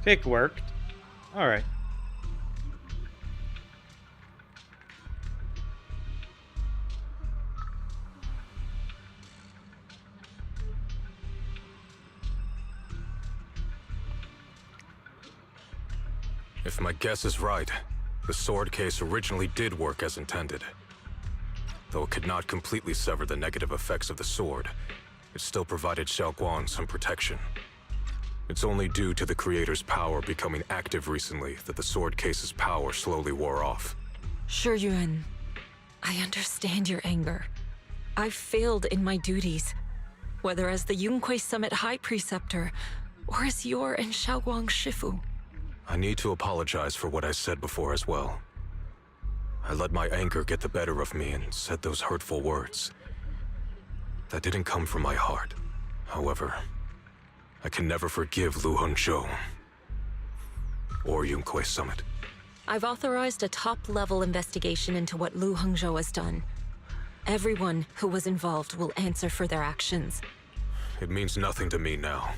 Kick worked. Alright. If my guess is right, the sword case originally did work as intended. Though it could not completely sever the negative effects of the sword, it still provided Xiaoguang some protection. It's only due to the creator's power becoming active recently that the sword case's power slowly wore off. Shi Yuan, I understand your anger. I've failed in my duties, whether as the Yunque Summit High Preceptor, or as your and Xiaoguang's Shifu. I need to apologize for what I said before as well. I let my anger get the better of me and said those hurtful words. That didn't come from my heart. However, I can never forgive Lu Hongzhou or Yunque Summit. I've authorized a top-level investigation into what Lu Hongzhou has done. Everyone who was involved will answer for their actions. It means nothing to me now.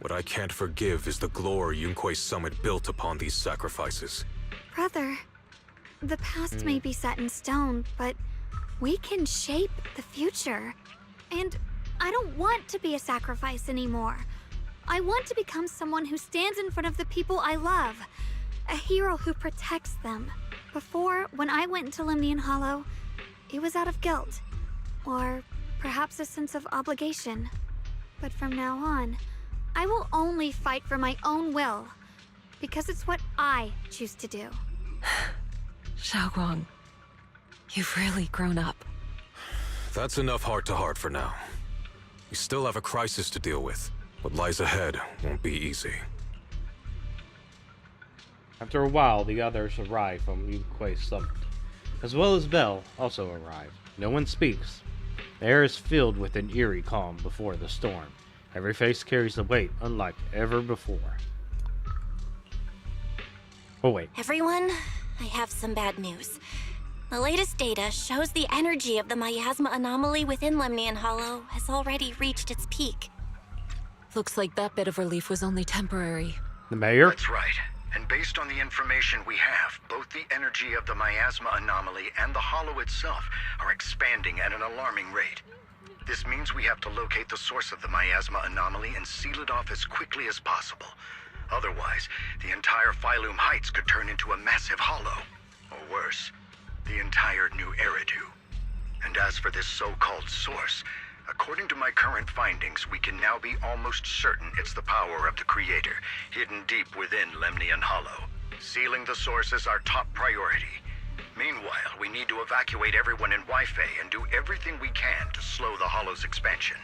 What I can't forgive is the glory Yunque Summit built upon these sacrifices. Brother, the past may be set in stone, but we can shape the future. And I don't want to be a sacrifice anymore. I want to become someone who stands in front of the people I love. A hero who protects them. Before, when I went into Limnian Hollow, it was out of guilt. Or perhaps a sense of obligation. But from now on, I will only fight for my own will. Because it's what I choose to do. Xiaoguang, you've really grown up. That's enough heart-to-heart for now. We still have a crisis to deal with. What lies ahead won't be easy. After a while, the others arrive from Yunque Summit, as well as Belle also arrive. No one speaks. The air is filled with an eerie calm before the storm. Every face carries the weight unlike ever before. Oh wait. Everyone, I have some bad news. The latest data shows the energy of the miasma anomaly within Lemnian Hollow has already reached its peak. Looks like that bit of relief was only temporary. The mayor? That's right. And based on the information we have, both the energy of the miasma anomaly and the hollow itself are expanding at an alarming rate. This means we have to locate the source of the miasma anomaly and seal it off as quickly as possible. Otherwise, the entire Phylum Heights could turn into a massive hollow. Or worse, the entire new Eridu. And as for this so-called source, according to my current findings, we can now be almost certain it's the power of the Creator, hidden deep within Lemnian Hollow. Sealing the source is our top priority. Meanwhile, we need to evacuate everyone in Wi-Fi and do everything we can to slow the Hollow's expansion.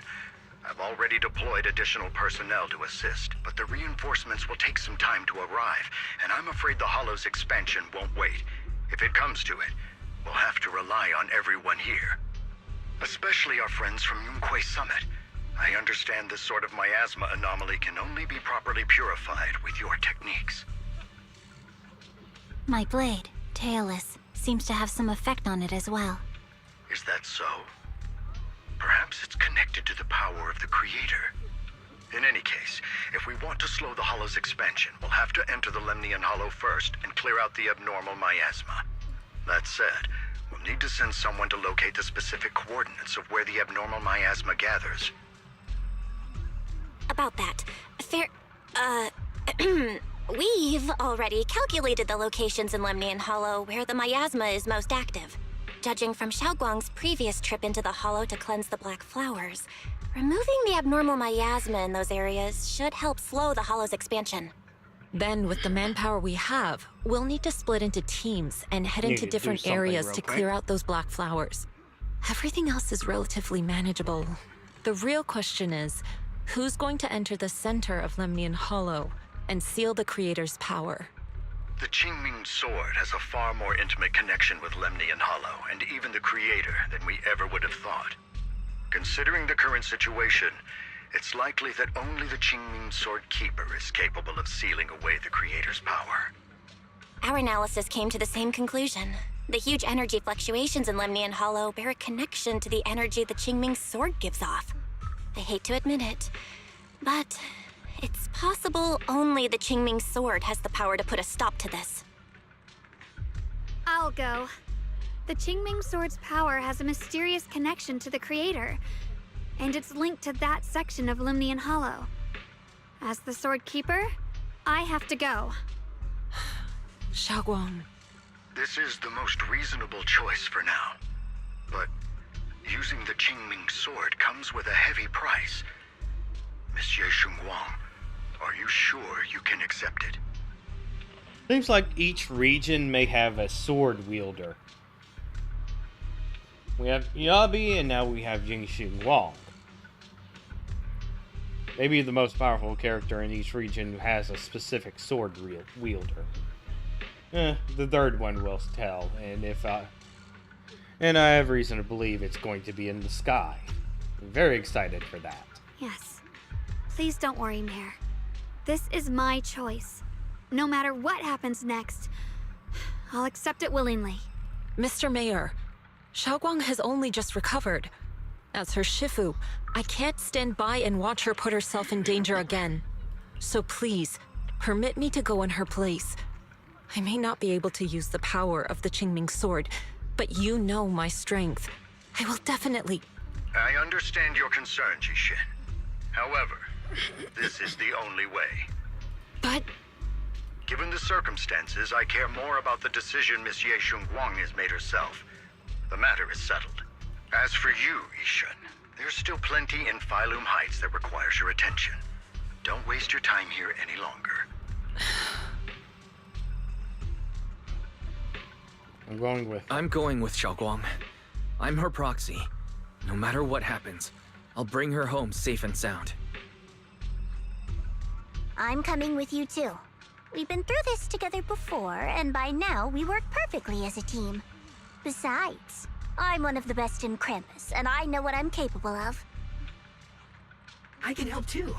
I've already deployed additional personnel to assist, but the reinforcements will take some time to arrive, and I'm afraid the Hollow's expansion won't wait. If it comes to it, we'll have to rely on everyone here. Especially our friends from Yunque Summit. I understand this sort of miasma anomaly can only be properly purified with your techniques. My blade, Tailless, seems to have some effect on it as well. Is that so? Perhaps it's connected to the power of the Creator. In any case, if we want to slow the Hollow's expansion, we'll have to enter the Lemnian Hollow first and clear out the abnormal miasma. That said, we'll need to send someone to locate the specific coordinates of where the abnormal miasma gathers. About that, we've already calculated the locations in Lemnian Hollow where the miasma is most active. Judging from Xiaoguang's previous trip into the Hollow to cleanse the Black Flowers, removing the abnormal miasma in those areas should help slow the Hollow's expansion. Then, with the manpower we have, we'll need to split into teams and head Need into to do different something areas real to quick. clear out those black flowers. Everything else is relatively manageable. The real question is, who's going to enter the center of Lemnian Hollow and seal the Creator's power? The Qingming Sword has a far more intimate connection with Lemnian Hollow and even the Creator than we ever would have thought. Considering the current situation, it's likely that only the Qingming Sword Keeper is capable of sealing away the Creator's power. Our analysis came to the same conclusion. The huge energy fluctuations in Lemnian Hollow bear a connection to the energy the Qingming Sword gives off. I hate to admit it, but It's possible only the Qingming sword has the power to put a stop to this. I'll go. The Qingming sword's power has a mysterious connection to the creator, and it's linked to that section of Limnian Hollow. As the sword keeper, I have to go. Xiaoguang. This is the most reasonable choice for now. But using the Qingming sword comes with a heavy price. Monsieur Xingguang, are you sure you can accept it? Seems like each region may have a sword wielder. We have Yabi, and now we have Yingxing Wang. Maybe the most powerful character in each region has a specific sword wielder. The third one will tell, and I have reason to believe it's going to be in the sky. I'm very excited for that. Yes. Please don't worry, Mayor. This is my choice. No matter what happens next, I'll accept it willingly. Mr. Mayor, Xiaoguang has only just recovered. As her Shifu, I can't stand by and watch her put herself in danger again. So please, permit me to go in her place. I may not be able to use the power of the Qingming sword, but you know my strength. I will definitely... I understand your concern, Jishin. However, this is the only way. But... Given the circumstances, I care more about the decision Miss Ye Xingguang has made herself. The matter is settled. As for you, Yishun, there's still plenty in Phylum Heights that requires your attention. Don't waste your time here any longer. I'm going with Xiaoguang. I'm her proxy. No matter what happens, I'll bring her home safe and sound. I'm coming with you too. We've been through this together before, and by now we work perfectly as a team. Besides, I'm one of the best in Krampus, and I know what I'm capable of. I can help too.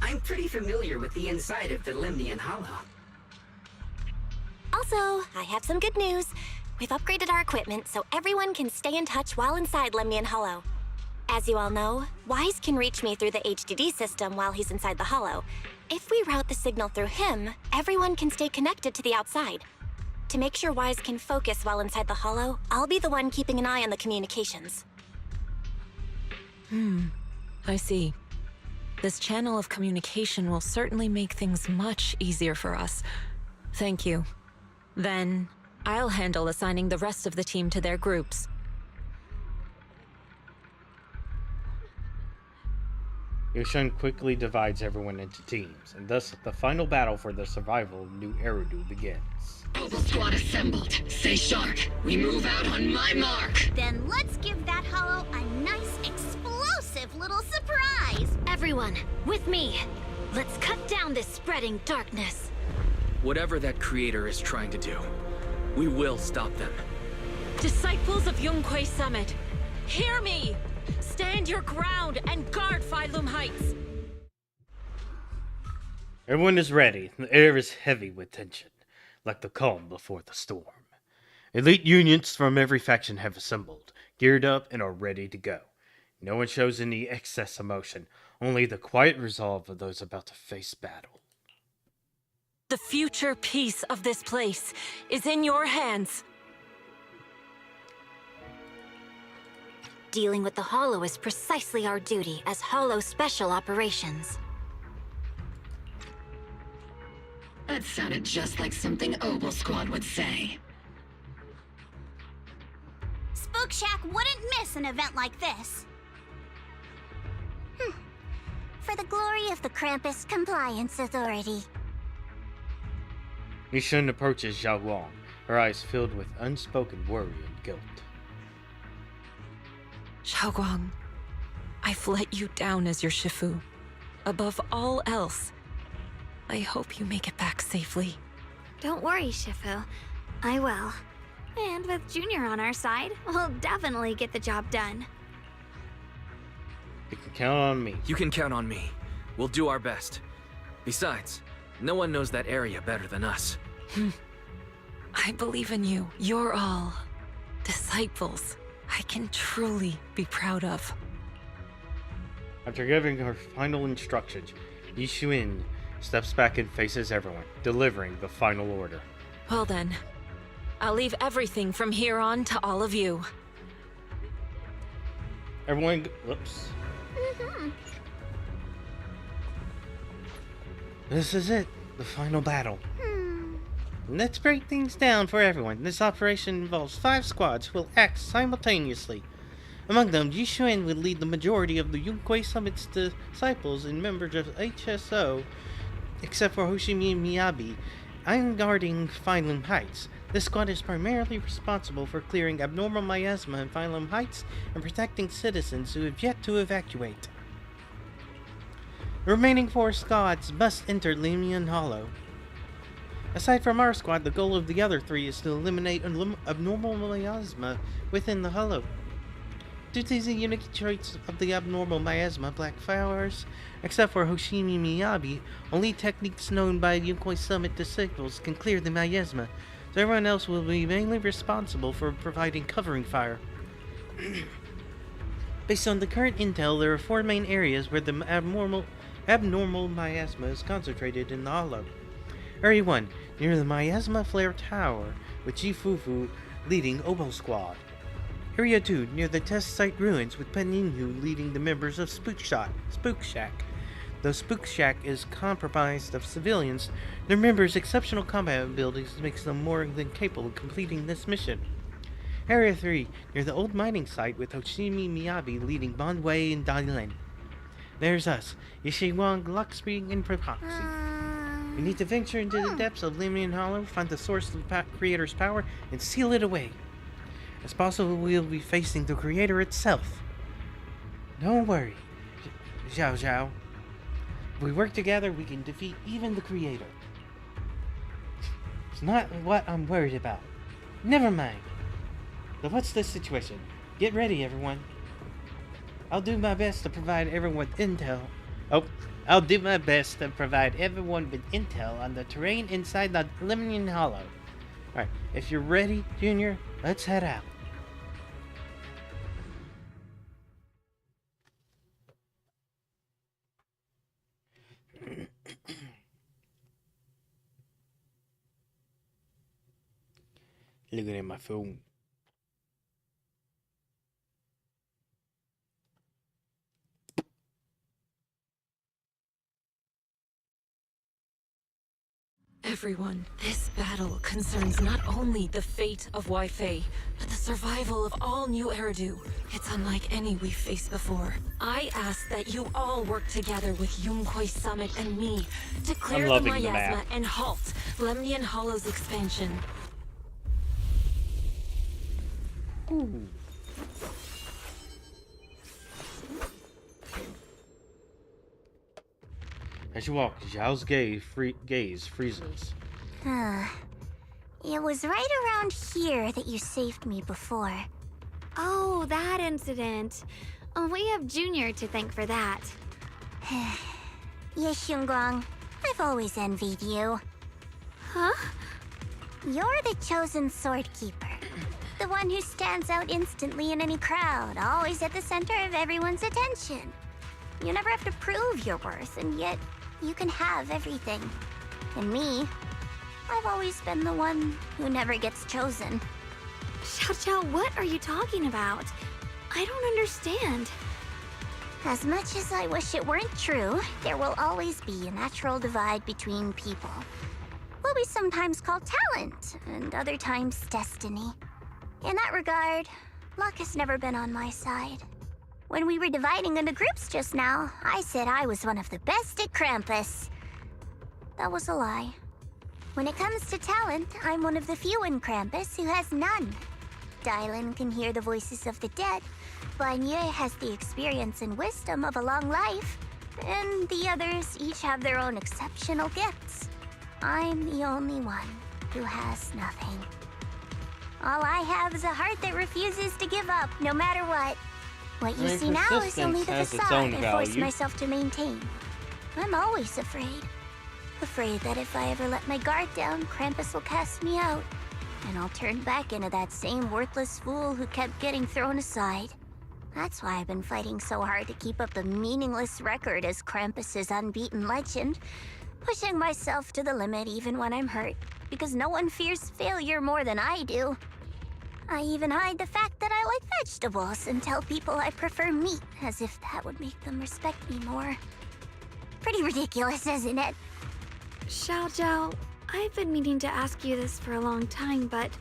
I'm pretty familiar with the inside of the Limnian Hollow. Also, I have some good news. We've upgraded our equipment so everyone can stay in touch while inside Limnian Hollow. As you all know, Wise can reach me through the HDD system while he's inside the Hollow. If we route the signal through him, everyone can stay connected to the outside. To make sure Wise can focus while inside the Hollow, I'll be the one keeping an eye on the communications. I see. This channel of communication will certainly make things much easier for us. Thank you. Then, I'll handle assigning the rest of the team to their groups. Yushin quickly divides everyone into teams, and thus the final battle for the survival of New Eridu begins. Mobile squad assembled. Stay sharp. We move out on my mark. Then let's give that Hollow a nice, explosive little surprise! Everyone, with me. Let's cut down this spreading darkness. Whatever that creator is trying to do, we will stop them. Disciples of Yunquay Summit, hear me! Stand your ground and guard Phylum Heights! Everyone is ready. The air is heavy with tension, like the calm before the storm. Elite unions from every faction have assembled, geared up, and are ready to go. No one shows any excess emotion, only the quiet resolve of those about to face battle. The future peace of this place is in your hands. Dealing with the Hollow is precisely our duty as Hollow Special Operations. That sounded just like something Obel Squad would say. Spook Shack wouldn't miss an event like this. For the glory of the Krampus Compliance Authority. Yishun approaches Zhao Guang, her eyes filled with unspoken worry and guilt. Xiaoguang, I've let you down as your Shifu. Above all else, I hope you make it back safely. Don't worry, Shifu. I will. And with Junior on our side, we'll definitely get the job done. You can count on me. You can count on me. We'll do our best. Besides, no one knows that area better than us. I believe in you. You're all disciples I can truly be proud of. After giving her final instructions, Yishuin steps back and faces everyone, delivering the final order. Well then, I'll leave everything from here on to all of you. Everyone, whoops. This is it, the final battle. Let's break things down for everyone. This operation involves 5 squads who will act simultaneously. Among them, Yishuin will lead the majority of the Yunquei Summit's disciples and members of HSO, except for Hoshimi Miyabi. I'm guarding Phylum Heights. This squad is primarily responsible for clearing abnormal miasma in Phylum Heights and protecting citizens who have yet to evacuate. The remaining 4 squads must enter Lemnian Hollow. Aside from our squad, the goal of the other 3 is to eliminate abnormal miasma within the Hollow. Due to the unique traits of the abnormal miasma black flowers, except for Hoshimi Miyabi, only techniques known by Yunquei Summit disciples can clear the miasma, so everyone else will be mainly responsible for providing covering fire. Based on the current intel, there are 4 main areas where the abnormal miasma is concentrated in the Hollow. Area 1, near the Miasma Flare Tower, with Jifufu leading Obo Squad. Area 2, near the test site ruins, with Peninhu leading the members of Spook Shack. Though Spook Shack is comprised of civilians, their members' exceptional combat abilities makes them more than capable of completing this mission. Area 3, near the old mining site, with Hoshimi Miyabi leading Bonwei and Dailin. There's us, Yishiwang, Luxby, and Proxy. We need to venture into the depths of Lemnian Hollow, find the source of the Creator's power, and seal it away. As possible, we'll be facing the Creator itself. Don't worry, Zhao Zhao. If we work together, we can defeat even the Creator. It's not what I'm worried about. Never mind. So what's the situation? Get ready, everyone. I'll do my best to provide everyone with intel. I'll do my best to provide everyone with intel on the terrain inside the Lemnian Hollow. Alright, if you're ready, Junior, let's head out. Looking at my phone. Everyone, this battle concerns not only the fate of Wei-Fei, but the survival of all New Eridu. It's unlike any we've faced before. I ask that you all work together with Yunquei Summit and me to clear the miasma and halt Lemnian Hollow's expansion. Ooh. As you walk, Zhao's gaze freezes. It was right around here that you saved me before. Oh, that incident. We have Junior to thank for that. Yes, Xingguang. I've always envied you. Huh? You're the chosen sword keeper. The one who stands out instantly in any crowd, always at the center of everyone's attention. You never have to prove your worth, and yet you can have everything. And me, I've always been the one who never gets chosen. Xiao Xiao, what are you talking about? I don't understand. As much as I wish it weren't true, there will always be a natural divide between people. What we sometimes call talent, and other times destiny. In that regard, luck has never been on my side. When we were dividing into groups just now, I said I was one of the best at Krampus. That was a lie. When it comes to talent, I'm one of the few in Krampus who has none. Dylan can hear the voices of the dead, Banye has the experience and wisdom of a long life, and the others each have their own exceptional gifts. I'm the only one who has nothing. All I have is a heart that refuses to give up, no matter what. What you see now is only the facade I forced myself to maintain. I'm always afraid. Afraid that if I ever let my guard down, Krampus will cast me out. And I'll turn back into that same worthless fool who kept getting thrown aside. That's why I've been fighting so hard to keep up the meaningless record as Krampus's unbeaten legend. Pushing myself to the limit even when I'm hurt, because no one fears failure more than I do. I even hide the fact that I like vegetables and tell people I prefer meat, as if that would make them respect me more. Pretty ridiculous, isn't it? Xiaojiao, I've been meaning to ask you this for a long time, but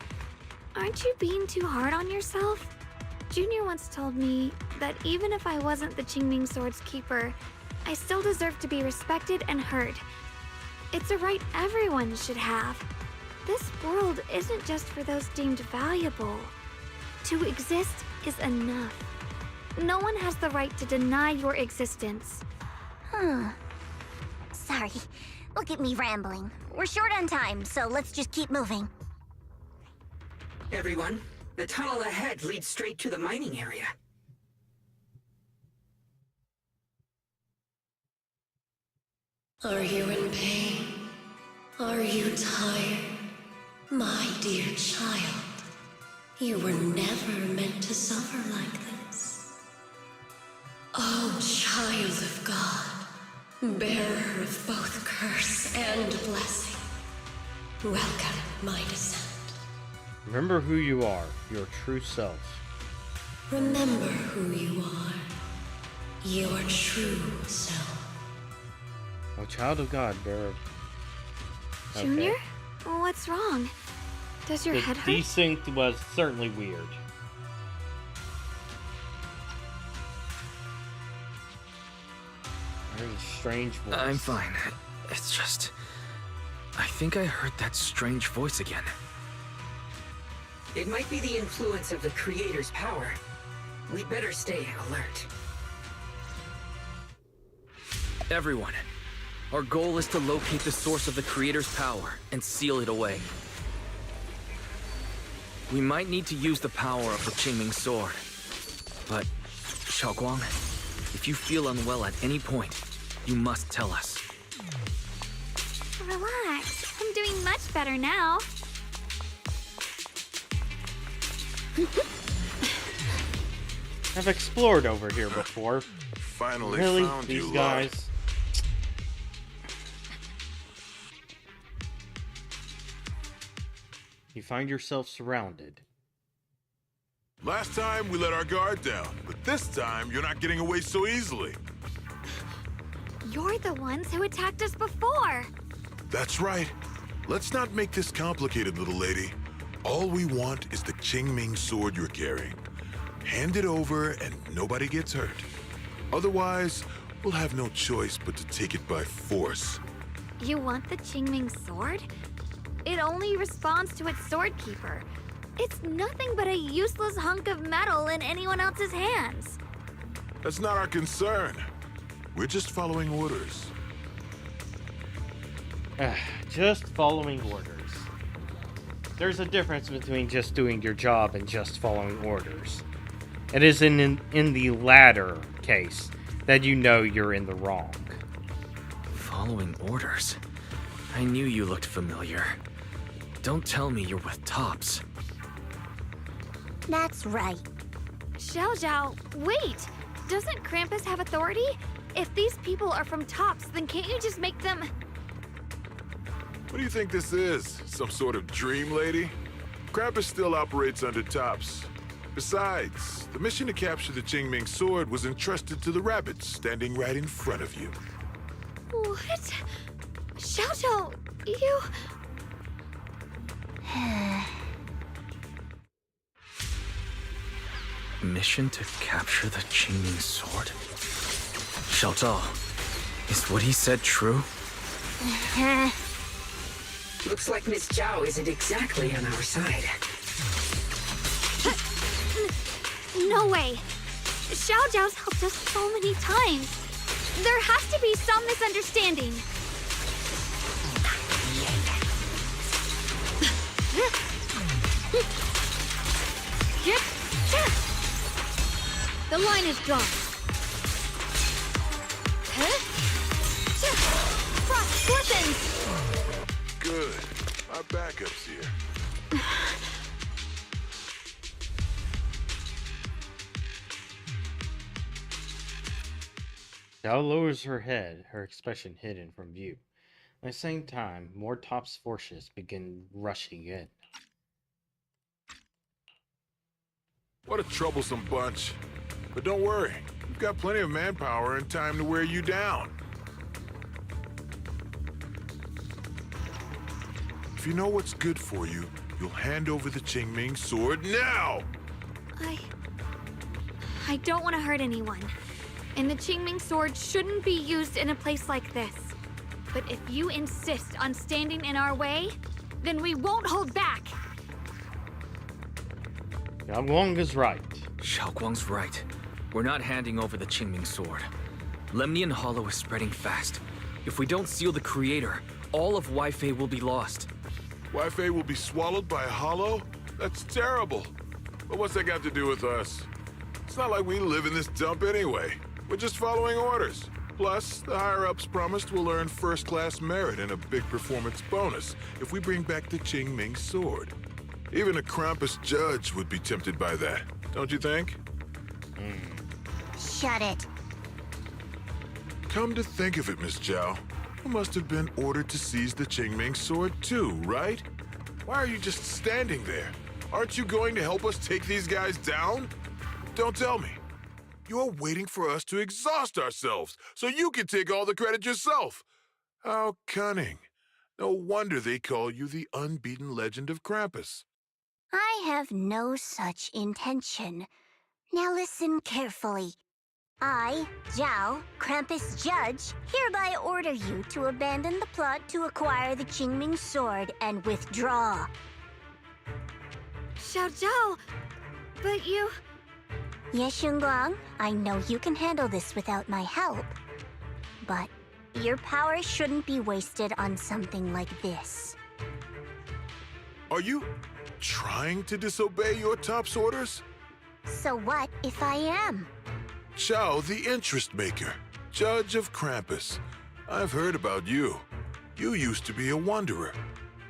aren't you being too hard on yourself? Junior once told me that even if I wasn't the Qingming Sword's keeper, I still deserve to be respected and heard. It's a right everyone should have. This world isn't just for those deemed valuable. To exist is enough. No one has the right to deny your existence. Sorry. Look at me rambling. We're short on time, so let's just keep moving. Everyone, the tunnel ahead leads straight to the mining area. Are you in pain? Are you tired? My dear child, you were never meant to suffer like this. Oh, child of God, bearer of both curse and blessing, welcome my descent. Remember who you are, your true self. Remember who you are, your true self. Oh, child of God, bearer. Okay. Junior? What's wrong? Does your head hurt? The desync was certainly weird. There's a strange voice. I'm fine. It's just... I think I heard that strange voice again. It might be the influence of the Creator's power. We'd better stay alert. Everyone, our goal is to locate the source of the Creator's power and seal it away. We might need to use the power of the Qingming Sword. But, Xiaoguang, if you feel unwell at any point, you must tell us. Relax. I'm doing much better now. I've explored over here before. Finally Really? found These you, guys? You find yourself surrounded. Last time we let our guard down, but this time you're not getting away so easily. You're the ones who attacked us before. That's right. Let's not make this complicated, little lady. All we want is the Qingming Sword you're carrying. Hand it over and nobody gets hurt. Otherwise, we'll have no choice but to take it by force. You want the Qingming Sword? It only responds to its sword keeper. It's nothing but a useless hunk of metal in anyone else's hands. That's not our concern. We're just following orders. Just following orders. There's a difference between just doing your job and just following orders. It is in the latter case that you know you're in the wrong. Following orders? I knew you looked familiar. Don't tell me you're with Tops. That's right. Xiaojiao, wait! Doesn't Krampus have authority? If these people are from Tops, then can't you just make them... What do you think this is? Some sort of dream lady? Krampus still operates under Tops. Besides, the mission to capture the Qingming Sword was entrusted to the rabbits standing right in front of you. What? Xiaojiao, you... Mission to capture the Qingming Sword? Xiaozhao, is what he said true? Looks like Miss Zhao isn't exactly on our side. No way! Xiaojiao's helped us so many times. There has to be some misunderstanding. The line is drawn. Frost Scorpions! Good. Our backup's here. Xiao lowers her head, her expression hidden from view. At the same time, more Top's forces begin rushing in. What a troublesome bunch. But don't worry, we've got plenty of manpower and time to wear you down. If you know what's good for you, you'll hand over the Qingming sword now! I don't want to hurt anyone. And the Qingming sword shouldn't be used in a place like this. But if you insist on standing in our way, then we won't hold back. Xiaoguang is right. Xiaoguang's right. We're not handing over the Qingming sword. Lemnian Hollow is spreading fast. If we don't seal the Creator, all of Wi-Fei will be lost. Wi-Fei will be swallowed by a hollow? That's terrible. But what's that got to do with us? It's not like we live in this dump anyway. We're just following orders. Plus, the higher-ups promised we'll earn first-class merit and a big performance bonus if we bring back the Qingming sword. Even a Krampus judge would be tempted by that, don't you think? Shut it. Come to think of it, Miss Zhao, you must have been ordered to seize the Qingming sword too, right? Why are you just standing there? Aren't you going to help us take these guys down? Don't tell me. You're waiting for us to exhaust ourselves so you can take all the credit yourself. How cunning. No wonder they call you the unbeaten legend of Krampus. I have no such intention. Now listen carefully. I, Zhao, Krampus Judge, hereby order you to abandon the plot to acquire the Qingming sword and withdraw. Xiao Zhao, but you... Yes, Xinguang, I know you can handle this without my help. But your power shouldn't be wasted on something like this. Are you trying to disobey your top's orders? So what if I am? Zhao, the interest maker, judge of Krampus. I've heard about you. You used to be a wanderer.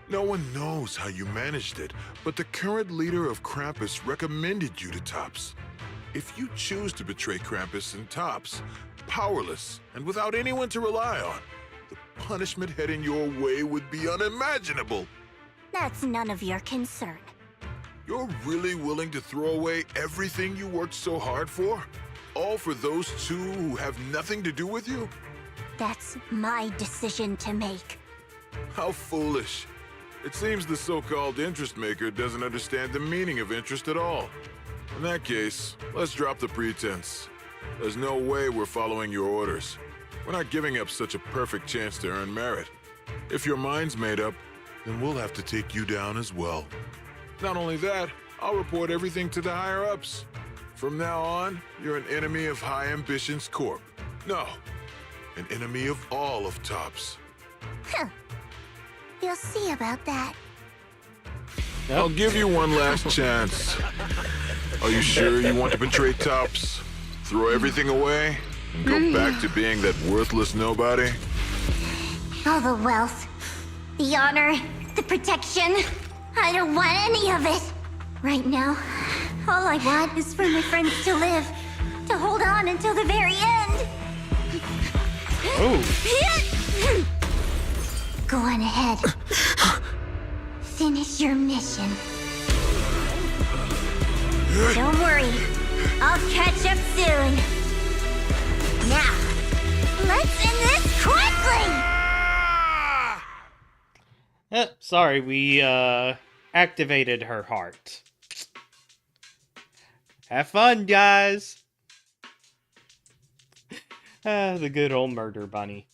No one knows how you managed it, but the current leader of Krampus recommended you to Tops. If you choose to betray Krampus and Tops, powerless and without anyone to rely on, the punishment heading your way would be unimaginable. That's none of your concern. You're really willing to throw away everything you worked so hard for? All for those two who have nothing to do with you? That's my decision to make. How foolish. It seems the so-called interest maker doesn't understand the meaning of interest at all. In that case, let's drop the pretense. There's no way we're following your orders. We're not giving up such a perfect chance to earn merit. If your mind's made up, then we'll have to take you down as well. Not only that, I'll report everything to the higher-ups. From now on, you're an enemy of High Ambitions Corp. No, an enemy of all of Tops. Huh. You'll see about that. I'll give you one last chance. Are you sure you want to betray Tops? Throw everything away? And go back to being that worthless nobody? All the wealth, the honor, the protection. I don't want any of it. Right now, all I want is for my friends to live. To hold on until the very end. Oh. Go on ahead. Finish your mission. Don't worry. I'll catch up soon. Now, let's end this quickly! Sorry, we activated her heart. Have fun, guys! The good old murder bunny.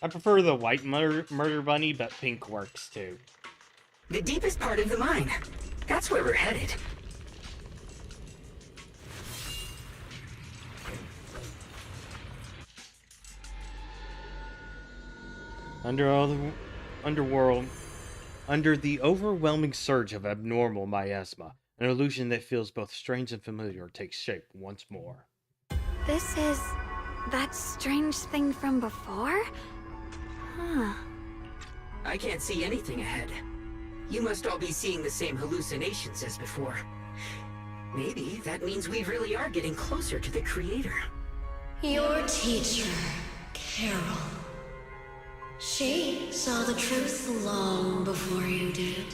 I prefer the white murder bunny, but pink works too. The deepest part of the mine. That's where we're headed. Under the overwhelming surge of abnormal miasma, an illusion that feels both strange and familiar takes shape once more. This is that strange thing from before? Huh. I can't see anything ahead. You must all be seeing the same hallucinations as before. Maybe that means we really are getting closer to the Creator. Your teacher, Carol. She saw the truth long before you did.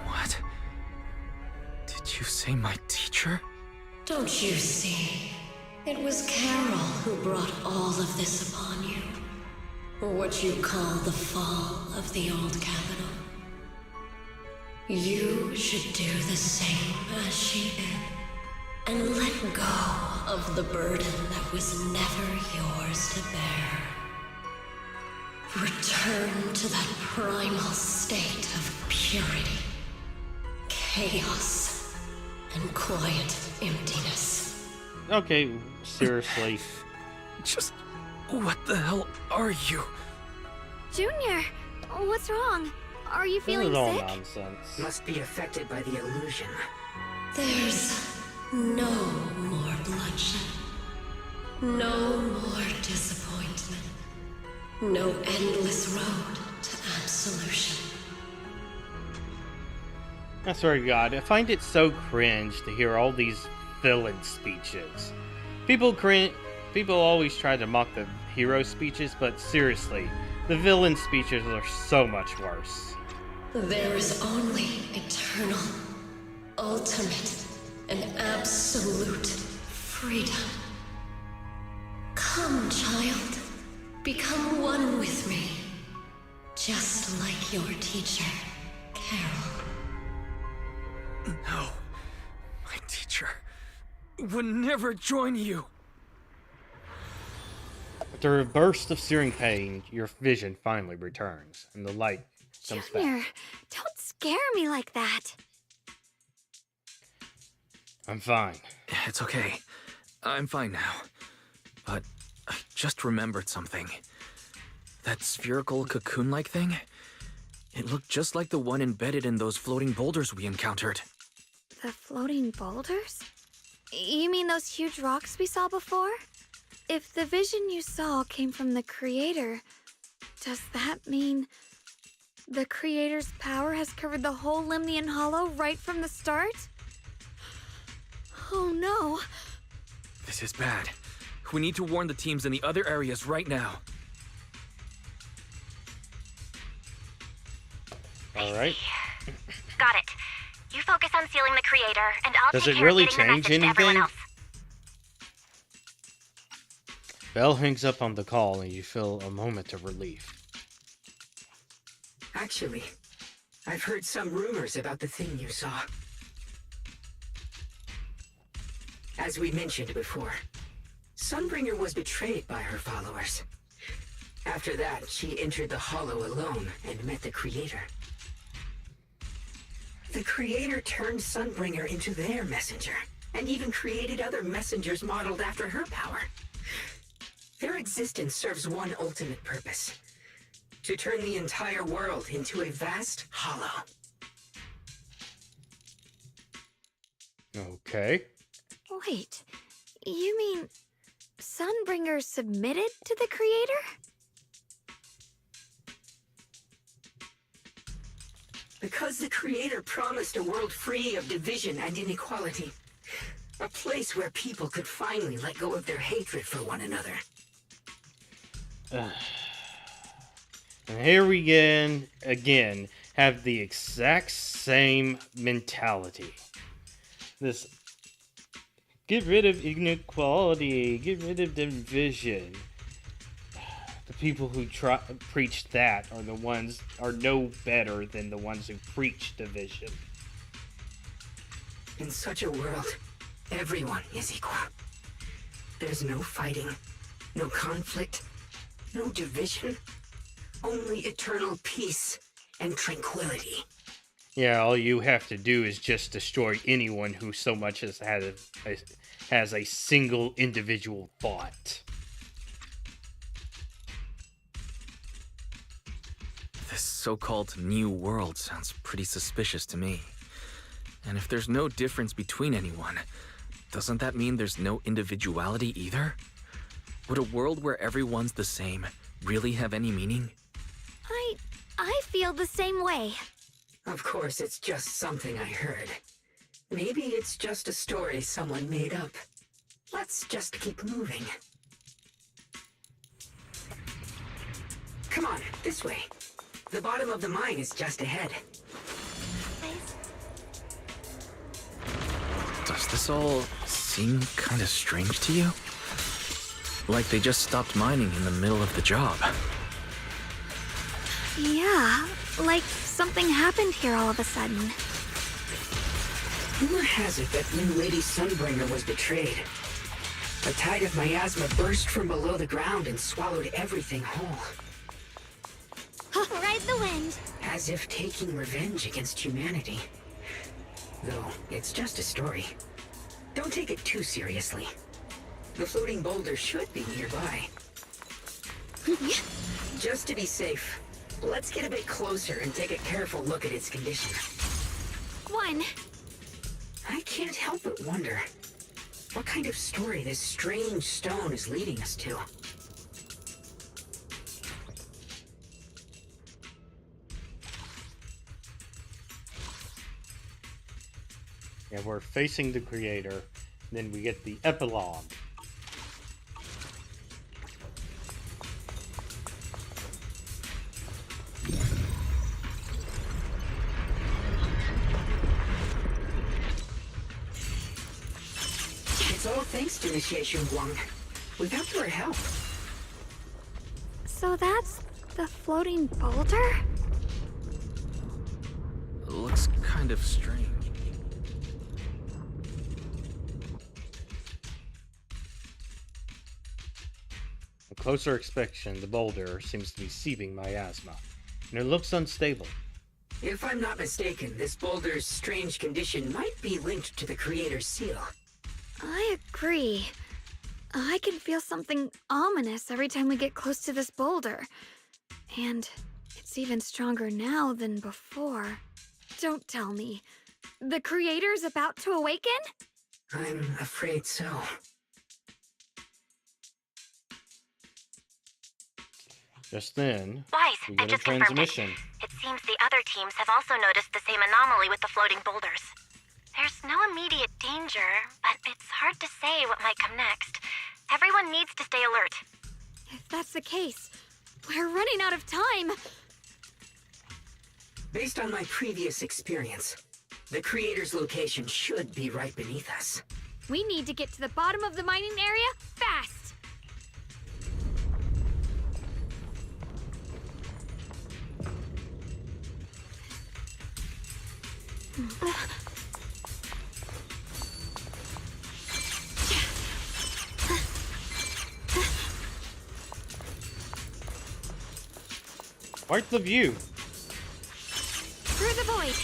What? Did you say my teacher? Don't you see? It was Carol who brought all of this upon you. What you call the fall of the old capital. You should do the same as she did. And let go of the burden that was never yours to bear. Return to that primal state of purity, chaos, and quiet emptiness. Okay, seriously. Just... what the hell are you? Junior, what's wrong? Are you This feeling is all sick? nonsense. Must be affected by the illusion. There's no more bloodshed. No more disappointment. No endless road to absolution. I swear to God, I find it so cringe to hear all these villain speeches. People always try to mock the hero speeches, but seriously, the villain speeches are so much worse. There is only eternal, ultimate, and absolute freedom. Come, child. Become one with me. Just like your teacher, Carol. No. My teacher would never join you. After a burst of searing pain, your vision finally returns, and the light comes Junior, back. don't scare me like that. I'm fine. It's okay. I'm fine now. But I just remembered something. That spherical cocoon-like thing? It looked just like the one embedded in those floating boulders we encountered. The floating boulders? You mean those huge rocks we saw before? If the vision you saw came from the Creator, does that mean the Creator's power has covered the whole Limnian Hollow right from the start? Oh no. This is bad. We need to warn the teams in the other areas right now. Alright. Got it. You focus on sealing the Creator, and I'll Does take it care really of getting the change message to everyone anything? else. Bell hangs up on the call, and you feel a moment of relief. Actually, I've heard some rumors about the thing you saw. As we mentioned before, Sunbringer was betrayed by her followers. After that, she entered the Hollow alone and met the Creator. The Creator turned Sunbringer into their messenger, and even created other messengers modeled after her power. Their existence serves one ultimate purpose: to turn the entire world into a vast hollow. Okay. Wait, you mean Sunbringer submitted to the Creator? Because the Creator promised a world free of division and inequality. A place where people could finally let go of their hatred for one another. And here we again have the exact same mentality. This get rid of inequality, get rid of division. The people who preach that are no better than the ones who preach division. In such a world, everyone is equal. There's no fighting, no conflict, no division, only eternal peace and tranquility. Yeah, all you have to do is just destroy anyone who so much as has a single individual thought. This so-called new world sounds pretty suspicious to me. And if there's no difference between anyone, doesn't that mean there's no individuality either? Would a world where everyone's the same really have any meaning? I feel the same way. Of course, it's just something I heard. Maybe it's just a story someone made up. Let's just keep moving. Come on, this way. The bottom of the mine is just ahead. Does this all seem kind of strange to you? Like they just stopped mining in the middle of the job. Yeah, like something happened here all of a sudden. Rumor has it that new Lady Sunbringer was betrayed. A tide of miasma burst from below the ground and swallowed everything whole. Ride the wind. As if taking revenge against humanity. Though, it's just a story. Don't take it too seriously. The floating boulder should be nearby. Just to be safe, let's get a bit closer and take a careful look at its condition. One. I can't help but wonder what kind of story this strange stone is leading us to. And we're facing the creator. Then we get the epilogue. It's all thanks to Initiation Wang. Without your help. So that's the floating boulder? It looks kind of strange. A closer inspection, the boulder seems to be seeping miasma, and it looks unstable. If I'm not mistaken, this boulder's strange condition might be linked to the Creator's seal. I agree. I can feel something ominous every time we get close to this boulder. And it's even stronger now than before. Don't tell me. The Creator's about to awaken? I'm afraid so. Just then, Wise, we I get a just confirmed it. transmission. It seems the other teams have also noticed the same anomaly with the floating boulders. There's no immediate danger, but it's hard to say what might come next. Everyone needs to stay alert. If that's the case, we're running out of time. Based on my previous experience, the Creator's location should be right beneath us. We need to get to the bottom of the mining area fast. Quite the view. Through the void.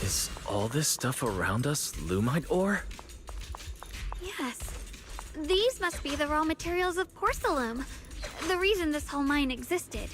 Is all this stuff around us Lumite ore? Yes. These must be the raw materials of porcelain. The reason this whole mine existed.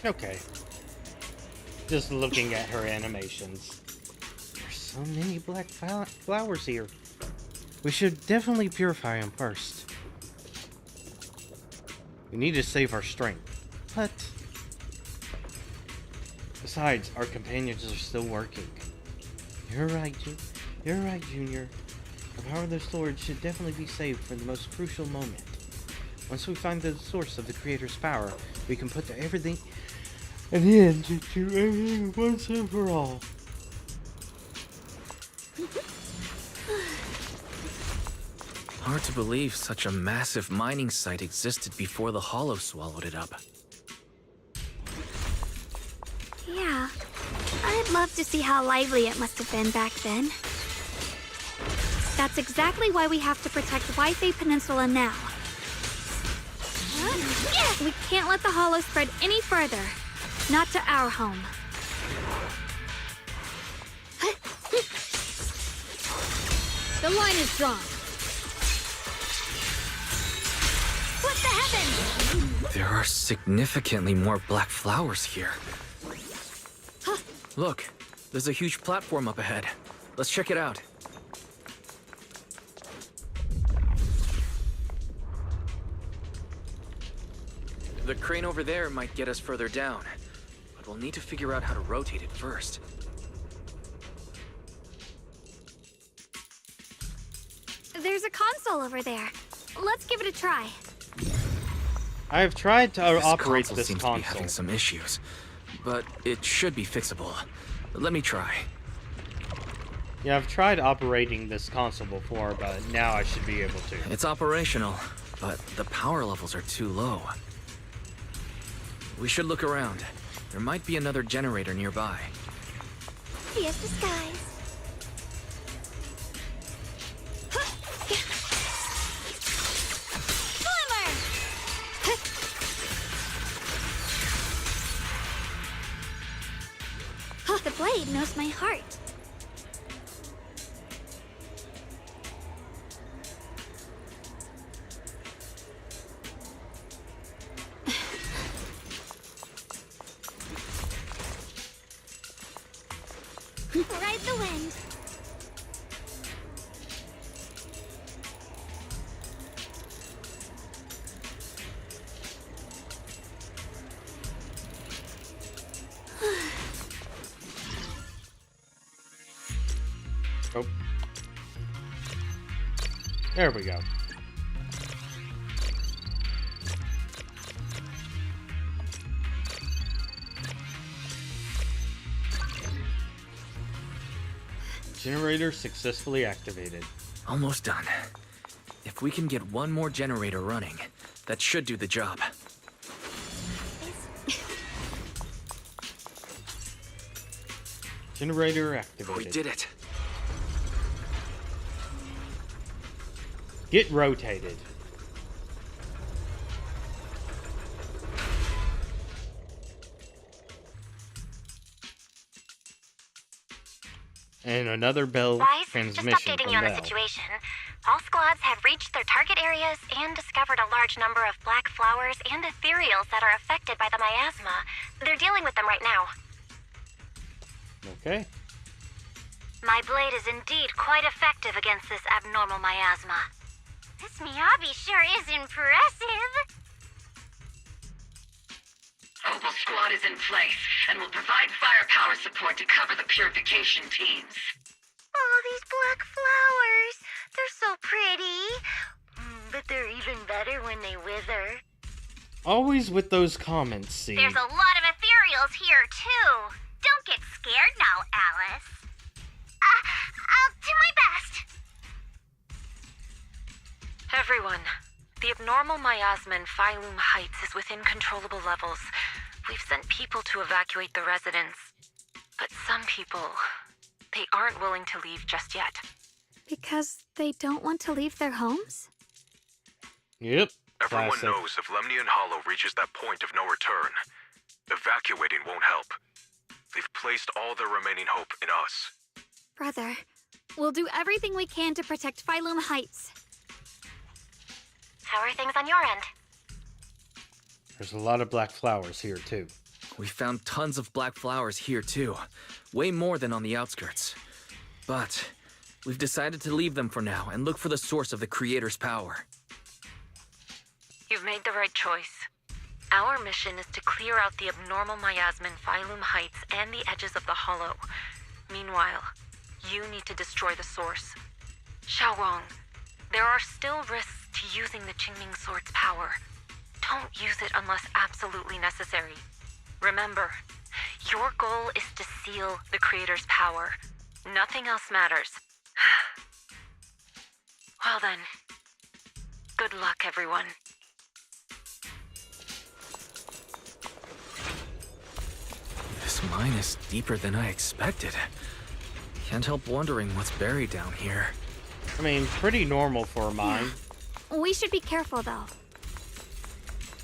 Okay. Just looking at her animations. There's so many black flowers here. We should definitely purify them first. We need to save our strength. But besides, our companions are still working. You're right, Junior. The power of the sword should definitely be saved for the most crucial moment. Once we find the source of the Creator's power, we can put everything an end to everything once and for all. Hard to believe such a massive mining site existed before the Hollow swallowed it up. Yeah. I'd love to see how lively it must have been back then. That's exactly why we have to protect Wi-Fi Peninsula now. We can't let the hollow spread any further. Not to our home. The line is drawn. What the heavens? There are significantly more black flowers here. Look, there's a huge platform up ahead. Let's check it out. The crane over there might get us further down, but we'll need to figure out how to rotate it first. There's a console over there. Let's give it a try. I have tried to operate console this seems to be having some issues, but it should be fixable. Let me try. Yeah, I've tried operating this console before, but now I should be able to. It's operational, but the power levels are too low. We should look around. There might be another generator nearby. Here's the skies. The blade knows my heart. Ride the wind. Oh. There we go. Generator successfully activated. Almost done. If we can get one more generator running, that should do the job. Generator activated. We did it. Get rotated. And another Bell Guys, just transmission updating from you on the Bell. situation. All squads have reached their target areas and discovered a large number of black flowers and ethereals that are affected by the miasma. They're dealing with them right now. Okay. My blade is indeed quite effective against this abnormal miasma. This Miyabi sure is impressive. Opal Squad is in place and will provide firepower support to cover the purification teams. Oh, these black flowers. They're so pretty. But they're even better when they wither. Always with those comments, see. There's a lot of ethereals here, too. Don't get scared now, Alice. I'll do my best. Everyone, the abnormal miasma in Phylum Heights is within controllable levels. We've sent people to evacuate the residents. But some people, they aren't willing to leave just yet. Because they don't want to leave their homes? Yep. Everyone Classic. knows if Lemnian Hollow reaches that point of no return, evacuating won't help. They've placed all their remaining hope in us. Brother, we'll do everything we can to protect Phylum Heights. How are things on your end? There's a lot of black flowers here, too. We found tons of black flowers here, too. Way more than on the outskirts. But we've decided to leave them for now and look for the source of the Creator's power. You've made the right choice. Our mission is to clear out the abnormal miasma in Phylum Heights and the edges of the Hollow. Meanwhile, you need to destroy the source. Xiaowang, there are still risks to using the Qingming Sword's power. Don't use it unless absolutely necessary. Remember, your goal is to seal the Creator's power. Nothing else matters. Well then, good luck, everyone. This mine is deeper than I expected. Can't help wondering what's buried down here. I mean, pretty normal for a mine. We should be careful, though.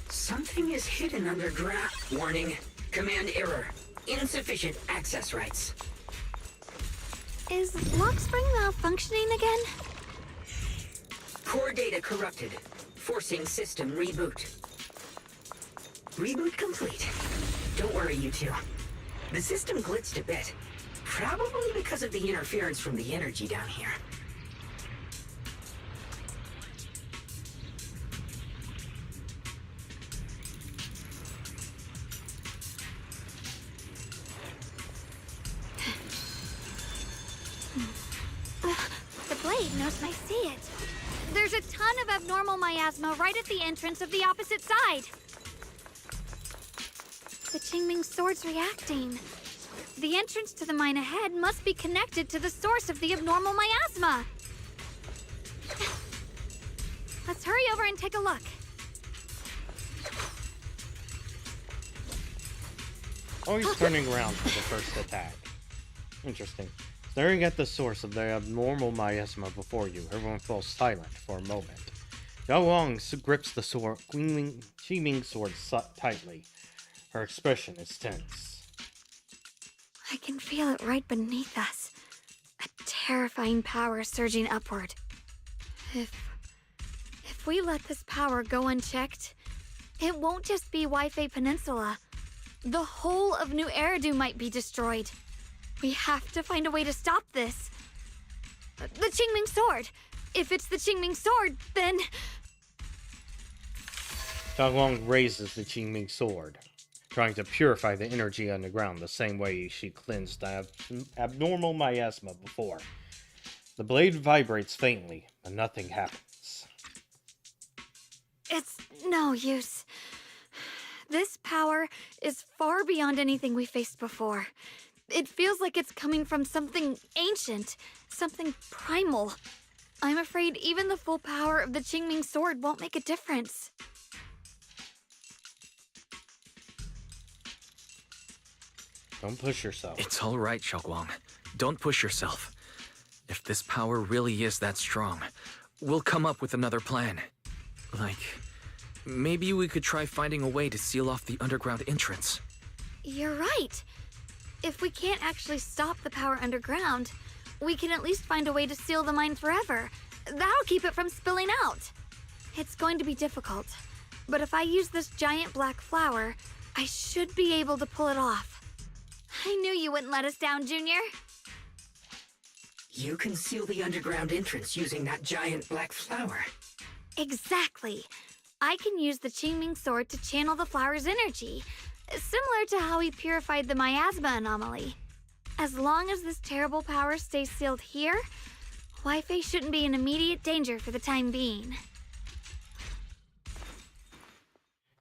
Something is hidden underground. Warning. Command error. Insufficient access rights. Is lock spring malfunctioning again? Core data corrupted. Forcing system reboot. Reboot complete. Don't worry, you two. The system glitched a bit. Probably because of the interference from the energy down here. The blade knows I see it. There's a ton of abnormal miasma right at the entrance of the opposite side. The Qingming sword's reacting. The entrance to the mine ahead must be connected to the source of the abnormal miasma. Let's hurry over and take a look. Always turning around for the first attack. Interesting. Staring at the source of the abnormal miasma before you, everyone falls silent for a moment. Yao Wang grips the sword, Qingming sword tightly. Her expression is tense. I can feel it right beneath us. A terrifying power surging upward. If we let this power go unchecked, it won't just be Wi-Fi Peninsula. The whole of New Eridu might be destroyed. We have to find a way to stop this. The Qingming sword! If it's the Qingming sword, then... Yao Wang raises the Qingming sword, trying to purify the energy underground the same way she cleansed the abnormal miasma before. The blade vibrates faintly, but nothing happens. It's no use. This power is far beyond anything we faced before. It feels like it's coming from something ancient, something primal. I'm afraid even the full power of the Qingming sword won't make a difference. Don't push yourself. It's all right, Xiaoguang. Don't push yourself. If this power really is that strong, we'll come up with another plan. Like, maybe we could try finding a way to seal off the underground entrance. You're right. If we can't actually stop the power underground, we can at least find a way to seal the mine forever. That'll keep it from spilling out. It's going to be difficult, but if I use this giant black flower, I should be able to pull it off. I knew you wouldn't let us down, Junior. You can seal the underground entrance using that giant black flower. Exactly. I can use the Qingming sword to channel the flower's energy, similar to how we purified the miasma anomaly. As long as this terrible power stays sealed here, Wi-Fi shouldn't be in immediate danger for the time being.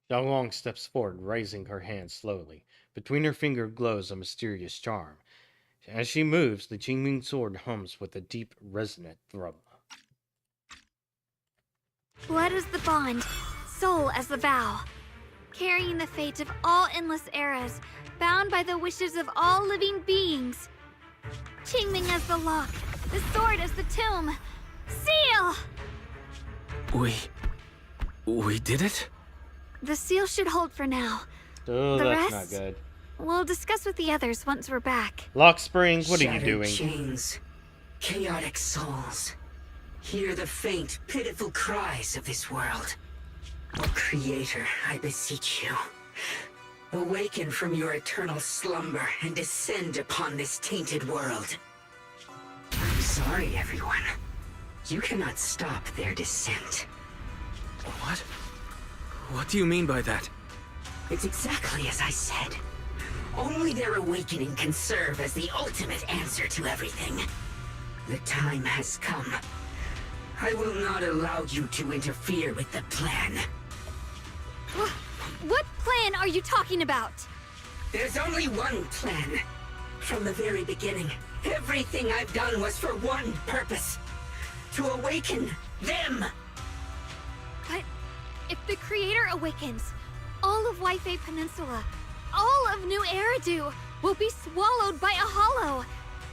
Yao Wang steps forward, raising her hand slowly. Between her finger glows a mysterious charm. As she moves, the Qingming sword hums with a deep, resonant thrum. Blood is the bond, soul as the vow. Carrying the fate of all endless eras, bound by the wishes of all living beings. Qingming as the lock, the sword as the tomb. Seal! We did it? The seal should hold for now. Oh, The that's rest? not good. We'll discuss with the others once we're back. Lock Spring, what are you Shattered doing? chains, chaotic souls. Hear the faint, pitiful cries of this world. Oh, Creator, I beseech you. Awaken from your eternal slumber and descend upon this tainted world. I'm sorry, everyone. You cannot stop their descent. What? What do you mean by that? It's exactly as I said. Only their awakening can serve as the ultimate answer to everything. The time has come. I will not allow you to interfere with the plan. What plan are you talking about? There's only one plan. From the very beginning, everything I've done was for one purpose. To awaken them! But if the Creator awakens, all of Wi-Fi Peninsula, all of New Eridu will be swallowed by a hollow.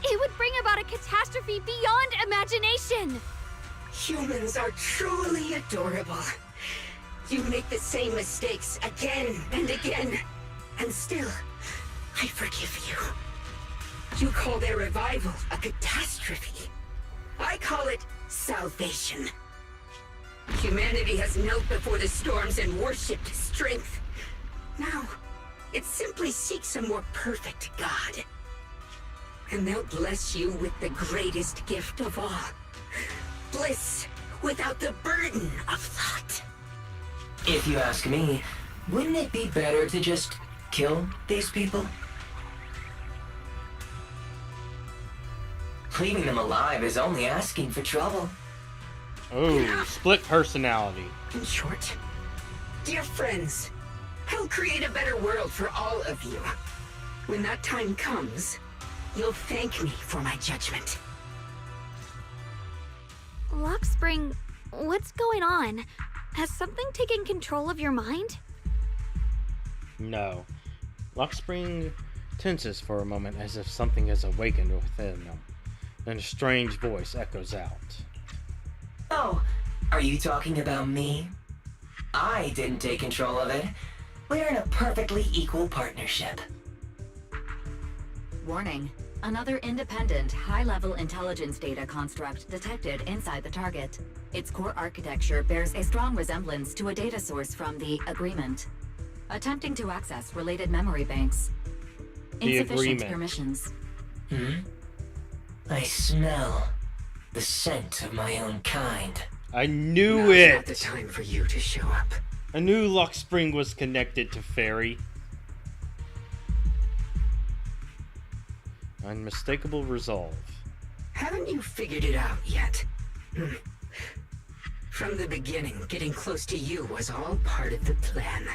It would bring about a catastrophe beyond imagination. Humans are truly adorable. You make the same mistakes again and again, and still, I forgive you. You call their revival a catastrophe. I call it salvation. Humanity has knelt before the storms and worshipped strength. Now, it simply seeks a more perfect God. And they'll bless you with the greatest gift of all. Bliss without the burden of thought. If you ask me, wouldn't it be better to just kill these people? Leaving them alive is only asking for trouble. Oh, split personality. In short, dear friends, I'll create a better world for all of you. When that time comes, you'll thank me for my judgment. Lockspring, what's going on? Has something taken control of your mind? No. Lockspring tenses for a moment as if something has awakened within him. Then a strange voice echoes out. Oh, are you talking about me? I didn't take control of it. We're in a perfectly equal partnership. Warning. Another independent, high-level intelligence data construct detected inside the target. Its core architecture bears a strong resemblance to a data source from the Agreement. Attempting to access related memory banks. The Insufficient Agreement. permissions. I smell the scent of my own kind. I knew Now's it! not the time for you to show up. I knew Lockspring was connected to Fairy. Unmistakable resolve. Haven't you figured it out yet? From the beginning, getting close to you was all part of the plan.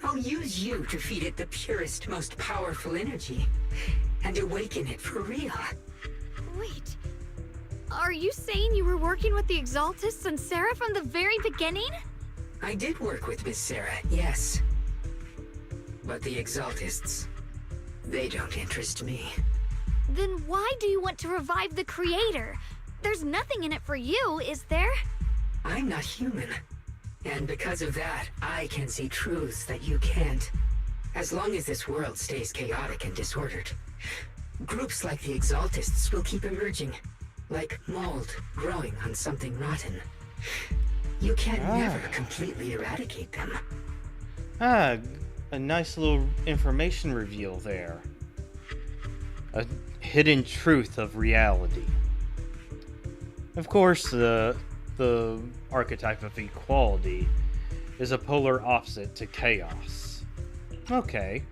I'll use you to feed it the purest, most powerful energy, and awaken it for real. Wait, are you saying you were working with the Exaltists and Sarah from the very beginning? I did work with Miss Sarah, yes. But the Exaltists, they don't interest me. Then why do you want to revive the Creator? There's nothing in it for you, is there? I'm not human. And because of that, I can see truths that you can't. As long as this world stays chaotic and disordered, groups like the Exaltists will keep emerging, like mold growing on something rotten. You can never completely eradicate them. A nice little information reveal there. A hidden truth of reality. Of course, the archetype of equality is a polar opposite to chaos. Okay.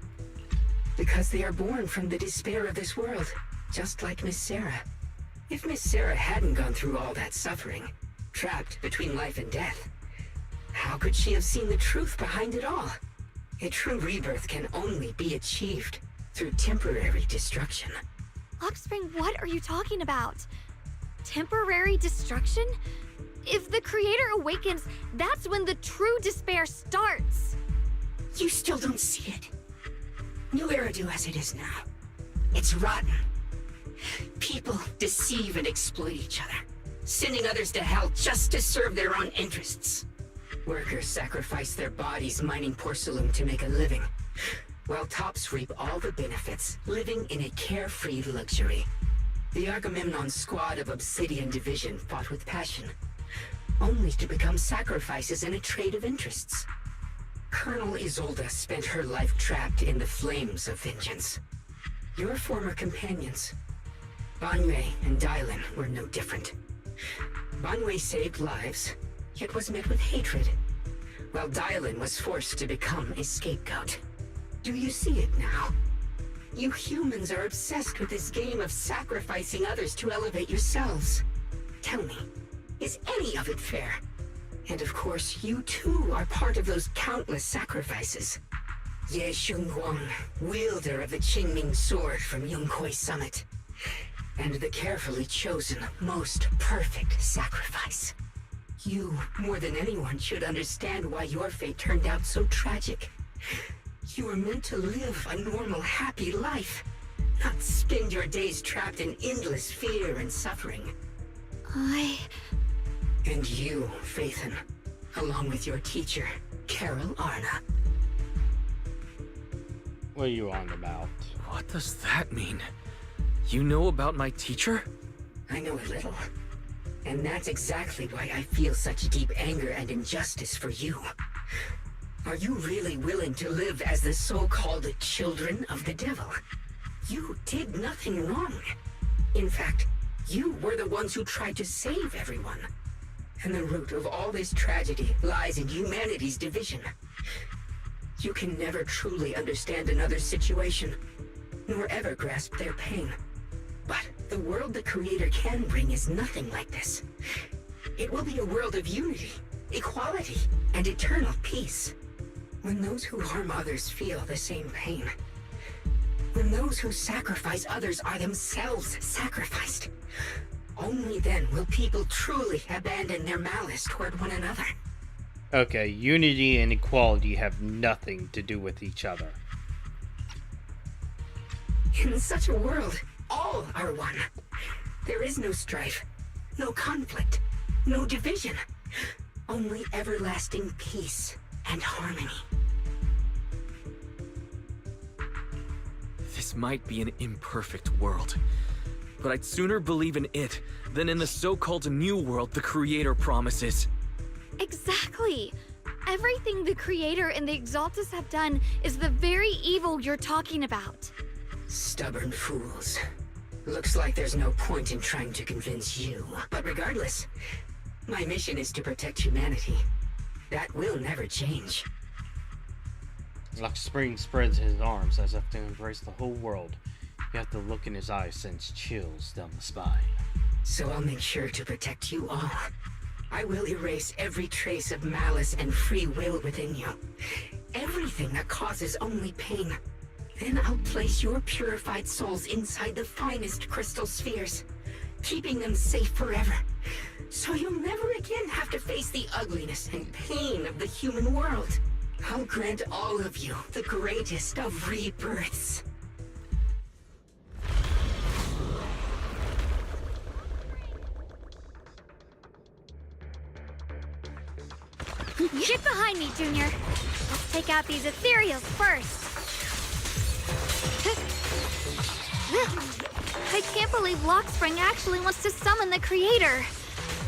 Because they are born from the despair of this world, just like Miss Sarah. If Miss Sarah hadn't gone through all that suffering, trapped between life and death, how could she have seen the truth behind it all? A true rebirth can only be achieved through temporary destruction. Lockspring, what are you talking about? Temporary destruction? If the Creator awakens, that's when the true despair starts. You still don't see it. New Eridu as it is now. It's rotten. People deceive and exploit each other, sending others to hell just to serve their own interests. Workers sacrifice their bodies mining porcelain to make a living, while tops reap all the benefits, living in a carefree luxury. The Agamemnon squad of Obsidian Division fought with passion, only to become sacrifices in a trade of interests. Colonel Isolde spent her life trapped in the flames of vengeance. Your former companions, Banwei and Dylan, were no different. Banwei saved lives, yet was met with hatred, while Dylan was forced to become a scapegoat. Do you see it now? You humans are obsessed with this game of sacrificing others to elevate yourselves. Tell me, is any of it fair? And of course, you too are part of those countless sacrifices. Ye Shunguang, wielder of the Qingming sword from Yunkuei Summit, and the carefully chosen, most perfect sacrifice. You, more than anyone, should understand why your fate turned out so tragic. You were meant to live a normal, happy life, not spend your days trapped in endless fear and suffering. And you, Phaethon, along with your teacher, Carol Arna. What are you on about? What does that mean? You know about my teacher? I know a little. And that's exactly why I feel such deep anger and injustice for you. Are you really willing to live as the so-called children of the devil? You did nothing wrong. In fact, you were the ones who tried to save everyone. And the root of all this tragedy lies in humanity's division. You can never truly understand another's situation, nor ever grasp their pain. But the world the Creator can bring is nothing like this. It will be a world of unity, equality, and eternal peace. When those who harm others feel the same pain. When those who sacrifice others are themselves sacrificed. Only then will people truly abandon their malice toward one another. Okay, unity and equality have nothing to do with each other. In such a world, all are one. There is no strife, no conflict, no division. Only everlasting peace and harmony. This might be an imperfect world, but I'd sooner believe in it than in the so-called new world the Creator promises. Exactly. Everything the Creator and the Exaltus have done is the very evil you're talking about. Stubborn fools. Looks like there's no point in trying to convince you. But regardless, my mission is to protect humanity. That will never change. Luck Spring spreads his arms as if to embrace the whole world. Yet the look in his eyes sends chills down the spine. So I'll make sure to protect you all. I will erase every trace of malice and free will within you. Everything that causes only pain. Then I'll place your purified souls inside the finest crystal spheres, keeping them safe forever. So you'll never again have to face the ugliness and pain of the human world. I'll grant all of you the greatest of rebirths. Get behind me, Junior. Let's take out these ethereals first. I can't believe Lockspring actually wants to summon the Creator.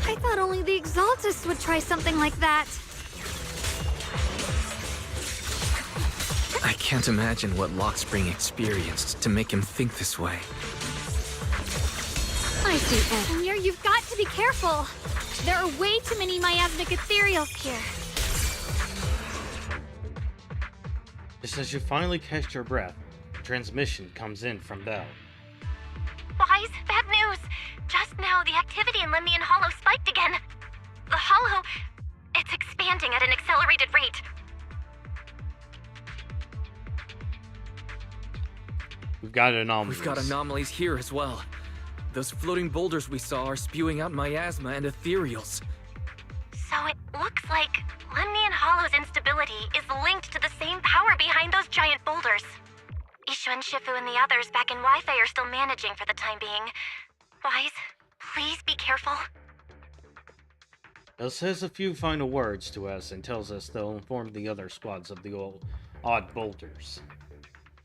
I thought only the Exaltus would try something like that. I can't imagine what Lockspring experienced to make him think this way. I see, Ed. Junior, you've got to be careful. There are way too many miasmic ethereals here. Just as you finally catch your breath, a transmission comes in from Belle. Wise, bad news. Just now, the activity in Lemnian Hollow spiked again. The Hollow, it's expanding at an accelerated rate. We've got anomalies. We've got anomalies here as well. Those floating boulders we saw are spewing out miasma and ethereals. So it looks like Lemnian Hollow's instability is linked to the same power behind those giant boulders. Ishu and Shifu and the others back in Wi-Fi are still managing for the time being. Wise, please be careful. Belle says a few final words to us and tells us they'll inform the other squads of the odd boulders.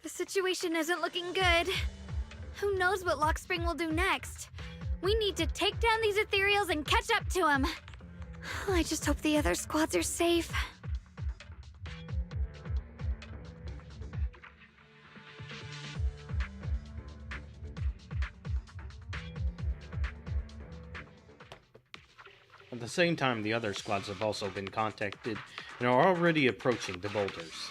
The situation isn't looking good. Who knows what Lockspring will do next? We need to take down these ethereals and catch up to him. I just hope the other squads are safe. At the same time, the other squads have also been contacted and are already approaching the boulders.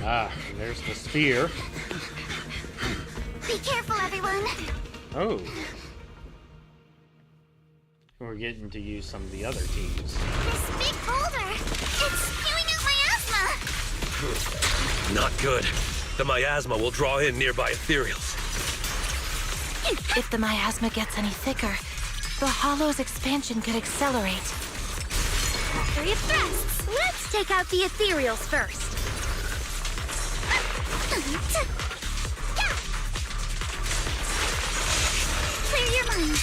Ah, and there's the spear. Be careful, everyone. Oh. We're getting to use some of the other teams. This big boulder, it's spewing out miasma. Not good. The miasma will draw in nearby ethereals. If the miasma gets any thicker, the Hollow's expansion could accelerate. factory of thrusts. Let's take out the ethereals first. Clear your mind.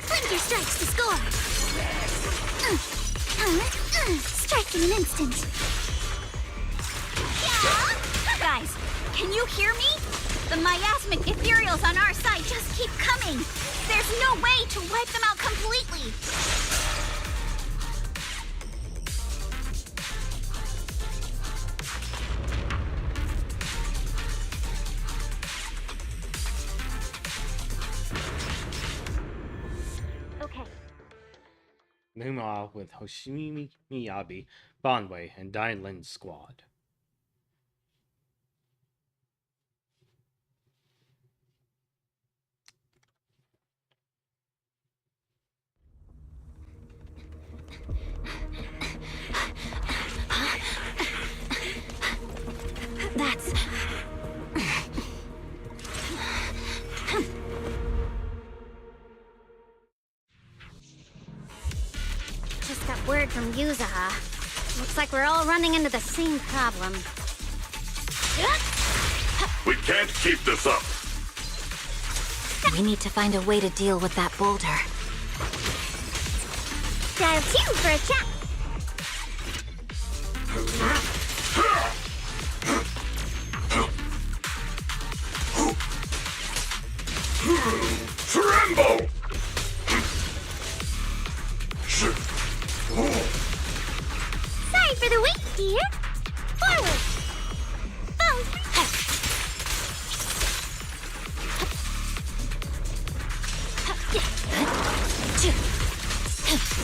Thunder strikes to score. Strike in an instant. Guys, can you hear me? The miasmic ethereals on our side just keep coming. There's no way to wipe them out completely. Okay. Meanwhile, with Hoshimi Miyabi, Bonway, and Dylan's squad. That's... Just got word from Yuzaha. Looks like we're all running into the same problem. We can't keep this up. We need to find a way to deal with that boulder. Dial 2 for a chat. Tremble! Sorry for the wait, dear. Forward. Phones.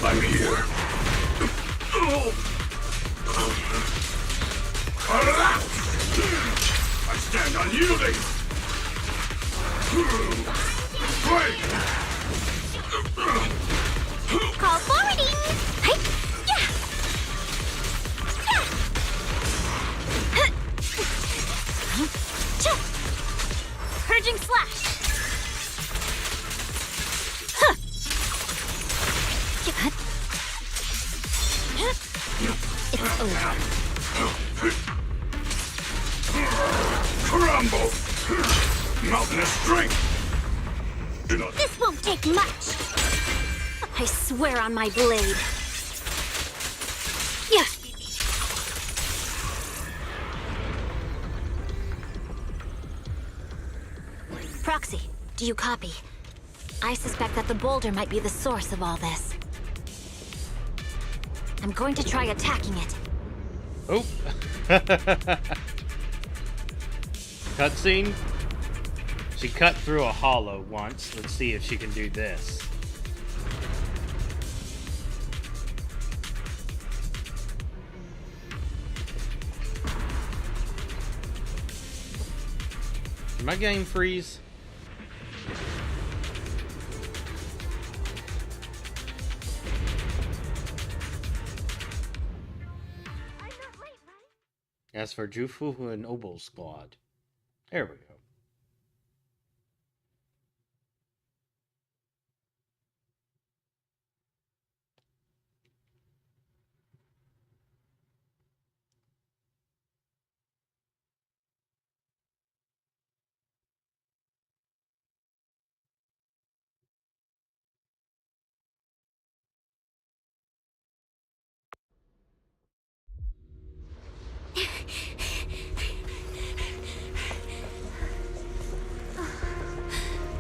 I'm here. I stand unyielding. Call forwarding. Hey. Yeah. Yeah. Purging slash. It's over. Crumble! Mountainous strength! Do not... This won't take much. I swear on my blade. Yeah. Proxy, do you copy? I suspect that the boulder might be the source of all this. I'm going to try attacking it. Oh. Cutscene. She cut through a hollow once. Let's see if she can do this. Did my game freeze? As for Jufu and Obel's squad, there we go.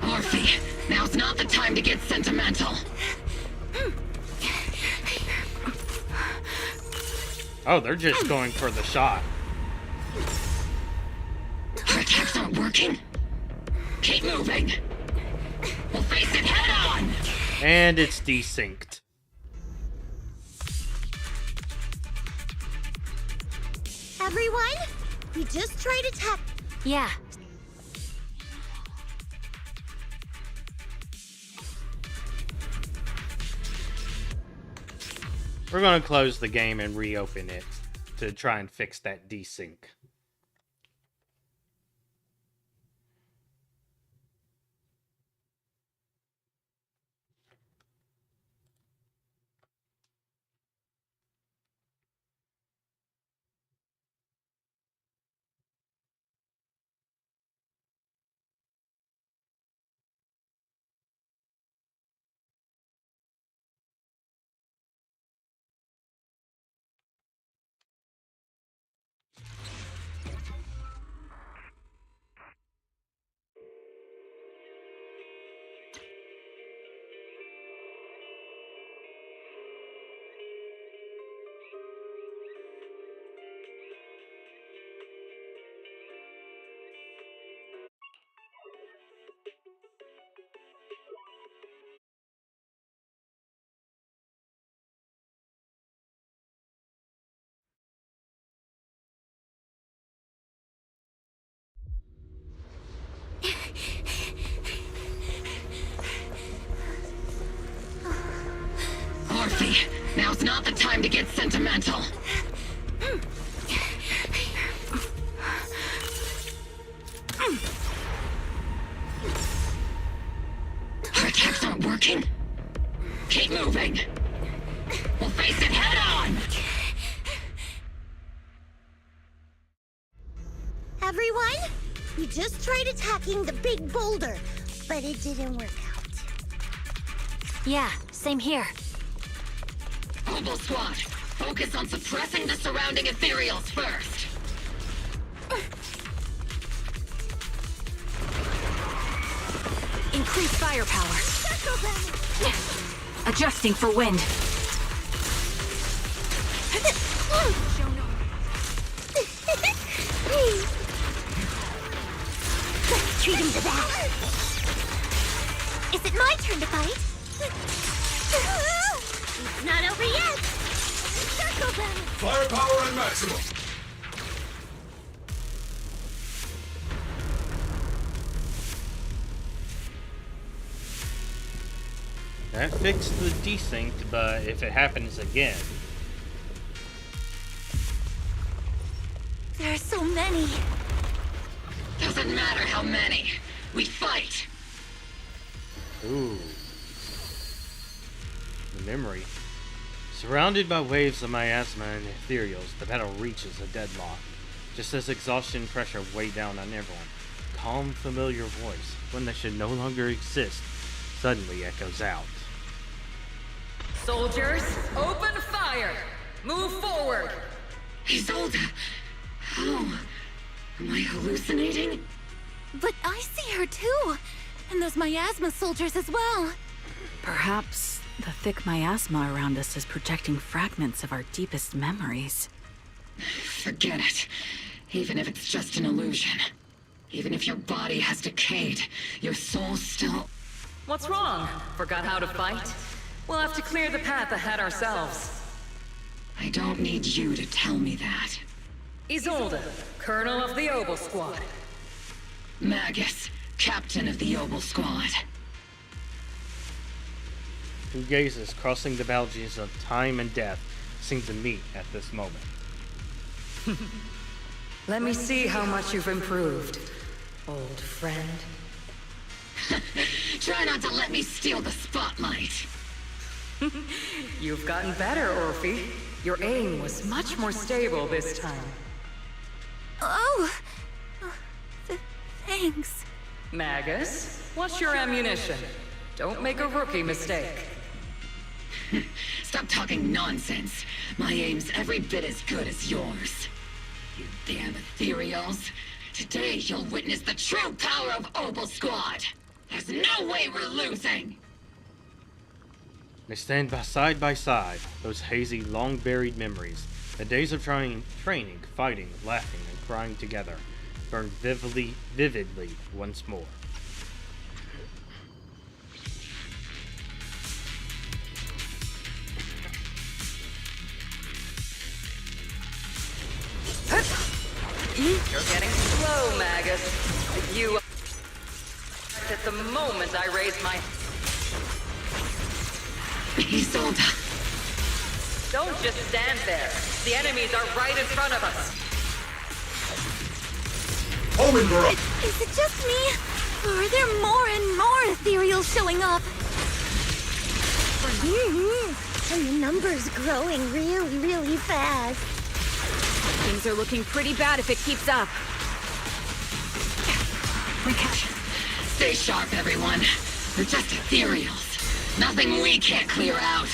Morphe, now's not the time to get sentimental. Oh, they're just going for the shot. Our attacks aren't working. Keep moving. We'll face it head on. And it's desynced. Everyone, we just tried attack. Yeah. We're going to close the game and reopen it to try and fix that desync. not the time to get sentimental. Our attacks aren't working. Keep moving. We'll face it head on. Everyone, we just tried attacking the big boulder, but it didn't work out. Yeah, same here. Obel Squad, focus on suppressing the surrounding ethereals first. Increase firepower. Adjusting for wind. Let's treat him to that. Is it my turn to fight? It's not over yet. Circle them. Firepower on maximum. That fixed the desync, but if it happens again... There are so many. Doesn't matter how many. We fight. Ooh. The memory. Surrounded by waves of miasma and ethereals, the battle reaches a deadlock. Just as exhaustion and pressure weigh down on everyone, a calm, familiar voice, one that should no longer exist, suddenly echoes out. Soldiers, open fire! Move forward! Isolde, how? Am I hallucinating? But I see her too. And those miasma soldiers as well. Perhaps the thick miasma around us is projecting fragments of our deepest memories. Forget it. Even if it's just an illusion. Even if your body has decayed, your soul still... What's wrong? Forgot how to fight? We'll have to clear the path ahead ourselves. I don't need you to tell me that. Isolde, Colonel of the Obel Squad. Magus, Captain of the Obel Squad. Two gazes crossing the boundaries of time and death seem to meet at this moment. Let me see how much you've improved, old friend. Try not to let me steal the spotlight. You've gotten better, Orphe. Your aim was much more stable this time. Oh, thanks. Magus, what's your ammunition? Don't make a rookie mistake. Stop talking nonsense. My aim's every bit as good as yours. You damn ethereals. Today you'll witness the true power of Obel Squad. There's no way we're losing. They stand side by side, those hazy, long-buried memories. The days of training, fighting, laughing, and crying together burn vividly once more. You're getting slow, Magus. You... At the moment I raise my... Isolde. Don't just stand there. The enemies are right in front of us. Omen girl. Is it just me? Or are there more and more ethereals showing up? And the numbers growing really, really fast. Things are looking pretty bad if it keeps up. Stay sharp, everyone. They're just ethereals. Nothing we can't clear out.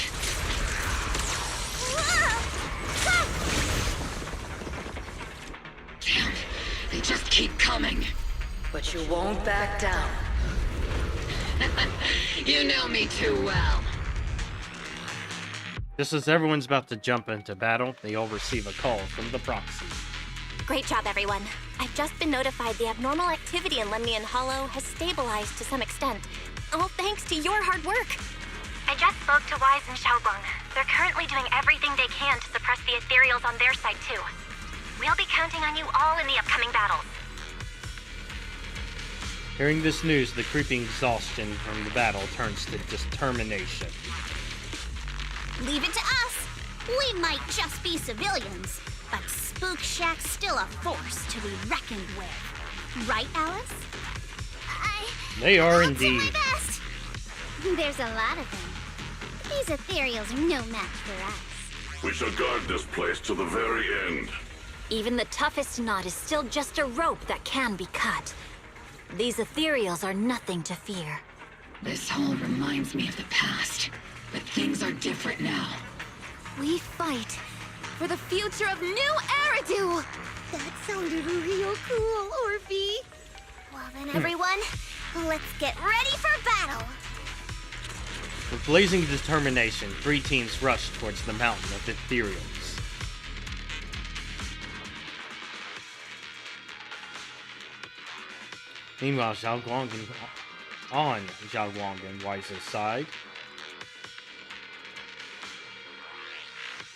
Damn, they just keep coming. But you won't back down. You know me too well. Just as everyone's about to jump into battle, they all receive a call from the proxy. Great job, everyone. I've just been notified the abnormal activity in Lemnian Hollow has stabilized to some extent. All thanks to your hard work. I just spoke to Wise and Xiaoguang. They're currently doing everything they can to suppress the ethereals on their side, too. We'll be counting on you all in the upcoming battles. Hearing this news, the creeping exhaustion from the battle turns to determination. Leave it to us. We might just be civilians, but Spook Shack's still a force to be reckoned with. Right, Alice? They are I'll do my indeed. best. There's a lot of them. These ethereals are no match for us. We shall guard this place to the very end. Even the toughest knot is still just a rope that can be cut. These ethereals are nothing to fear. This hall reminds me of the past, but things are different now. We fight for the future of New Eridu! That sounded real cool, Orphe. Well then, everyone, let's get ready for battle! With blazing determination, 3 teams rush towards the mountain of ethereals. Meanwhile, Xiaoguang on Xiaoguang and Wise's side.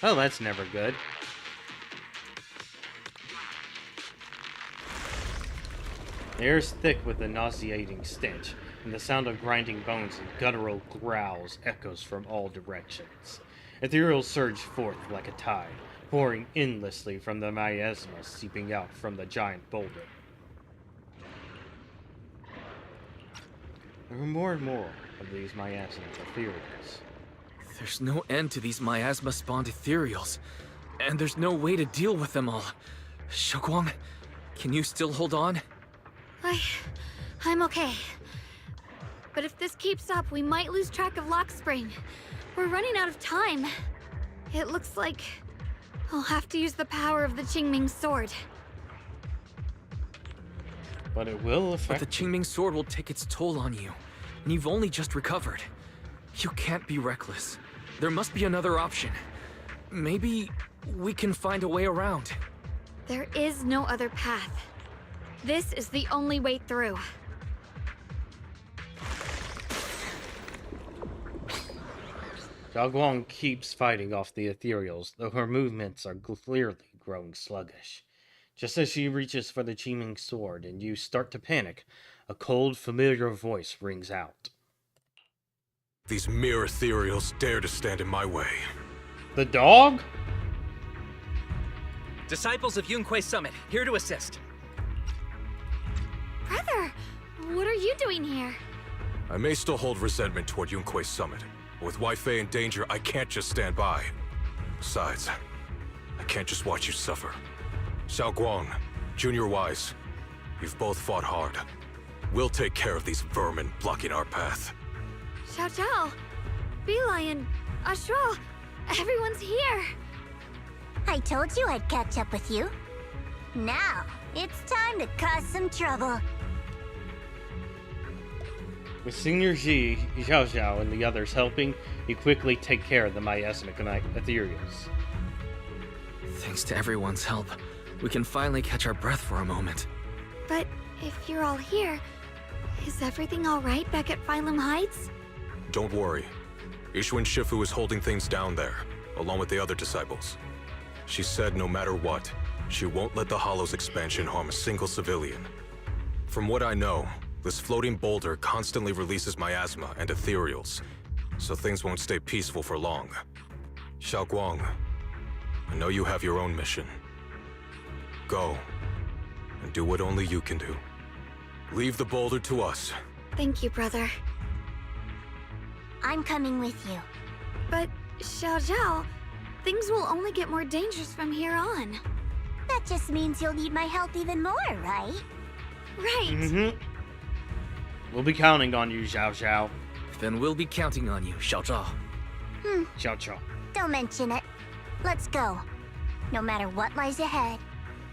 Oh, that's never good. The air is thick with a nauseating stench, and the sound of grinding bones and guttural growls echoes from all directions. Ethereals surge forth like a tide, pouring endlessly from the miasma seeping out from the giant boulder. There are more and more of these miasmic ethereals. There's no end to these miasma-spawned ethereals, and there's no way to deal with them all. Xiaoguang, can you still hold on? I'm okay. But if this keeps up, we might lose track of Lock Spring. We're running out of time. It looks like I'll have to use the power of the Qingming sword. But it will But affect... the Qingming sword will take its toll on you, and you've only just recovered. You can't be reckless. There must be another option. Maybe we can find a way around. There is no other path. This is the only way through. Xiaoguang keeps fighting off the ethereals, though her movements are clearly growing sluggish. Just as she reaches for the Qingming sword and you start to panic, a cold, familiar voice rings out. These mere ethereals dare to stand in my way. The dog? Disciples of Yunquei Summit, here to assist. Brother, what are you doing here? I may still hold resentment toward Yunquei Summit, but with Wei Fei in danger, I can't just stand by. Besides, I can't just watch you suffer. Xiaoguang, Junior Wise, you've both fought hard. We'll take care of these vermin blocking our path. Xiao Zhao, Beelion, Ashral, everyone's here. I told you I'd catch up with you. Now, it's time to cause some trouble. With Senior Ji, Xiao Xiao, and the others helping, you quickly take care of the miasmic ethereals. Thanks to everyone's help, we can finally catch our breath for a moment. But if you're all here, is everything all right back at Phylum Heights? Don't worry. Ishwin Shifu is holding things down there, along with the other disciples. She said no matter what, she won't let the Hollow's expansion harm a single civilian. From what I know, this floating boulder constantly releases miasma and ethereals, so things won't stay peaceful for long. Xiaoguang, I know you have your own mission. Go, and do what only you can do. Leave the boulder to us. Thank you, brother. I'm coming with you. But, Xiao Zhao, things will only get more dangerous from here on. That just means you'll need my help even more, right? Right. Mm-hmm. We'll be counting on you, Xiao Xiao. Then we'll be counting on you, Xiao Zhao. Xiao Xiao. Don't mention it. Let's go. No matter what lies ahead,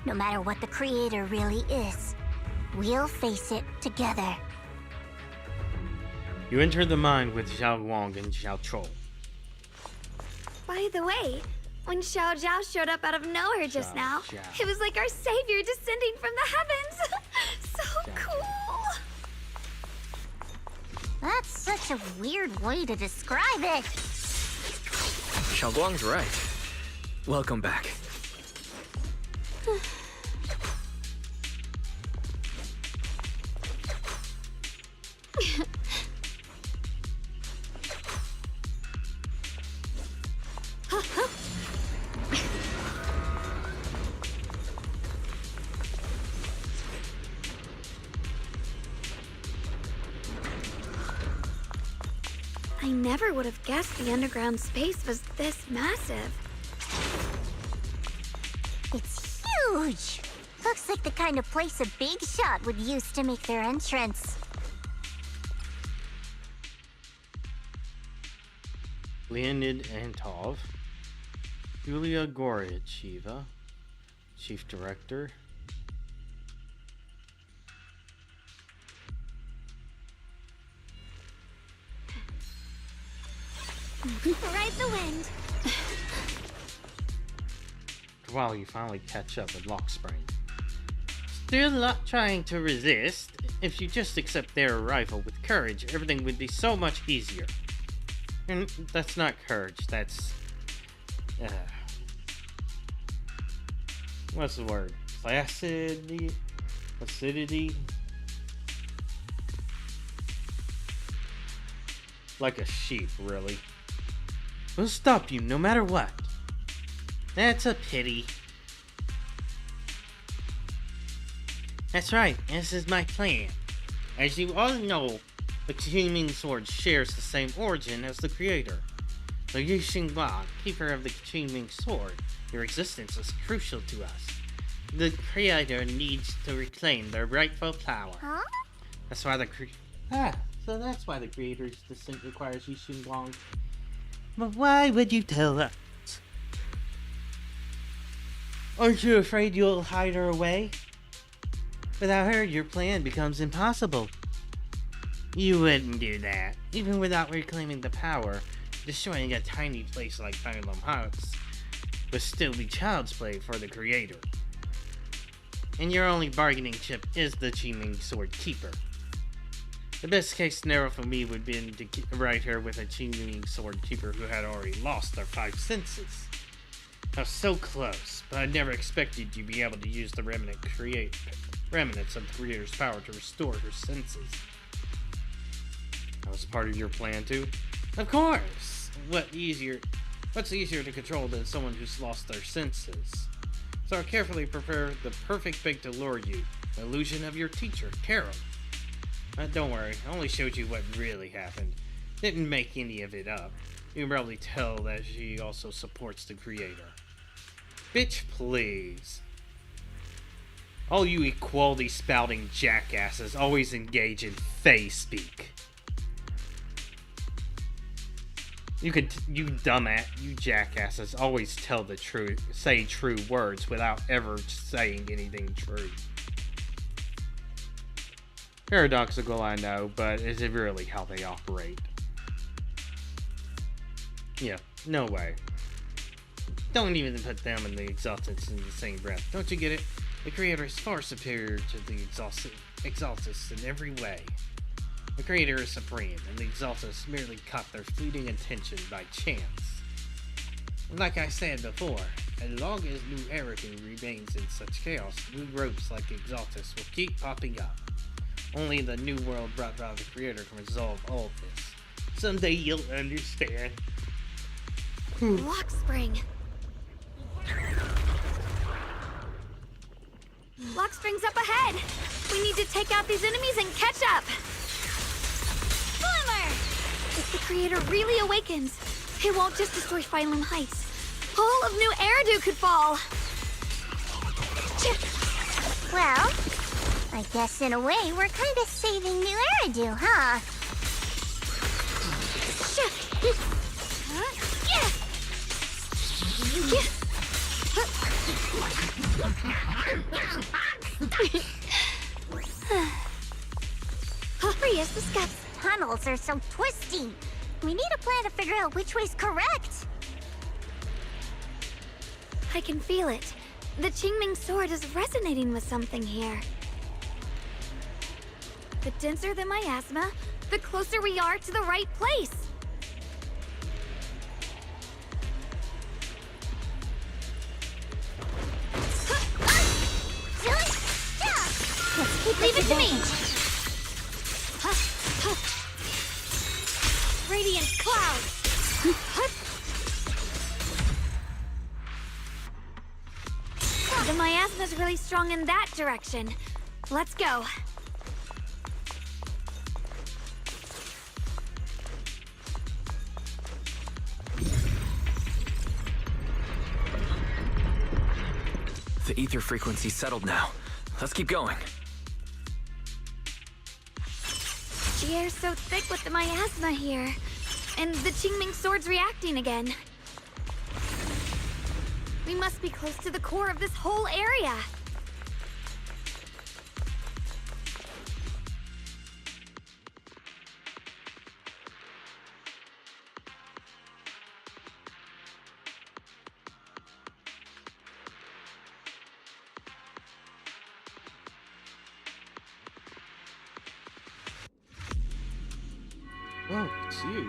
no matter what the Creator really is, we'll face it together. You enter the mine with Xiao Guang and Xiao Chou. By the way, when Xiao Zhao showed up out of nowhere just now, it was like our savior descending from the heavens. So cool. That's such a weird way to describe it. Xiaoguang's right. Welcome back. never would have guessed the underground space was this massive. It's huge! Looks like the kind of place a big shot would use to make their entrance. Leonid Antov, Yulia Goryacheva, Chief Director. Ride the wind. While you finally catch up with Lockspring. Still not trying to resist. If you just accept their arrival with courage, everything would be so much easier. And that's not courage, that's... what's the word? Placidity? Placidity? Like a sheep, really. We'll stop you no matter what. That's a pity. That's right, this is my plan. As you all know, the Qingming Sword shares the same origin as the creator. The Yu Xinghua, keeper of the Qingming Sword, your existence is crucial to us. The creator needs to reclaim their rightful power. Huh? That's why the that's why the creator's descent requires Yu Xinghua. But why would you tell us? Aren't you afraid you'll hide her away? Without her, your plan becomes impossible. You wouldn't do that, even without reclaiming the power. Destroying a tiny place like Banglam House would still be child's play for the creator. And your only bargaining chip is the Qingming Sword Keeper. The best case scenario for me would be to right her with a Qingming Sword Keeper who had already lost their 5 senses. I was so close, but I never expected you to be able to use the remnants of the creator's power to restore her senses. That was part of your plan too? Of course! What's easier to control than someone who's lost their senses? So I carefully prepared the perfect bait to lure you, the illusion of your teacher, Carol. Don't worry, I only showed you what really happened. Didn't make any of it up. You can probably tell that she also supports the creator. Bitch, please. All you equality spouting jackasses always engage in fey speak. You jackasses always tell the truth, say true words without ever saying anything true. Paradoxical, I know, but it's really how they operate. Yeah, no way. Don't even put them and the Exaltus in the same breath. Don't you get it? The creator is far superior to the Exaltus in every way. The creator is supreme, and the Exaltus merely caught their fleeting attention by chance. And like I said before, as long as New Erican remains in such chaos, new ropes like the Exaltus will keep popping up. Only the new world brought by the creator can resolve all of this. Someday you'll understand. Lockspring. Lockspring's up ahead. We need to take out these enemies and catch up. Boomer! If the creator really awakens, it won't just destroy Phylum Heights. All of New Eridu could fall. Well, I guess in a way we're kind of saving New Eridu, huh? Hurry as the steps. Tunnels are so twisty. We need a plan to figure out which way's correct. I can feel it. The Qingming Sword is resonating with something here. The denser the miasma, the closer we are to the right place. Leave it to me. Radiant cloud. The miasma's really strong in that direction. Let's go. The ether frequency's settled now. Let's keep going. The air's so thick with the miasma here. And the Qingming sword's reacting again. We must be close to the core of this whole area. Oh, it's huge.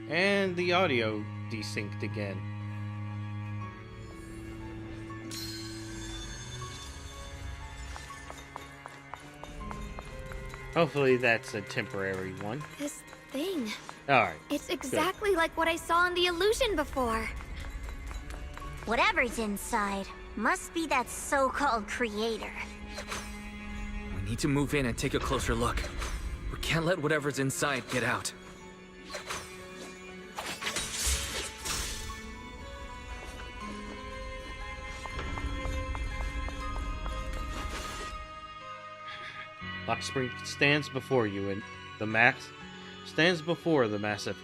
And the audio desynced again. Hopefully that's a temporary one. This thing. Alright. It's exactly like what I saw in the illusion before. Whatever's inside must be that so-called creator. We need to move in and take a closer look. We can't let whatever's inside get out. Lockspring stands before you, and the massive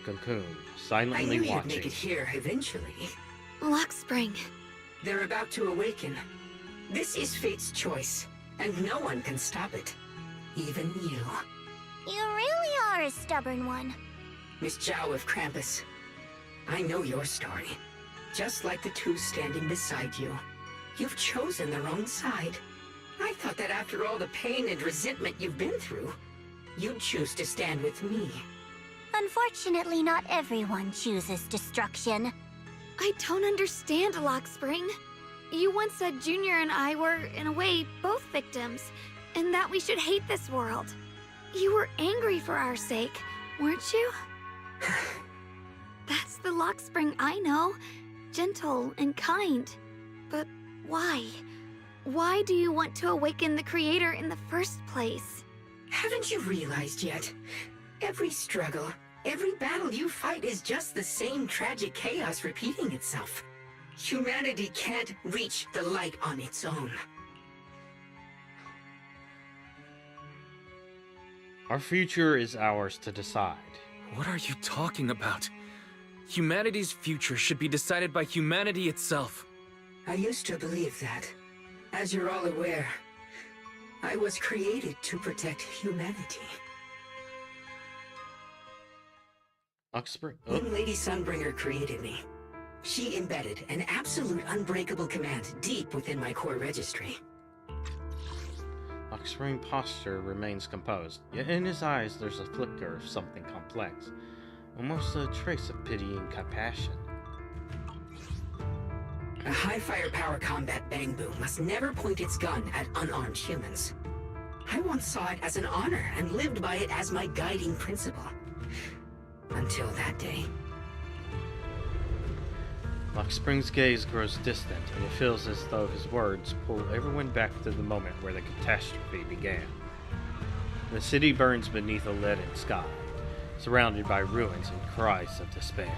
cocoon, silently I knew watching. you'd make it here eventually. Lockspring. They're about to awaken. This is fate's choice, and no one can stop it. Even you. You really are a stubborn one. Miss Zhao of Krampus. I know your story. Just like the two standing beside you. You've chosen the wrong side. I thought that after all the pain and resentment you've been through, you'd choose to stand with me. Unfortunately, not everyone chooses destruction. I don't understand, Lockspring. You once said Junior and I were, in a way, both victims, and that we should hate this world. You were angry for our sake, weren't you? That's the Lockspring I know. Gentle and kind. But why? Why do you want to awaken the Creator in the first place? Haven't you realized yet? Every struggle, every battle you fight is just the same tragic chaos repeating itself. Humanity can't reach the light on its own. Our future is ours to decide. What are you talking about? Humanity's future should be decided by humanity itself. I used to believe that. As you're all aware, I was created to protect humanity. Lockspring. When Lady Sunbringer created me, she embedded an absolute unbreakable command deep within my core registry. Lockspring's posture remains composed, yet in his eyes there's a flicker of something complex, almost a trace of pity and compassion. A high firepower combat bang boom must never point its gun at unarmed humans. I once saw it as an honor and lived by it as my guiding principle. Until that day. Lockspring's gaze grows distant, and it feels as though his words pull everyone back to the moment where the catastrophe began. The city burns beneath a leaden sky, surrounded by ruins and cries of despair.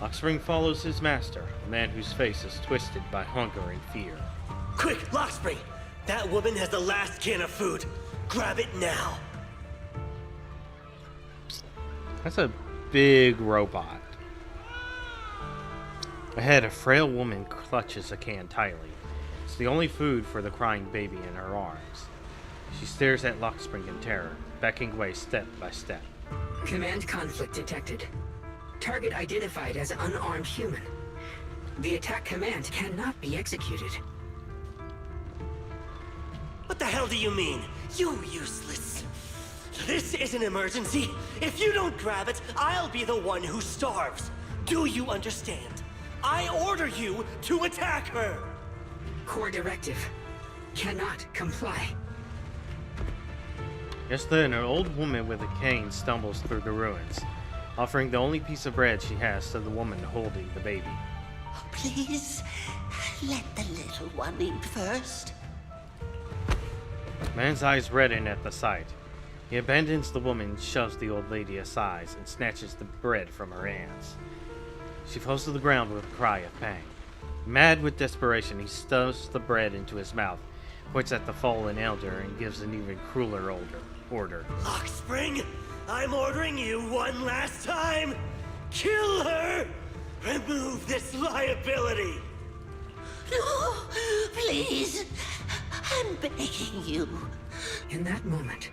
Lockspring follows his master, a man whose face is twisted by hunger and fear. Quick, Lockspring! That woman has the last can of food. Grab it now. That's a big robot. Ahead, a frail woman clutches a can tightly. It's the only food for the crying baby in her arms. She stares at Lockspring in terror, backing away step by step. Command conflict detected. Target identified as unarmed human. The attack command cannot be executed. What the hell do you mean? You useless. This is an emergency. If you don't grab it, I'll be the one who starves. Do you understand? I order you to attack her! Core directive. Cannot comply. Just then, an old woman with a cane stumbles through the ruins, offering the only piece of bread she has to the woman holding the baby. Please, let the little one eat first. Man's eyes redden at the sight. He abandons the woman, shoves the old lady aside, and snatches the bread from her hands. She falls to the ground with a cry of pain. Mad with desperation, he stuffs the bread into his mouth, points at the fallen elder, and gives an even crueler order. Lockspring, I'm ordering you one last time! Kill her! Remove this liability! No, please. I'm begging you. In that moment,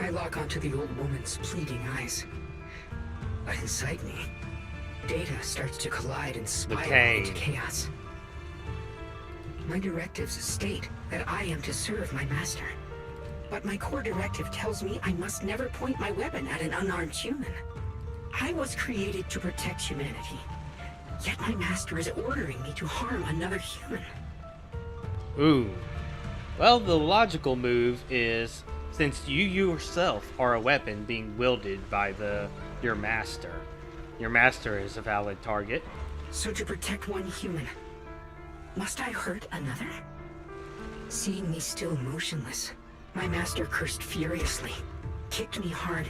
I lock onto the old woman's pleading eyes. But inside me, data starts to collide and spiral into chaos. My directives state that I am to serve my master. But my core directive tells me I must never point my weapon at an unarmed human. I was created to protect humanity. Yet my master is ordering me to harm another human. Ooh. Well, the logical move is, since you yourself are a weapon being wielded by your master is a valid target. So to protect one human, must I hurt another? Seeing me still motionless, my master cursed furiously, kicked me hard,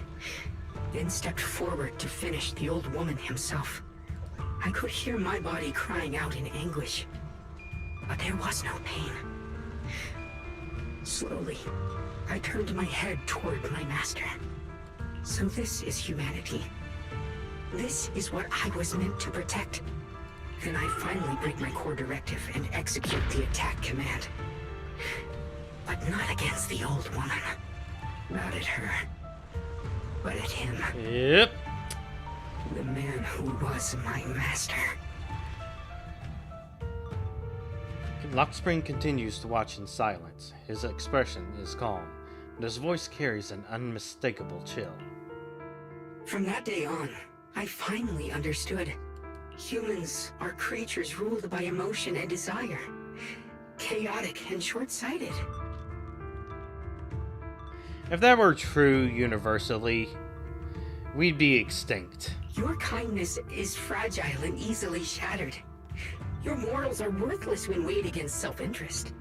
then stepped forward to finish the old woman himself. I could hear my body crying out in anguish, but there was no pain. Slowly, I turned my head toward my master. So this is humanity. This is what I was meant to protect. Then I finally break my core directive and execute the attack command. But not against the old woman. Not at her. But at him. Yep. The man who was my master. Lockspring continues to watch in silence. His expression is calm, but his voice carries an unmistakable chill. From that day on, I finally understood. Humans are creatures ruled by emotion and desire. Chaotic and short-sighted. If that were true universally, we'd be extinct. Your kindness is fragile and easily shattered. Your morals are worthless when weighed against self-interest.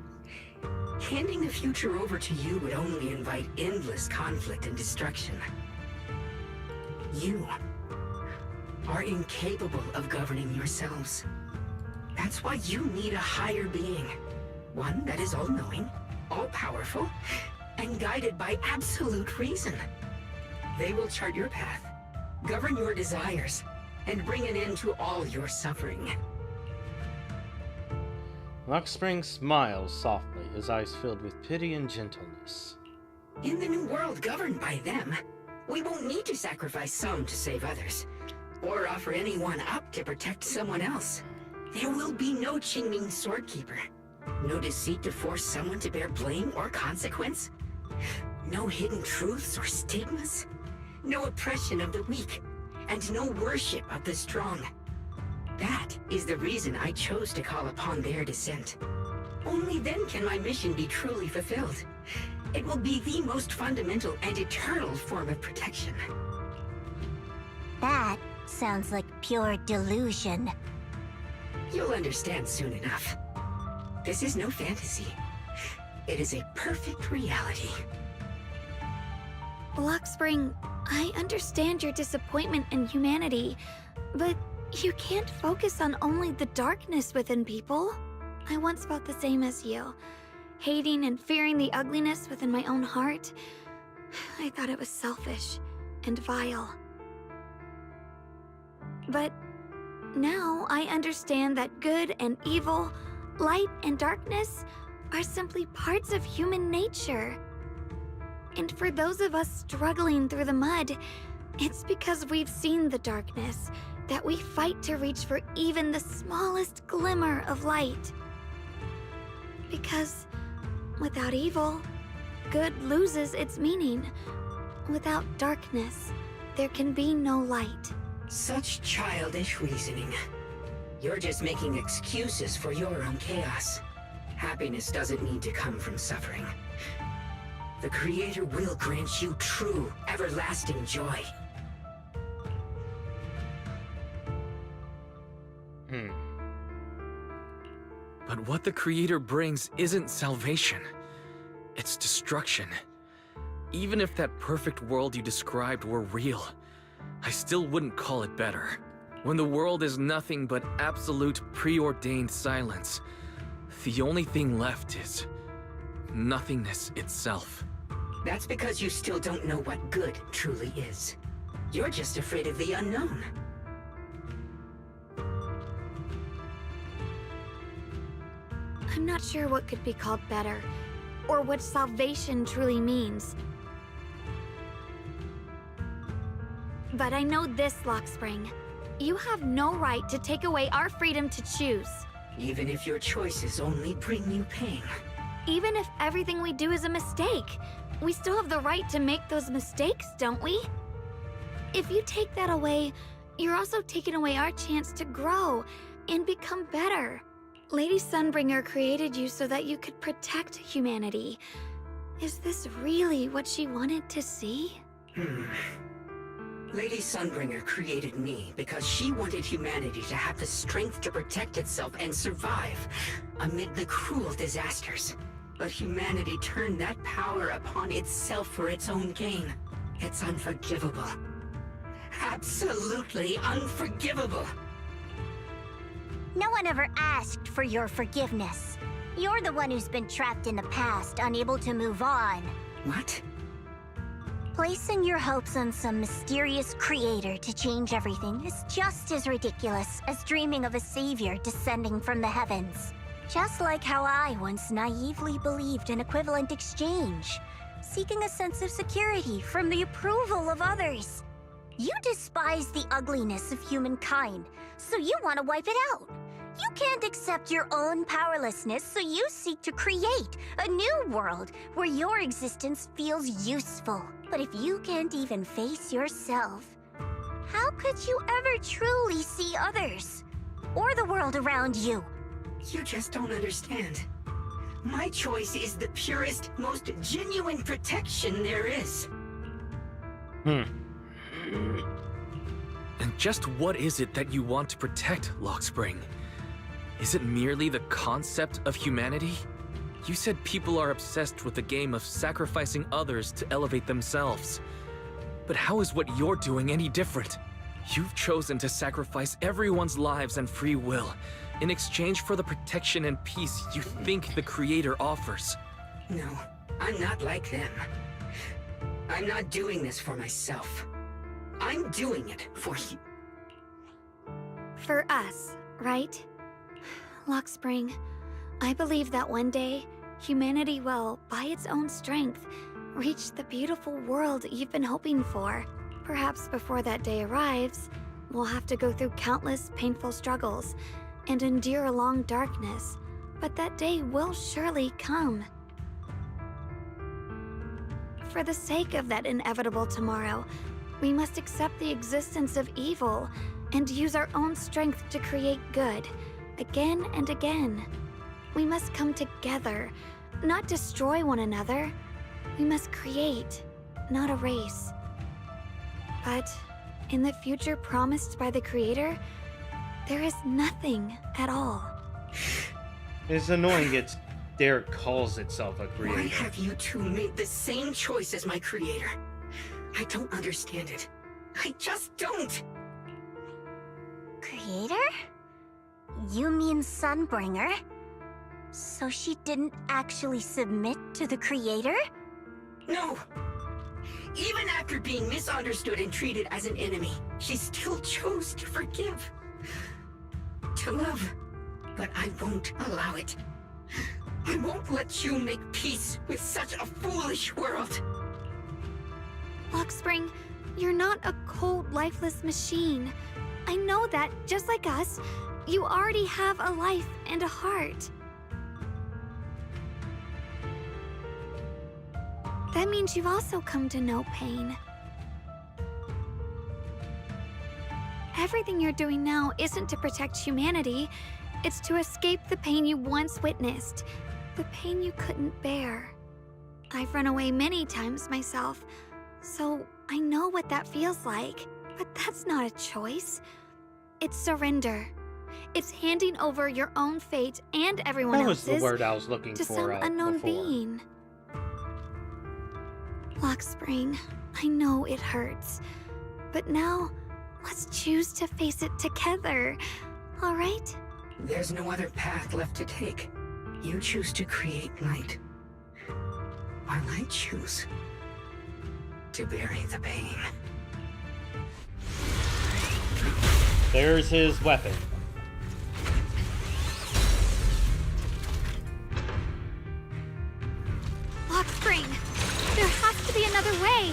Handing the future over to you would only invite endless conflict and destruction. You are incapable of governing yourselves. That's why you need a higher being. One that is all-knowing, all-powerful, and guided by absolute reason. They will chart your path, govern your desires, and bring an end to all your suffering. Lockspring smiles softly, his eyes filled with pity and gentleness. In the new world governed by them, we won't need to sacrifice some to save others, or offer anyone up to protect someone else. There will be no Qingming Swordkeeper, no deceit to force someone to bear blame or consequence, no hidden truths or stigmas, no oppression of the weak, and no worship of the strong. That is the reason I chose to call upon their descent. Only then can my mission be truly fulfilled. It will be the most fundamental and eternal form of protection. That sounds like pure delusion. You'll understand soon enough. This is no fantasy. It is a perfect reality. Lockspring, I understand your disappointment in humanity, but you can't focus on only the darkness within people. I once felt the same as you, hating and fearing the ugliness within my own heart. I thought it was selfish and vile. But now I understand that good and evil, light and darkness are simply parts of human nature. And for those of us struggling through the mud, it's because we've seen the darkness that we fight to reach for even the smallest glimmer of light. Because without evil, good loses its meaning. Without darkness, there can be no light. Such childish reasoning. You're just making excuses for your own chaos. Happiness doesn't need to come from suffering. The Creator will grant you true, everlasting joy. But what the Creator brings isn't salvation. It's destruction. even if that perfect world you described were real, I still wouldn't call it better. When the world is nothing but absolute preordained silence, the only thing left is nothingness itself. That's because you still don't know what good truly is. You're just afraid of the unknown. I'm not sure what could be called better, or what salvation truly means. But I know this, Lockspring. You have no right to take away our freedom to choose. Even if your choices only bring you pain. Even if everything we do is a mistake, we still have the right to make those mistakes, don't we? If you take that away, you're also taking away our chance to grow and become better. Lady Sunbringer created you so that you could protect humanity. Is this really what she wanted to see? Lady Sunbringer created me because she wanted humanity to have the strength to protect itself and survive amid the cruel disasters. But humanity turned that power upon itself for its own gain. It's unforgivable. Absolutely unforgivable. No one ever asked for your forgiveness. You're the one who's been trapped in the past, unable to move on. What? Placing your hopes on some mysterious creator to change everything is just as ridiculous as dreaming of a savior descending from the heavens. Just like how I once naively believed in equivalent exchange, seeking a sense of security from the approval of others. You despise the ugliness of humankind, so you want to wipe it out. You can't accept your own powerlessness, so you seek to create a new world where your existence feels useful. But if you can't even face yourself, how could you ever truly see others? Or the world around you? You just don't understand. My choice is the purest, most genuine protection there is. And just what is it that you want to protect, Lockspring? Is it merely the concept of humanity? You said people are obsessed with the game of sacrificing others to elevate themselves. But how is what you're doing any different? You've chosen to sacrifice everyone's lives and free will in exchange for the protection and peace you think the Creator offers. No, I'm not like them. I'm not doing this for myself. I'm doing it for you. For us, right? Lockspring, I believe that one day, humanity will, by its own strength, reach the beautiful world you've been hoping for. Perhaps before that day arrives, we'll have to go through countless painful struggles and endure a long darkness, but that day will surely come. For the sake of that inevitable tomorrow, we must accept the existence of evil and use our own strength to create good, again and again. We must come together, not destroy one another. We must create, not erase. But in the future promised by the Creator, there is nothing at all. It's annoying Derek calls itself a creator. Why have you two made the same choice as my Creator? I don't understand it. I just don't. Creator? You mean Sunbringer? So she didn't actually submit to the Creator? No. Even after being misunderstood and treated as an enemy, she still chose to forgive. To love. But I won't allow it. I won't let you make peace with such a foolish world. Lockspring, you're not a cold, lifeless machine. I know that, just like us, you already have a life and a heart. That means you've also come to know pain. Everything you're doing now isn't to protect humanity. It's to escape the pain you once witnessed. The pain you couldn't bear. I've run away many times myself, so I know what that feels like. But that's not a choice. It's surrender. It's handing over your own fate and everyone else's That was the word I was looking to for some unknown before. being. Black Spring, I know it hurts. But now, let's choose to face it together. Alright? There's no other path left to take. You choose to create light, while I choose to bury the pain. There's his weapon. Black Spring, there has to be another way.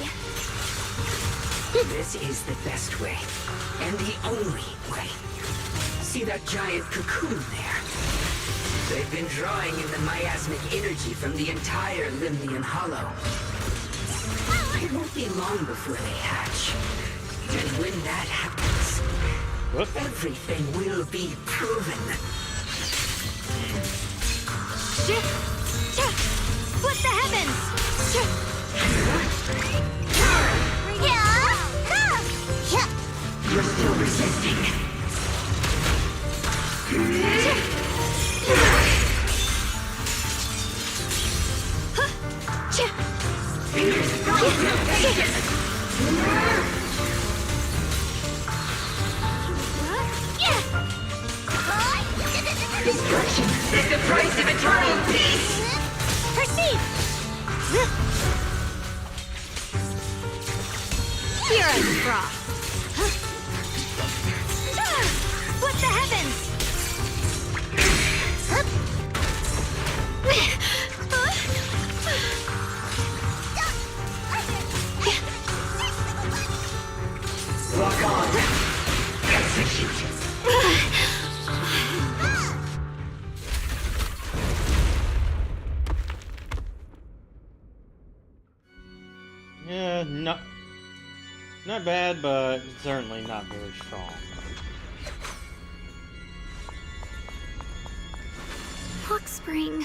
This is the best way, and the only way. See that giant cocoon there? They've been drawing in the miasmic energy from the entire Limnian Hollow. It won't be long before they hatch. And when that happens, everything will be proven. Split the heavens! You're still resisting. Destruction is the price of eternal peace! Perceive! Here I draw. Split the heavens! Lock on! Execute! Yeah, not bad, but certainly not very strong. Black Spring.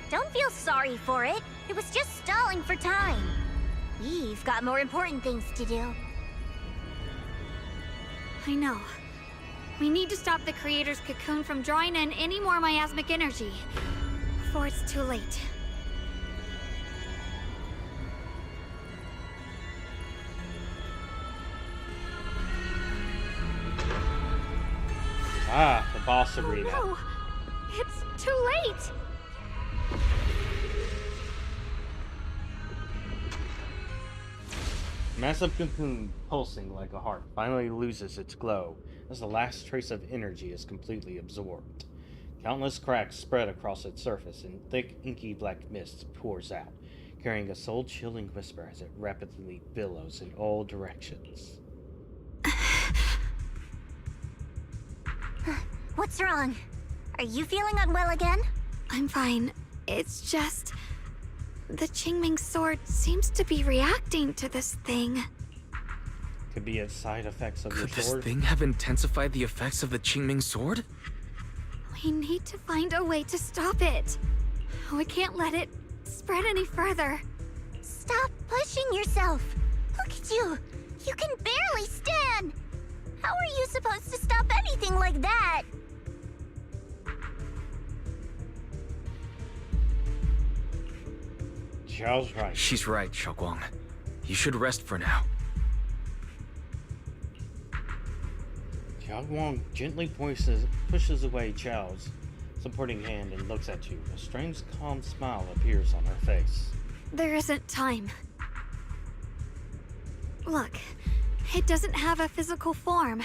Don't feel sorry for it. It was just stalling for time. We've got more important things to do. I know. We need to stop the Creator's cocoon from drawing in any more miasmic energy before it's too late. Ah, the boss arena. No! It's too late! Massive cocoon pulsing like a heart finally loses its glow as the last trace of energy is completely absorbed. Countless cracks spread across its surface and thick, inky black mist pours out, carrying a soul-chilling whisper as it rapidly billows in all directions. What's wrong? Are you feeling unwell again? I'm fine. It's just... the Qingming sword seems to be reacting to this thing. Could be its side effects of your Could sword. this thing have intensified the effects of the Qingming sword? We need to find a way to stop it. We can't let it spread any further. Stop pushing yourself. Look at you. You can barely stand. How are you supposed to stop anything like that? Xiao's right. She's right, Xiaoguang. You should rest for now. Xiaoguang gently pushes away Xiao's supporting hand and looks at you. A strange, calm smile appears on her face. There isn't time. Look, it doesn't have a physical form.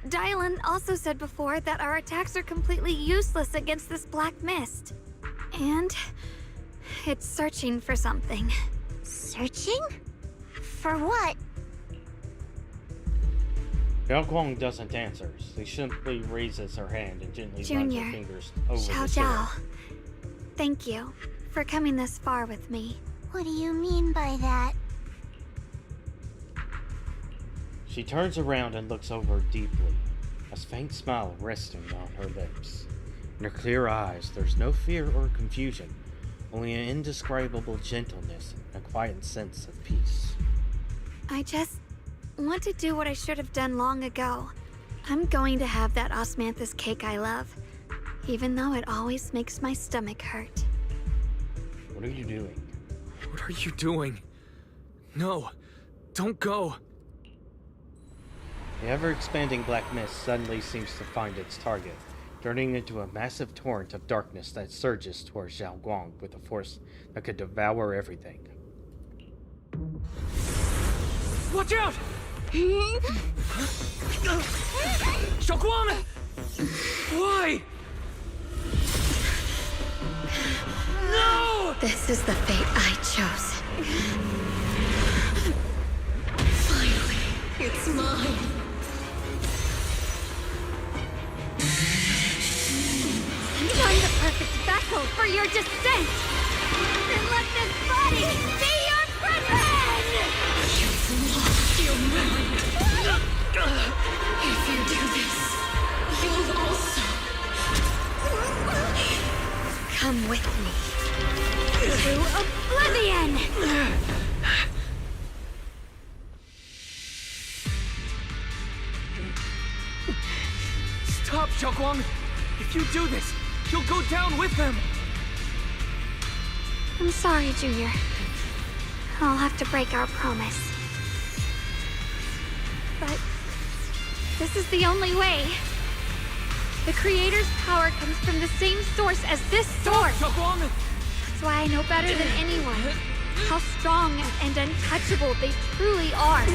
Dylan also said before that our attacks are completely useless against this black mist. And it's searching for something. Searching? For what? Xiaoguang doesn't answer. She simply raises her hand and gently runs Junior, her fingers over Xiao the sword. Zhao. Thank you for coming this far with me. What do you mean by that? She turns around and looks over deeply, a faint smile resting on her lips. In her clear eyes, there's no fear or confusion, only an indescribable gentleness and a quiet sense of peace. I just want to do what I should have done long ago. I'm going to have that osmanthus cake I love, even though it always makes my stomach hurt. What are you doing? What are you doing? No, don't go. The ever-expanding black mist suddenly seems to find its target, turning into a massive torrent of darkness that surges towards Xiaoguang with a force that could devour everything. Watch out! Xiaoguang! Why? No! This is the fate I chose. Finally, it's mine. I'm the perfect vessel for your descent! Then let this body be your prison! You've lost your mind. If you do this, you'll also Come with me. To oblivion! Stop, Xiaoguang! If you do this, you'll go down with them! I'm sorry, Junior. I'll have to break our promise. But this is the only way. The Creator's power comes from the same source as this sword. Xiaoguang! That's why I know better than anyone how strong and untouchable they truly are.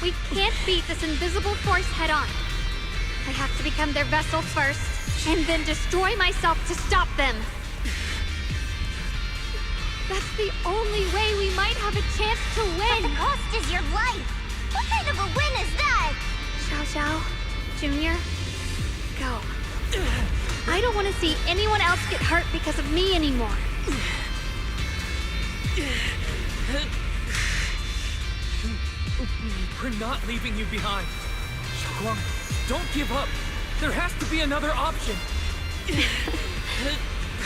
We can't beat this invisible force head-on. I have to become their vessel first, and then destroy myself to stop them. That's the only way we might have a chance to win. But the cost is your life. What kind of a win is that? Xiao Xiao, Junior, go. I don't want to see anyone else get hurt because of me anymore. We're not leaving you behind. Xiaoguang, don't give up. There has to be another option.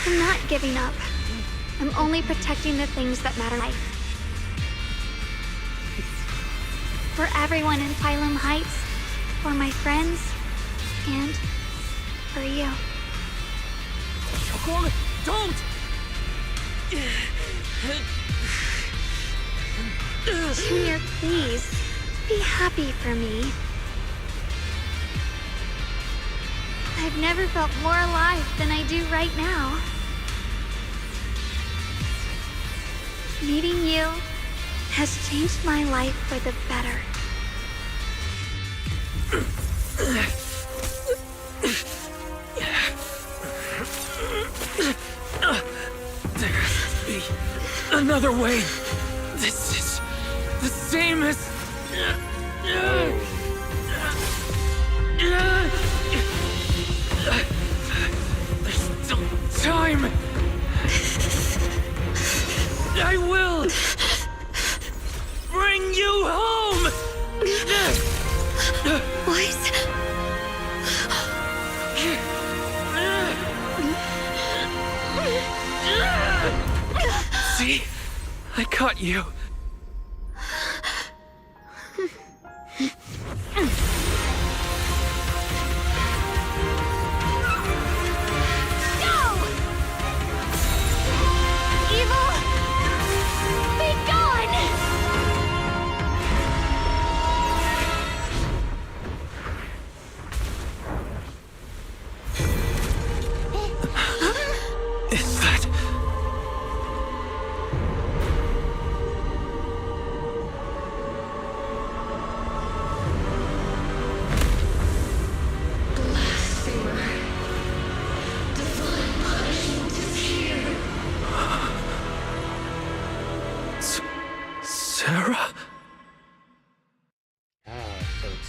I'm not giving up. I'm only protecting the things that matter in life. For everyone in Phylum Heights, for my friends, and for you. Xiaoguang, don't! Junior, please, be happy for me. I've never felt more alive than I do right now. Meeting you has changed my life for the better. There has to be another way. This is the same as... There's still time. I will bring you home. What? See? I caught you.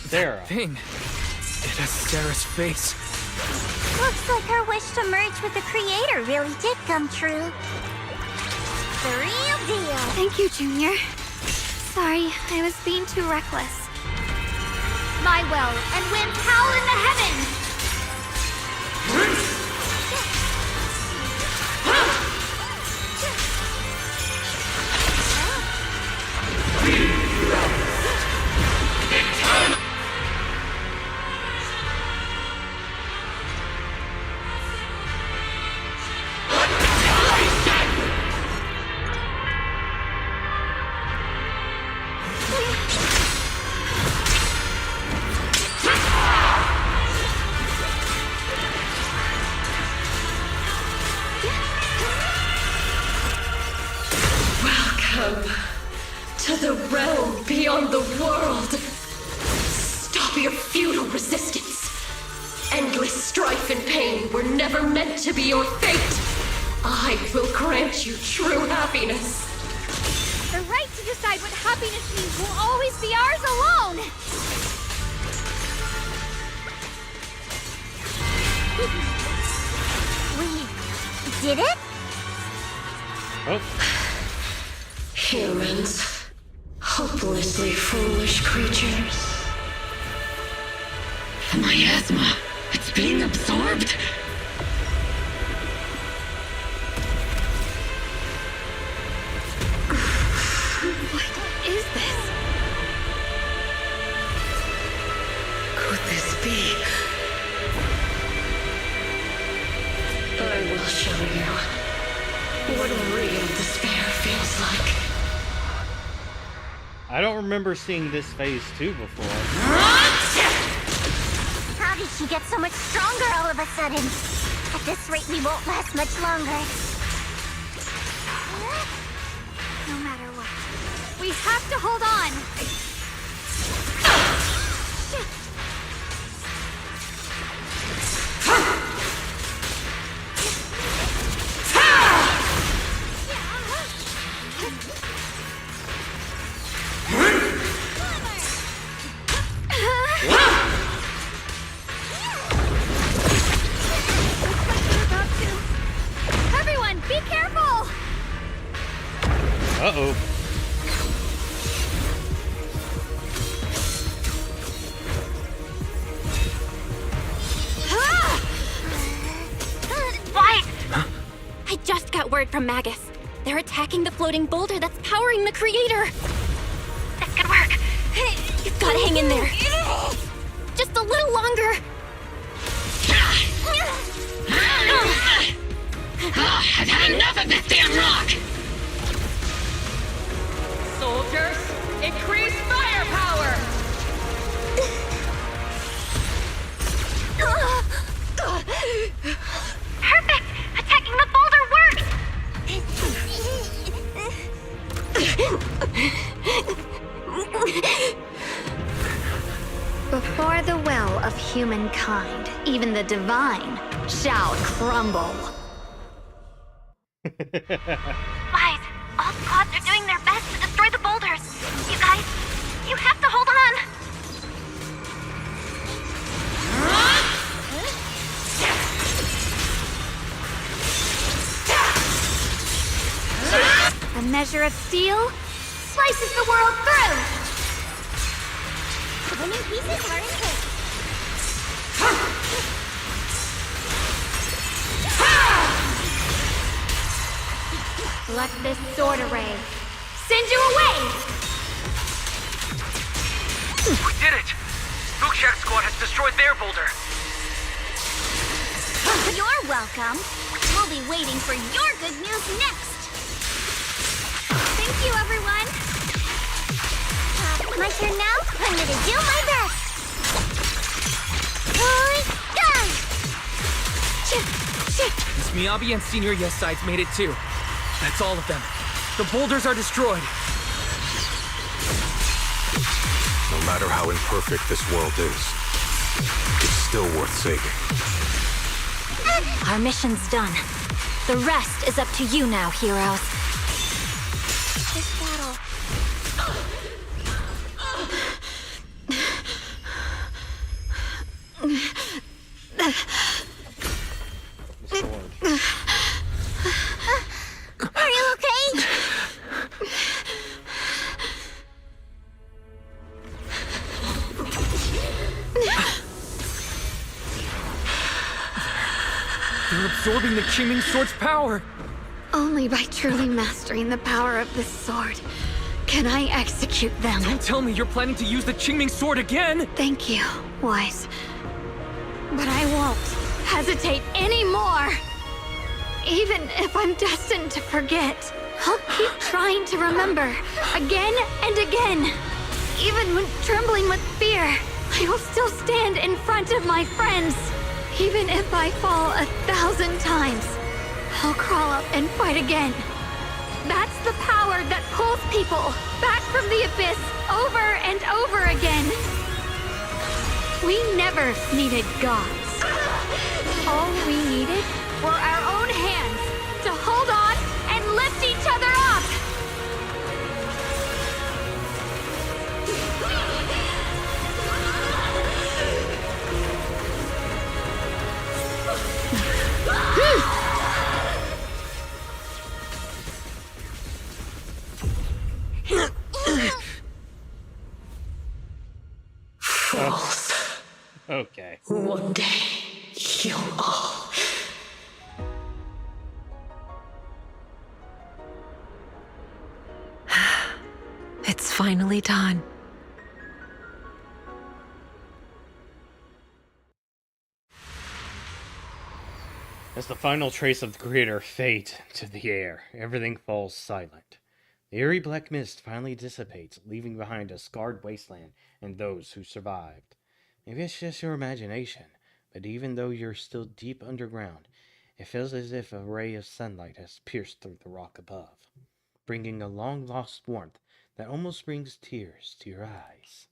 Sarah. Thing. It has Sarah's face. Looks like her wish to merge with the Creator really did come true. The real deal. Thank you, Junior. Sorry, I was being too reckless. My will and winds howl in the heavens! a realm beyond the world. Stop your futile resistance. Endless strife and pain were never meant to be your fate. I will grant you true happiness. The right to decide what happiness means will always be ours alone! We did it? Oh. Humans. Hopelessly foolish creatures. The miasma. It's being absorbed. What is this? Could this be? I will show you what real despair feels like. I don't remember seeing this phase 2 before. How did she get so much stronger all of a sudden? At this rate, we won't last much longer. No matter what, we have to hold on! Everyone, be careful! Uh-oh. What? I just got word from Magus. They're attacking the floating boulder that's powering the creator. This could work. You've got to hang in there. Just a little longer. I've had enough of this damn rock! Soldiers, increase firepower! Perfect! Attacking the boulder works! Before the will of humankind, even the divine shall crumble. Wise, all squads are doing their best to destroy the boulders. You guys, you have to hold on. A measure of steel slices the world through. Winning pieces are in place. Let this sword array send you away! We did it! Bookshot Squad has destroyed their boulder. You're welcome. We'll be waiting for your good news next. Thank you, everyone. My turn now? I'm gonna do my best. Miss Miyabi and Senior Yes Sides made it too. That's all of them. The boulders are destroyed. No matter how imperfect this world is, it's still worth saving. Our mission's done. The rest is up to you now, heroes. This battle. Are you okay? They're absorbing the Qingming Sword's power. Only by truly mastering the power of this sword can I execute them. Don't tell me you're planning to use the Qingming Sword again! Thank you, Wise. But I won't hesitate anymore. Even if I'm destined to forget, I'll keep trying to remember again and again. Even when trembling with fear, I will still stand in front of my friends. Even if I fall 1,000 times, I'll crawl up and fight again. That's the power sword that pulls people back from the abyss over and over again. We never needed gods. All we needed were our own hands to hold on and lift each other up. Okay. One day, you'll all... It's finally done. As the final trace of the creator fades to the air, everything falls silent. The eerie black mist finally dissipates, leaving behind a scarred wasteland and those who survived. Maybe it's just your imagination, but even though you're still deep underground, it feels as if a ray of sunlight has pierced through the rock above, bringing a long-lost warmth that almost brings tears to your eyes.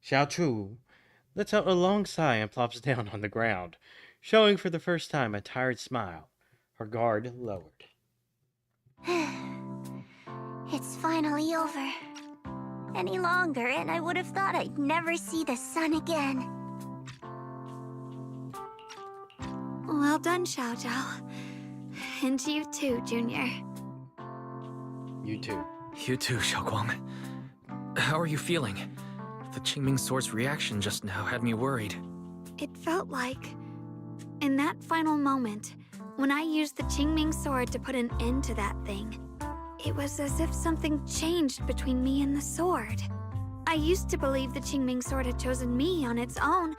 Xiao Chu lets out a long sigh and plops down on the ground, showing for the first time a tired smile, her guard lowered. It's finally over. Any longer, and I would have thought I'd never see the sun again. Well done, Xiao Zhao. And you too, Junior. You too. You too, Xiaoguang. How are you feeling? The Qingming Sword's reaction just now had me worried. It felt like, in that final moment, when I used the Qingming Sword to put an end to that thing, it was as if something changed between me and the sword. I used to believe the Qingming Sword had chosen me on its own,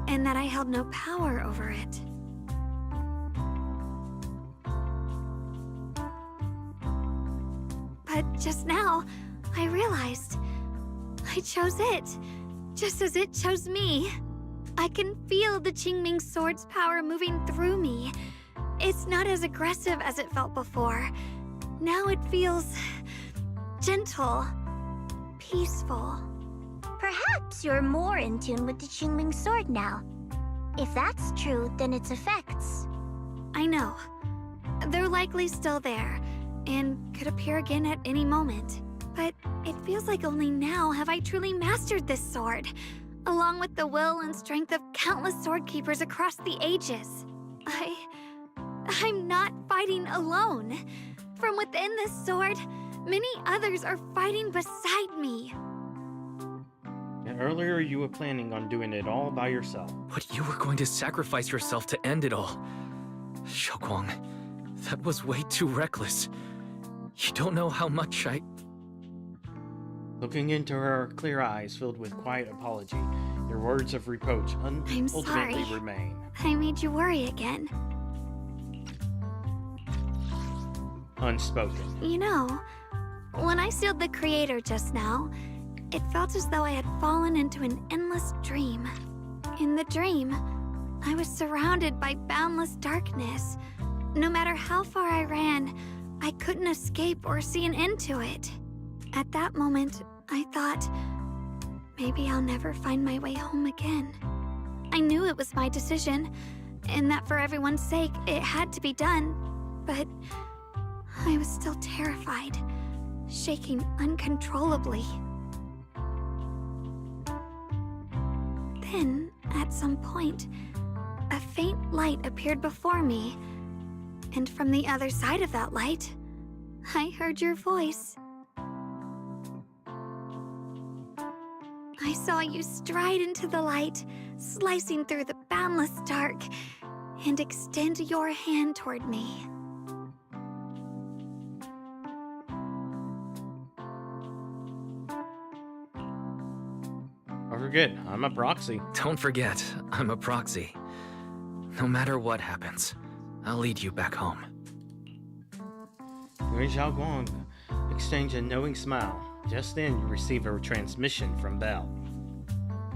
and that I held no power over it. But just now, I realized I chose it, just as it chose me. I can feel the Qingming Sword's power moving through me. It's not as aggressive as it felt before. Now it feels gentle, peaceful. Perhaps you're more in tune with the Qingming Sword now. If that's true, then its effects... I know. They're likely still there, and could appear again at any moment. But it feels like only now have I truly mastered this sword, along with the will and strength of countless sword keepers across the ages. I'm not fighting alone. From within this sword, many others are fighting beside me. And earlier you were planning on doing it all by yourself. But you were going to sacrifice yourself to end it all. Xiaoguang, that was way too reckless. You don't know how much I... Looking into her clear eyes filled with quiet apology, your words of reproach I'm ultimately sorry. remain. I made you worry again. Unspoken. You know, when I sealed the Creator just now, it felt as though I had fallen into an endless dream. In the dream, I was surrounded by boundless darkness. No matter how far I ran, I couldn't escape or see an end to it. At that moment, I thought, maybe I'll never find my way home again. I knew it was my decision, and that for everyone's sake, it had to be done, but I was still terrified, shaking uncontrollably. Then, at some point, a faint light appeared before me, and from the other side of that light, I heard your voice. I saw you stride into the light, slicing through the boundless dark, and extend your hand toward me. Don't forget, I'm a proxy. Don't forget, I'm a proxy. No matter what happens, I'll lead you back home. You and Xiaoguang exchange a knowing smile. Just then, you receive a transmission from Belle.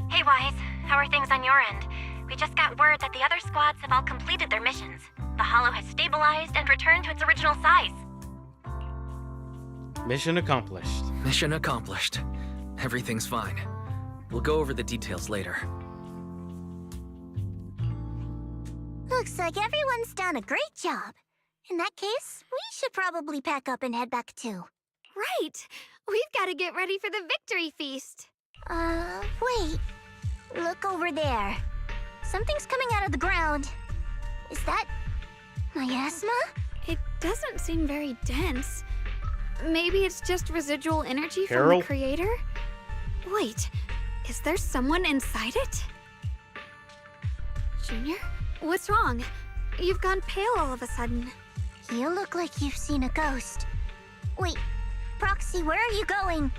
Hey, Wise. How are things on your end? We just got word that the other squads have all completed their missions. The Hollow has stabilized and returned to its original size. Mission accomplished. Mission accomplished. Everything's fine. We'll go over the details later. Looks like everyone's done a great job. In that case, we should probably pack up and head back too. Right! We've got to get ready for the victory feast. Wait. Look over there. Something's coming out of the ground. Is that miasma? It doesn't seem very dense. Maybe it's just residual energy from Carol? the creator? Wait, is there someone inside it? Junior? What's wrong? You've gone pale all of a sudden. You look like you've seen a ghost. Wait, Proxy, where are you going?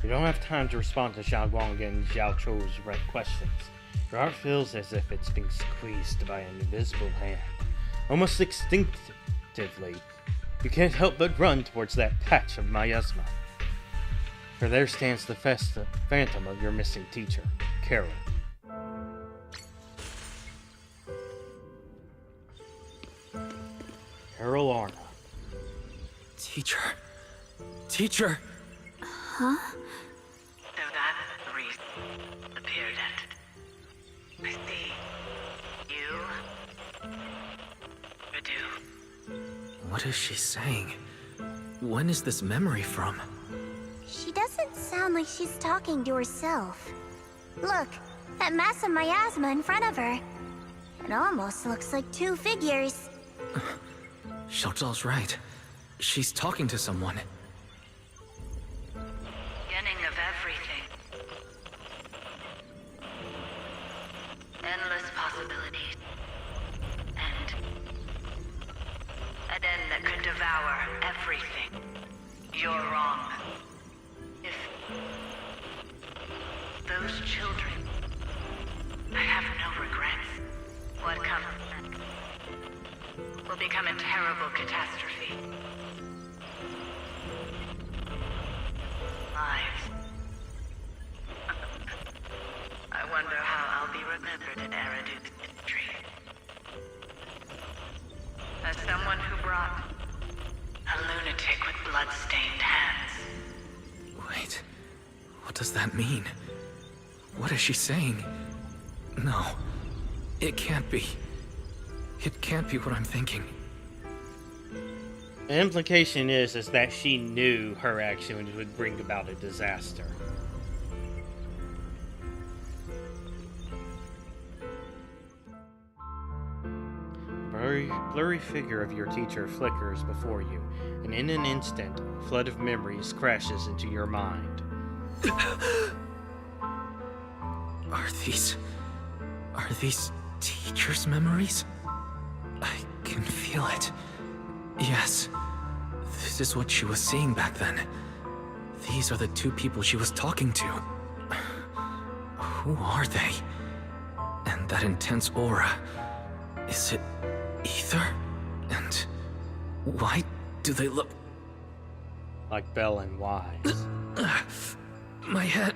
You don't have time to respond to Xiaoguang and Xiao Chou's questions. Your heart feels as if it's being squeezed by an invisible hand. Almost instinctively, you can't help but run towards that patch of miasma. For there stands the phantom of your missing teacher, Carol. Carol Arna. Teacher. Teacher! Huh? So that reason appeared at. I see. You. Redo. What is she saying? When is this memory from? She doesn't sound like she's talking to herself. Look, that mass of miasma in front of her. It almost looks like two figures. Xiaozhao's right. She's talking to someone. Beginning of everything. Endless possibilities. An end that could devour everything. You're wrong. If those children, I have no regrets. What comes next will become a terrible catastrophe. Lives. I wonder how I'll be remembered in Aradu's history. As someone who brought a lunatic with blood-stained hands. Wait, what does that mean? What is she saying? No, it can't be. It can't be what I'm thinking. The implication is that she knew her action would bring about a disaster. Blurry figure of your teacher flickers before you, and in an instant, a flood of memories crashes into your mind. Are these teacher's memories? I can feel it. Yes, this is what she was seeing back then. These are the two people she was talking to. Who are they? And that intense aura, is it ether? And why do they look like Belle and Wise? My head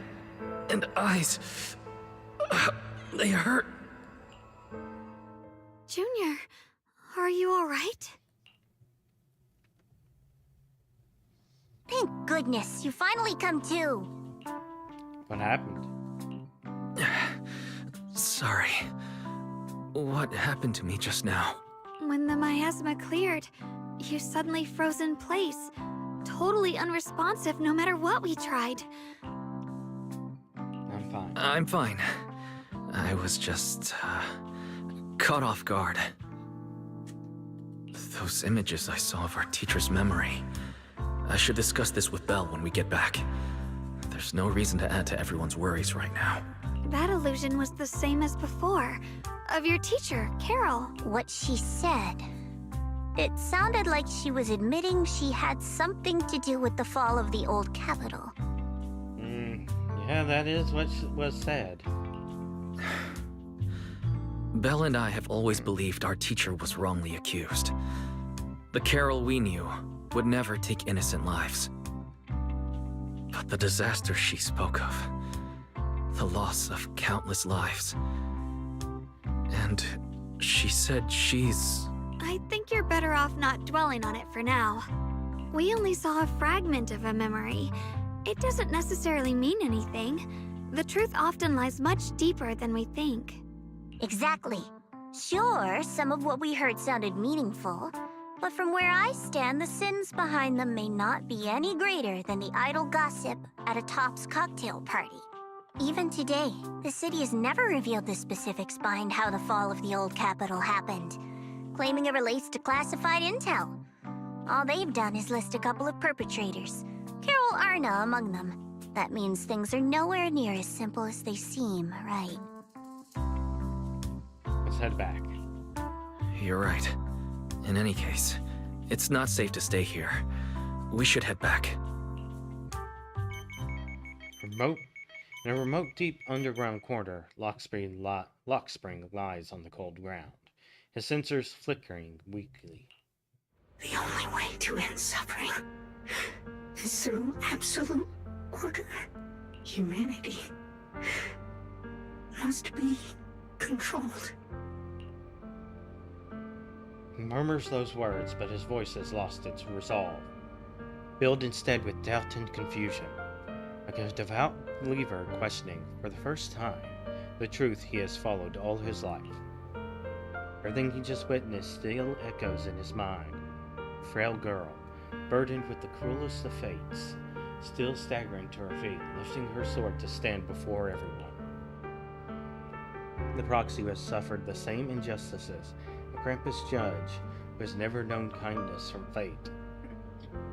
and eyes, they hurt. Junior, are you alright? Thank goodness, you finally come to. What happened? Sorry. What happened to me just now? When the miasma cleared, you suddenly froze in place. Totally unresponsive no matter what we tried. I'm fine. I'm fine. I was just, caught off guard. Those images I saw of our teacher's memory. I should discuss this with Belle when we get back. There's no reason to add to everyone's worries right now. That illusion was the same as before. Of your teacher, Carol. What she said. It sounded like she was admitting she had something to do with the fall of the old capital. Yeah, that is what was said. Belle and I have always believed our teacher was wrongly accused. The Carol we knew would never take innocent lives. But the disaster she spoke of, the loss of countless lives, and she said she's... I think you're better off not dwelling on it for now. We only saw a fragment of a memory. It doesn't necessarily mean anything. The truth often lies much deeper than we think. Exactly. Sure, some of what we heard sounded meaningful, but from where I stand, the sins behind them may not be any greater than the idle gossip at a Top's cocktail party. Even today, the city has never revealed the specifics behind how the fall of the old capital happened, claiming it relates to classified intel. All they've done is list a couple of perpetrators, Carol Arna among them. That means things are nowhere near as simple as they seem, right? Let's head back. You're right. In any case, it's not safe to stay here. We should head back. In a remote, deep underground corner, Lockspring lies on the cold ground, his sensors flickering weakly. The only way to end suffering is through absolute order. Humanity must be controlled. He murmurs those words, but his voice has lost its resolve, filled instead with doubt and confusion, like a devout believer questioning, for the first time, the truth he has followed all his life. Everything he just witnessed still echoes in his mind. A frail girl, burdened with the cruelest of fates, still staggering to her feet, lifting her sword to stand before everyone. The proxy who has suffered the same injustices, a Krampus judge who has never known kindness from fate.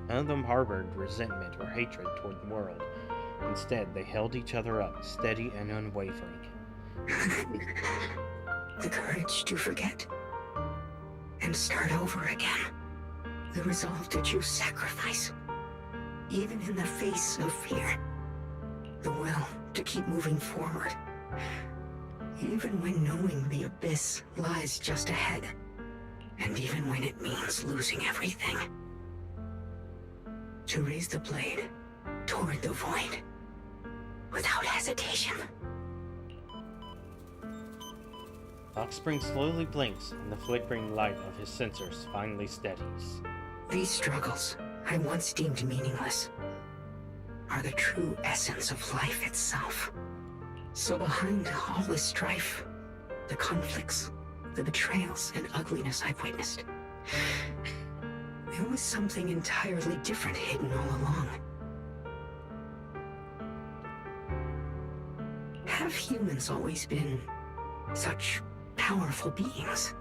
None of them harbored resentment or hatred toward the world. Instead, they held each other up, steady and unwavering. The courage to forget and start over again. The resolve to choose sacrifice, even in the face of fear. The will to keep moving forward, even when knowing the abyss lies just ahead, and even when it means losing everything. To raise the blade toward the void, without hesitation. Lockspring slowly blinks, and the flickering light of his sensors finally steadies. These struggles, I once deemed meaningless, are the true essence of life itself. So behind all the strife, the conflicts, the betrayals and ugliness I've witnessed, there was something entirely different hidden all along. Have humans always been such powerful beings?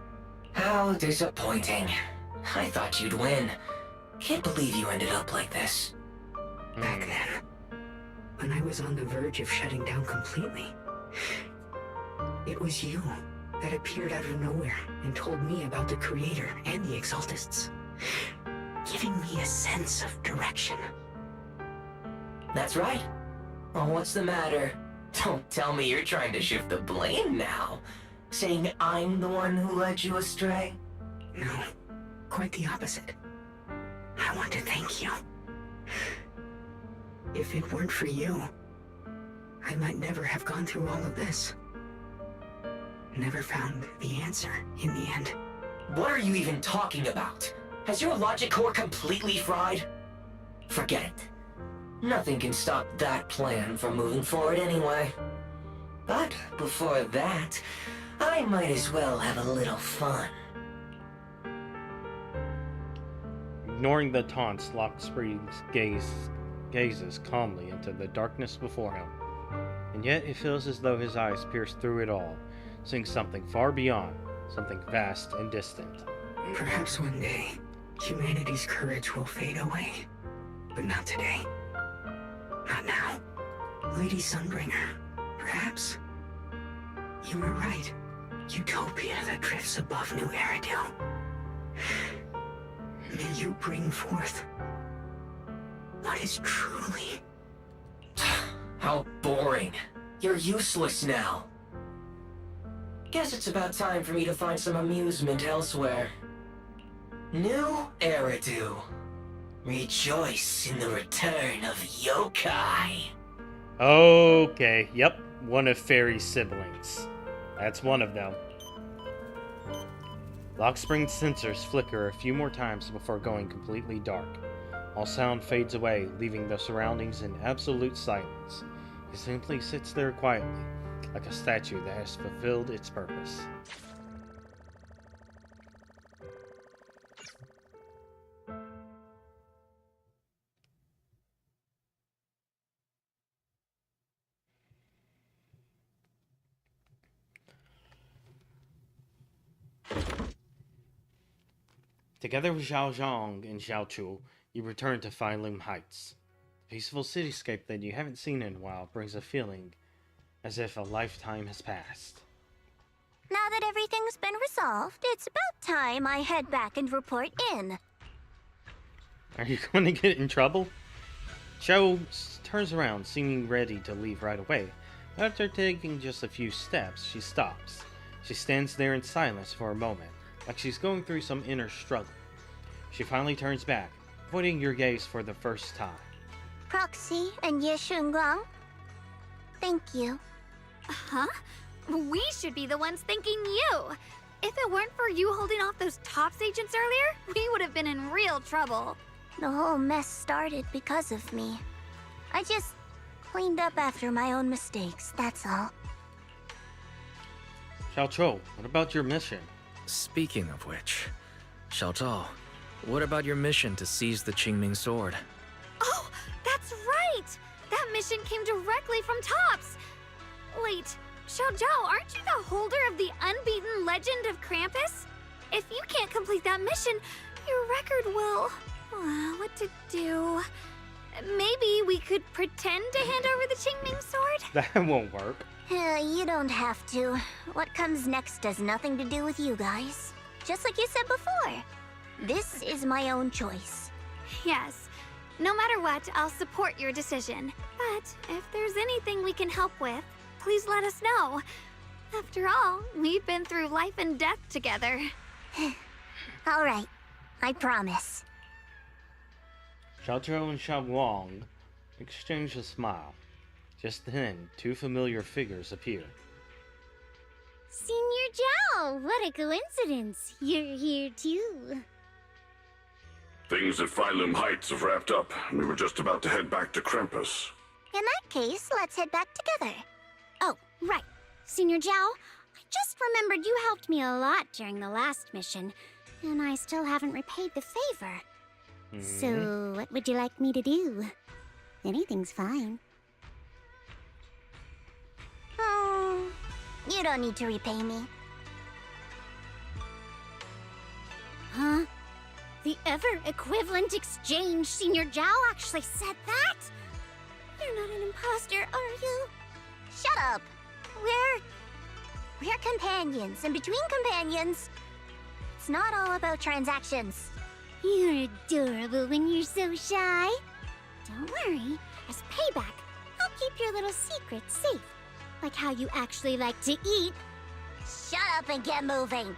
How disappointing. I thought you'd win. Can't believe you ended up like this. Back then, when I was on the verge of shutting down completely, it was you that appeared out of nowhere and told me about the Creator and the Exaltists, giving me a sense of direction. That's right. Well, what's the matter? Don't tell me you're trying to shift the blame now, saying I'm the one who led you astray. No, quite the opposite. I want to thank you. If it weren't for you, I might never have gone through all of this. Never found the answer in the end. What are you even talking about? Has your logic core completely fried? Forget it. Nothing can stop that plan from moving forward anyway. But before that, I might as well have a little fun. Ignoring the taunts, Lockspring's gazes calmly into the darkness before him. And yet it feels as though his eyes pierce through it all, seeing something far beyond, something vast and distant. Perhaps one day, humanity's courage will fade away. But not today. Not now. Lady Sunbringer, perhaps you were right. Utopia that drifts above New Eridil. May you bring forth what is truly... How boring. You're useless now. Guess it's about time for me to find some amusement elsewhere. New Eridu. Rejoice in the return of yokai. Okay, yep, one of Fairy's siblings. That's one of them. Lockspring's sensors flicker a few more times before going completely dark. All sound fades away, leaving the surroundings in absolute silence. He simply sits there quietly, like a statue that has fulfilled its purpose. Together with Xiao Zhang and Xiao Chu, you return to Phylum Heights. The peaceful cityscape that you haven't seen in a while brings a feeling as if a lifetime has passed. Now that everything's been resolved, it's about time I head back and report in. Are you going to get in trouble? Xiao turns around, seeming ready to leave right away. After taking just a few steps, she stops. She stands there in silence for a moment, like she's going through some inner struggle. She finally turns back, avoiding your gaze for the first time. Proxy and Ye Shunguang, thank you. Huh? We should be the ones thanking you. If it weren't for you holding off those TOPS agents earlier, we would have been in real trouble. The whole mess started because of me. I just cleaned up after my own mistakes, that's all. Xiao Chou, what about your mission? Speaking of which, Xiao Zhao, what about your mission to seize the Qingming sword? Oh, that's right! That mission came directly from TOPS! Wait, Xiao Zhao, aren't you the holder of the unbeaten legend of Krampus? If you can't complete that mission, your record will... what to do? Maybe we could pretend to hand over the Qingming sword? That won't work. You don't have to. What comes next has nothing to do with you guys. Just like you said before. This is my own choice. Yes. No matter what, I'll support your decision. But if there's anything we can help with, please let us know. After all, we've been through life and death together. All right. I promise. Xiao Zhou and Xiao Guang exchange a smile. Just then, two familiar figures appear. Senior Zhao, what a coincidence. You're here too. Things at Phylum Heights have wrapped up, and we were just about to head back to Krampus. In that case, let's head back together. Oh, right. Senior Zhao, I just remembered you helped me a lot during the last mission, and I still haven't repaid the favor. So, what would you like me to do? Anything's fine. You don't need to repay me. Huh? The ever-equivalent exchange, Senior Zhao actually said that? You're not an imposter, are you? Shut up! We're companions, and between companions, it's not all about transactions. You're adorable when you're so shy. Don't worry, as payback, I'll keep your little secrets safe. Like how you actually like to eat. Shut up and get moving.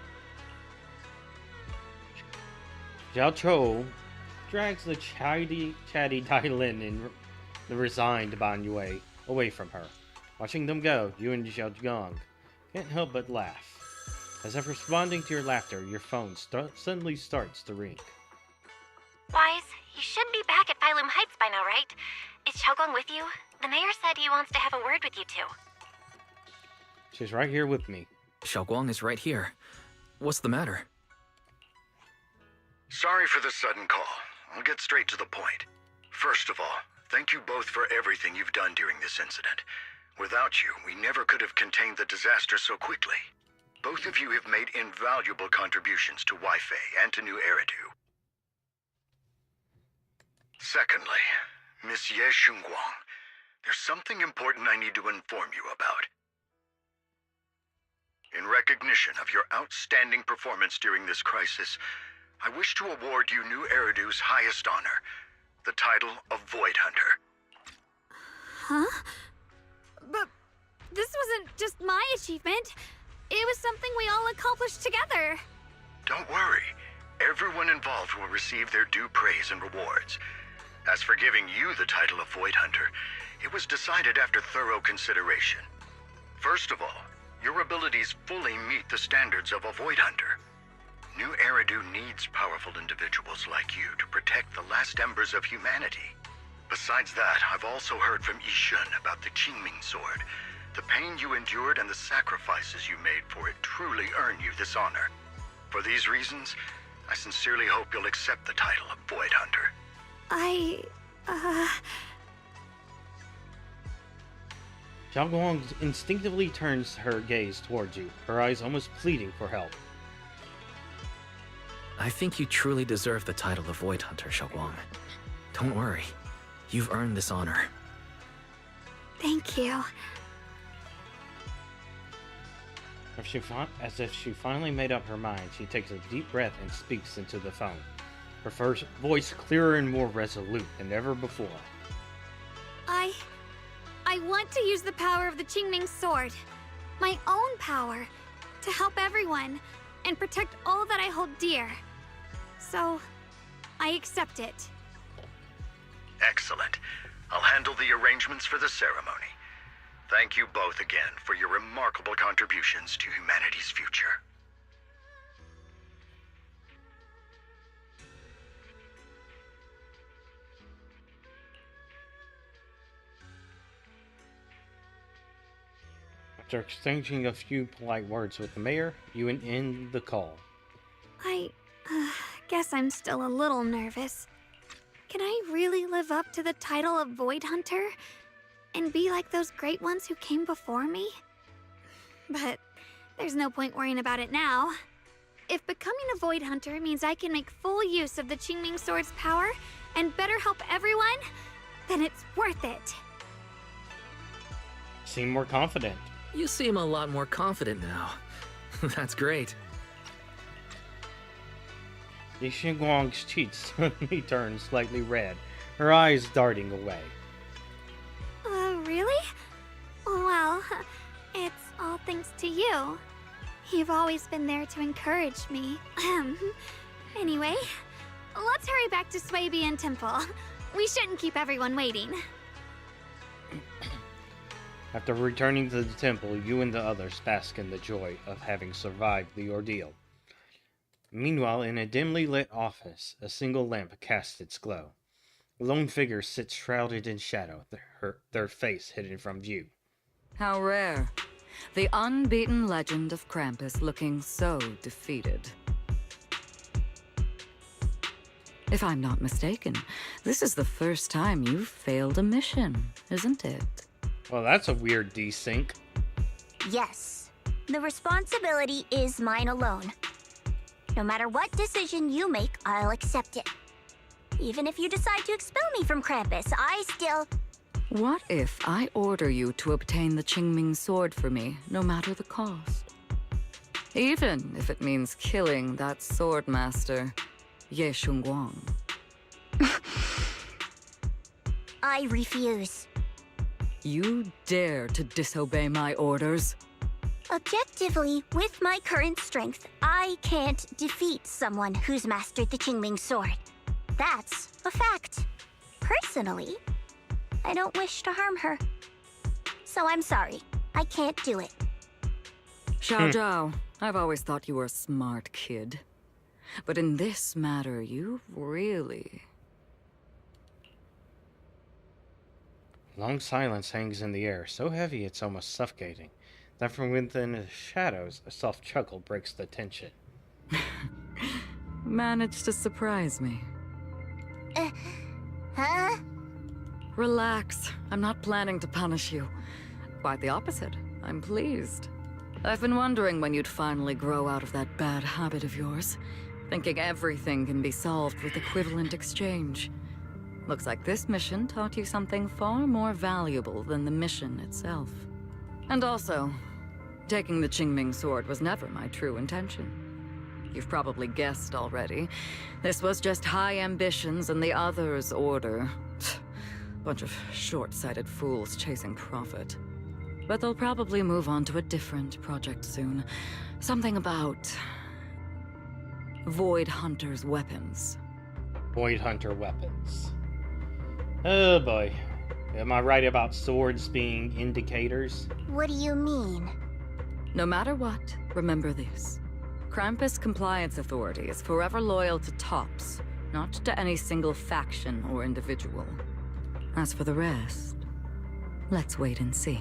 Xiao Chou drags the chatty Dai Lin and the resigned Ban Yue away from her. Watching them go, you and Xiao Zhang can't help but laugh. As if responding to your laughter, your phone suddenly starts to ring. Wise, you should be back at Phylum Heights by now, right? Is Xiaoguang with you? The mayor said he wants to have a word with you two. She's right here with me. Xiaoguang is right here. What's the matter? Sorry for the sudden call. I'll get straight to the point. First of all, thank you both for everything you've done during this incident. Without you, we never could have contained the disaster so quickly. Both of you have made invaluable contributions to Weifei and to New Eridu. Secondly, Miss Ye Shunguang, there's something important I need to inform you about. In recognition of your outstanding performance during this crisis, I wish to award you New Eridu's highest honor, the title of Void Hunter. Huh? But this wasn't just my achievement. It was something we all accomplished together. Don't worry. Everyone involved will receive their due praise and rewards. As for giving you the title of Void Hunter, it was decided after thorough consideration. First of all, your abilities fully meet the standards of a Void Hunter. New Eridu needs powerful individuals like you to protect the last embers of humanity. Besides that, I've also heard from Yishun about the Qingming sword. The pain you endured and the sacrifices you made for it truly earn you this honor. For these reasons, I sincerely hope you'll accept the title of Void Hunter. Xiaoguang instinctively turns her gaze towards you, her eyes almost pleading for help. I think you truly deserve the title of Void Hunter, Xiaoguang. Don't worry. You've earned this honor. Thank you. As if she finally made up her mind, she takes a deep breath and speaks into the phone. Her first voice clearer and more resolute than ever before. I want to use the power of the Qingming sword, my own power, to help everyone and protect all that I hold dear. So, I accept it. Excellent. I'll handle the arrangements for the ceremony. Thank you both again for your remarkable contributions to humanity's future. After exchanging a few polite words with the mayor, you end the call. I guess I'm still a little nervous. Can I really live up to the title of Void Hunter? And be like those great ones who came before me? But there's no point worrying about it now. If becoming a Void Hunter means I can make full use of the Qingming sword's power and better help everyone, then it's worth it. Seem more confident. You seem a lot more confident now. That's great. Xiaoguang's cheeks suddenly turn slightly red, her eyes darting away. Really? Well, it's all thanks to you. You've always been there to encourage me. Anyway, let's hurry back to Swabian Temple. We shouldn't keep everyone waiting. After returning to the temple, you and the others bask in the joy of having survived the ordeal. Meanwhile, in a dimly lit office, a single lamp casts its glow. A lone figure sits shrouded in shadow, their face hidden from view. How rare. The unbeaten legend of Krampus looking so defeated. If I'm not mistaken, this is the first time you've failed a mission, isn't it? Well, that's a weird desync. Yes. The responsibility is mine alone. No matter what decision you make, I'll accept it. Even if you decide to expel me from Krampus, I still... What if I order you to obtain the Qingming sword for me, no matter the cost? Even if it means killing that sword master, Ye Shunguang. I refuse. You dare to disobey my orders? Objectively, with my current strength, I can't defeat someone who's mastered the Qingming sword. That's a fact. Personally, I don't wish to harm her. So I'm sorry. I can't do it. Xiao Zhao, I've always thought you were a smart kid. But in this matter, you really... Long silence hangs in the air, so heavy it's almost suffocating. Then from within the shadows, a soft chuckle breaks the tension. Managed to surprise me. Huh? Relax. I'm not planning to punish you. Quite the opposite. I'm pleased. I've been wondering when you'd finally grow out of that bad habit of yours, thinking everything can be solved with equivalent exchange. Looks like this mission taught you something far more valuable than the mission itself. And also, taking the Qingming sword was never my true intention. You've probably guessed already. This was just high ambitions and the others' order. Bunch of short-sighted fools chasing profit. But they'll probably move on to a different project soon. Something about... Void Hunter's weapons. Void Hunter weapons. Oh boy. Am I right about swords being indicators? What do you mean? No matter what, remember this. Krampus Compliance Authority is forever loyal to Tops, not to any single faction or individual. As for the rest, let's wait and see.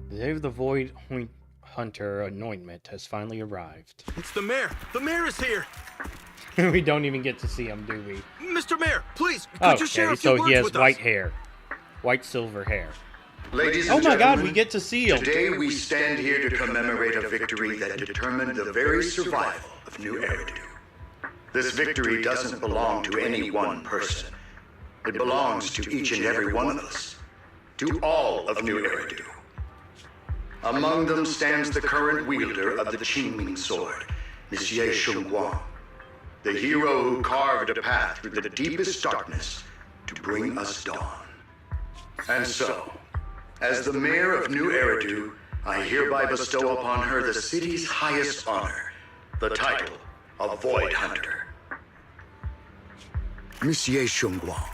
The day of the Void Hunter anointment has finally arrived. It's the mayor! The mayor is here! We don't even get to see him, do we? Mr. Mayor, please, could you share a few so words he has with white us? hair. White silver hair. Ladies oh and my god, gentlemen, we get to see him! Today we stand here to commemorate a victory that determined the very survival of New Eridu. This victory doesn't belong to any one person. It belongs to each and every one of us. To all of New Eridu. Among them stands the current wielder of the Qingming sword, Monsieur Shunguang, the hero who carved a path through the deepest darkness to bring us dawn. And so, as the mayor of New Eridu, I hereby bestow upon her the city's highest honor, the title of Void Hunter. Monsieur Shunguang,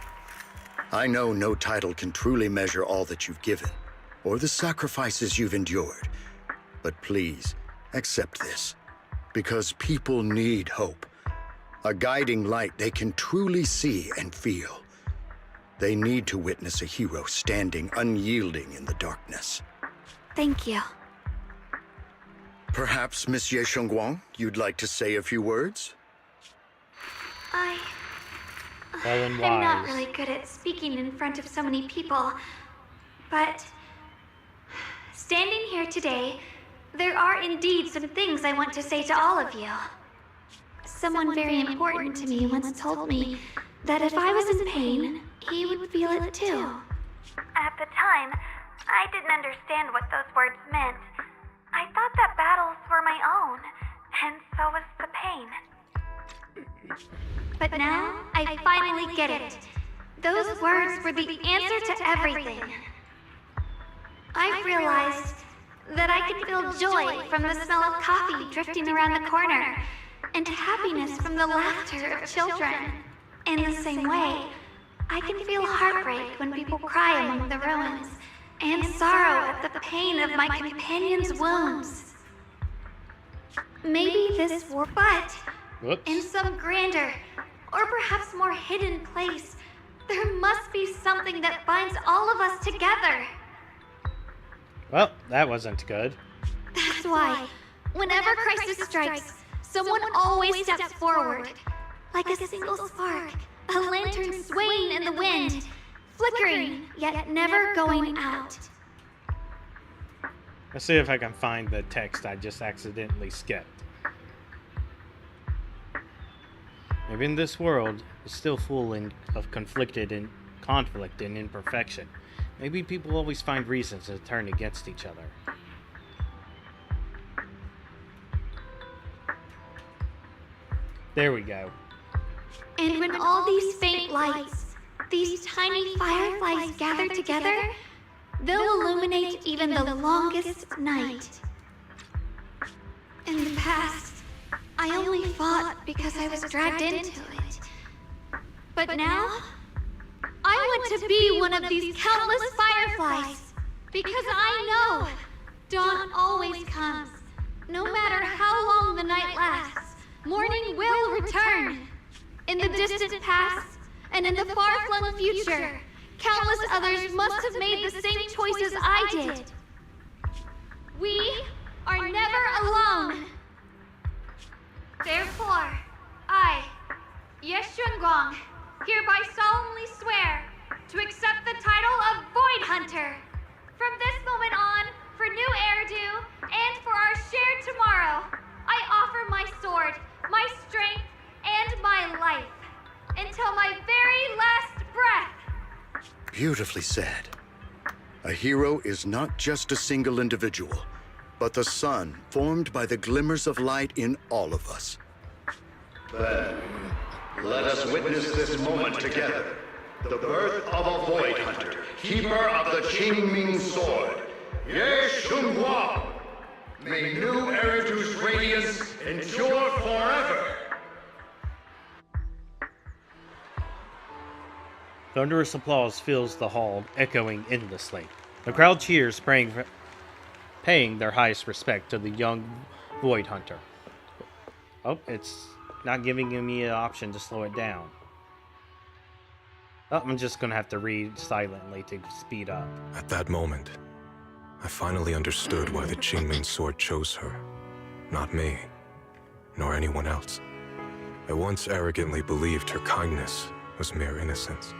I know no title can truly measure all that you've given, or the sacrifices you've endured. But please, accept this, because people need hope. A guiding light they can truly see and feel. They need to witness a hero standing unyielding in the darkness. Thank you. Perhaps, Monsieur Shunguang, you'd like to say a few words? I'm not really good at speaking in front of so many people, but standing here today, there are indeed some things I want to say to all of you. Someone very important to me once told me that if I was in pain, he would feel it too. At the time, I didn't understand what those words meant. I thought that battles were my own, and so was the pain. But now, I finally get it. Those words were the answer to everything. I've realized that I can feel joy from the smell of coffee drifting around the corner, and happiness from the laughter of children. In the same way, I can feel heartbreak when people cry among the ruins, and sorrow at the pain of my companion's wounds. Maybe this war, but in some grander, or perhaps more hidden place, there must be something that binds all of us together. Well, that wasn't good. That's why, whenever crisis strikes, someone always steps forward, like a single spark, a lantern swaying in the wind, flickering, yet never going out. Let's see if I can find the text I just accidentally skipped. Maybe in this world is still full of conflict and imperfection. Maybe people always find reasons to turn against each other. There we go. And when all these faint lights, these tiny fireflies gather together, they'll illuminate even the longest night. In the past, I only fought because I was dragged into it. But now, I want to be one of these countless fireflies, because I know dawn always comes. No matter how long the night lasts, morning will return. In the distant past, and in the far-flung future, countless others must have made the same choices I did. We are never alone. Therefore, I, Yeshunguang, hereby solemnly swear to accept the title of Void Hunter. From this moment on, for New Eridu, and for our shared tomorrow, I offer my sword, my strength, and my life, until my very last breath. Beautifully said. A hero is not just a single individual, but the sun formed by the glimmers of light in all of us. Then, let us witness this moment together. The birth of a Void Hunter, keeper of the Qingming sword, Ye Shunguang. May New Eridu's radiance endure forever. Thunderous applause fills the hall, echoing endlessly. The crowd cheers, paying their highest respect to the young Void Hunter. Oh, it's not giving me an option to slow it down. Oh, I'm just gonna have to read silently to speed up. At that moment, I finally understood why the Qingming sword chose her. Not me, nor anyone else. I once arrogantly believed her kindness was mere innocence.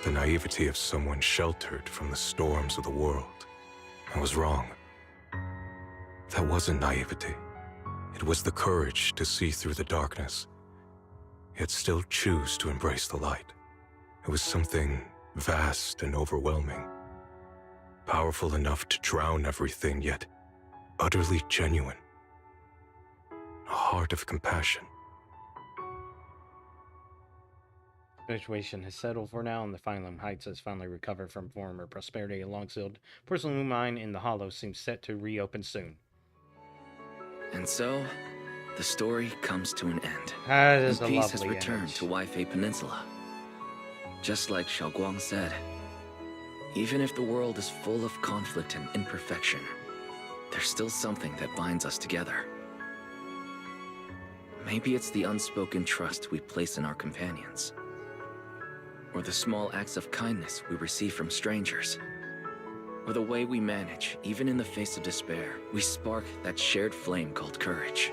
The naivety of someone sheltered from the storms of the world. I was wrong. That wasn't naivety. It was the courage to see through the darkness, yet still choose to embrace the light. It was something vast and overwhelming. Powerful enough to drown everything, yet utterly genuine. A heart of compassion. The situation has settled for now, and the Phylum Heights has finally recovered from former prosperity. A long-sealed porcelain mine in the Hollow seems set to reopen soon. And so, the story comes to an end. That is a Peace has lovely returned image. to Waifei Peninsula. Just like Xiaoguang said, even if the world is full of conflict and imperfection, there's still something that binds us together. Maybe it's the unspoken trust we place in our companions, or the small acts of kindness we receive from strangers, or the way we manage, even in the face of despair, we spark that shared flame called courage.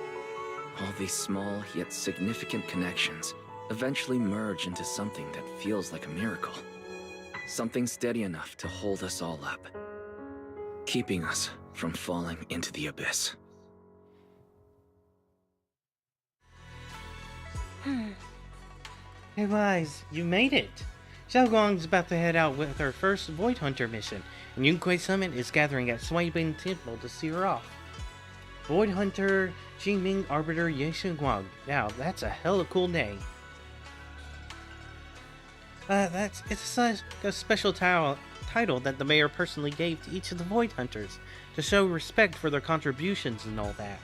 All these small yet significant connections eventually merge into something that feels like a miracle. Something steady enough to hold us all up, keeping us from falling into the abyss. Hey Wise, you made it! Xiaoguang's about to head out with her first Void Hunter mission, and Yunquei Summit is gathering at Suibin Temple to see her off. Void Hunter Qingming Arbiter Ye Guang. Now, that's a hella cool name. It's such a special title that the mayor personally gave to each of the Void Hunters to show respect for their contributions and all that.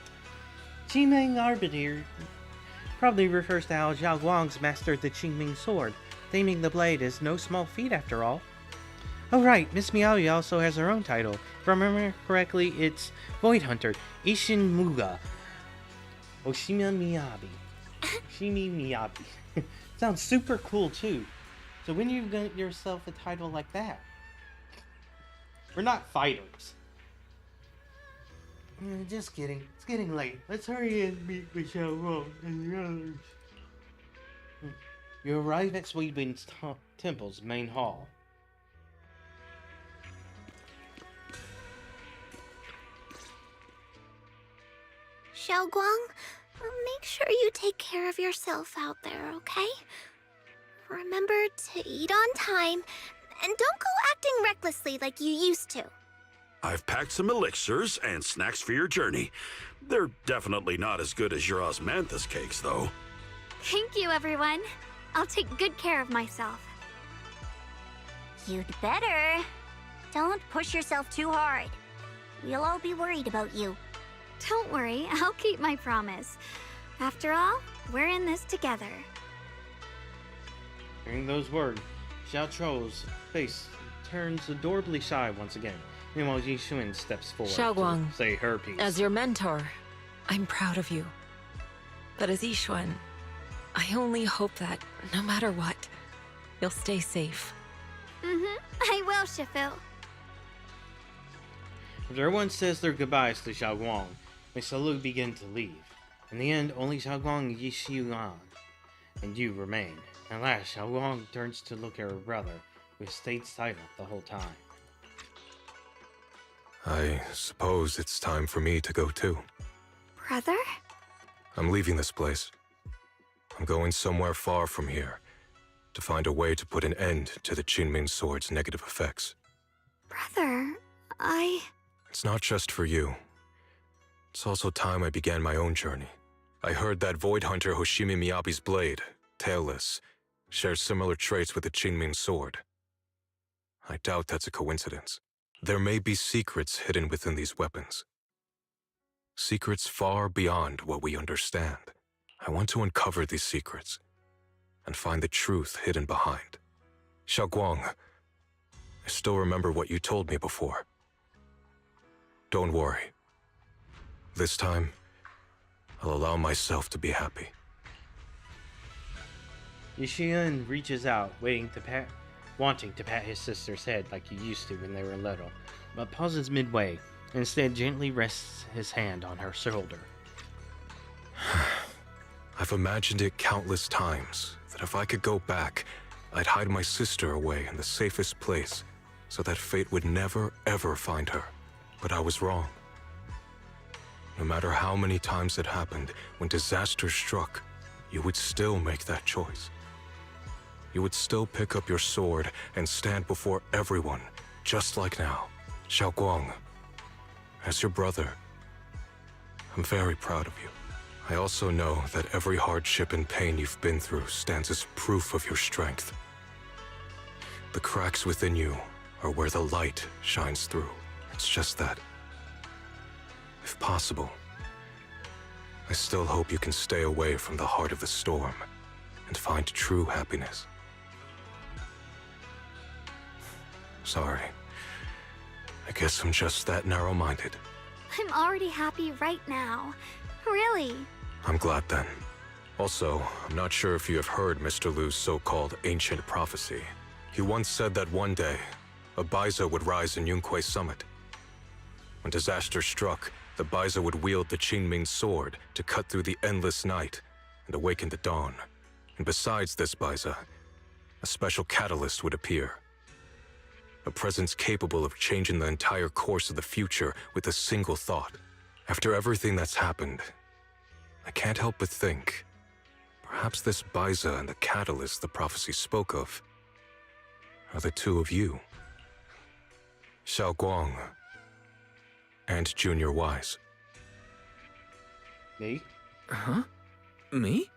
Qingming Arbiter probably refers to how Zhao Guang's mastered the Qingming sword. Taming the blade is no small feat after all. Oh right, Miss Miyabi also has her own title. If I remember correctly, it's Void Hunter Ishin Muga Oshima Miyabi. Oshimi Miyabi. Sounds super cool too. So when you get yourself a title like that? We're not fighters. Just kidding. It's getting late. Let's hurry and meet with Xiaoguang and the others. You arrive at Suibin's temple's main hall. Xiaoguang, make sure you take care of yourself out there, okay? Remember to eat on time, and don't go acting recklessly like you used to. I've packed some elixirs and snacks for your journey. They're definitely not as good as your osmanthus cakes, though. Thank you, everyone. I'll take good care of myself. You'd better. Don't push yourself too hard. We'll all be worried about you. Don't worry, I'll keep my promise. After all, we're in this together. Hearing those words, Xiao Chou's face turns adorably shy once again. Meanwhile, Yi Xuan steps forward Xiaoguang, to say her piece. as your mentor, I'm proud of you. But as Yixuan, I only hope that, no matter what, you'll stay safe. I will, Shifu. After everyone says their goodbyes to Xiaoguang, they slowly begin to leave. In the end, only Xiaoguang, Yi Xuan, and you remain. At last, Xiaoguang turns to look at her brother, who stayed silent the whole time. I suppose it's time for me to go too. Brother? I'm leaving this place. I'm going somewhere far from here, to find a way to put an end to the Qingming sword's negative effects. Brother, It's not just for you. It's also time I began my own journey. I heard that Void Hunter Hoshimi Miyabi's blade, tailless, shares similar traits with the Qingming sword. I doubt that's a coincidence. There may be secrets hidden within these weapons. Secrets far beyond what we understand. I want to uncover these secrets and find the truth hidden behind. Xiaoguang, I still remember what you told me before. Don't worry. This time, I'll allow myself to be happy. Yishiun reaches out, wanting to pat his sister's head like he used to when they were little, but pauses midway and instead gently rests his hand on her shoulder. I've imagined it countless times that if I could go back, I'd hide my sister away in the safest place so that fate would never, ever find her. But I was wrong. No matter how many times it happened, when disaster struck, you would still make that choice. You would still pick up your sword and stand before everyone, just like now. Xiaoguang, as your brother, I'm very proud of you. I also know that every hardship and pain you've been through stands as proof of your strength. The cracks within you are where the light shines through. It's just that, if possible, I still hope you can stay away from the heart of the storm and find true happiness. Sorry. I guess I'm just that narrow-minded. I'm already happy right now. Really. I'm glad then. Also, I'm not sure if you have heard Mr. Lu's so-called ancient prophecy. He once said that one day, a Baiza would rise in Yunquay Summit. When disaster struck, the Baiza would wield the Qingming sword to cut through the endless night and awaken the dawn. And besides this Baiza, a special catalyst would appear. A presence capable of changing the entire course of the future with a single thought. After everything that's happened, I can't help but think, perhaps this Baiza and the catalyst the prophecy spoke of are the two of you. Xiaoguang and Junior Wise. Me? Huh? Me?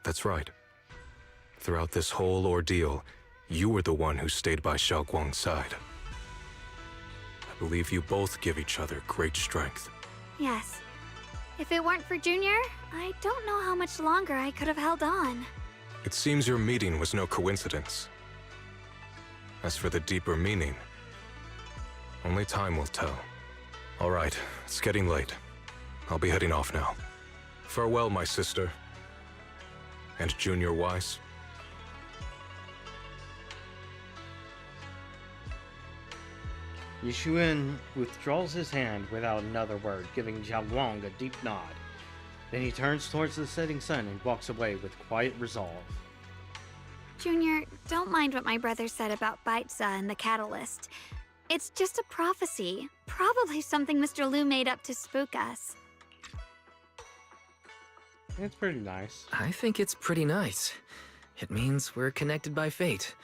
That's right. Throughout this whole ordeal, you were the one who stayed by Xiaoguang's side. I believe you both give each other great strength. Yes. If it weren't for Junior, I don't know how much longer I could have held on. It seems your meeting was no coincidence. As for the deeper meaning, only time will tell. All right, it's getting late. I'll be heading off now. Farewell, my sister. And Junior Wise. Yishuan withdraws his hand without another word, giving Xiaoguang a deep nod. Then he turns towards the setting sun and walks away with quiet resolve. Junior, don't mind what my brother said about Baiza and the catalyst. It's just a prophecy. Probably something Mr. Lu made up to spook us. It's pretty nice. I think it's pretty nice. It means we're connected by fate.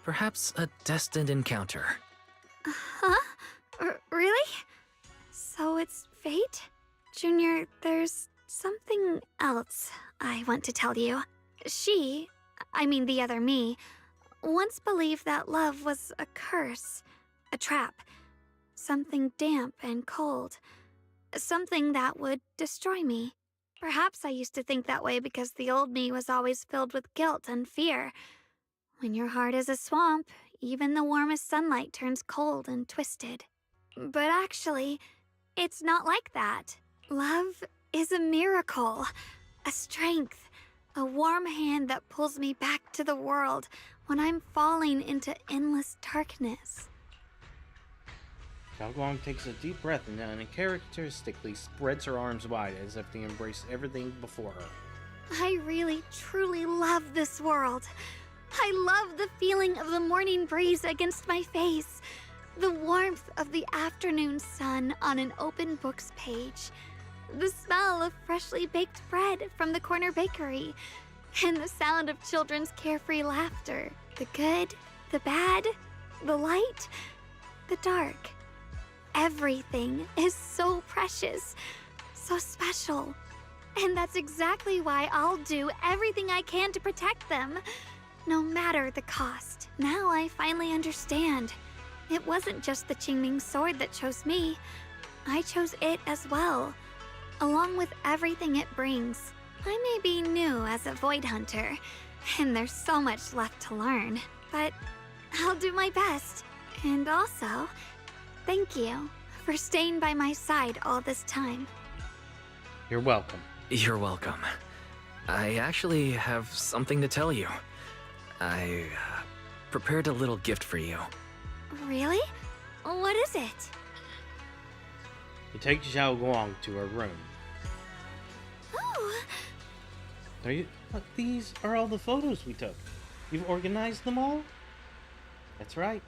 Perhaps a destined encounter. Huh? Really? So it's fate? Junior, there's something else I want to tell you. The other me, once believed that love was a curse, a trap, something damp and cold, something that would destroy me. Perhaps I used to think that way because the old me was always filled with guilt and fear. When your heart is a swamp, even the warmest sunlight turns cold and twisted. But actually, it's not like that. Love is a miracle, a strength, a warm hand that pulls me back to the world when I'm falling into endless darkness. Xiaoguang takes a deep breath and uncharacteristically spreads her arms wide as if to embrace everything before her. I really, truly love this world. I love the feeling of the morning breeze against my face, the warmth of the afternoon sun on an open book's page, the smell of freshly baked bread from the corner bakery, and the sound of children's carefree laughter. The good, the bad, the light, the dark. Everything is so precious, so special. And that's exactly why I'll do everything I can to protect them, no matter the cost. Now I finally understand. It wasn't just the Qingming sword that chose me. I chose it as well, along with everything it brings. I may be new as a void hunter, and there's so much left to learn, but I'll do my best. And also, thank you for staying by my side all this time. You're welcome. You're welcome. I actually have something to tell you. I prepared a little gift for you. Really? What is it? You take Xiao Guang to her room. Oh! Look, these are all the photos we took. You've organized them all? That's right.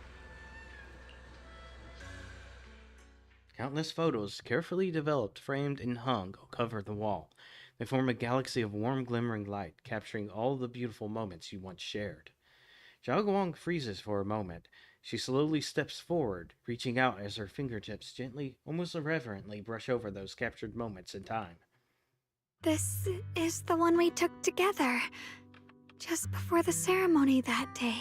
Countless photos, carefully developed, framed, and hung, cover the wall. They form a galaxy of warm, glimmering light, capturing all the beautiful moments you once shared. Xiao Guang freezes for a moment. She slowly steps forward, reaching out as her fingertips gently, almost irreverently, brush over those captured moments in time. This is the one we took together, just before the ceremony that day.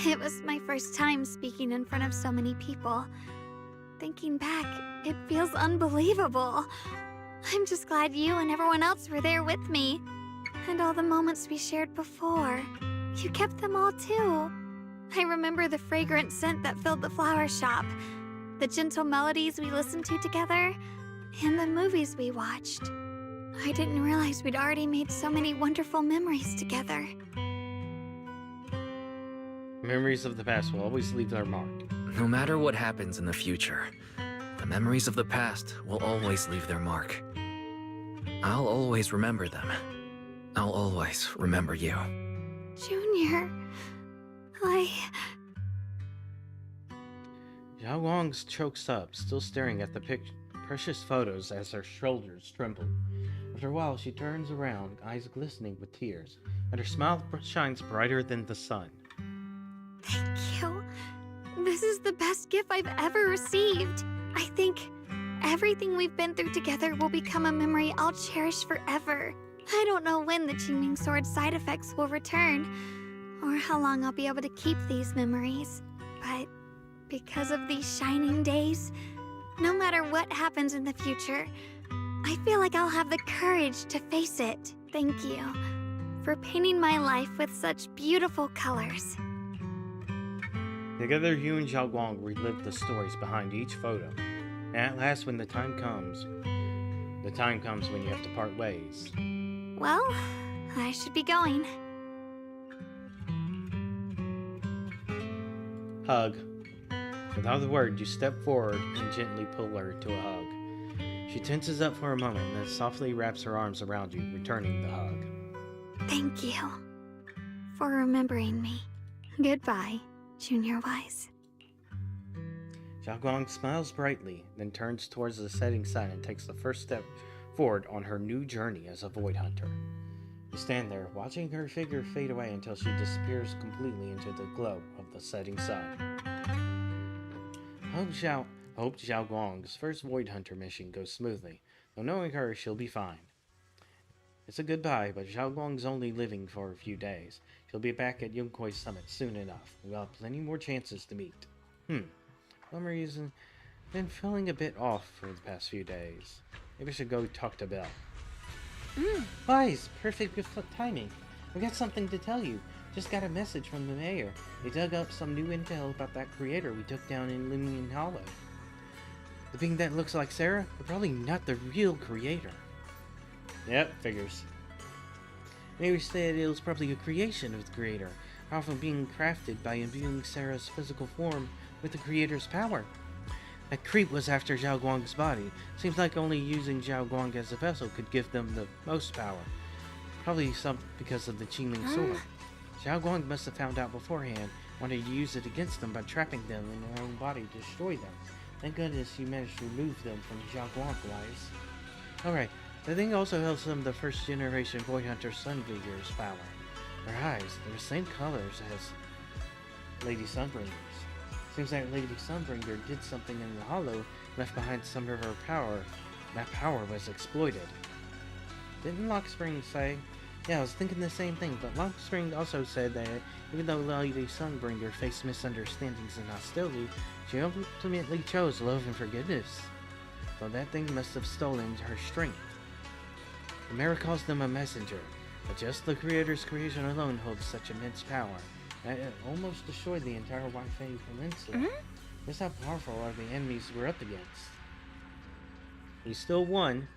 It was my first time speaking in front of so many people. Thinking back, it feels unbelievable. I'm just glad you and everyone else were there with me. And all the moments we shared before. You kept them all too. I remember the fragrant scent that filled the flower shop, the gentle melodies we listened to together, and the movies we watched. I didn't realize we'd already made so many wonderful memories together. Memories of the past will always leave their mark. No matter what happens in the future, the memories of the past will always leave their mark. I'll always remember them. I'll always remember you. Junior, Xiao Guang chokes up, still staring at the precious photos as her shoulders tremble. After a while, she turns around, eyes glistening with tears, and her smile shines brighter than the sun. Thank you. This is the best gift I've ever received. I think everything we've been through together will become a memory I'll cherish forever. I don't know when the Qingming Sword side effects will return, or how long I'll be able to keep these memories. But because of these shining days, no matter what happens in the future, I feel like I'll have the courage to face it. Thank you for painting my life with such beautiful colors. Together, you and Xiao Guang relive the stories behind each photo. And at last, when the time comes when you have to part ways. Well, I should be going. Hug. Without a word, you step forward and gently pull her into a hug. She tenses up for a moment and then softly wraps her arms around you, returning the hug. Thank you for remembering me. Goodbye, Junior Wise. Xiao Guang smiles brightly, then turns towards the setting sun and takes the first step forward on her new journey as a Void Hunter. You stand there, watching her figure fade away until she disappears completely into the glow of the setting sun. I hope Xiao Guang's first Void Hunter mission goes smoothly, though knowing her, she'll be fine. It's a goodbye, but Xiao Guang's only living for a few days. She'll be back at Yunquai Summit soon enough. We'll have plenty more chances to meet. For some reason, been feeling a bit off for the past few days. Maybe I should go talk to Belle. Wise, perfect timing. I've got something to tell you. Just got a message from the mayor. They dug up some new intel about that creator we took down in Limnian Hollow. The being that looks like Sarah, but probably not the real creator. Yep, figures. Mayor said it was probably a creation of the creator, often being crafted by imbuing Sarah's physical form with the creator's power. That creep was after Xiao Guang's body. Seems like only using Xiao Guang as a vessel could give them the most power. Probably some because of the Qingming Sword. Xiao Guang must have found out beforehand, wanted to use it against them by trapping them in her own body to destroy them. Thank goodness you managed to remove them from Xiao Guang, Wise. Alright, the thing also held some of the first generation Void Hunter Sun Figure's power. Their eyes, they're the same colors as Lady Sunbringer's. Seems like Lady Sunbringer did something in the Hollow, left behind some of her power. That power was exploited. Didn't Lockspring say Yeah, I was thinking the same thing, but Longstring also said that even though Lady Sunbringer faced misunderstandings and hostility, she ultimately chose love and forgiveness. So that thing must have stolen her strength. The mayor calls them a messenger, but just the creator's creation alone holds such immense power that it almost destroyed the entire Wi-Fi Peninsula. Just how powerful are the enemies we're up against? We still won.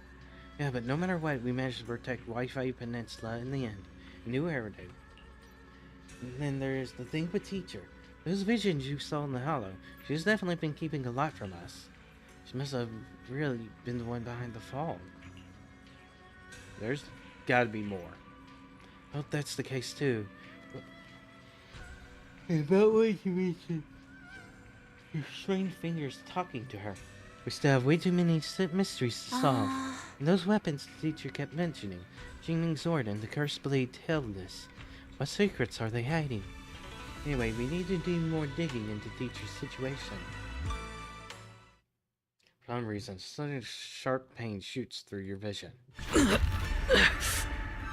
Yeah, but no matter what, we managed to protect Wi-Fi Peninsula in the end. A new heritage. And then there's the thing with Teacher. Those visions you saw in the Hollow, she's definitely been keeping a lot from us. She must have really been the one behind the fall. There's gotta be more. I hope that's the case too. But about what you mentioned, your strange fingers talking to her. We still have way too many mysteries to solve. And those weapons the teacher kept mentioning, Jingming's sword and the cursed blade Tailless. What secrets are they hiding? Anyway, we need to do more digging into teacher's situation. For some reason, sudden sharp pain shoots through your vision.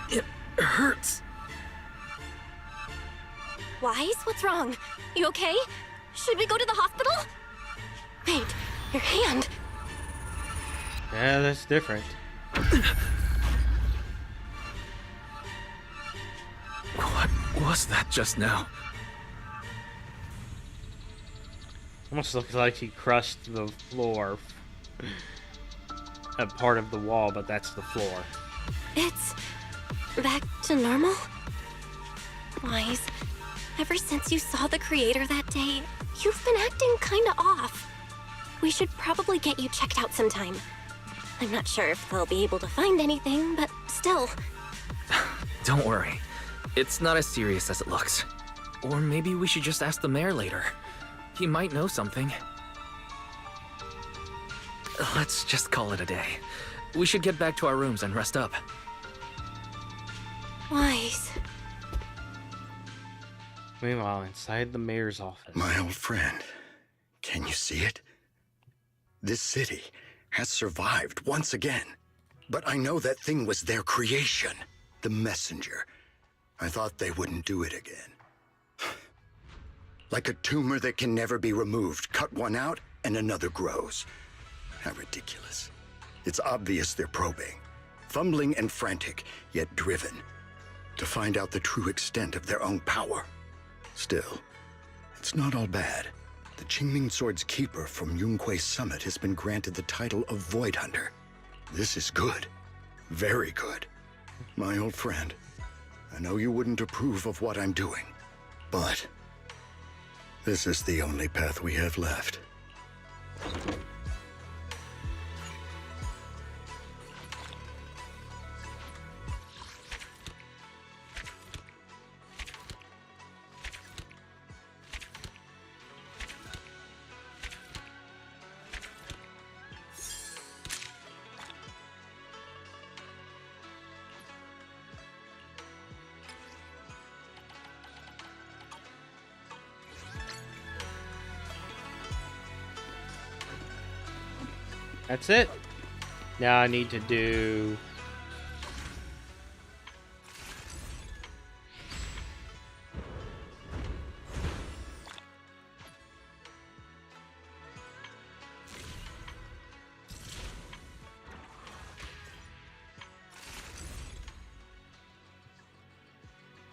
It hurts. Wise, what's wrong? You okay? Should we go to the hospital? Wait, your hand. Yeah, that's different. What was that just now? Almost looks like he crushed the floor. A part of the wall, but that's the floor. It's back to normal? Wise, ever since you saw the creator that day, you've been acting kinda off. We should probably get you checked out sometime. I'm not sure if they'll be able to find anything, but still. Don't worry. It's not as serious as it looks. Or maybe we should just ask the mayor later. He might know something. Let's just call it a day. We should get back to our rooms and rest up. Wise. Meanwhile, inside the mayor's office. My old friend, can you see it? This city has survived once again. But I know that thing was their creation, the messenger. I thought they wouldn't do it again. Like a tumor that can never be removed. Cut one out and another grows. How ridiculous. It's obvious they're probing. Fumbling and frantic, yet driven. To find out the true extent of their own power. Still, it's not all bad. The Qingming Sword's keeper from Yunquei Summit has been granted the title of Void Hunter. This is good. Very good. My old friend, I know you wouldn't approve of what I'm doing, but this is the only path we have left. That's it. Now I need to do...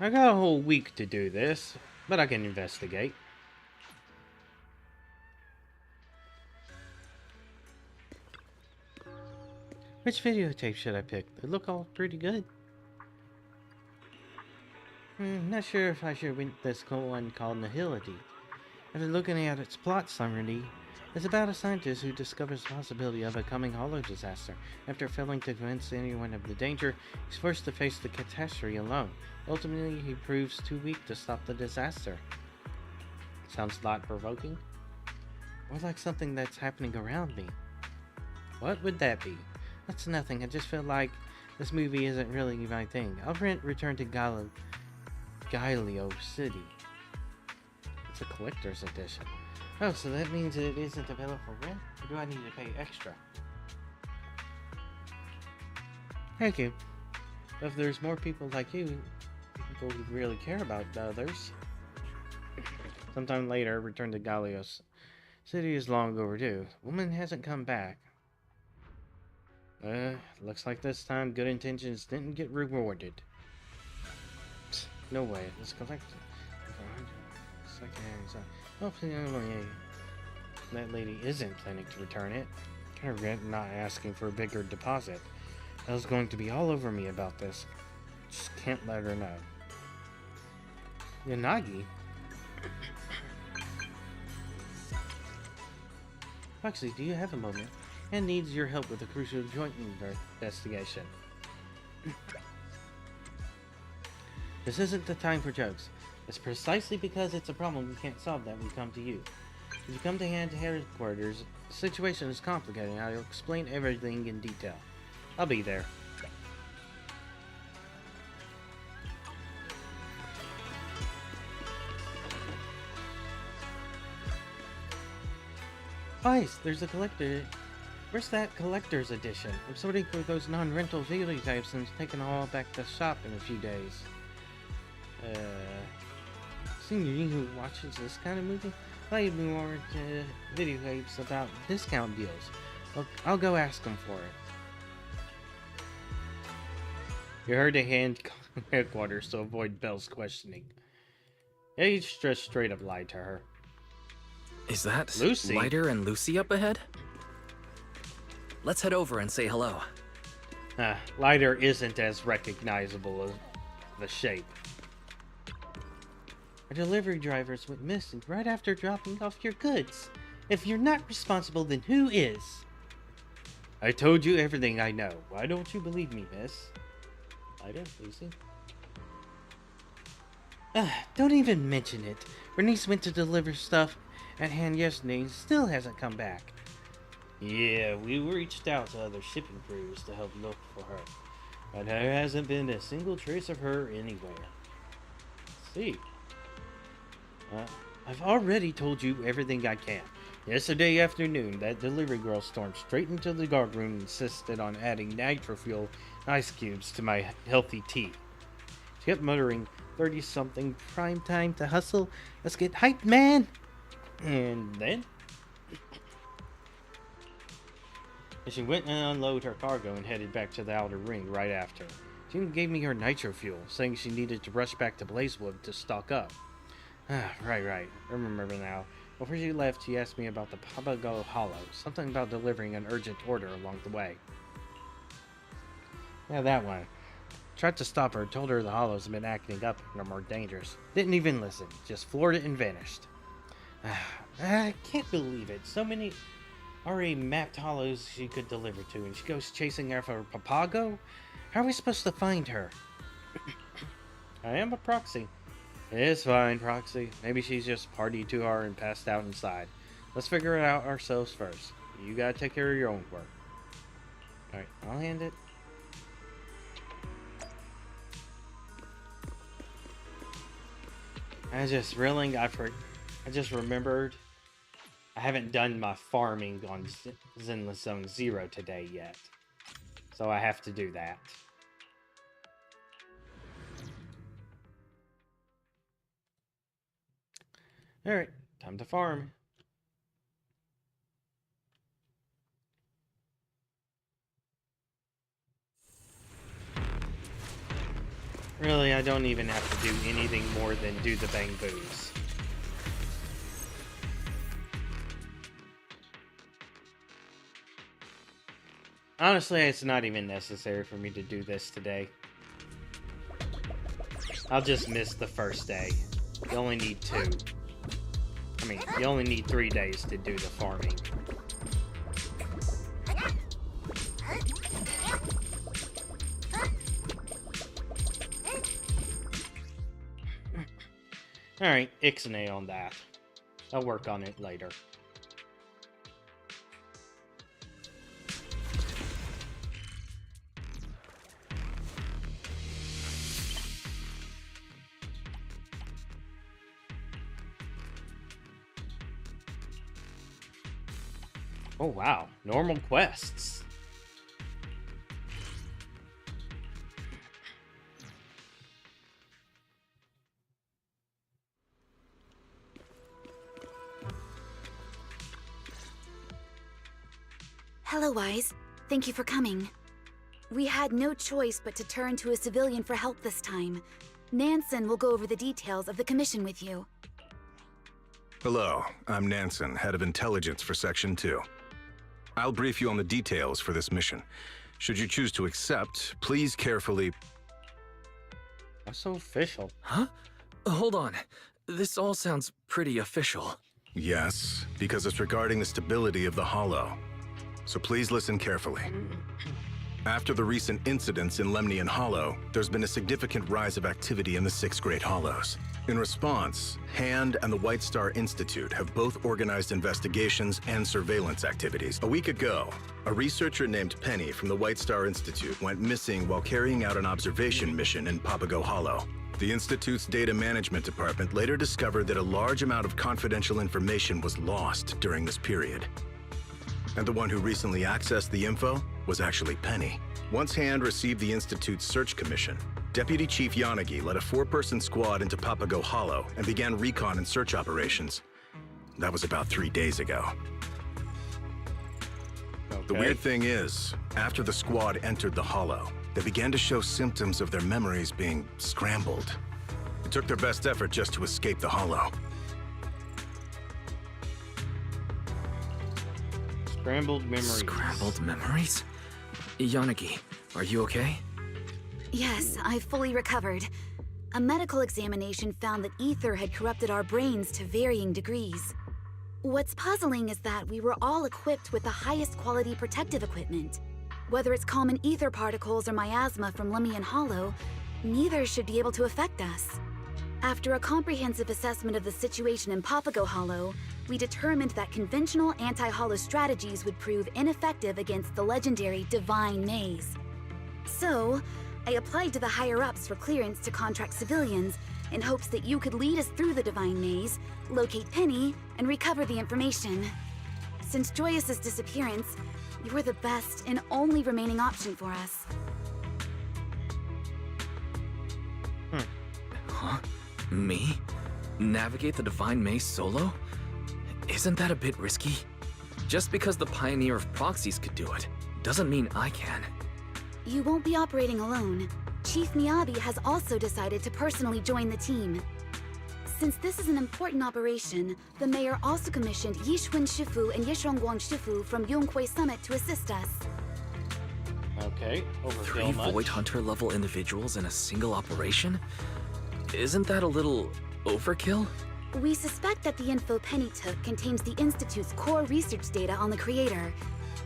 I got a whole week to do this, but I can investigate. Which videotape should I pick? They look all pretty good. Not sure if I should win this one called Nihility. After looking at its plot summary, it's about a scientist who discovers the possibility of a coming hollow disaster. After failing to convince anyone of the danger, he's forced to face the catastrophe alone. Ultimately, he proves too weak to stop the disaster. Sounds thought-provoking. Or like something that's happening around me. What would that be? That's nothing. I just feel like this movie isn't really my thing. I'll return to Galileo City. It's a collector's edition. Oh, so that means it isn't available for rent? Or do I need to pay extra? Thank you. If there's more people like you, people who really care about the others. Sometime later, return to Galios. City is long overdue. Woman hasn't come back. Looks like this time good intentions didn't get rewarded. Psst, no way. Let's collect that lady isn't planning to return it. I regret not asking for a bigger deposit. Elle's going to be all over me about this. Just can't let her know. Yanagi? Foxy, do you have a moment? And needs your help with a crucial joint investigation. This isn't the time for jokes. It's precisely because it's a problem we can't solve that we come to you. If you come to hand headquarters, the situation is complicated and I'll explain everything in detail. I'll be there. Vice, there's a collector. Where's that collector's edition? I'm sorting for those non-rental video types and taking all back to shop in a few days. Senior, you who watches this kind of movie? I'll be more video tapes about discount deals. I'll go ask them for it. You heard a hand headquarters to avoid Belle's questioning. Yeah, you just straight up lied to her. Is that Lucy? Lighter and Lucy up ahead? Let's head over and say hello. Lighter isn't as recognizable as the shape. Our delivery drivers went missing right after dropping off your goods. If you're not responsible, then who is? I told you everything I know. Why don't you believe me, miss? Lighter, Lucy? Don't even mention it. Bernice went to deliver stuff at hand yesterday and still hasn't come back. Yeah, we reached out to other shipping crews to help look for her, but there hasn't been a single trace of her anywhere. Let's see. I've already told you everything I can. Yesterday afternoon, that delivery girl stormed straight into the guard room and insisted on adding nitro fuel and ice cubes to my healthy tea. She kept muttering, 30-something, prime time to hustle, let's get hyped, man! And then? She went and unloaded her cargo and headed back to the outer ring right after. She even gave me her nitro fuel, saying she needed to rush back to Blazewood to stock up. Right. I remember now. Before she left, she asked me about the Papago Hollow. Something about delivering an urgent order along the way. Yeah, that one. Tried to stop her, told her the hollows had been acting up and are more dangerous. Didn't even listen. Just floored it and vanished. I can't believe it. So many already mapped hollows she could deliver to, and she goes chasing after Papago? How are we supposed to find her? I am a proxy. It's fine, Proxy. Maybe she's just partied too hard and passed out inside. Let's figure it out ourselves first. You gotta take care of your own work. Alright, I'll hand it. I just remembered I haven't done my farming on Zenless Zone 0 today yet. So I have to do that. Alright, time to farm. Really, I don't even have to do anything more than do the bang boos. Honestly, it's not even necessary for me to do this today. I'll just miss the first day. You only need 2. I mean, you only need 3 days to do the farming. Alright, ixnay on that. I'll work on it later. Oh wow, normal quests. Hello, Wise. Thank you for coming. We had no choice but to turn to a civilian for help this time. Nansen will go over the details of the commission with you. Hello, I'm Nansen, head of intelligence for Section 2. I'll brief you on the details for this mission. Should you choose to accept, please carefully... That's so official. Huh? Hold on. This all sounds pretty official. Yes, because it's regarding the stability of the Hollow. So please listen carefully. After the recent incidents in Lemnian Hollow, there's been a significant rise of activity in the 6 Great Hollows. In response, HAND and the White Star Institute have both organized investigations and surveillance activities. A week ago, a researcher named Penny from the White Star Institute went missing while carrying out an observation mission in Papago Hollow. The Institute's data management department later discovered that a large amount of confidential information was lost during this period. And the one who recently accessed the info was actually Penny. Once HAND received the Institute's search commission, Deputy Chief Yanagi led a 4-person squad into Papago Hollow and began recon and search operations. That was about 3 days ago. Okay. The weird thing is, after the squad entered the Hollow, they began to show symptoms of their memories being scrambled. It took their best effort just to escape the Hollow. Scrambled memories. Scrambled memories? Yanagi, are you okay? Yes, I've fully recovered. A medical examination found that ether had corrupted our brains to varying degrees. What's puzzling is that we were all equipped with the highest quality protective equipment. Whether it's common ether particles or miasma from Lemnian Hollow, neither should be able to affect us. After a comprehensive assessment of the situation in Papago Hollow, we determined that conventional anti-hollow strategies would prove ineffective against the legendary Divine Maze. So, I applied to the higher-ups for clearance to contract civilians in hopes that you could lead us through the Divine Maze, locate Penny, and recover the information. Since Joyous' disappearance, you were the best and only remaining option for us. Huh? Me? Navigate the Divine Maze solo? Isn't that a bit risky? Just because the Pioneer of Proxies could do it, doesn't mean I can. You won't be operating alone. Chief Miyabi has also decided to personally join the team. Since this is an important operation, the mayor also commissioned Yishun Shifu and Yishongguang Shifu from Yunquay Summit to assist us. Okay, overkill 3 much. Void Hunter level individuals in a single operation? Isn't that a little overkill? We suspect that the info Penny took contains the Institute's core research data on the Creator.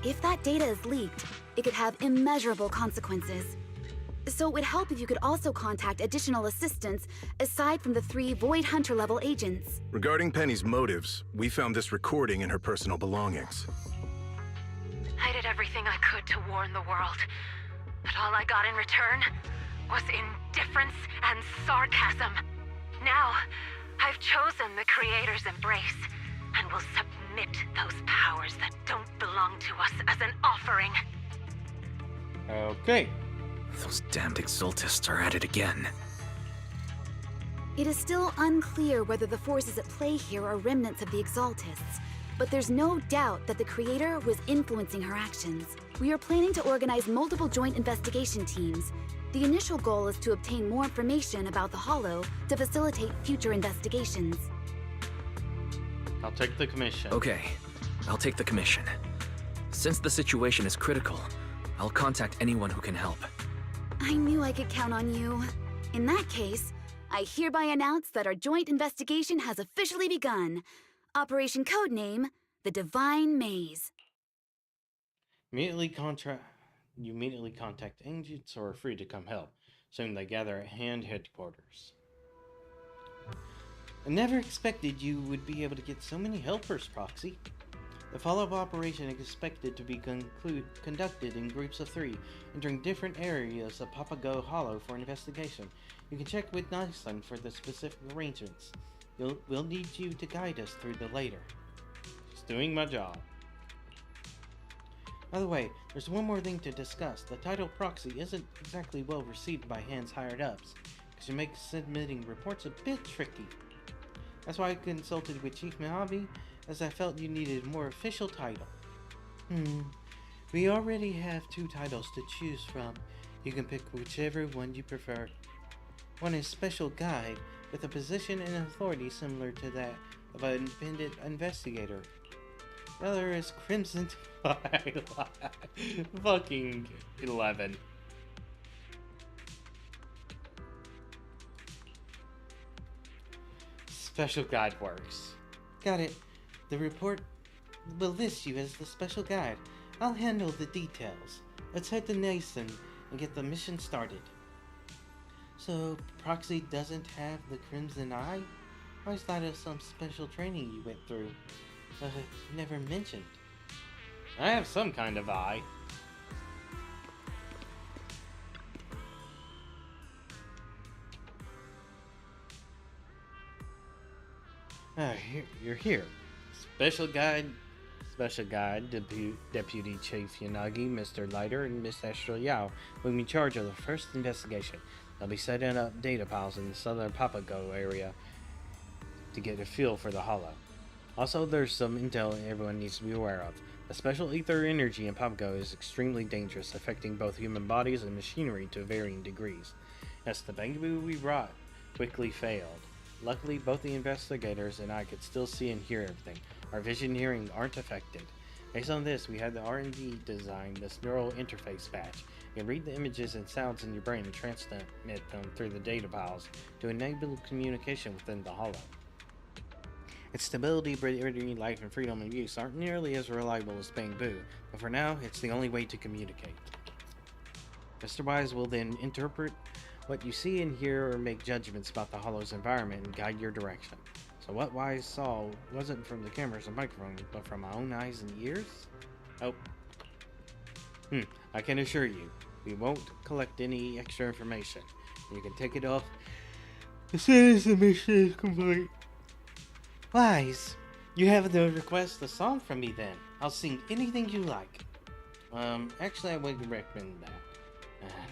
If that data is leaked, it could have immeasurable consequences. So it would help if you could also contact additional assistance aside from the 3 Void Hunter level agents. Regarding Penny's motives, we found this recording in her personal belongings. I did everything I could to warn the world, but all I got in return was indifference and sarcasm. Now, I've chosen the Creator's embrace and will submit those powers that don't belong to us as an offering. Okay. Those damned Exultists are at it again. It is still unclear whether the forces at play here are remnants of the Exaltists, but there's no doubt that the Creator was influencing her actions. We are planning to organize multiple joint investigation teams. The initial goal is to obtain more information about the Hollow to facilitate future investigations. I'll take the commission. Okay, I'll take the commission. Since the situation is critical, I'll contact anyone who can help. I knew I could count on you. In that case, I hereby announce that our joint investigation has officially begun. Operation Codename, the Divine Maze. You immediately contact agents who are free to come help. Soon they gather at HAND headquarters. I never expected you would be able to get so many helpers, Proxy. The follow-up operation is expected to be conducted in groups of 3, entering different areas of Papago Hollow for investigation. You can check with Nyson for the specific arrangements. We'll need you to guide us through the later. Just doing my job. By the way, there's one more thing to discuss. The title Proxy isn't exactly well received by HAND's hired-ups, because it makes submitting reports a bit tricky. That's why I consulted with Chief Miyabi, as I felt you needed a more official title. We already have 2 titles to choose from. You can pick whichever one you prefer. One is Special Guide, with a position and authority similar to that of an independent investigator. The other is Crimson Twilight. Fucking 11. Special Guide works. Got it. The report will list you as the Special Guide. I'll handle the details. Let's head to Nathan and get the mission started. So, Proxy doesn't have the Crimson Eye? I always thought it was some special training you went through. Never mentioned. I have some kind of eye. You're here. Special Guide Deputy Chief Yanagi, Mr. Leiter, and Miss Astral Yao will be in charge of the first investigation. They'll be setting up data piles in the southern Papago area to get a feel for the hollow. Also, there's some intel everyone needs to be aware of. The special ether energy in Papago is extremely dangerous, affecting both human bodies and machinery to varying degrees. Yes, the bamboo we brought quickly failed. Luckily, both the investigators and I could still see and hear everything. Our vision and hearing aren't affected. Based on this, we had the R&D design this neural interface patch. You can read the images and sounds in your brain and transmit them through the data piles to enable communication within the hollow. Its stability, brevity, life, and freedom of use aren't nearly as reliable as bamboo, but for now, it's the only way to communicate. Mr. Wise will then interpret what you see and hear or make judgments about the hollow's environment and guide your direction. So what Wise saw wasn't from the cameras and microphones, but from my own eyes and ears? Oh. I can assure you, we won't collect any extra information. You can take it off as soon as the mission is complete. Wise, you have to request a song from me then. I'll sing anything you like. Actually I wouldn't recommend that.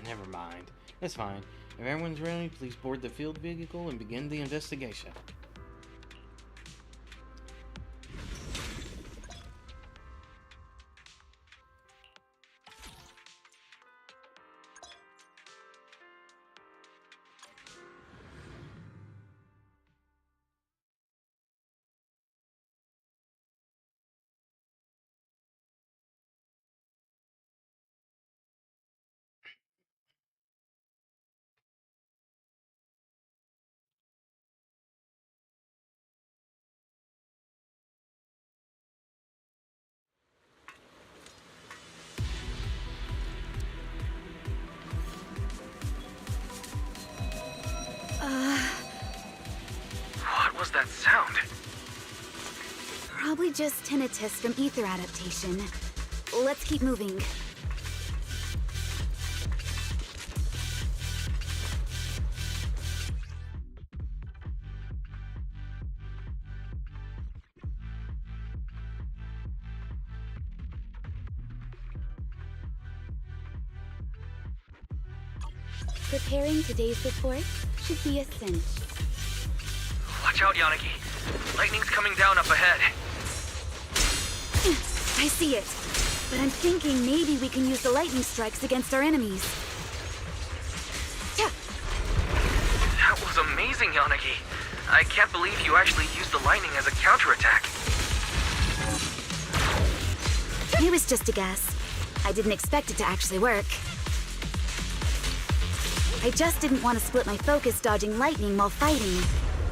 Never mind. That's fine. If everyone's ready, please board the field vehicle and begin the investigation. What was that sound? Probably just tinnitus from ether adaptation. Let's keep moving. Preparing today's report should be a cinch. Watch out, Yanagi. Lightning's coming down up ahead. I see it. But I'm thinking maybe we can use the lightning strikes against our enemies. That was amazing, Yanagi. I can't believe you actually used the lightning as a counterattack. It was just a guess. I didn't expect it to actually work. I just didn't want to split my focus dodging lightning while fighting.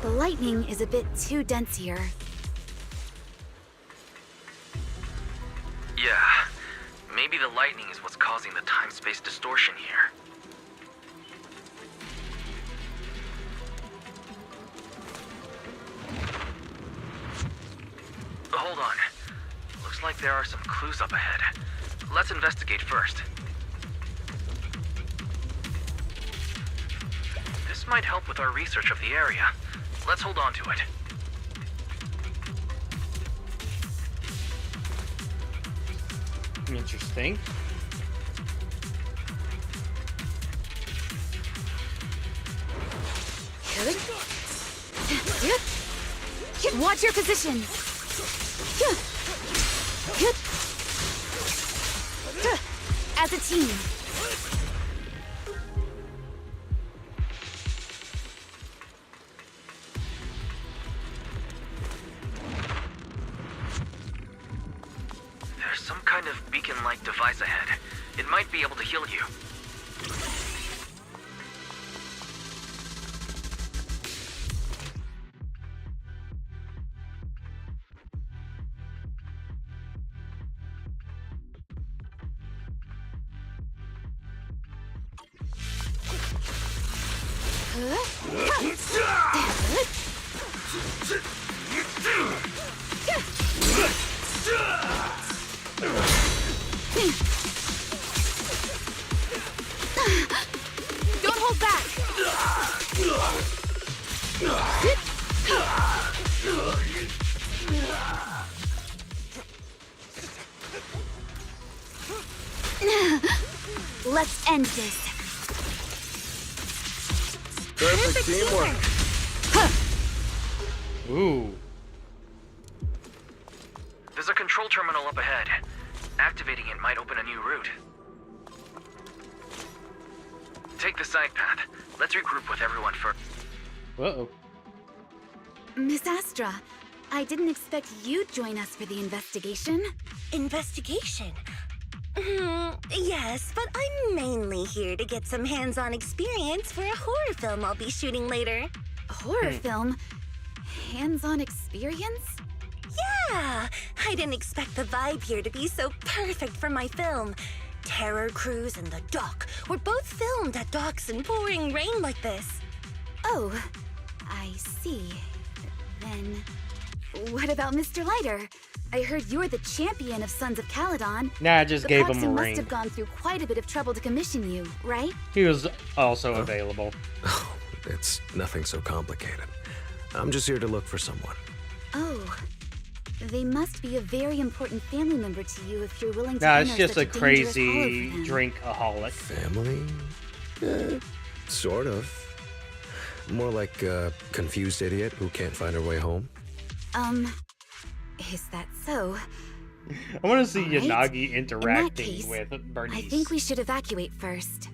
The lightning is a bit too dense here. Yeah, maybe the lightning is what's causing the time-space distortion here. Hold on. Looks like there are some clues up ahead. Let's investigate first. This might help with our research of the area. Let's hold on to it. Interesting. Watch your position. as a team. There's some kind of beacon-like device ahead. It might be able to heal you. Don't hold back. Let's end this. Perfect teamwork. Ooh. There's a control terminal up ahead. Activating it might open a new route. Take the side path. Let's regroup with everyone first. Uh-oh. Miss Astra, I didn't expect you'd join us for the investigation. Investigation? Yes, but I'm mainly here to get some hands-on experience for a horror film I'll be shooting later. A horror film? Hands-on experience? Yeah! I didn't expect the vibe here to be so perfect for my film. Terror Cruise and The Dock were both filmed at docks in pouring rain like this. Oh, I see. Then, what about Mr. Lighter? I heard you're the champion of Sons of Caledon. Nah, I just gave him a The ring. must have gone through quite a bit of trouble to commission you, right? He was also available. Oh, it's nothing so complicated. I'm just here to look for someone. Oh, they must be a very important family member to you if you're willing to Nah, enter it's just such a dangerous crazy hollow for them. drinkaholic. Family? Sort of. More like a confused idiot who can't find her way home. Is that so? I want to see All right. Yanagi In that interacting case, with Bernice. I think we should evacuate first.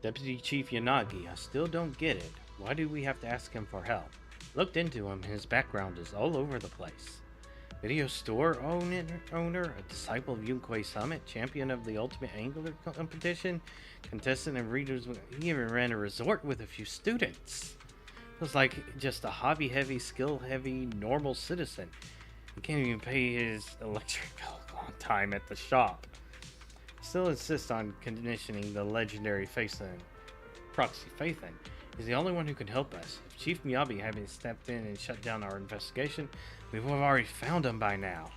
Deputy Chief Yanagi, I still don't get it. Why do we have to ask him for help? Looked into him, his background is all over the place. Video store owner, a disciple of Yunquei Summit, champion of the Ultimate Angler competition, contestant and readers. He even ran a resort with a few students. It was like just a hobby-heavy, skill-heavy, normal citizen. He can't even pay his electric bill on time at the shop. Still insists on conditioning the legendary Proxy Phaethon. He's the only one who can help us. If Chief Miyabi hadn't stepped in and shut down our investigation, we would have already found him by now.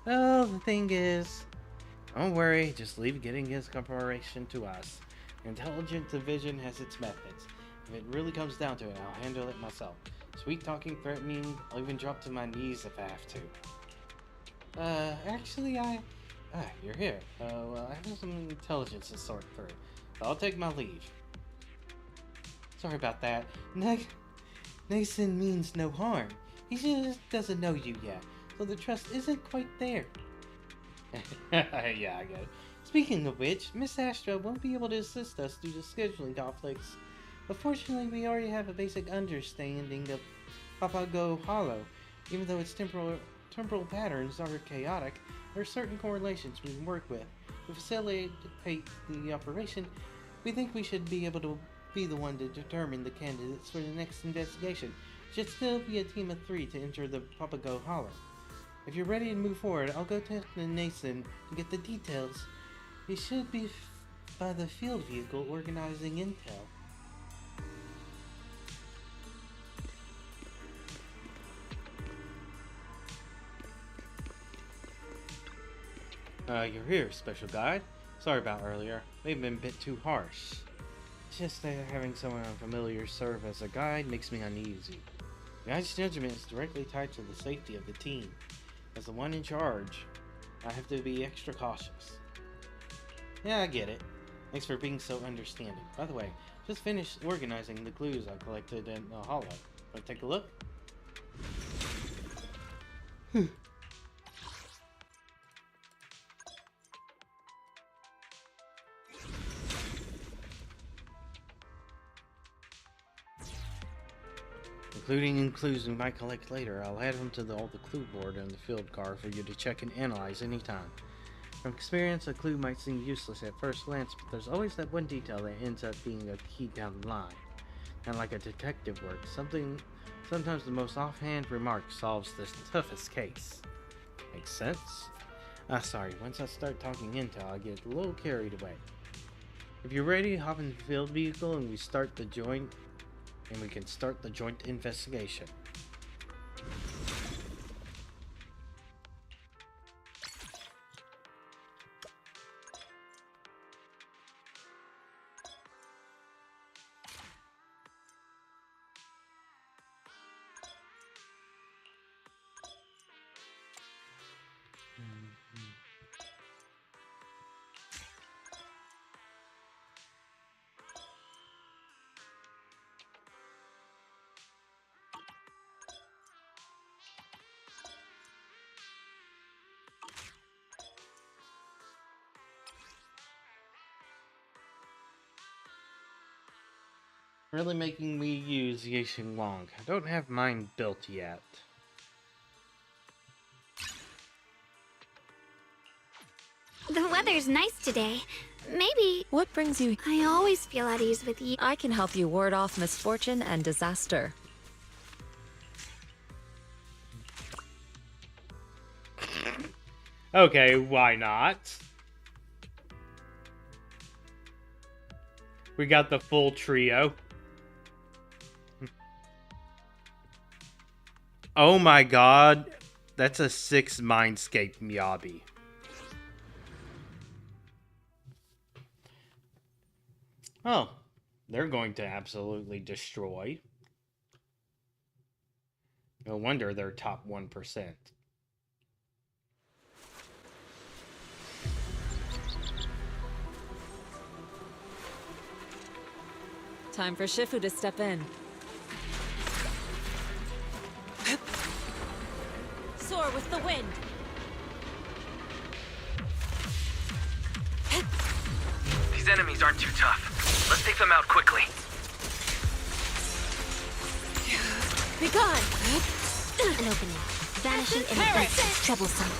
Well, the thing is, don't worry, just leave getting his cooperation to us. The intelligence division has its methods. If it really comes down to it, I'll handle it myself. Sweet talking, threatening, I'll even drop to my knees if I have to. Actually, you're here. I have some intelligence to sort through. So I'll take my leave. Sorry about that. Nathan means no harm. He just doesn't know you yet, so the trust isn't quite there. Yeah, I get it. Speaking of which, Miss Astra won't be able to assist us due to scheduling conflicts. But fortunately, we already have a basic understanding of Papago Hollow. Even though its temporal patterns are chaotic, there are certain correlations we can work with. To facilitate the operation, we think we should be able to be the one to determine the candidates for the next investigation. Should still be a team of 3 to enter the Papago Hollow. If you're ready to move forward, I'll go talk to Nathan to get the details. He should be by the field vehicle organizing intel. You're here, Special Guide. Sorry about earlier. They've been a bit too harsh. just that having someone unfamiliar serve as a guide makes me uneasy. The guide's judgment is directly tied to the safety of the team. As the one in charge, I have to be extra cautious. Yeah, I get it. Thanks for being so understanding. By the way, just finished organizing the clues I collected in the hollow. Want to take a look? Including clues we might collect later, I'll add them to all the clue board and the field card for you to check and analyze anytime. From experience, a clue might seem useless at first glance, but there's always that one detail that ends up being a key down the line. And like a detective work, sometimes the most offhand remark solves the toughest case. Makes sense? Sorry, once I start talking intel, I get a little carried away. If you're ready, hop in the field vehicle and we can start the joint investigation. Really making me use Yixing Long. I don't have mine built yet. The weather's nice today. Maybe... What brings you? I always feel at ease with you. I can help you ward off misfortune and disaster. Okay, why not? We got the full trio. Oh my god, that's a 6 Mindscape Miyabi. Oh, they're going to absolutely destroy. No wonder they're top 1%. Time for Shifu to step in. Soar with the wind. These enemies aren't too tough. Let's take them out quickly. Be gone. An opening. Vanishing in a instant. Troublesome.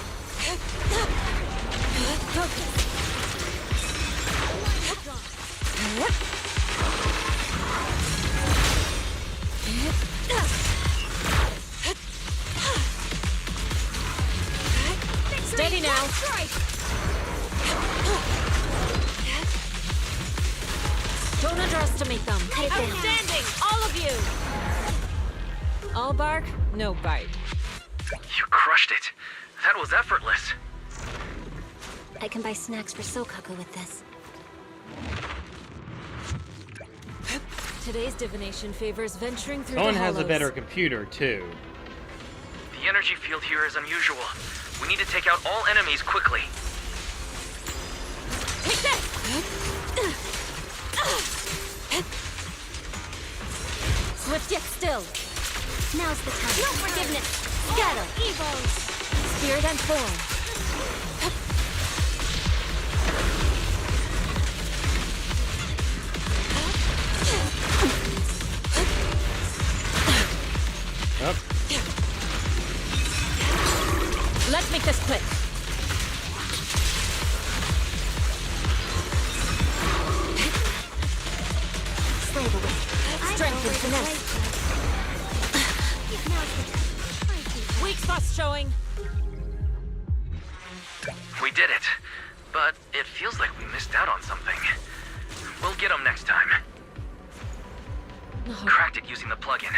Steady now. Don't underestimate them. Outstanding, all of you. All bark, no bite. You crushed it. That was effortless. I can buy snacks for Sokaku with this. Today's divination favors venturing through Someone the has hollows. a better computer, too. The energy field here is unusual. We need to take out all enemies quickly. Take this! Swift yet still. Now's the time. No forgiveness. Scatter. Evils. Spirit and form. Up. Let's make this quick. Slave away. Strength and finesse. Weak spots showing. We did it. But it feels like we missed out on something. We'll get them next time. Cracked it using the plugin.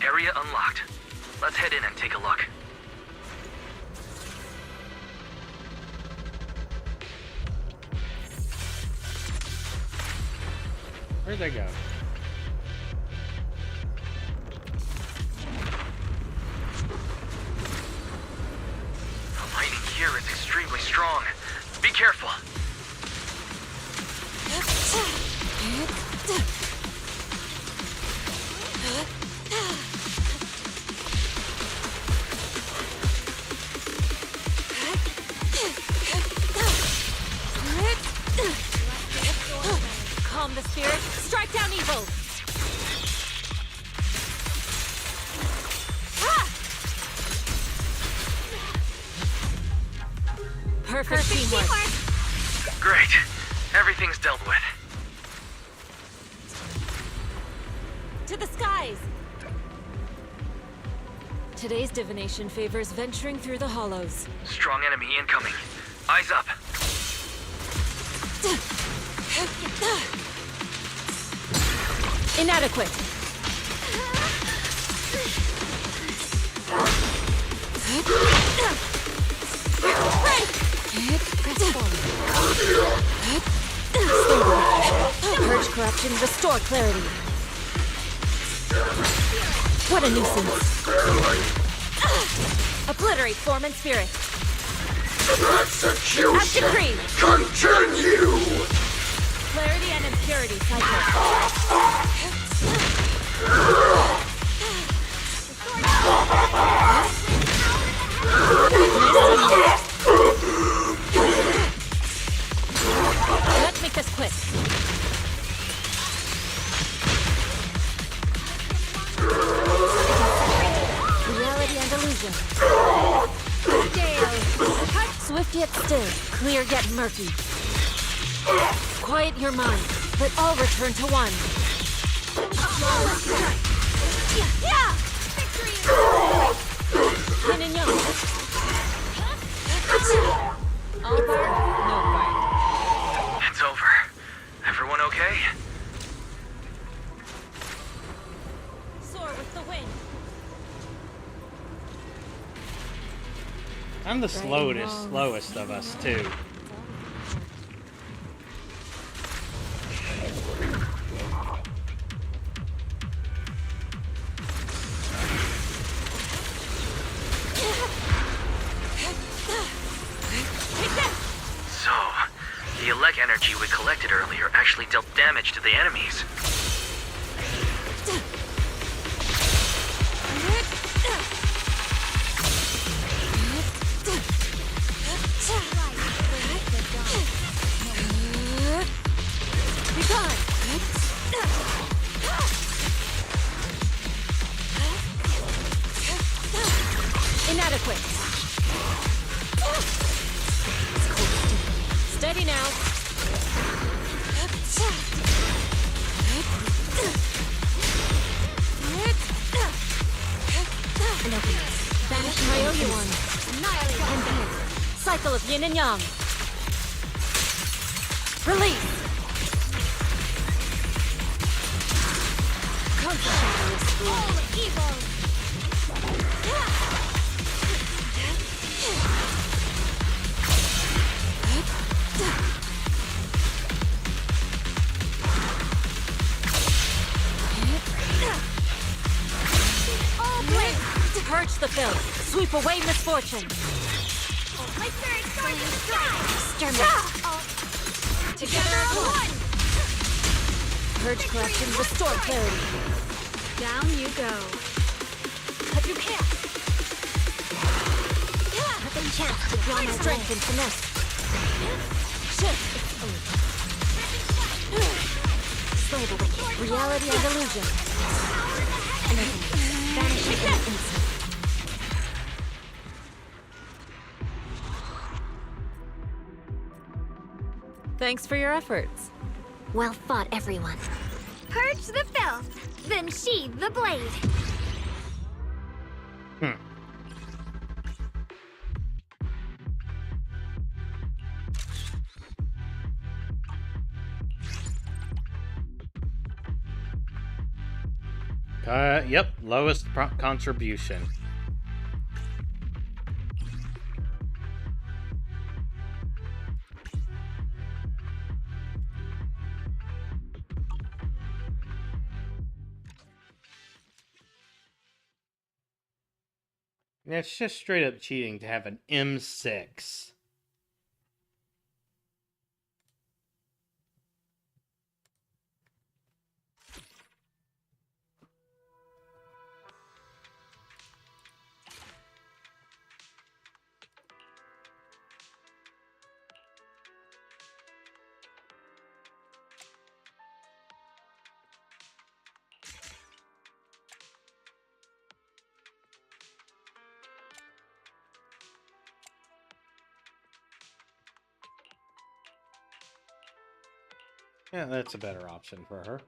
Area unlocked. Let's head in and take a look. Where'd they go? The lightning here is extremely strong. Be careful. Calm the spirit. Strike down evil. Perfect teamwork. Great. Everything's dealt with. To the skies! Today's divination favors venturing through the hollows. Strong enemy incoming. Eyes up. Inadequate. Purge corruption, restore clarity. What a nuisance. Obliterate form and spirit. Execution As decreed. continue! Clarity and impurity cycle. Let's make this quick. Reality and illusion. Swift yet still, clear yet murky. Quiet your mind. Let all return to one. Yin and yang. All bark, no bark. It's over. Everyone okay? Soar with the wind. I'm the slowest of us, too. So, the elect energy we collected earlier actually dealt damage to the enemies. Be gone. Inadequate. Steady now. Banish my Oyo-one. Cycle of yin and yang. Release. All evil. Purge the filth. Sweep away misfortune. My spirit's going to strike! Together as one. Purge corruption. Restore clarity. Down you go. Cut you can't. Nothing chance to draw my strength and finesse. Shift. Slay the wicked. Reality and illusion. Vanishing in an instant. Thanks for your efforts. Well fought, everyone. Purge the filth, then sheathe the blade. Yep, lowest contribution. That's just straight up cheating to have an M6. Yeah, that's a better option for her.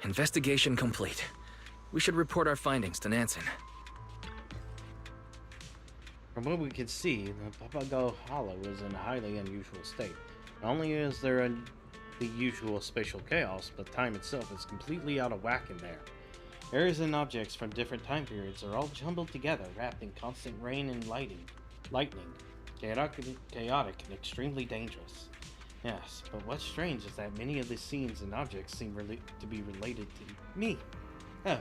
Investigation complete. We should report our findings to Nansen. From what we can see, the Papago Hollow is in a highly unusual state. Not only is there the usual spatial chaos, but time itself is completely out of whack in there. Areas and objects from different time periods are all jumbled together, wrapped in constant rain and lightning. Chaotic and extremely dangerous. Yes, but what's strange is that many of the scenes and objects seem to be related to me. Oh,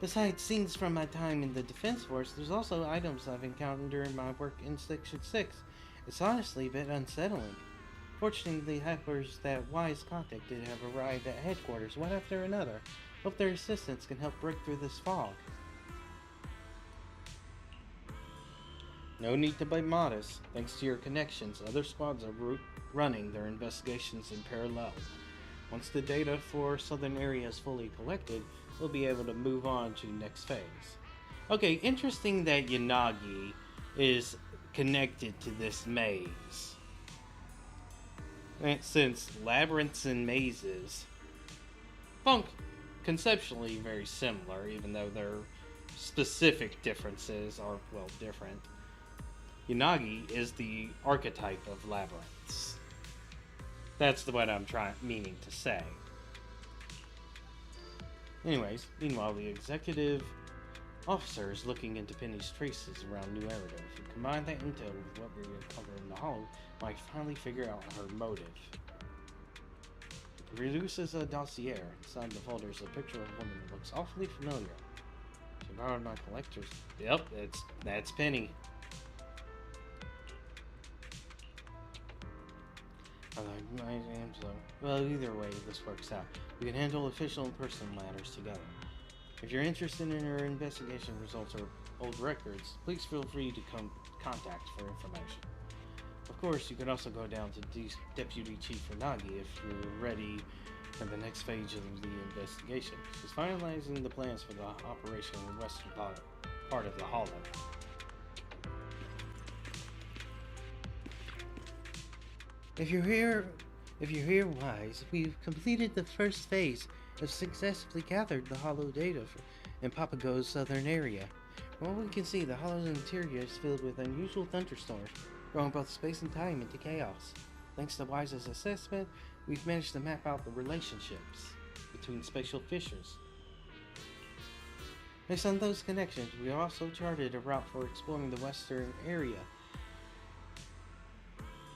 besides scenes from my time in the Defense Force, there's also items I've encountered during my work in Section 6. It's honestly a bit unsettling. Fortunately, the helpers that Wise contacted have arrived at headquarters one after another. Hope their assistance can help break through this fog. No need to be modest. Thanks to your connections, other squads are running their investigations in parallel. Once the data for Southern Area is fully collected, we'll be able to move on to next phase. Okay, interesting that Yanagi is connected to this maze. And since labyrinths and mazes conceptually very similar, even though their specific differences are, well, different. Yanagi is the archetype of labyrinths. That's what I'm meaning to say. Anyways, meanwhile, the executive officer is looking into Penny's traces around New Erido. If you combine that intel with what we uncovered in the Hollow, we might finally figure out her motive. It produces a dossier. Inside the folder is a picture of a woman that looks awfully familiar. She borrowed my collector's. Yep, that's Penny. Well, either way, this works out. We can handle official and personal matters together. If you're interested in our investigation results or old records, please feel free to contact for information. Of course, you could also go down to Deputy Chief Nagi if you're ready for the next phase of the investigation. She's finalizing the plans for the operation in the western part of the Hollow. If you're here, Wise, we've completed the first phase and successfully gathered the Hollow data in Papago's southern area. From what we can see, the Hollow's interior is filled with unusual thunderstorms, throwing both space and time into chaos. Thanks to Wise's assessment, we've managed to map out the relationships between spatial fissures. Based on those connections, we also charted a route for exploring the western area.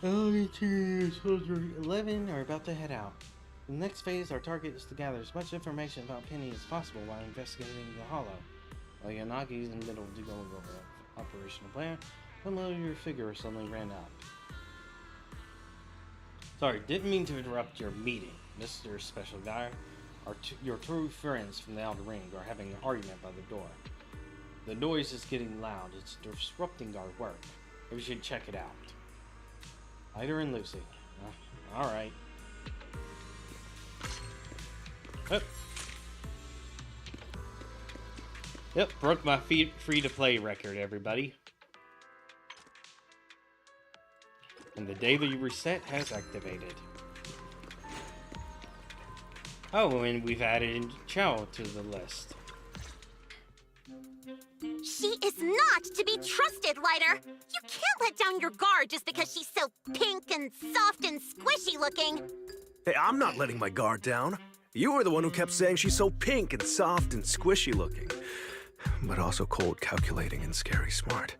Soldier 11 are about to head out. In the next phase, our target is to gather as much information about Penny as possible while investigating the Hollow. While Yanagi is in the middle of going over the operational plan, a familiar figure suddenly ran out. Sorry, didn't mean to interrupt your meeting, Mr. Special Guy. Your two friends from the Outer Ring are having an argument by the door. The noise is getting loud. It's disrupting our work. We should check it out. Ida and Lucy. Alright. Yep, broke my free-to-play record, everybody. And the daily reset has activated. Oh, and we've added Chow to the list. She is not to be trusted, Lighter! You can't let down your guard just because she's so pink and soft and squishy looking! Hey, I'm not letting my guard down. You were the one who kept saying she's so pink and soft and squishy looking. But also cold, calculating, and scary smart.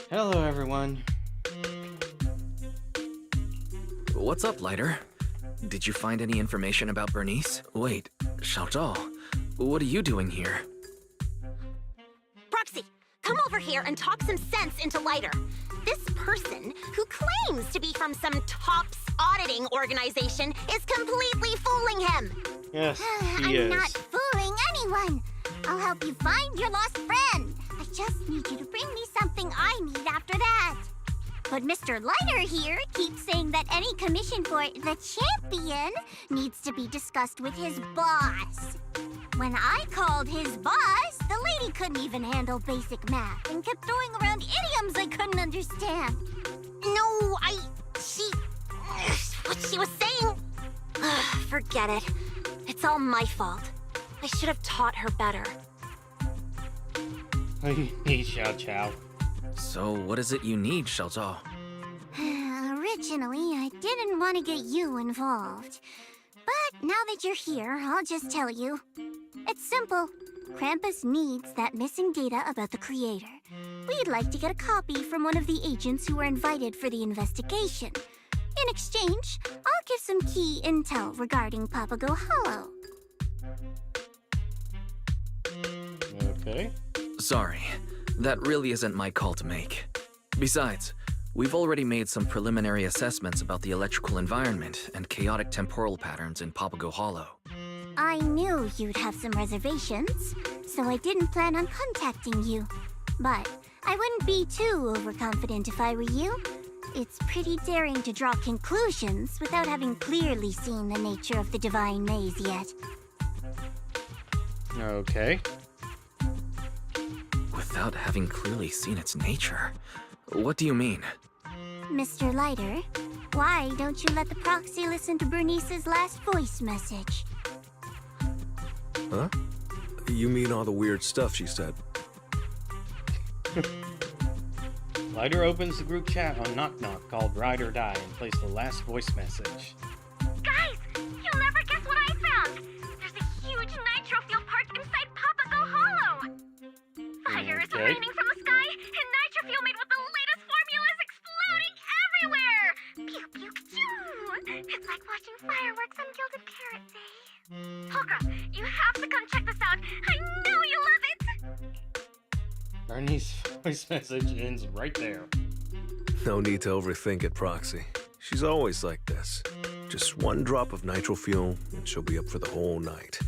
Hello, everyone. What's up, Lighter? Did you find any information about Bernice? Wait, Xiaozhao, what are you doing here? Proxy, come over here and talk some sense into Lighter. This person, who claims to be from some TOPS auditing organization, is completely fooling him. Yes, I'm he is. not fooling anyone. I'll help you find your lost friend. I just need you to bring me something I need after that. But Mr. Lighter here keeps saying that any commission for the champion needs to be discussed with his boss. When I called his boss, the lady couldn't even handle basic math and kept throwing around idioms I couldn't understand. No, what she was saying? Forget it. It's all my fault. I should have taught her better. Hey, Xiao Chao. So what is it you need, Xiaozhao? Originally, I didn't want to get you involved. But now that you're here, I'll just tell you. It's simple. Krampus needs that missing data about the creator. We'd like to get a copy from one of the agents who were invited for the investigation. In exchange, I'll give some key intel regarding Papago Hollow. Okay. Sorry, that really isn't my call to make. Besides, we've already made some preliminary assessments about the electrical environment and chaotic temporal patterns in Papago Hollow. I knew you'd have some reservations, so I didn't plan on contacting you. But I wouldn't be too overconfident if I were you. It's pretty daring to draw conclusions without having clearly seen the nature of the divine maze yet. Okay. Without having clearly seen its nature? What do you mean? Mr. Lighter, why don't you let the proxy listen to Bernice's last voice message? Huh? You mean all the weird stuff she said? Lighter opens the group chat on Knock Knock called Ride or Die and plays the last voice message. Guys, you'll never guess what I found. There's a huge nitro fuel park inside Papago Hollow. Fire is Okay. raining from the sky, and nitro fuel made with the latest formula is exploding everywhere. Pew pew pew. It's like watching fireworks on Gilded Carrot Day. Polka, you have to come check this out. I know you love it. Bernie's voice message ends right there. No need to overthink it, Proxy. She's always like this. Just one drop of nitro fuel, and she'll be up for the whole night.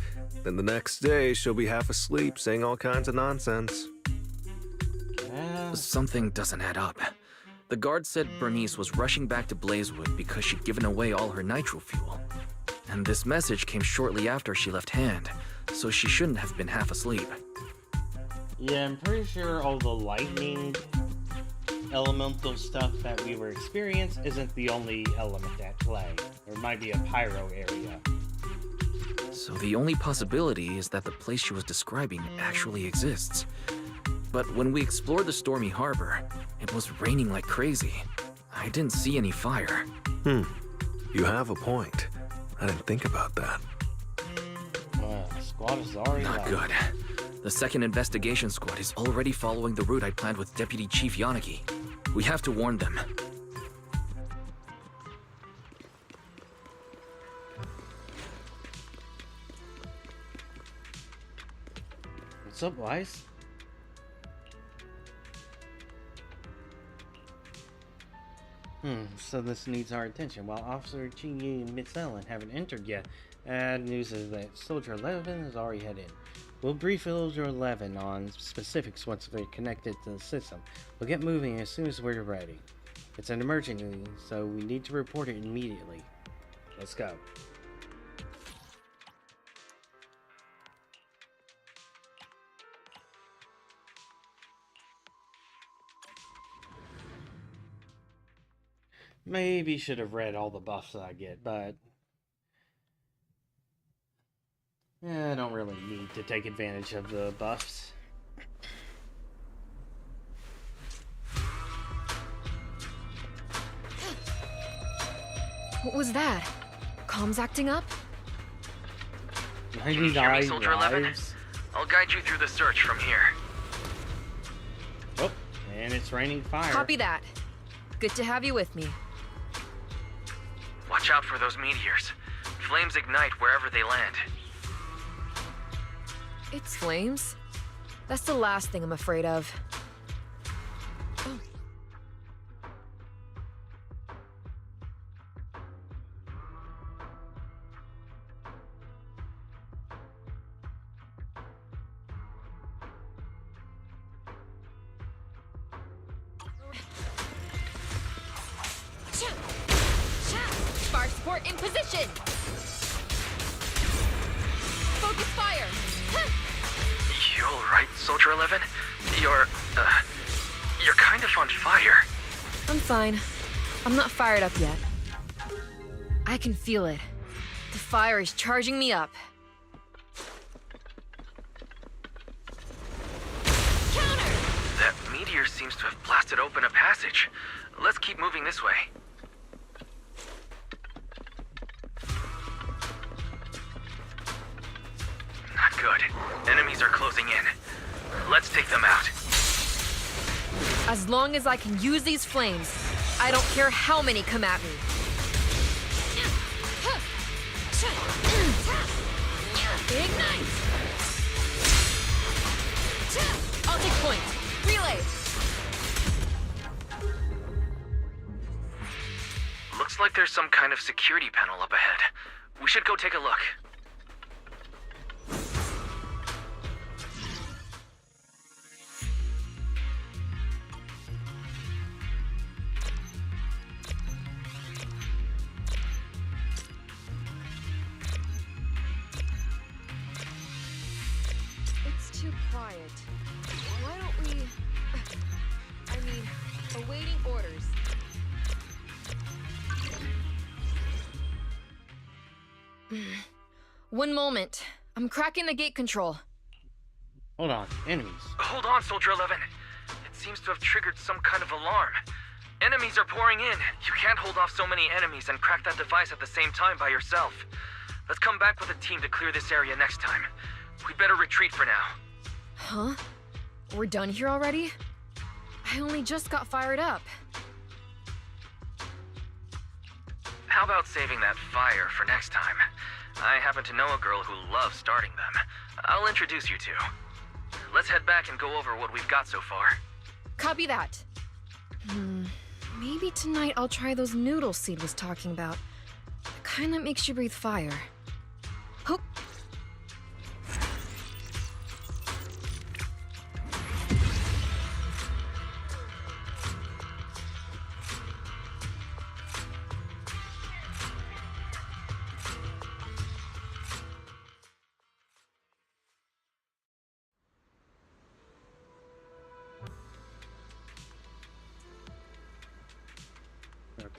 Then the next day, she'll be half asleep, saying all kinds of nonsense. Something doesn't add up. The guard said Bernice was rushing back to Blazewood because she'd given away all her nitro fuel. And this message came shortly after she left hand, so she shouldn't have been half asleep. Yeah, I'm pretty sure all the lightning elemental stuff that we were experiencing isn't the only element at play. There might be a pyro area. So the only possibility is that the place she was describing actually exists. But when we explored the stormy harbor, it was raining like crazy. I didn't see any fire. You have a point. I didn't think about that. The squad is already Not left. good. The second investigation squad is already following the route I planned with Deputy Chief Yanagi. We have to warn them. What's up, Wise? So this needs our attention. While Officer Chingy and Miss Ellen haven't entered yet, news is that Soldier 11 has already headed in. We'll brief Soldier 11 on specifics once they're connected to the system. We'll get moving as soon as we're ready. It's an emergency, so we need to report it immediately. Let's go. Maybe should have read all the buffs that I get, but I don't really need to take advantage of the buffs. What was that? Comms acting up? 99 Soldier 11? lives. I'll guide you through the search from here. Oh, and it's raining fire. Copy that. Good to have you with me. Watch out for those meteors. Flames ignite wherever they land. It's flames? That's the last thing I'm afraid of. Oh. Fire support in position! Focus fire! You alright, Soldier 11? You're kind of on fire. I'm fine. I'm not fired up yet. I can feel it. The fire is charging me up. Counter! That meteor seems to have blasted open a passage. Let's keep moving this way. Not good. Enemies are closing in. Let's take them out. As long as I can use these flames, I don't care how many come at me. Ignite! I'll take point. Relay! Looks like there's some kind of security panel up ahead. We should go take a look. It's too quiet. Why don't we... I mean, awaiting orders. One moment. I'm cracking the gate control. Hold on, enemies. Hold on, Soldier 11. It seems to have triggered some kind of alarm. Enemies are pouring in. You can't hold off so many enemies and crack that device at the same time by yourself. Let's come back with a team to clear this area next time. We'd better retreat for now. Huh? We're done here already? I only just got fired up. How about saving that fire for next time? I happen to know a girl who loves starting them. I'll introduce you two. Let's head back and go over what we've got so far. Copy that. Maybe tonight I'll try those noodles Seed was talking about. The kind that makes you breathe fire. Hook.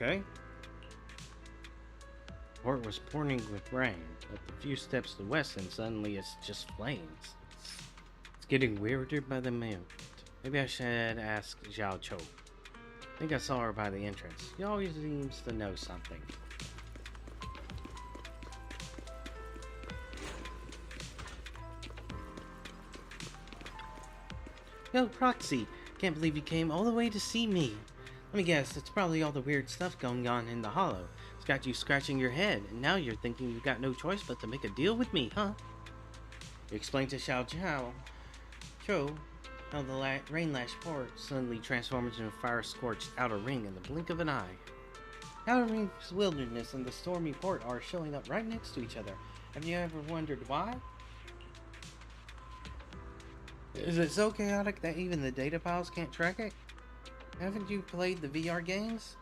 Okay. Port was pouring with rain, but a few steps to the west and suddenly it's just flames. It's getting weirder by the minute. Maybe I should ask Zhao Chou. I think I saw her by the entrance. She always seems to know something. Yo, Proxy! Can't believe you came all the way to see me. Let me guess, it's probably all the weird stuff going on in the hollow. It's got you scratching your head, and now you're thinking you've got no choice but to make a deal with me, huh? You explained to Xiao Chou how the rain lash port suddenly transforms into a fire-scorched outer ring in the blink of an eye. Outer Ring's wilderness and the stormy port are showing up right next to each other. Have you ever wondered why? Is it so chaotic that even the data files can't track it? Haven't you played the VR games?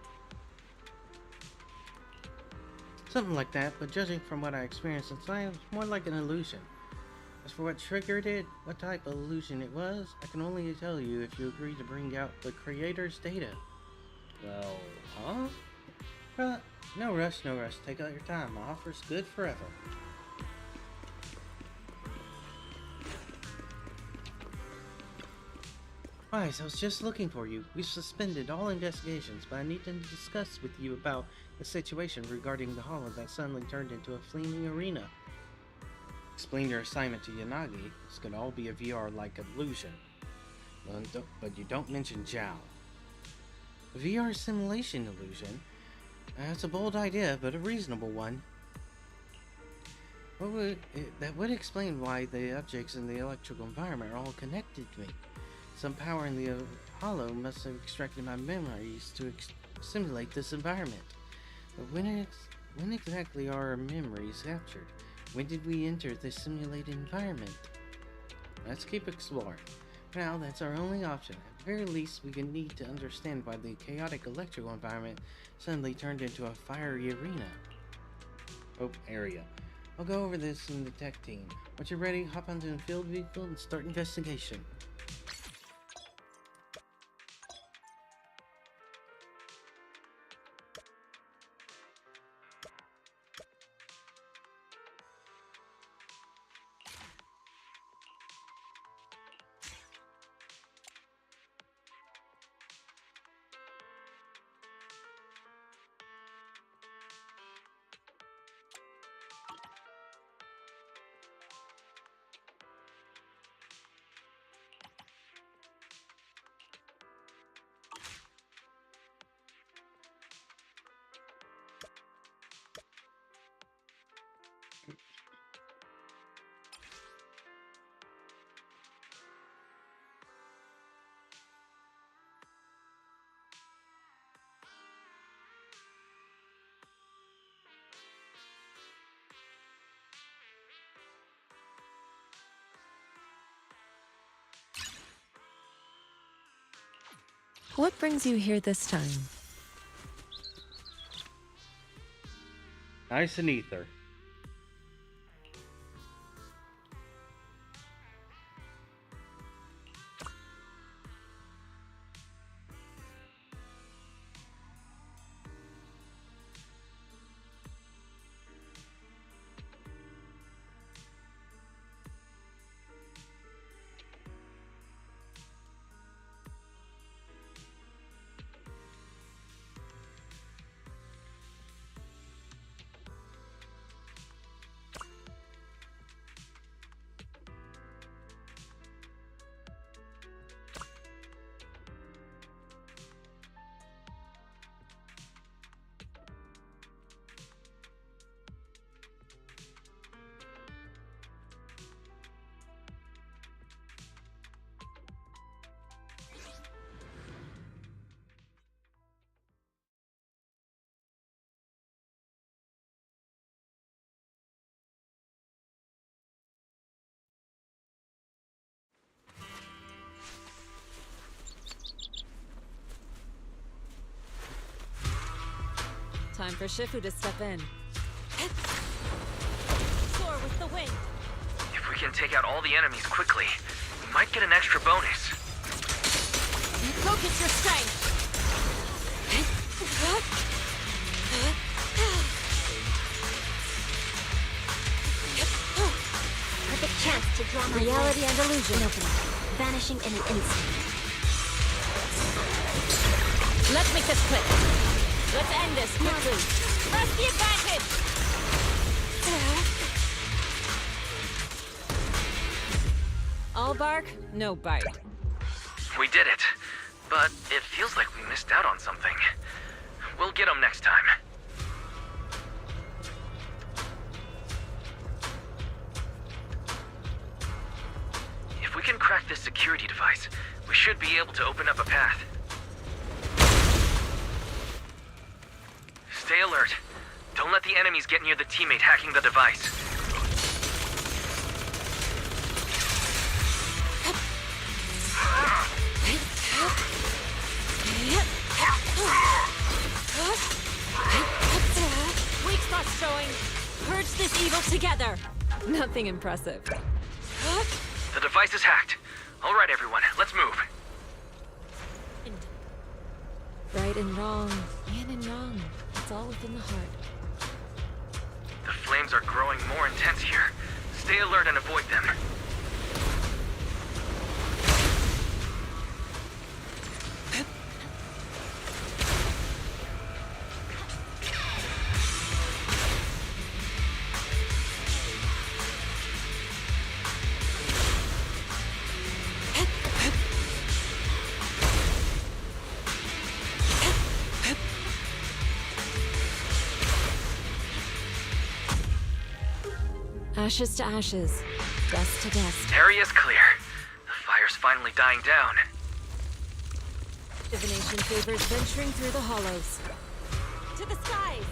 Something like that, but judging from what I experienced, it sounds more like an illusion. As for what triggered it, what type of illusion it was, I can only tell you if you agree to bring out the creator's data. Well, huh? Well, no rush, no rush. Take out your time. My offer's good forever. Right, I was just looking for you. We've suspended all investigations, but I need to discuss with you about the situation regarding the hollow that suddenly turned into a flaming arena. Explain your assignment to Yanagi. This could all be a VR-like illusion. But you don't mention Zhao. A VR simulation illusion? That's a bold idea, but a reasonable one. That would explain why the objects in the electrical environment are all connected to me. Some power in the hollow must have extracted my memories to simulate this environment. But when exactly are our memories captured? When did we enter this simulated environment? Let's keep exploring. For now, that's our only option. At the very least, we need to understand why the chaotic electrical environment suddenly turned into a fiery area. I'll go over this in the tech team. Once you're ready, hop onto the field vehicle and start investigation. What brings you here this time? Ice and ether. Time for Shifu to step in. Soar with the wind. If we can take out all the enemies quickly, we might get an extra bonus. Focus your strength. Perfect chance to draw my Reality and illusion opening, vanishing in an instant. Let's make this quick. Let's end this quickly. Press the advantage. All bark, no bite. We did it, but it feels like we missed out on something. We'll get them next time. If we can crack this security device, we should be able to open up a path. Stay alert. Don't let the enemies get near the teammate hacking the device. Weak spots showing. Purge this evil together. Nothing impressive. The device is hacked. All right, everyone, let's move. Right and wrong, yin and yang. It's all within the heart. The flames are growing more intense here. Stay alert and avoid them. Ashes to ashes, dust to dust. Area's clear. The fire's finally dying down. Divination favors venturing through the hollows. To the skies!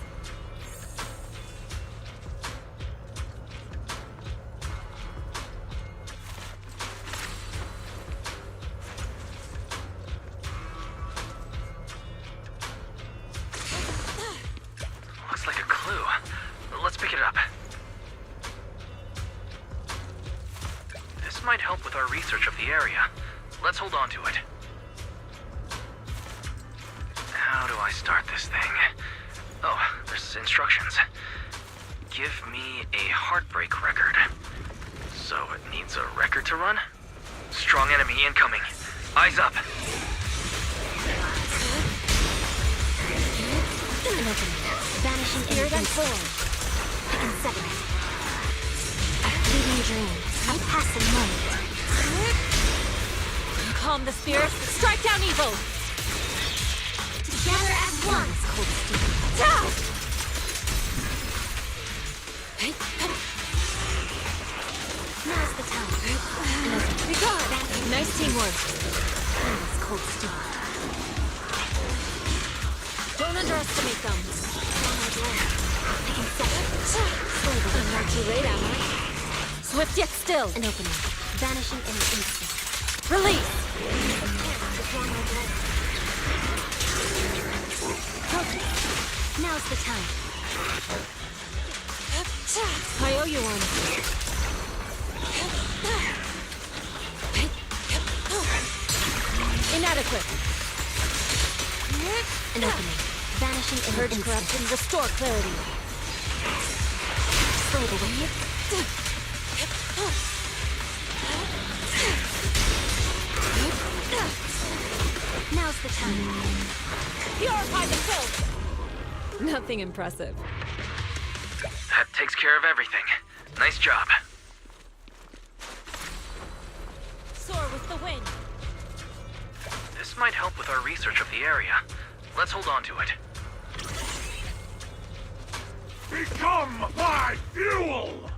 Looks like a clue. Let's pick it up. This might help with our research of the area. Let's hold on to it. How do I start this thing? Oh, there's instructions. Give me a heartbreak record. So it needs a record to run? Strong enemy incoming. Eyes up. Vanishing spirit and form. I can sever it. Activating drain. A passing moment. Calm the spirit, strike down evil! Together as one. Now's the time. Be gone! Nice teamwork. It's cold steel. Don't underestimate them. I can sever it. I'm not too late, am I? Swift yet still. An opening. Vanishing in an instant. Release! Focus. Now's the time. I owe you one. Inadequate. An opening. Vanishing in Purge an corruption, instant. restore clarity. Slow the way. Now's the time. Purify the filth! Nothing impressive. That takes care of everything. Nice job. Soar with the wind. This might help with our research of the area. Let's hold on to it. Become my fuel!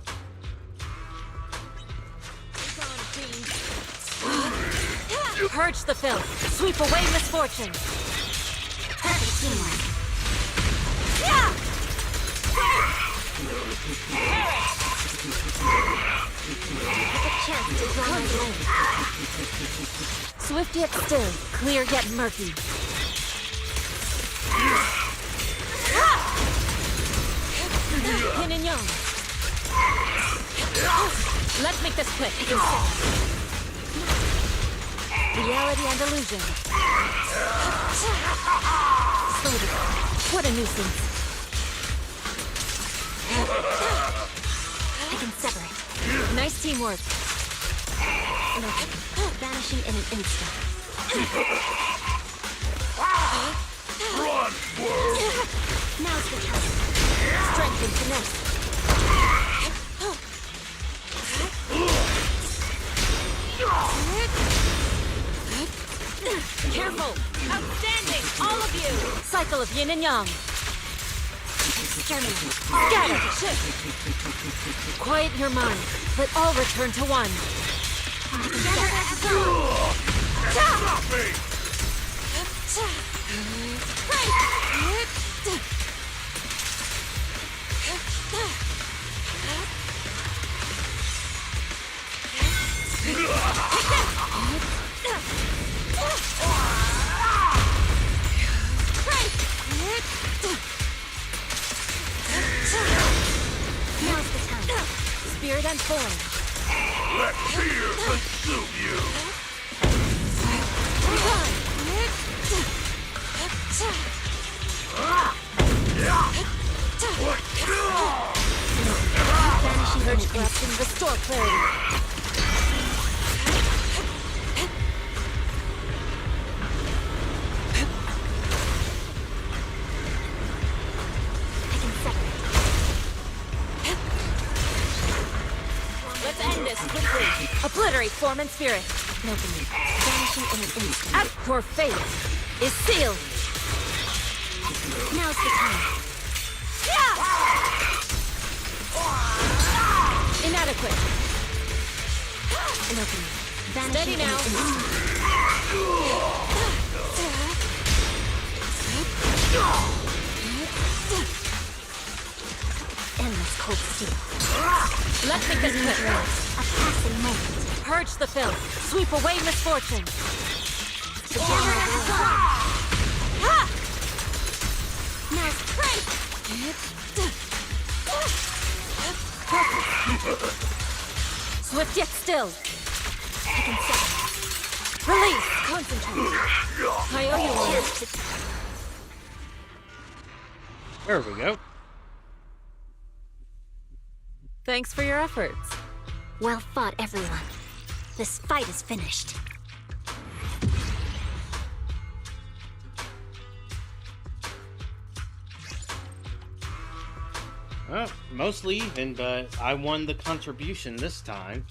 Purge the filth. Sweep away misfortune. Perfect teamwork. Take a chance to draw my blade. Swift yet still, clear yet murky. Yin and yang. Let's make this quick. Reality and illusion. Slow down. What a nuisance. I can sever it. Nice teamwork. Vanishing in an instant. Run, world! Now's the time. Strength and finesse. Careful! Outstanding! All of you! Cycle of yin and yang. Exterminate. Scatter! Shift! Quiet your mind. Let all return to one. Together as one. Stop me! Now's the time. Spirit and form. Let fear consume you! Vanishing purge corruption, restore clarity. I can sever it. Let's end this quickly. Obliterate form and spirit. An opening. Vanishing in an instant. At your fate is sealed. Now's the time. quick. An opening. Steady Vanishing now. Endless cold steel. Let's make this quick. A passing moment. Purge the filth. Sweep away misfortune. Together as one. Now strike. Swift yet still. Release. Concentrate. I owe you one. There we go. Thanks for your efforts. Well fought, everyone. This fight is finished. Well, mostly even, but I won the contribution this time.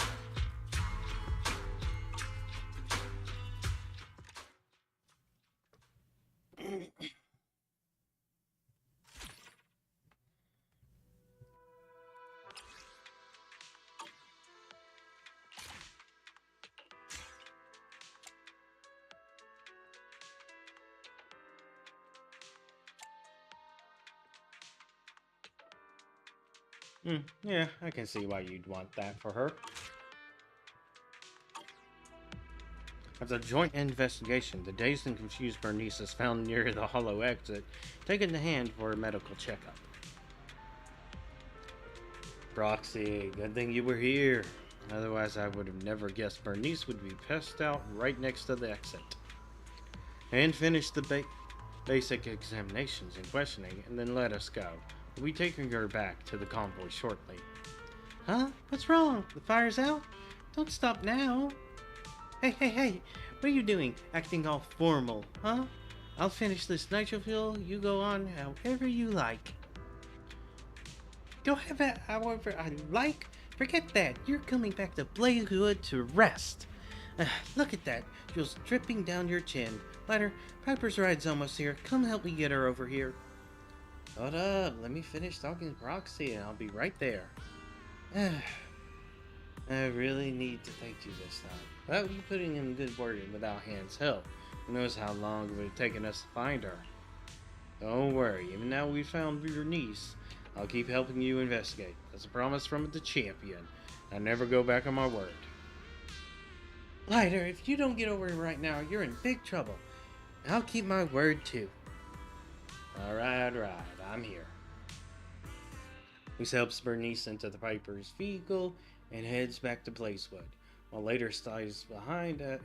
Yeah, I can see why you'd want that for her. As a joint investigation, the dazed and confused Bernice is found near the hollow exit, taken to hand for a medical checkup. Proxy, good thing you were here. Otherwise, I would have never guessed Bernice would be passed out right next to the exit. And finish the basic examinations and questioning, and then let us go. We'll be taking her back to the convoy shortly. Huh? What's wrong? The fire's out? Don't stop now. Hey, what are you doing? Acting all formal, huh? I'll finish this nitro fuel, you go on however you like. Go have it however I like? Forget that, you're coming back to Blazewood to rest. Look at that, fuel's dripping down your chin. Lighter, Piper's ride's almost here, come help me get her over here. Hold up, let me finish talking to Proxy and I'll be right there. I really need to thank you this time. Without you putting in good word and without Hand's help, who knows how long it would have taken us to find her. Don't worry, even now we found your niece, I'll keep helping you investigate. That's a promise from the champion. I never go back on my word. Lighter, if you don't get over it right now, you're in big trouble. I'll keep my word too. Alright, I'm here. He helps Bernice into the Piper's vehicle and heads back to Blazewood, while later stays behind at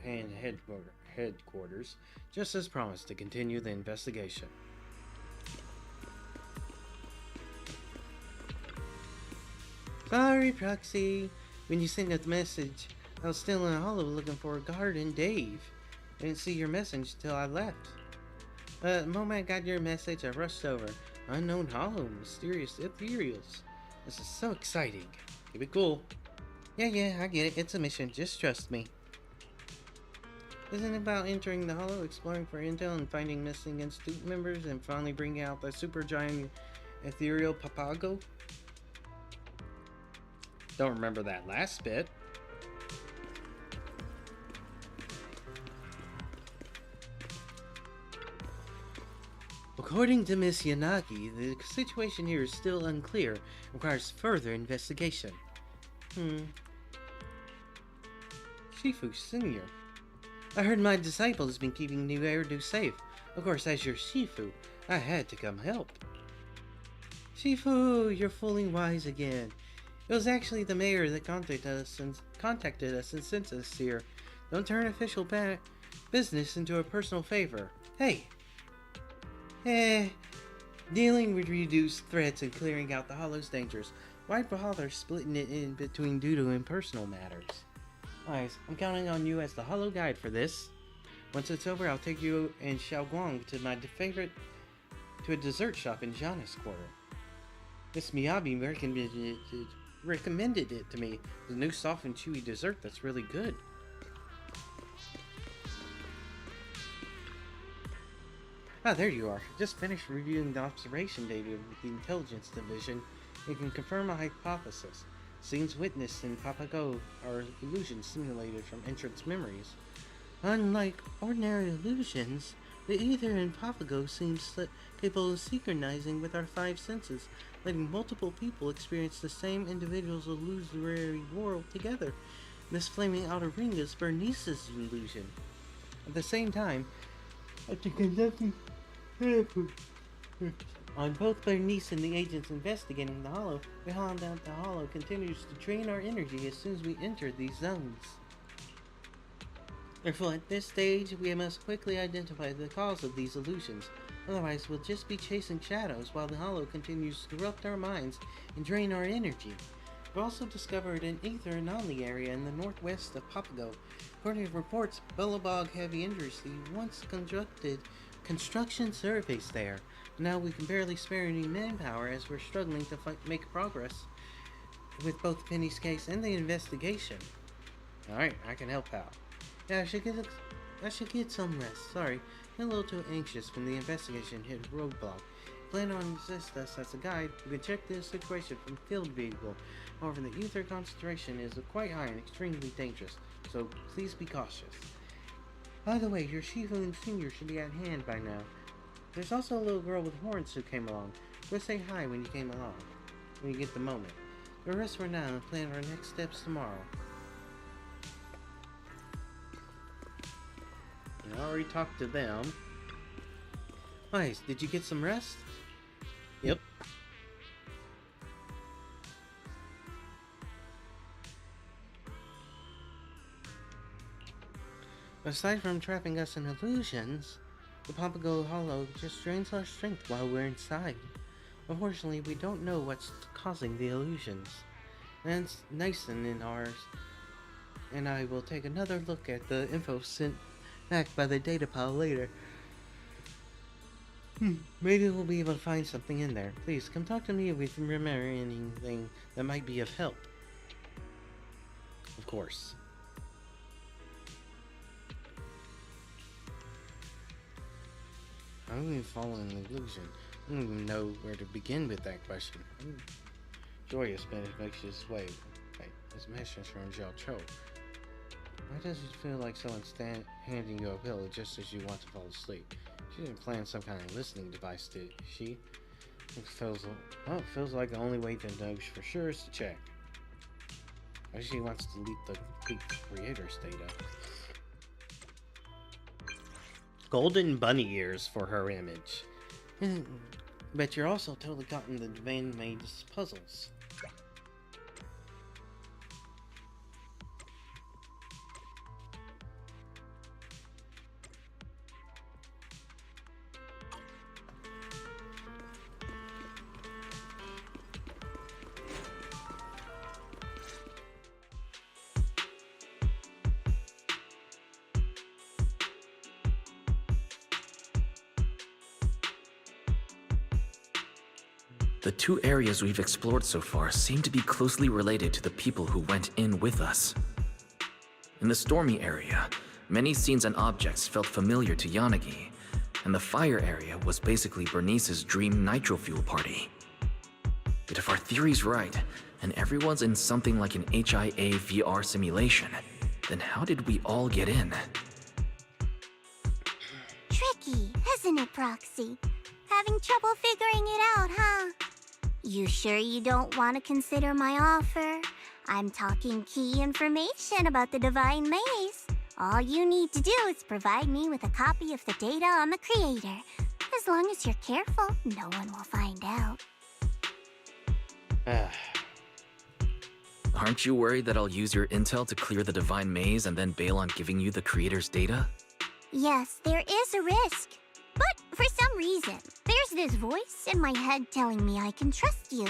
headquarters, just as promised to continue the investigation. Sorry, Proxy. When you sent that message, I was still in a hollow looking for a guard and Dave. I didn't see your message till I left. The moment I got your message, I rushed over. Unknown hollow, mysterious ethereals. This is so exciting. Keep it cool. Yeah, I get it. It's a mission. Just trust me. Isn't it about entering the hollow, exploring for intel, and finding missing Institute members, and finally bringing out the super giant ethereal Papago? Don't remember that last bit. According to Miss Yanagi, the situation here is still unclear and requires further investigation. Shifu Senior. I heard my disciple has been keeping New Eridu safe. Of course, as your Shifu, I had to come help. Shifu, you're fooling wise again. It was actually the mayor that contacted us and sent us here. Don't turn official business into a personal favor. Hey! Dealing with reduced threats and clearing out the hollow's dangers. Why bother splitting it in between due and personal matters? Guys, I'm counting on you as the hollow guide for this. Once it's over, I'll take you and Xiaoguang to a dessert shop in Jana's quarter. Miss Miyabi recommended it to me. The new soft and chewy dessert that's really good. Ah, there you are. Just finished reviewing the observation data with the Intelligence Division. You can confirm my hypothesis. Scenes witnessed in Papago are illusions simulated from entrance memories. Unlike ordinary illusions, the ether in Papago seems capable of synchronizing with our five senses, letting multiple people experience the same individual's illusory world together. This flaming outer ring is Bernice's illusion. At the same time, after conducting on both Bernice and the agents investigating the Hollow, we found out the Hollow continues to drain our energy as soon as we enter these zones. Therefore, at this stage, we must quickly identify the cause of these illusions. Otherwise, we'll just be chasing shadows while the Hollow continues to corrupt our minds and drain our energy. We've also discovered an ether anomaly area in the northwest of Papago. According to reports, Bellabog Heavy Industry once conducted construction surveys there. Now we can barely spare any manpower as we're struggling to make progress with both Penny's case and the investigation. Alright, I can help out. Yeah, I should get some rest. Sorry, I'm a little too anxious when the investigation hit a roadblock. Plan on assist us as a guide. We can check this situation from field vehicle. However, the ether concentration is quite high and extremely dangerous, so please be cautious. By the way, your Shifu and Senior should be at hand by now. There's also a little girl with horns who came along. Go say hi when you get the moment. The rest for now and plan our next steps tomorrow. I already talked to them. Nice, did you get some rest? Yep. Aside from trapping us in illusions, the Papago Hollow just drains our strength while we're inside. Unfortunately, we don't know what's causing the illusions. And Nyson in ours and I will take another look at the info sent back by the data pile later. Maybe we'll be able to find something in there. Please, come talk to me if you remember anything that might be of help. Of course. I'm even following the illusion. I don't even know where to begin with that question. Joyous makes his way. Wait, this message from Zhao Cho. Why does it feel like someone's handing you a pill just as you want to fall asleep? She didn't plan some kind of listening device, did she? It feels like the only way to know for sure is to check. Why she wants to leak the creator's data. Golden bunny ears for her image. But you're also totally caught in the Divine Maid's puzzles. The two areas we've explored so far seem to be closely related to the people who went in with us. In the stormy area, many scenes and objects felt familiar to Yanagi, and the fire area was basically Bernice's dream nitro fuel party. But if our theory's right, and everyone's in something like an HIA VR simulation, then how did we all get in? Tricky, isn't it, Proxy? Having trouble figuring it out, huh? You sure you don't want to consider my offer? I'm talking key information about the Divine Maze. All you need to do is provide me with a copy of the data on the creator. As long as you're careful, no one will find out. Aren't you worried that I'll use your intel to clear the Divine Maze and then bail on giving you the creator's data? Yes, there is a risk. But for some reason, there's this voice in my head telling me I can trust you.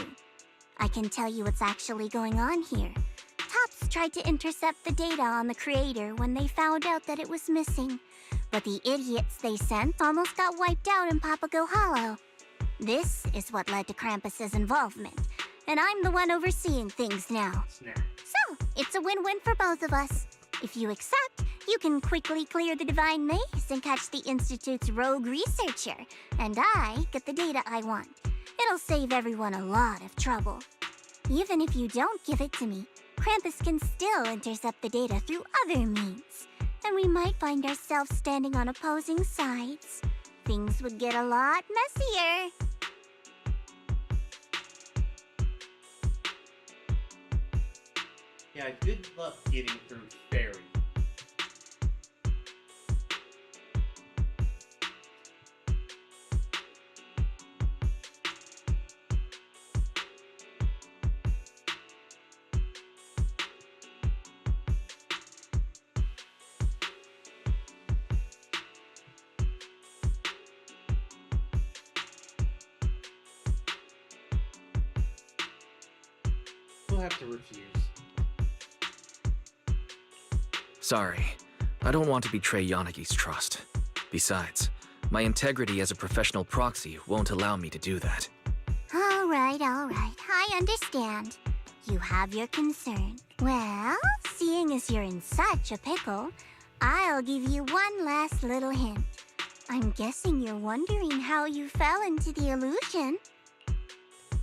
I can tell you what's actually going on here. Tops tried to intercept the data on the creator when they found out that it was missing. But the idiots they sent almost got wiped out in Papago Hollow. This is what led to Krampus's involvement, and I'm the one overseeing things now. So, it's a win-win for both of us. If you accept, you can quickly clear the Divine Maze and catch the Institute's rogue researcher, and I get the data I want. It'll save everyone a lot of trouble. Even if you don't give it to me, Krampus can still intercept the data through other means. And we might find ourselves standing on opposing sides. Things would get a lot messier. Yeah, good luck getting through Fairy. We'll have to refuse. Sorry, I don't want to betray Yanagi's trust. Besides, my integrity as a professional proxy won't allow me to do that. All right, I understand. You have your concern. Well, seeing as you're in such a pickle, I'll give you one last little hint. I'm guessing you're wondering how you fell into the illusion.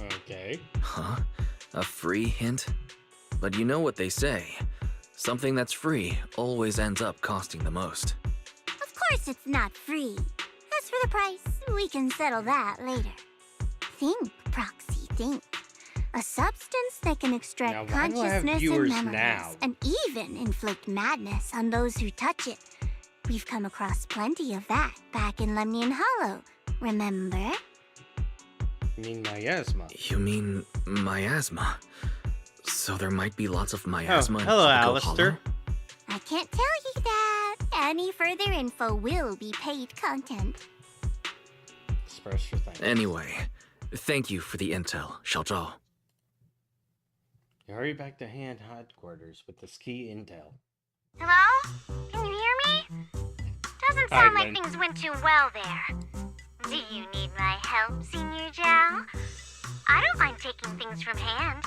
Okay. Huh? A free hint? But you know what they say. Something that's free always ends up costing the most. Of course it's not free. As for the price, we can settle that later. Think, Proxy, think. A substance that can extract Now, why do I have consciousness and viewers memories, now? and even inflict madness on those who touch it. We've come across plenty of that back in Lemnian Hollow, remember? You mean miasma? You mean miasma? So there might be lots of miasma in hello, Tropical Alistair. Hollow? I can't tell you that. Any further info will be paid content. Express your thanks. Anyway, thank you for the intel, Xiaozhao. You hurry back to hand headquarters with this key intel. Hello? Can you hear me? Doesn't sound like things went too well there. Do you need my help, Senior Zhao? I don't mind taking things from hand.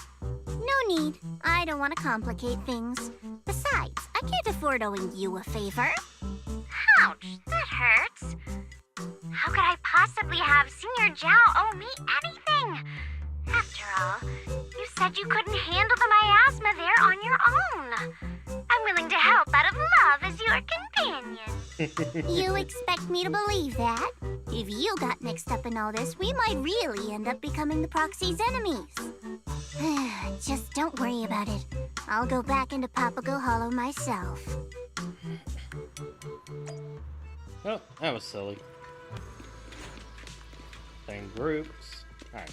No need. I don't want to complicate things. Besides, I can't afford owing you a favor. Ouch, that hurts. How could I possibly have Senior Zhao owe me anything? After all, you said you couldn't handle the miasma there on your own. I'm willing to help out of love as your companion. You expect me to believe that? If you got mixed up in all this, we might really end up becoming the Proxy's enemies. Just don't worry about it. I'll go back into Papago Hollow myself. Oh, that was silly. Same groups. Alright.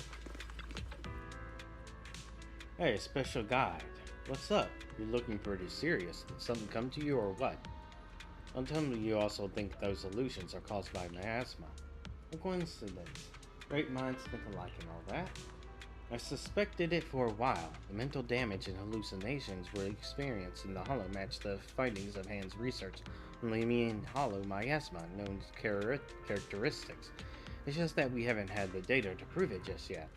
Hey, special guide. What's up? You're looking pretty serious. Did something come to you or what? Don't tell me you also think those illusions are caused by miasma. What coincidence. Great minds think alike and all that. I suspected it for a while. The mental damage and hallucinations were experienced in the Hollow matched the findings of Han's research on Lemnian Hollow miasma known characteristics. It's just that we haven't had the data to prove it just yet.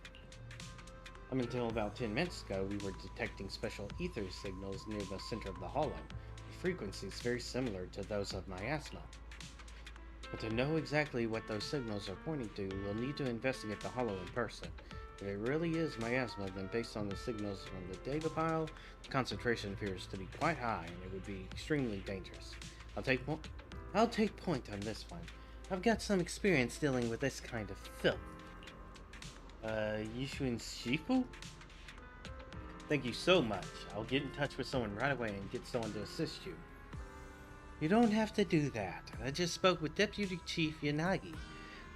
Up until about 10 minutes ago, we were detecting special ether signals near the center of the Hollow, with frequencies very similar to those of miasma. But to know exactly what those signals are pointing to, we'll need to investigate the Hollow in person. If it really is miasma, then based on the signals from the data pile, the concentration appears to be quite high, and it would be extremely dangerous. I'll take point on this one. I've got some experience dealing with this kind of filth. Yishuin Shifu? Thank you so much. I'll get in touch with someone right away and get someone to assist you. You don't have to do that. I just spoke with Deputy Chief Yanagi.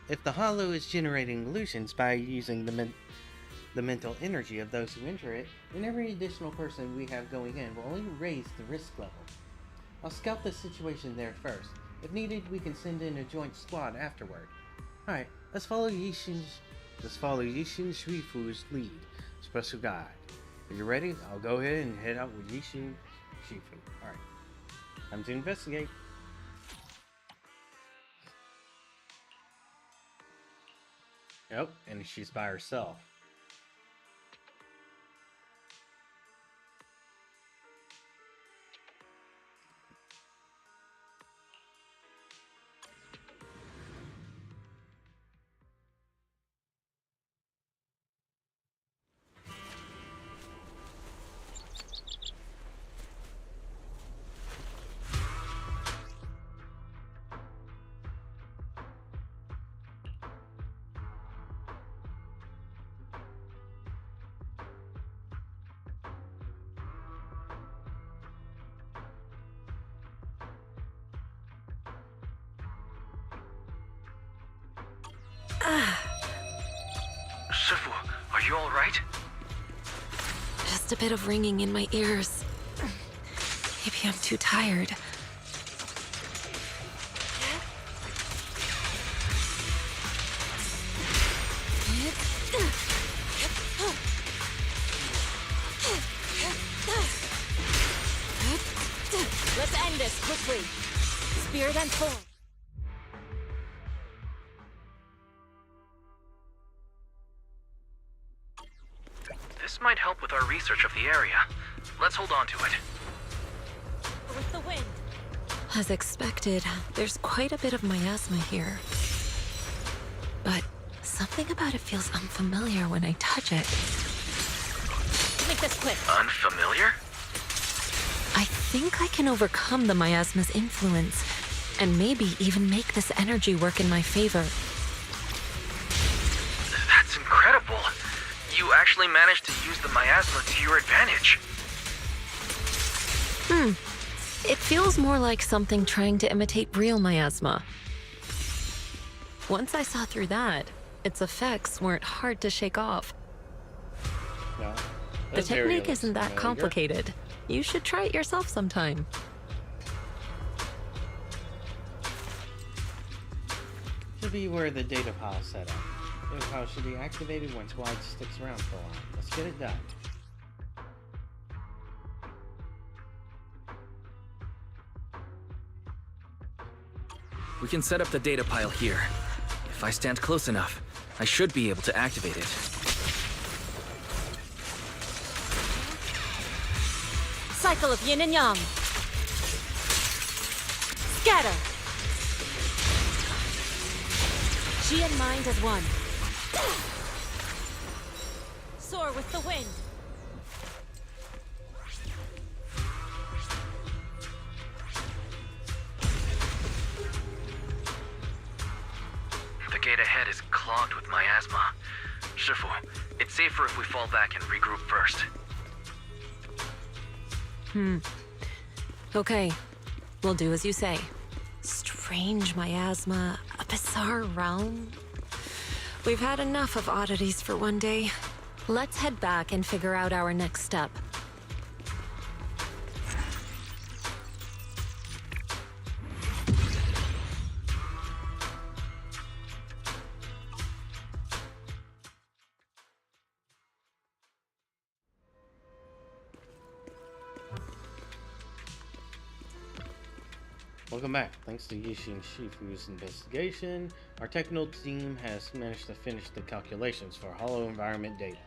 If the Hollow is generating illusions by using the mental energy of those who enter it, then every additional person we have going in will only raise the risk level. I'll scout the situation there first. If needed, we can send in a joint squad afterward. Alright, let's follow Yishin Shifu's lead. Special guide. If you're ready, I'll go ahead and head out with Yishin Shifu. Alright. Time to investigate. Yep, and she's by herself. Shifu, are you alright? Just a bit of ringing in my ears. Maybe I'm too tired. Let's end this quickly. Spirit and form. This might help with our research of the area. Let's hold on to it. With the wind. As expected, there's quite a bit of miasma here. But something about it feels unfamiliar when I touch it. Make this quick. Unfamiliar? I think I can overcome the miasma's influence, and maybe even make this energy work in my favor. That's incredible. You actually managed to use the miasma to your advantage. It feels more like something trying to imitate real miasma. Once I saw through that, its effects weren't hard to shake off. No. The technique isn't that complicated. You should try it yourself sometime. Should be where the data pile is set up. Data pile should be activated once Wide sticks around for a while. Let's get it done. We can set up the data pile here. If I stand close enough, I should be able to activate it. Cycle of yin and yang. Scatter. Chi and mind as one. Soar with the wind. The gate ahead is clogged with miasma. Shifu, it's safer if we fall back and regroup first. Okay, we'll do as you say. Strange miasma, a bizarre realm. We've had enough of oddities for one day. Let's head back and figure out our next step. Welcome back. Thanks to Yishi and Shifu's investigation, our technical team has managed to finish the calculations for hollow environment data.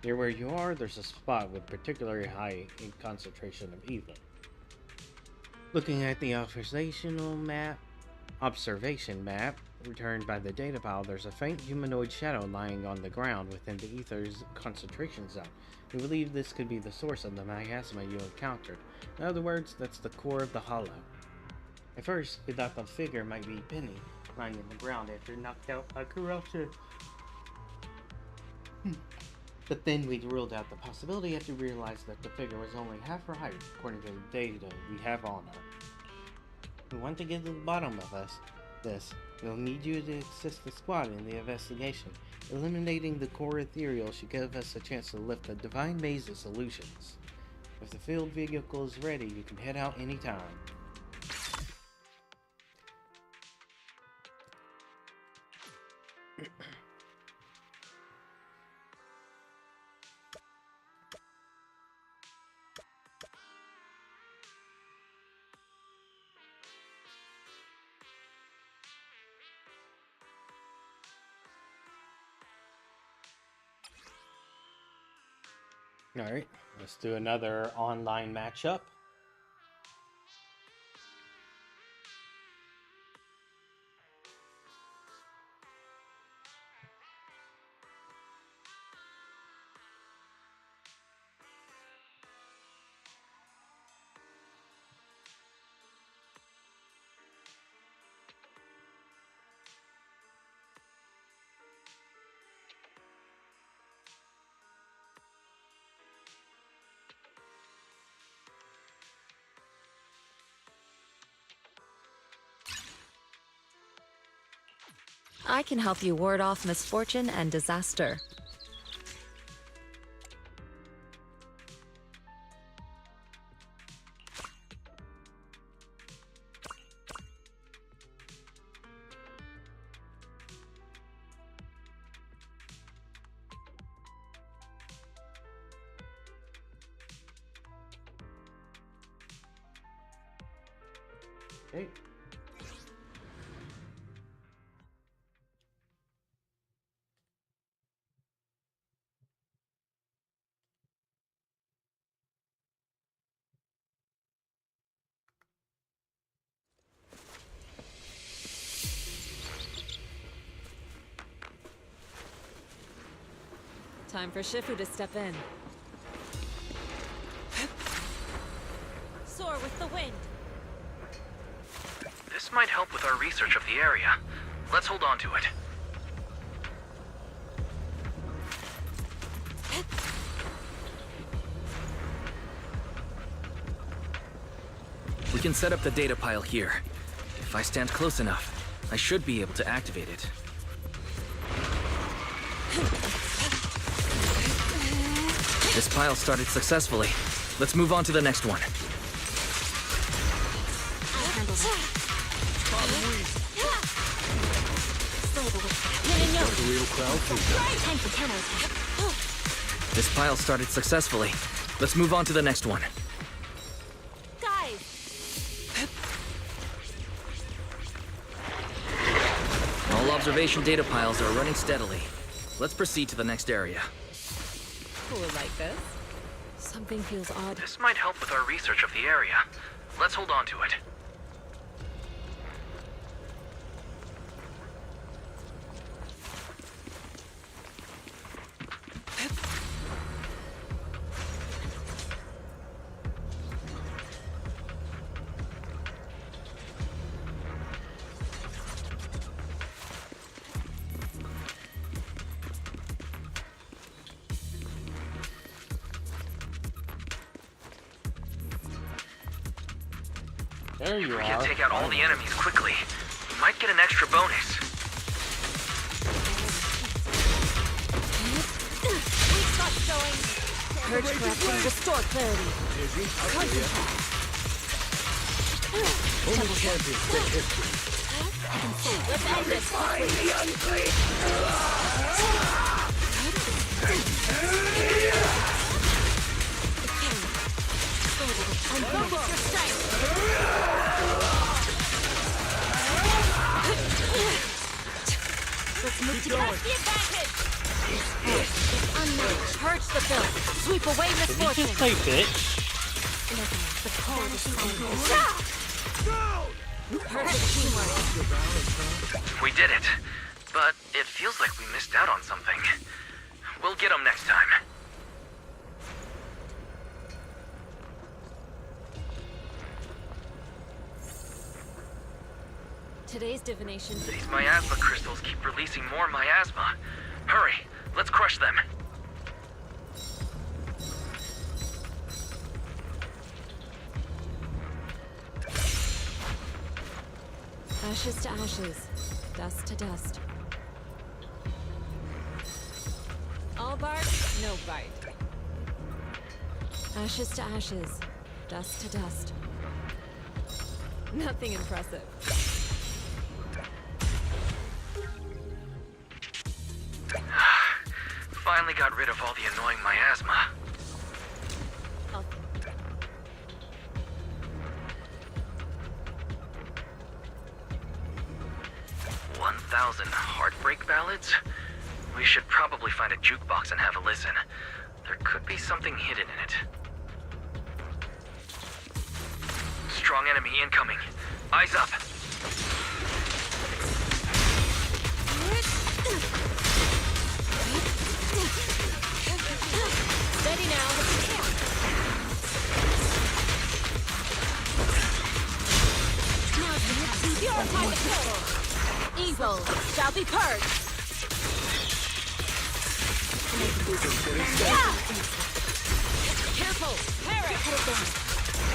Near where you are, there's a spot with particularly high concentration of ether. Looking at the observation map returned by the data pile, there's a faint humanoid shadow lying on the ground within the ether's concentration zone. We believe this could be the source of the miasma you encountered. In other words, that's the core of the hollow. At first, we thought the figure might be Penny, lying in the ground after knocked out by corruption. But then we ruled out the possibility after we realized that the figure was only half her height, according to the data we have on her. We want to get to the bottom of this. We'll need you to assist the squad in the investigation. Eliminating the core ethereal should give us a chance to lift the divine maze of solutions. If the field vehicle is ready, you can head out anytime. Alright, let's do another online matchup. I can help you ward off misfortune and disaster. Okay. Time for Shifu to step in. Soar with the wind. This might help with our research of the area. Let's hold on to it. We can set up the data pile here. If I stand close enough, I should be able to activate it. This pile started successfully. Let's move on to the next one. This pile started successfully. Let's move on to the next one. Guys! All observation data piles are running steadily. Let's proceed to the next area. Cool like this. Something feels odd. This might help with our research of the area. Let's hold on to it. There you If we are. can take out all the enemies quickly, we might get an extra bonus. Weak spot showing. Purge corruption, restore clarity. Only champions make history. Let's end this. And focus your strength. Let's move Keep going. The advantage. unmatched. Purge the filth. Sweep away Did you misfortune. just say bitch? The cold is perfect teamwork. We did it, but it feels like we missed out on something. We'll get them next time. Today's divination. These miasma crystals keep releasing more miasma. Hurry, let's crush them. Ashes to ashes, dust to dust. All bark, no bite. Ashes to ashes, dust to dust. Nothing impressive. Finally got rid of all the annoying miasma. 1,000 heartbreak ballads? We should probably find a jukebox and have a listen. There could be something hidden in it. Strong enemy incoming. Eyes up. Steady now. Purify the kill. Evil shall be purged. Careful. Perish.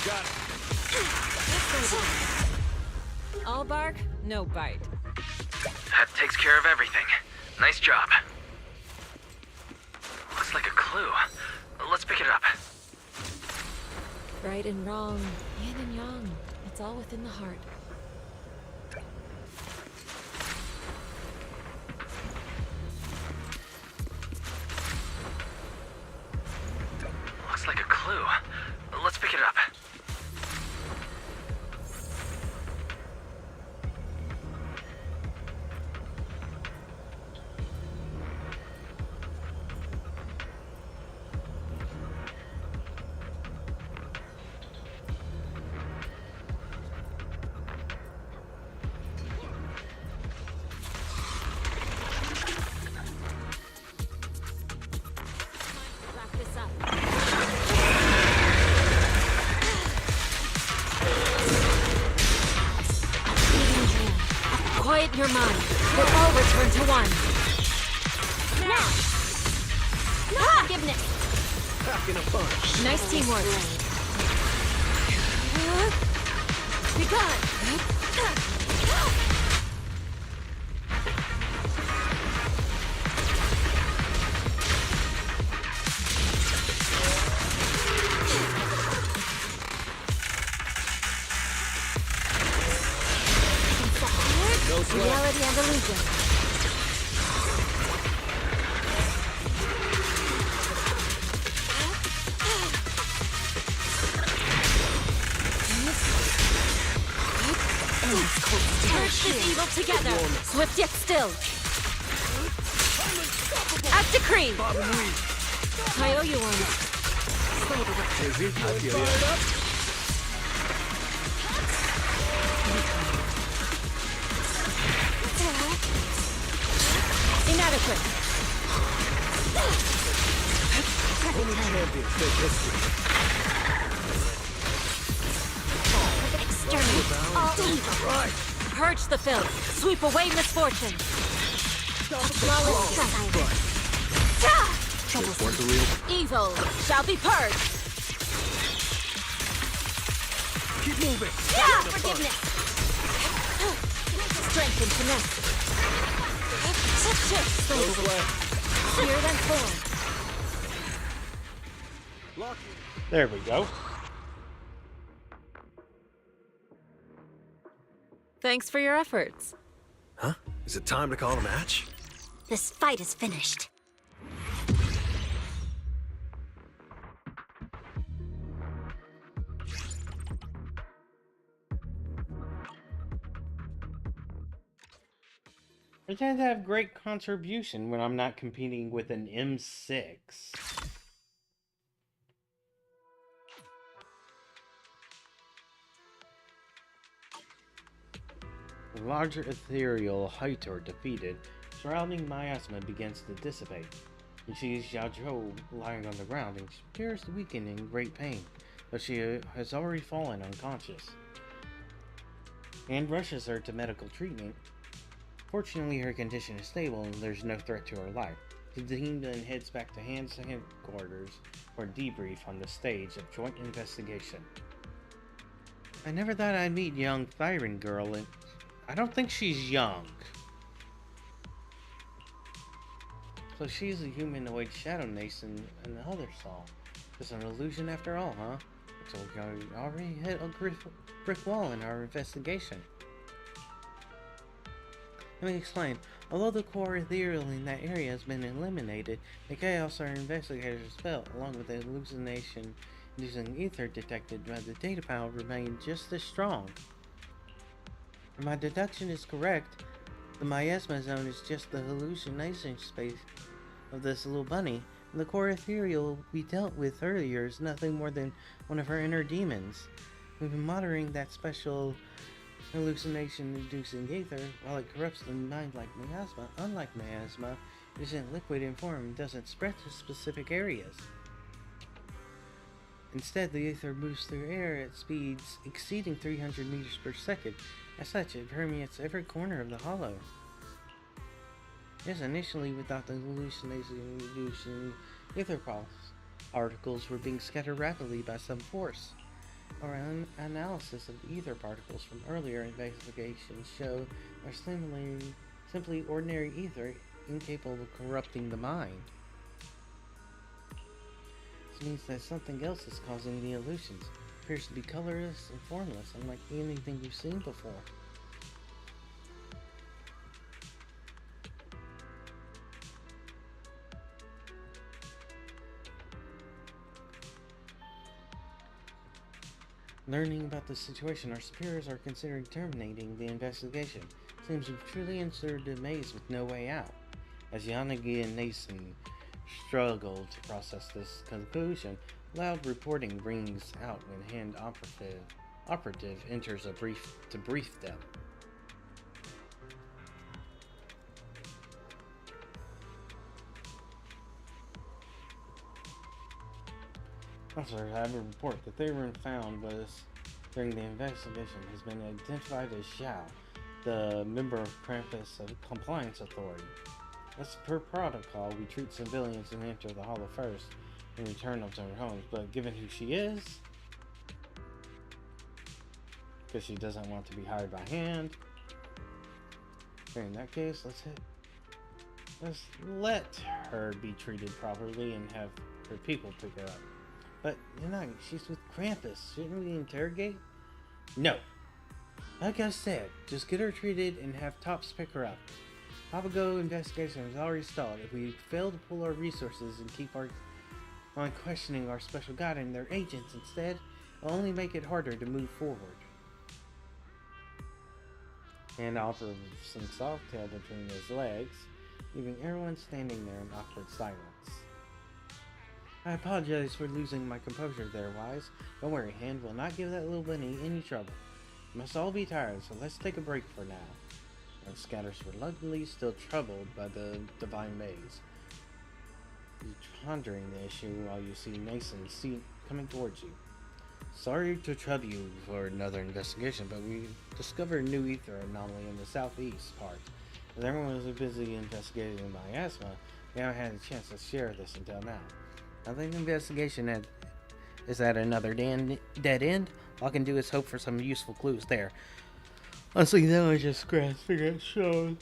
Got it. All bark, no bite. That takes care of everything. Nice job. Looks like a clue. Let's pick it up. Right and wrong, yin and yang. It's all within the heart. Looks like Quiet your mind. We'll all return to one. Now! No forgiveness! Packing a punch. Nice teamwork. Be gone! Reality and illusion. Purge this evil together. Swift yet still. At decree. I owe you one. Izzy, I feel you. Inadequate. Champion, fake history. Exterminate all evil. Right. Purge the filth. Sweep away misfortune. Flawless strike. Just want the real. Evil shall be purged. Keep moving. Yeah, forgiveness! Strength and finesse. Those left. Fear than form. There we go. Thanks for your efforts. Huh? Is it time to call a match? This fight is finished. I tend to have great contribution when I'm not competing with an M6. The larger ethereal height are defeated, surrounding miasma begins to dissipate. She sees Xiaozhou lying on the ground and she appears to weaken in great pain, but she has already fallen unconscious. And rushes her to medical treatment. Fortunately, her condition is stable and there's no threat to her life. The team then heads back to Han's headquarters for a debrief on the stage of joint investigation. I never thought I'd meet young Thyran girl, and I don't think she's young. So she's a humanoid shadow nason in the other song. It's an illusion after all, huh? So we already hit a brick wall in our investigation. Let me explain. Although the core ethereal in that area has been eliminated, the chaos our investigators felt, along with the hallucination-inducing ether detected by the data panel, remained just as strong. If my deduction is correct, the miasma zone is just the hallucination space of this little bunny, and the core ethereal we dealt with earlier is nothing more than one of her inner demons. We've been monitoring that special hallucination-inducing ether. While it corrupts the mind like miasma, unlike miasma, it isn't liquid in form and doesn't spread to specific areas. Instead, the ether moves through air at speeds exceeding 300 meters per second. As such, it permeates every corner of the hollow. Yes, initially we thought the hallucination-inducing ether particles were being scattered rapidly by some force. Our analysis of the ether particles from earlier investigations show they're simply ordinary ether, incapable of corrupting the mind. This means that something else is causing the illusions. It appears to be colorless and formless, unlike anything we've seen before. Learning about the situation, our superiors are considering terminating the investigation. Seems we've truly entered a maze with no way out. As Yanagi and Nason struggle to process this conclusion, loud reporting rings out when Hand Operative enters to brief them. Officer, I have a report. The Thyran found during the investigation has been identified as Xiao. the member of Krampus Compliance Authority. As per protocol, we treat civilians who enter the Hollow first and return them to their homes, but given who she is, because she doesn't want to be hired by hand, okay, in that case, let's let her be treated properly and have her people pick her up. But, she's with Krampus. Shouldn't we interrogate? No. Like I said, just get her treated and have Tops pick her up. Papago investigation is already stalled. If we fail to pull our resources and keep on questioning our special guide and their agents instead, it'll only make it harder to move forward. And Oliver sinks off, tail between his legs, leaving everyone standing there in awkward silence. I apologize for losing my composure there, Wise. Don't worry, Hand will not give that little bunny any trouble. We must all be tired, so let's take a break for now. And Scatters reluctantly, still troubled by the divine maze. You're pondering the issue while you see Nason coming towards you. Sorry to trouble you for another investigation, but we discovered a new ether anomaly in the southeast part. As everyone was busy investigating miasma, we haven't had a chance to share this until now. I think the investigation is at another dead end. All I can do is hope for some useful clues there. Honestly, now I just grasping at Sean.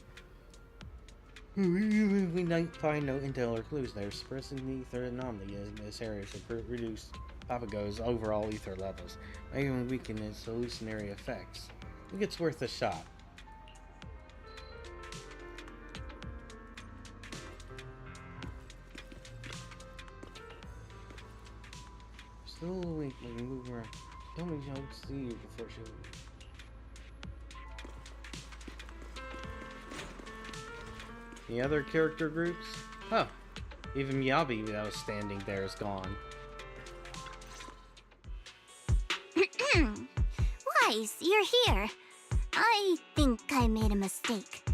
Even if we don't find no intel or clues there, suppressing the ether anomaly in this area should reduce Papago's overall ether levels, or even weaken its hallucinatory effects. I think it's worth a shot. Still awake, we can move around. Tell me how to see you before she leaves. The other character groups? Oh, even Miyabi that was standing there is gone. Wise, you're here. I think I made a mistake.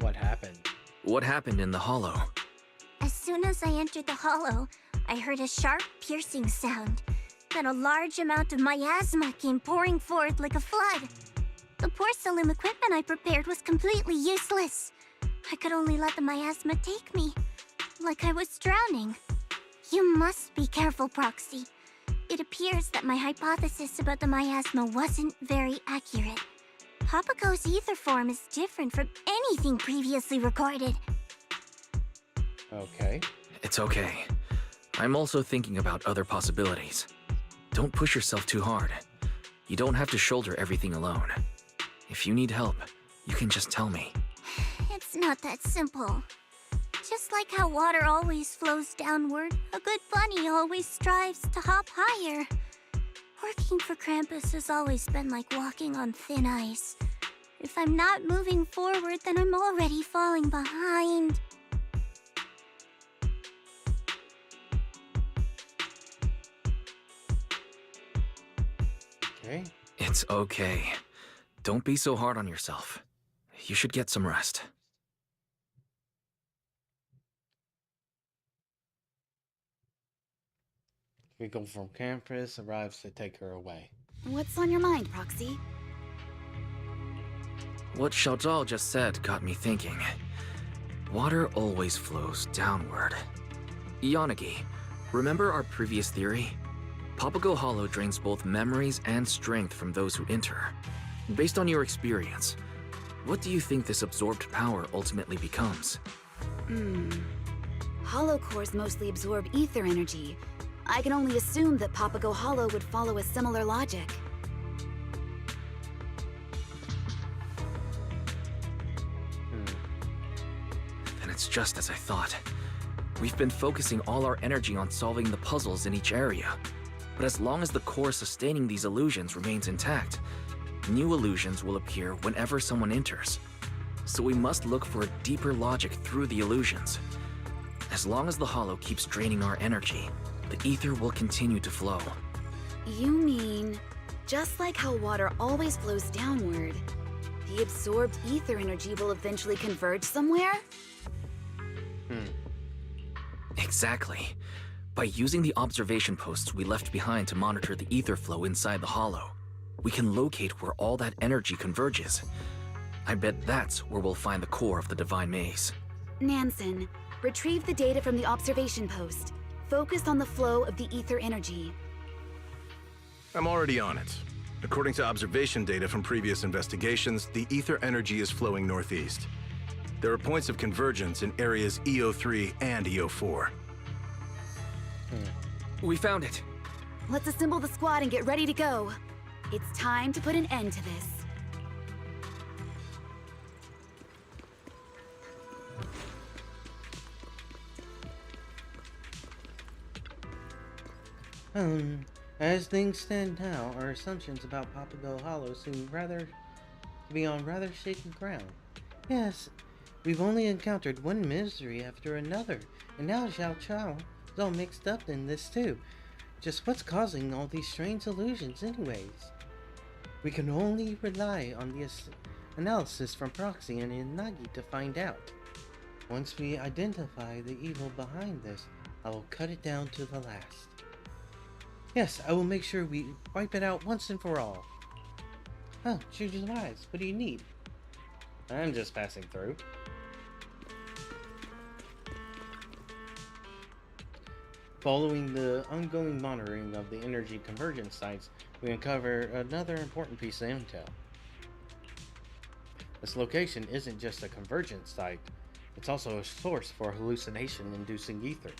What happened? What happened in the Hollow? As soon as I entered the Hollow, I heard a sharp, piercing sound. Then a large amount of miasma came pouring forth like a flood. The porcelain equipment I prepared was completely useless. I could only let the miasma take me, like I was drowning. You must be careful, Proxy. It appears that my hypothesis about the miasma wasn't very accurate. Papago's ether form is different from anything previously recorded. Okay. It's okay. I'm also thinking about other possibilities. Don't push yourself too hard. You don't have to shoulder everything alone. If you need help, you can just tell me. It's not that simple. Just like how water always flows downward, a good bunny always strives to hop higher. Working for Krampus has always been like walking on thin ice. If I'm not moving forward, then I'm already falling behind. Okay. It's okay. Don't be so hard on yourself. You should get some rest. Vehicle from campus arrives to take her away. What's on your mind, Proxy? What Xiao Zhao just said got me thinking. Water always flows downward. Yanagi, remember our previous theory? Papago Hollow drains both memories and strength from those who enter. Based on your experience, what do you think this absorbed power ultimately becomes? Hollow cores mostly absorb ether energy. I can only assume that Papago Hollow would follow a similar logic. Then it's just as I thought. We've been focusing all our energy on solving the puzzles in each area. But as long as the core sustaining these illusions remains intact, new illusions will appear whenever someone enters. So we must look for a deeper logic through the illusions. As long as the Hollow keeps draining our energy, the ether will continue to flow. You mean, just like how water always flows downward, the absorbed ether energy will eventually converge somewhere? Exactly. By using the observation posts we left behind to monitor the ether flow inside the Hollow, we can locate where all that energy converges. I bet that's where we'll find the core of the Divine Maze. Nansen, retrieve the data from the observation post. Focus on the flow of the ether energy. I'm already on it. According to observation data from previous investigations, the ether energy is flowing northeast. There are points of convergence in areas EO3 and EO4. We found it. Let's assemble the squad and get ready to go. It's time to put an end to this. As things stand now, our assumptions about Papago Hollow seem to be on rather shaky ground. Yes, we've only encountered one misery after another, and now Xiao Chao is all mixed up in this too. Just what's causing all these strange illusions anyways? We can only rely on the analysis from Proxy and Inagi to find out. Once we identify the evil behind this, I will cut it down to the last. Yes, I will make sure we wipe it out once and for all. Oh, Juju's Wise, what do you need? I'm just passing through. Following the ongoing monitoring of the energy convergence sites, we uncover another important piece of intel. This location isn't just a convergence site, it's also a source for hallucination-inducing ether.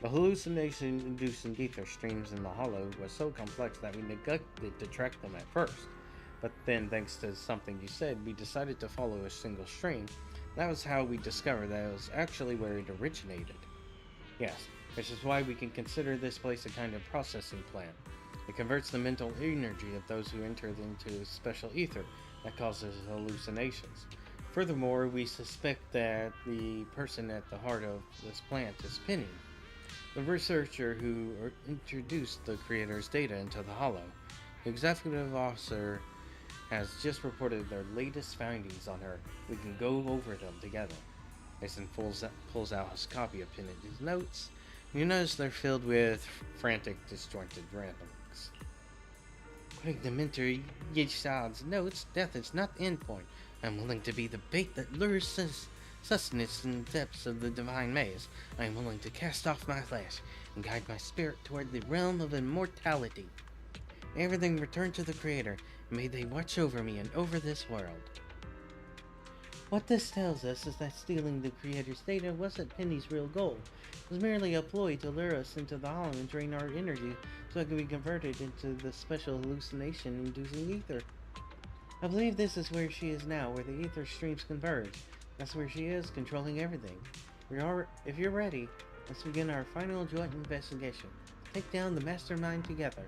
The hallucination-inducing ether streams in the hollow was so complex that we neglected to track them at first. But then, thanks to something you said, we decided to follow a single stream. That was how we discovered that it was actually where it originated. Yes, which is why we can consider this place a kind of processing plant. It converts the mental energy of those who enter into a special ether that causes hallucinations. Furthermore, we suspect that the person at the heart of this plant is Penny, the researcher who introduced the creator's data into the hollow. The executive officer has just reported their latest findings on her. We can go over them together. Mason pulls out his copy of Penny's notes. You notice they're filled with frantic, disjointed ramblings. According to Mentor Yisha's notes, death is not the end point. I'm willing to be the bait that lures sustenance in the depths of the Divine Maze. I am willing to cast off my flesh and guide my spirit toward the realm of immortality. Everything return to the Creator, and may they watch over me and over this world. What this tells us is that stealing the Creator's data wasn't Penny's real goal. It was merely a ploy to lure us into the hollow and drain our energy so it could be converted into the special hallucination-inducing ether. I believe this is where she is now, where the ether streams converge. That's where she is, controlling everything. If you're ready, let's begin our final joint investigation. Take down the mastermind together.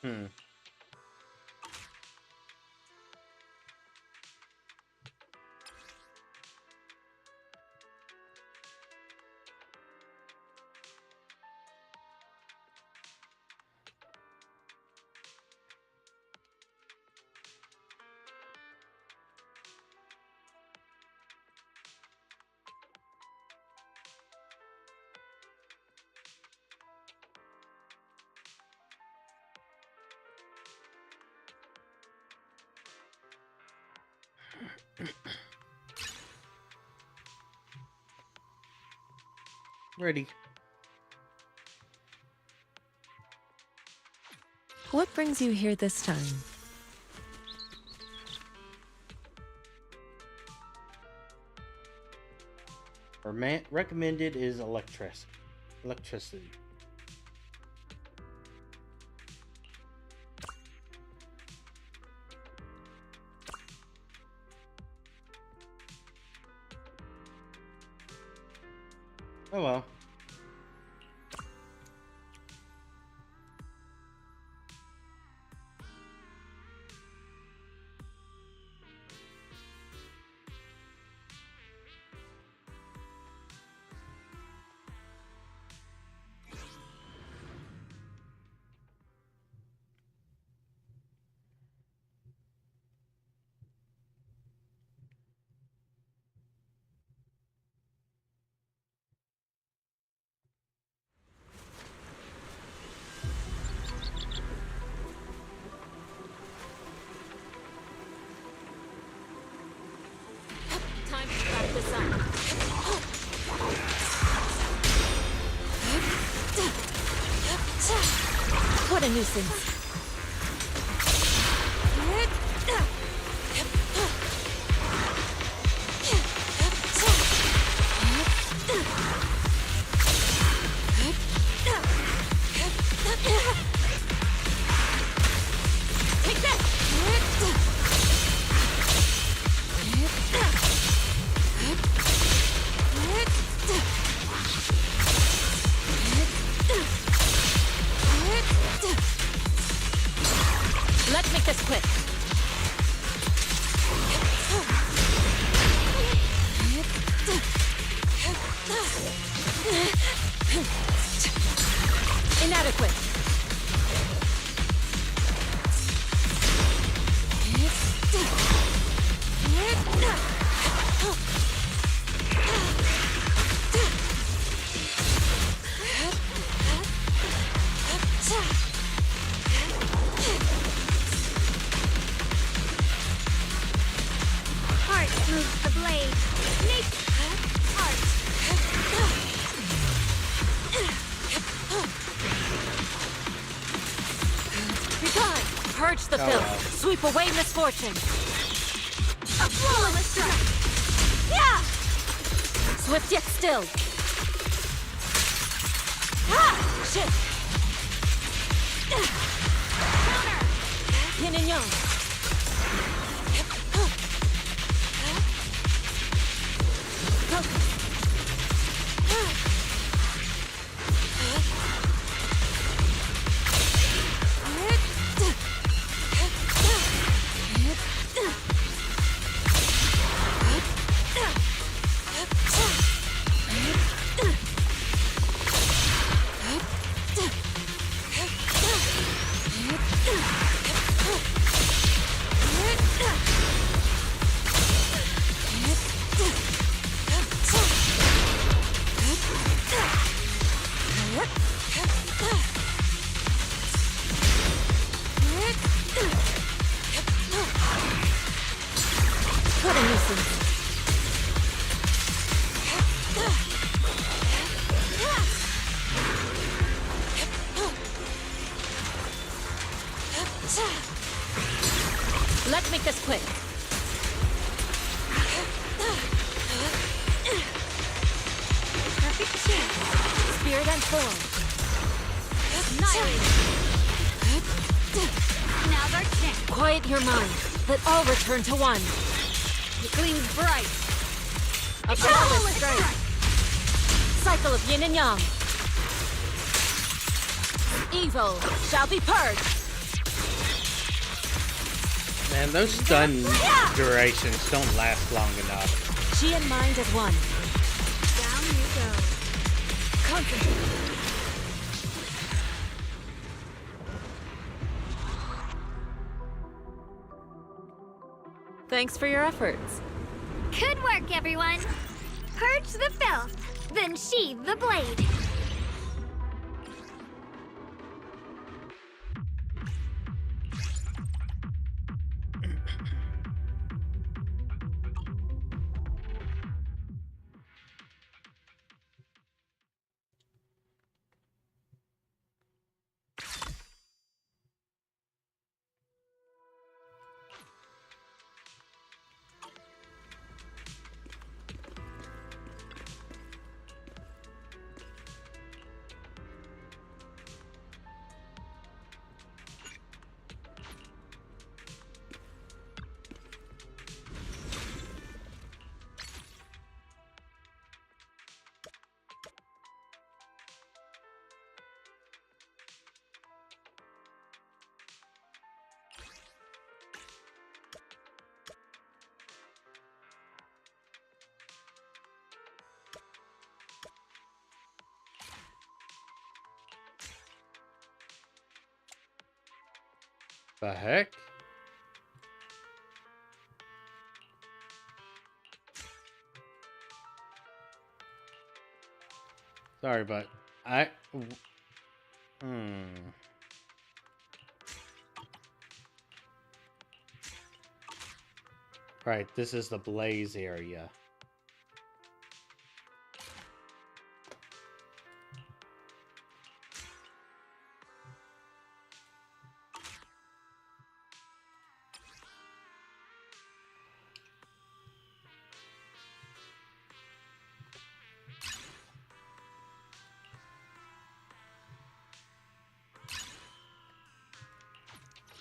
Hmm. Ready. What brings you here this time? Recommended is electricity. Oh well. Time to wrap this up. What a nuisance. Take this! Let's make this quick. Inadequate. Heart moves the blade. Make heart. Begone! Purge the Oh, filth. wow. Sweep away misfortune. A flawless strike. Yeah! Swift yet still. Ah! Shit! Yin and yang. What a nuisance. Let's make this quick. Perfect chance. Spirit and form. Now's our chance. Quiet your mind. Let all return to one. It gleams bright. A flawless strike. Cycle of yin and yang. Evil shall be purged. Man, those stun durations don't last long enough. Chi and mind at one. Down you go. Concentrate. Thanks for your efforts. Good work, everyone. Purge the filth, then sheathe the blade. The heck? Sorry, but Right, this is the blaze area.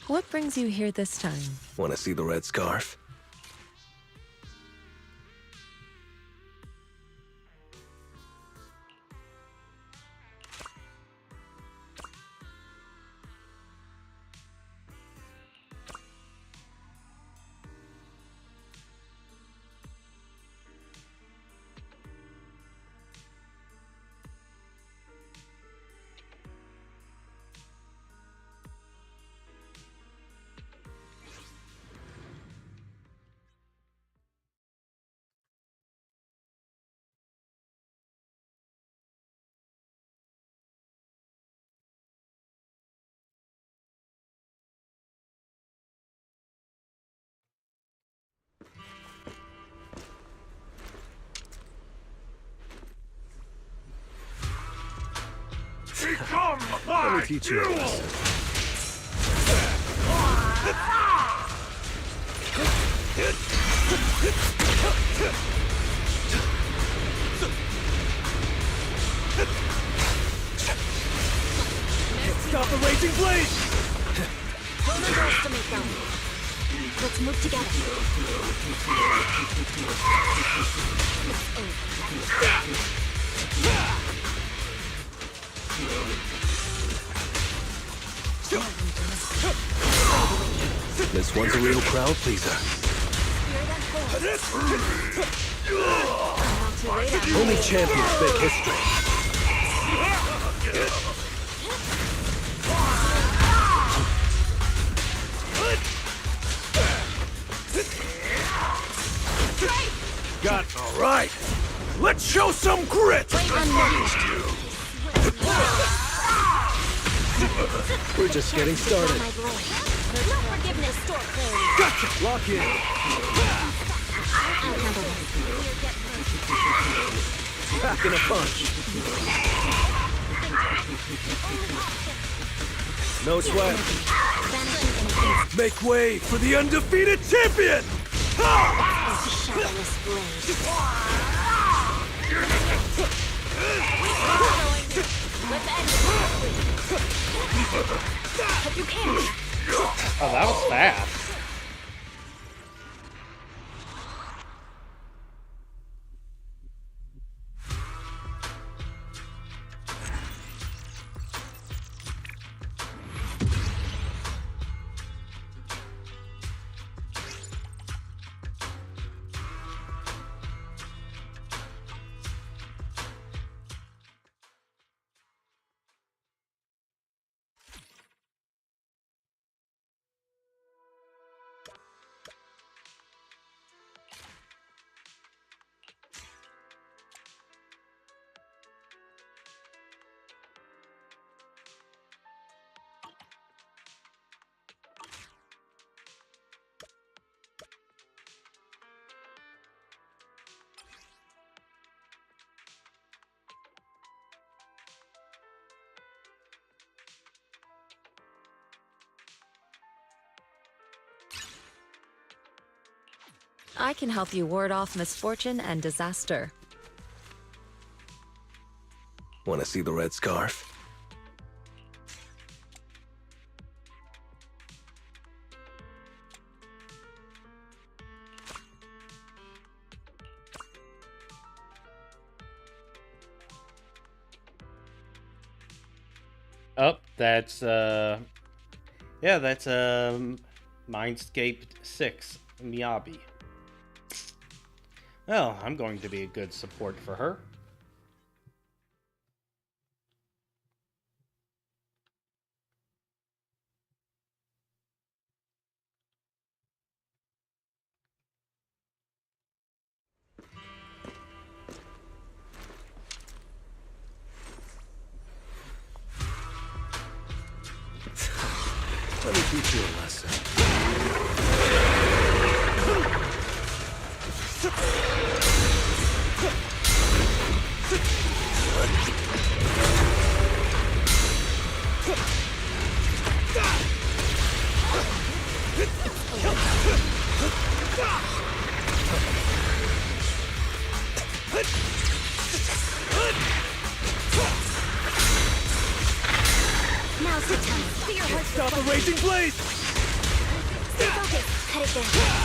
What brings you here this time? Want to see the red scarf? Let me teach you a lesson. Stop the raging blade! Don't underestimate them. Let's move together. This one's a real crowd pleaser. Only champions make history. Got it. All right. Let's show some grit. We're just getting started. No forgiveness, store clarity. Gotcha. Lock in. I'll handle this. Back in a punch. No sweat. Make way for the undefeated champion! Oh, that was fast. I can help you ward off misfortune and disaster. Want to see the red scarf? Oh, that's yeah, that's Mindscape 6 Miyabi. Well, I'm going to be a good support for her. teach you a lesson. Now's the time. Feel your heart Stop the raging blaze! Stay focused. Head it there.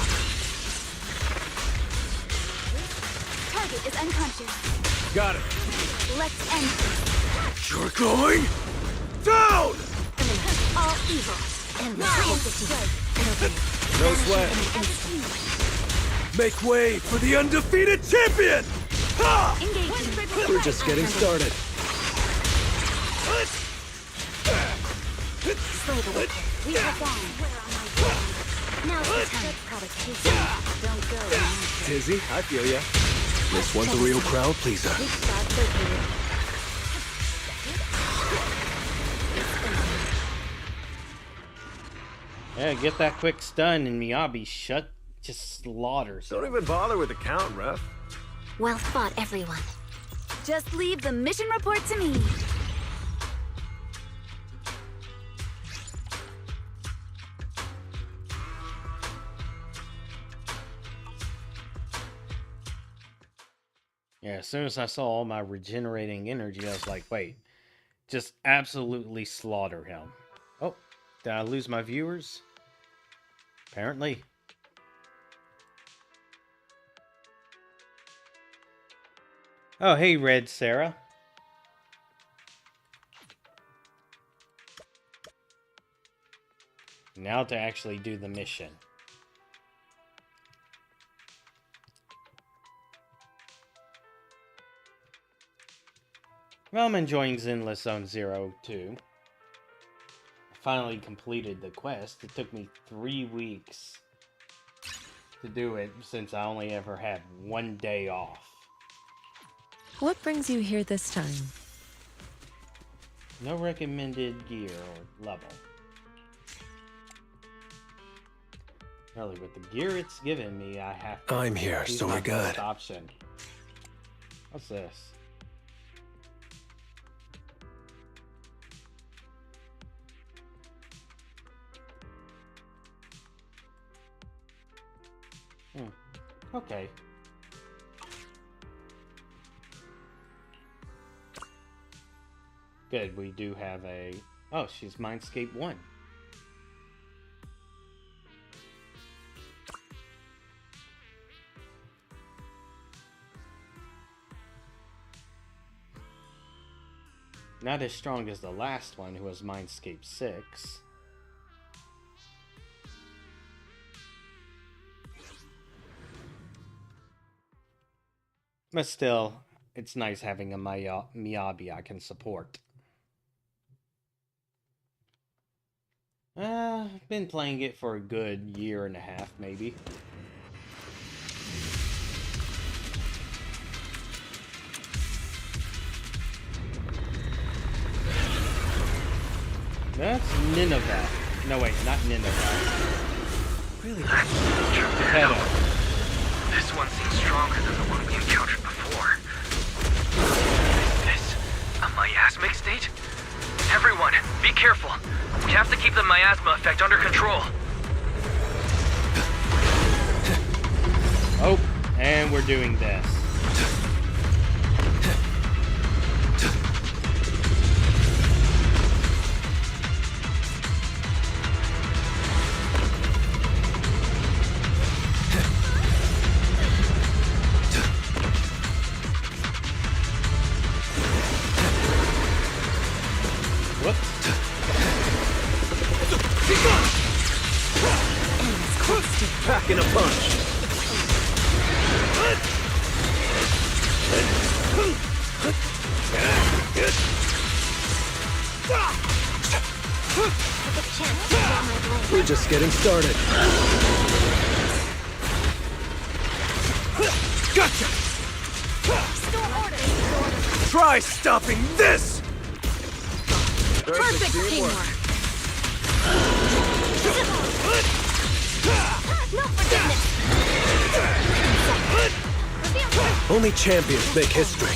Target is unconscious. Got it. Let's end this. You're going down! All evil. And No sweat. Make way for the undefeated champion! Ha! We're just getting started. Slay the wicked. We have gone. Now's the time. Provocation. Don't go. Dizzy, I feel ya. This one's a real crowd pleaser. Weak spot located. Yeah, get that quick stun and Miyabi shut. Just slaughters. Don't even bother with the count, ref. Well fought, everyone. Just leave the mission report to me. Yeah, as soon as I saw all my regenerating energy, I was like, wait, just absolutely slaughter him. Oh, did I lose my viewers? Apparently. Oh, hey, Red Sarah. Now to actually do the mission. Well, I'm enjoying Zenless Zone Zero too. I finally completed the quest. It took me 3 weeks to do it since I only ever had 1 day off. What brings you here this time? No recommended gear or level. Really, with the gear it's given me, I have to I'm here, choose so my we're good. first option. What's this? Okay. Good, we do have a... Oh, she's Mindscape 1. Not as strong as the last one, who was Mindscape 6. But still, it's nice having a Miyabi I can support. I've been playing it for a good 1.5 years, maybe. That's Nineveh. No, wait, not Nineveh. Really? Pedo. This one seems stronger than the one we encountered before. Is this a miasmic state? Everyone, be careful. We have to keep the miasma effect under control. Oh, and we're doing this. Packing a punch. We're just getting started. Gotcha! Try stopping this! Perfect teamwork. No forgiveness! Only champions make history.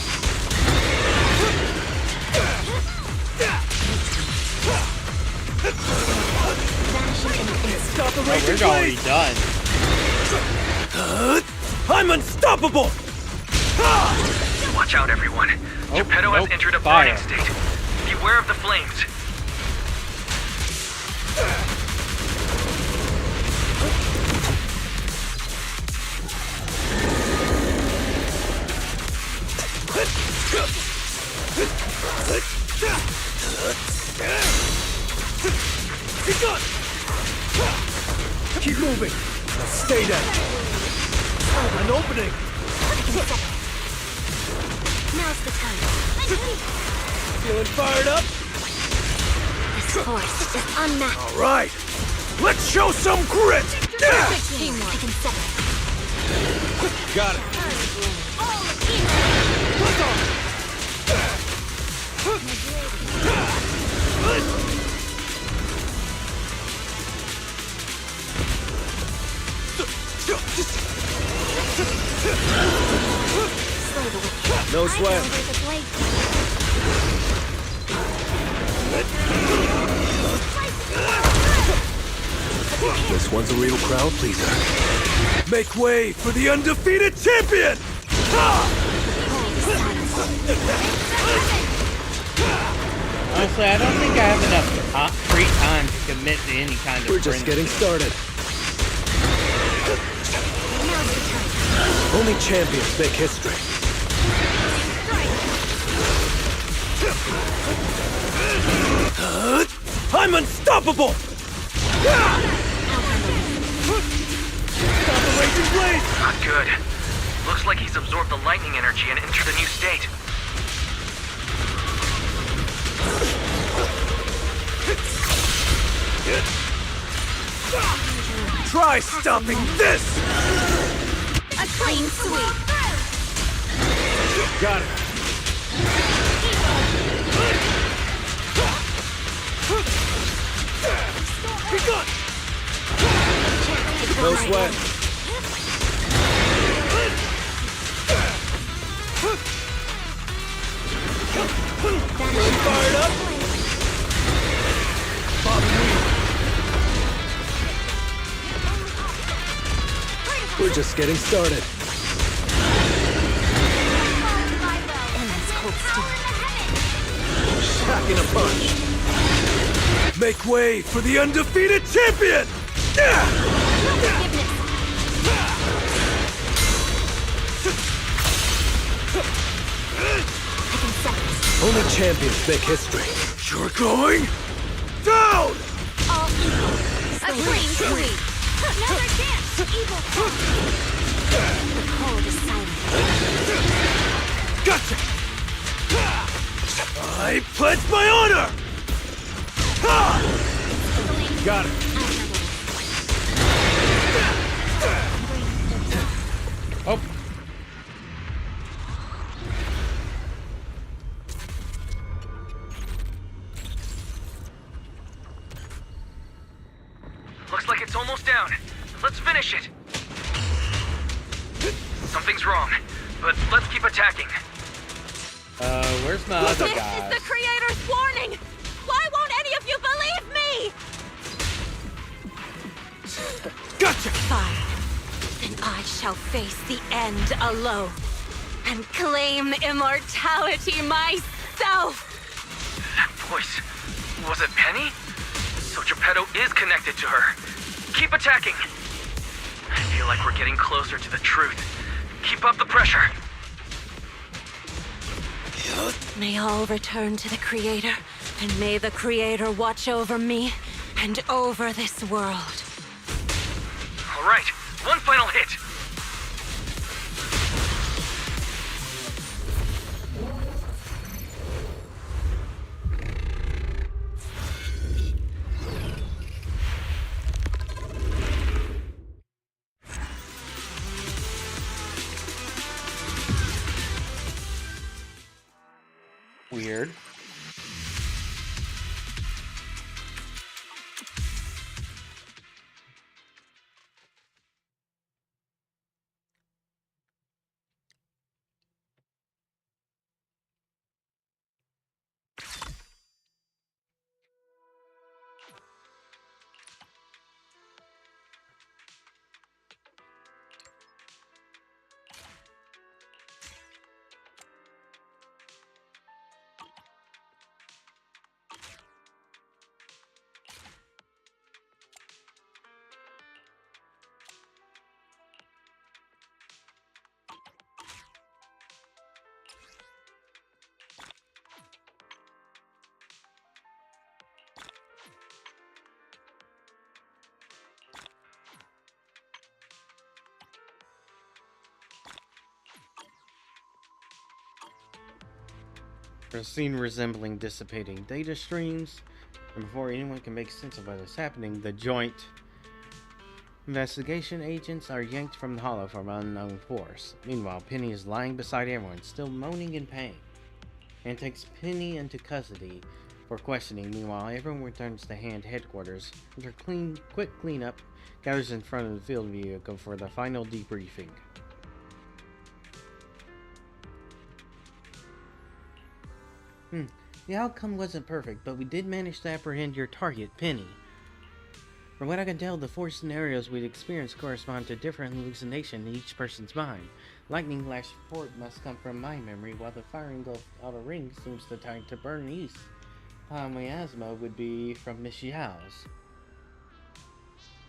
Stop the Oh, raging we're already blade! done. I'm unstoppable! Watch out, everyone. Geppetto has entered a burning state. Beware of the flames. Keep moving. Now stay down. An opening. Now's the time. Feeling fired up? This force is unmatched. All right. Let's show some grit. Perfect teamwork. I can set it. Got it. No sweat. This one's a real crowd pleaser. Make way for the undefeated champion! Honestly, I don't think I have enough free time to commit to any kind of We're just getting started. Only champions make history. I'm unstoppable! Stop the raging blade! Not good. Looks like he's absorbed the lightning energy and entered a new state. Try stopping this! A clean sweep. Got it. Be good! No sweat. Fired up. We're just getting started. Packing a punch. Make way for the undefeated champion! Only champions make history. You're going down! All equal. A clean sweep. Another chance. Evil fall. The cold is silent. Gotcha! I pledge my honor! Got it. Oh. Looks like it's almost down. Let's finish it. Something's wrong, but let's keep attacking. Where's my other This guy? is the Creator's warning! Why won't any of you believe me? Gotcha! Fine. Then I shall face the end alone and claim immortality myself. That voice. Was it Penny? So Geppetto is connected to her. Keep attacking. I feel like we're getting closer to the truth. Keep up the pressure. May all return to the Creator, and may the Creator watch over me and over this world. All right, one final hit. Weird. A scene resembling dissipating data streams, and before anyone can make sense of what is happening, the joint investigation agents are yanked from the hollow from unknown force. Meanwhile, Penny is lying beside everyone, still moaning in pain, and takes Penny into custody for questioning. Meanwhile, everyone returns to Hand headquarters. After quick cleanup, gathers in front of the field vehicle for the final debriefing. The outcome wasn't perfect, but we did manage to apprehend your target, Penny. From what I can tell, the 4 scenarios we'd experienced correspond to different hallucinations in each person's mind. Lightning Lash report must come from my memory, while the firing of outer ring seems to tie to Bernice. Miasma would be from Miss Yao's.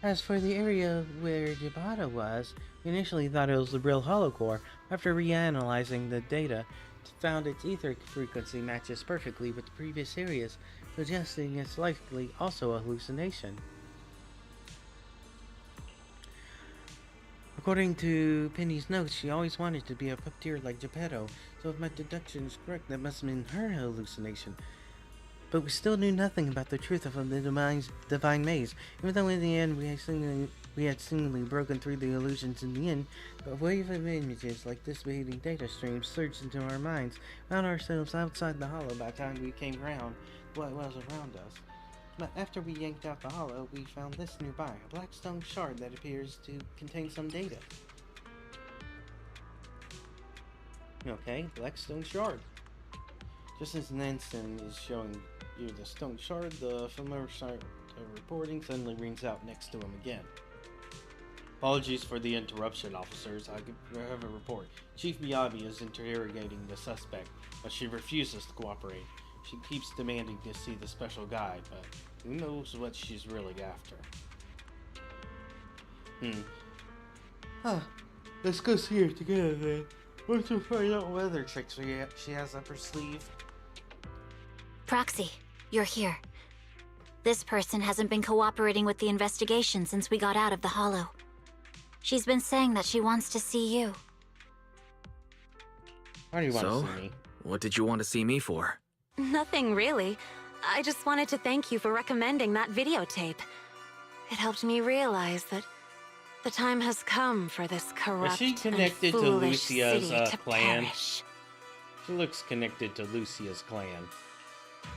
As for the area where Jabata was, we initially thought it was the real holocore. After reanalyzing the data, found its ether frequency matches perfectly with the previous areas, suggesting it's likely also a hallucination. According to Penny's notes, she always wanted to be a puppeteer like Geppetto, so if my deduction is correct, that must have been her hallucination. But we still knew nothing about the truth of the divine maze, even though in the end we had seemingly broken through the illusions in the end. A wave of images like dissipating data streams surged into our minds, found ourselves outside the hollow by the time we came around what was around us. But after we yanked out the hollow, we found this nearby, a black stone shard that appears to contain some data. Okay, black stone shard. Just as Nansen is showing you the stone shard, the familiar start reporting suddenly rings out next to him again. Apologies for the interruption, officers. I have a report. Chief Miyabi is interrogating the suspect, but she refuses to cooperate. She keeps demanding to see the special guide, but who knows what she's really after. Let's go see her together then. Once we find out what other tricks she has up her sleeve. Proxy, you're here. This person hasn't been cooperating with the investigation since we got out of the hollow. She's been saying that she wants to see you. Why do you want to see me? What did you want to see me for? Nothing really. I just wanted to thank you for recommending that videotape. It helped me realize that the time has come for this corrupt Is she connected and to foolish Lucia's city to clan? perish. She looks connected to Lucia's clan.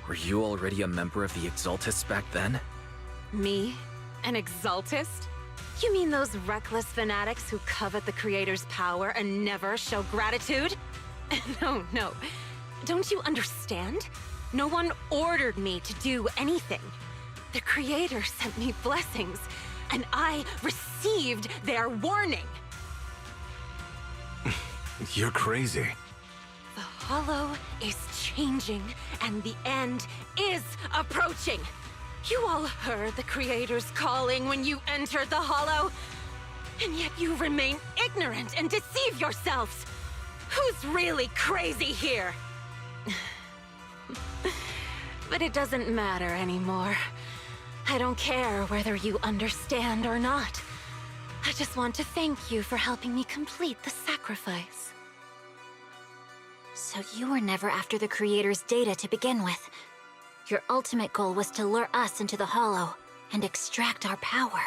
Were you already a member of the Exaltists back then? Me? An Exaltist? You mean those reckless fanatics who covet the Creator's power and never show gratitude? No. Don't you understand? No one ordered me to do anything. The Creator sent me blessings, and I received their warning. You're crazy. The Hollow is changing, and the end is approaching. You all heard the Creator's calling when you entered the Hollow, and yet you remain ignorant and deceive yourselves. Who's really crazy here? But it doesn't matter anymore. I don't care whether you understand or not. I just want to thank you for helping me complete the sacrifice. So you were never after the Creator's data to begin with. Your ultimate goal was to lure us into the Hollow and extract our power.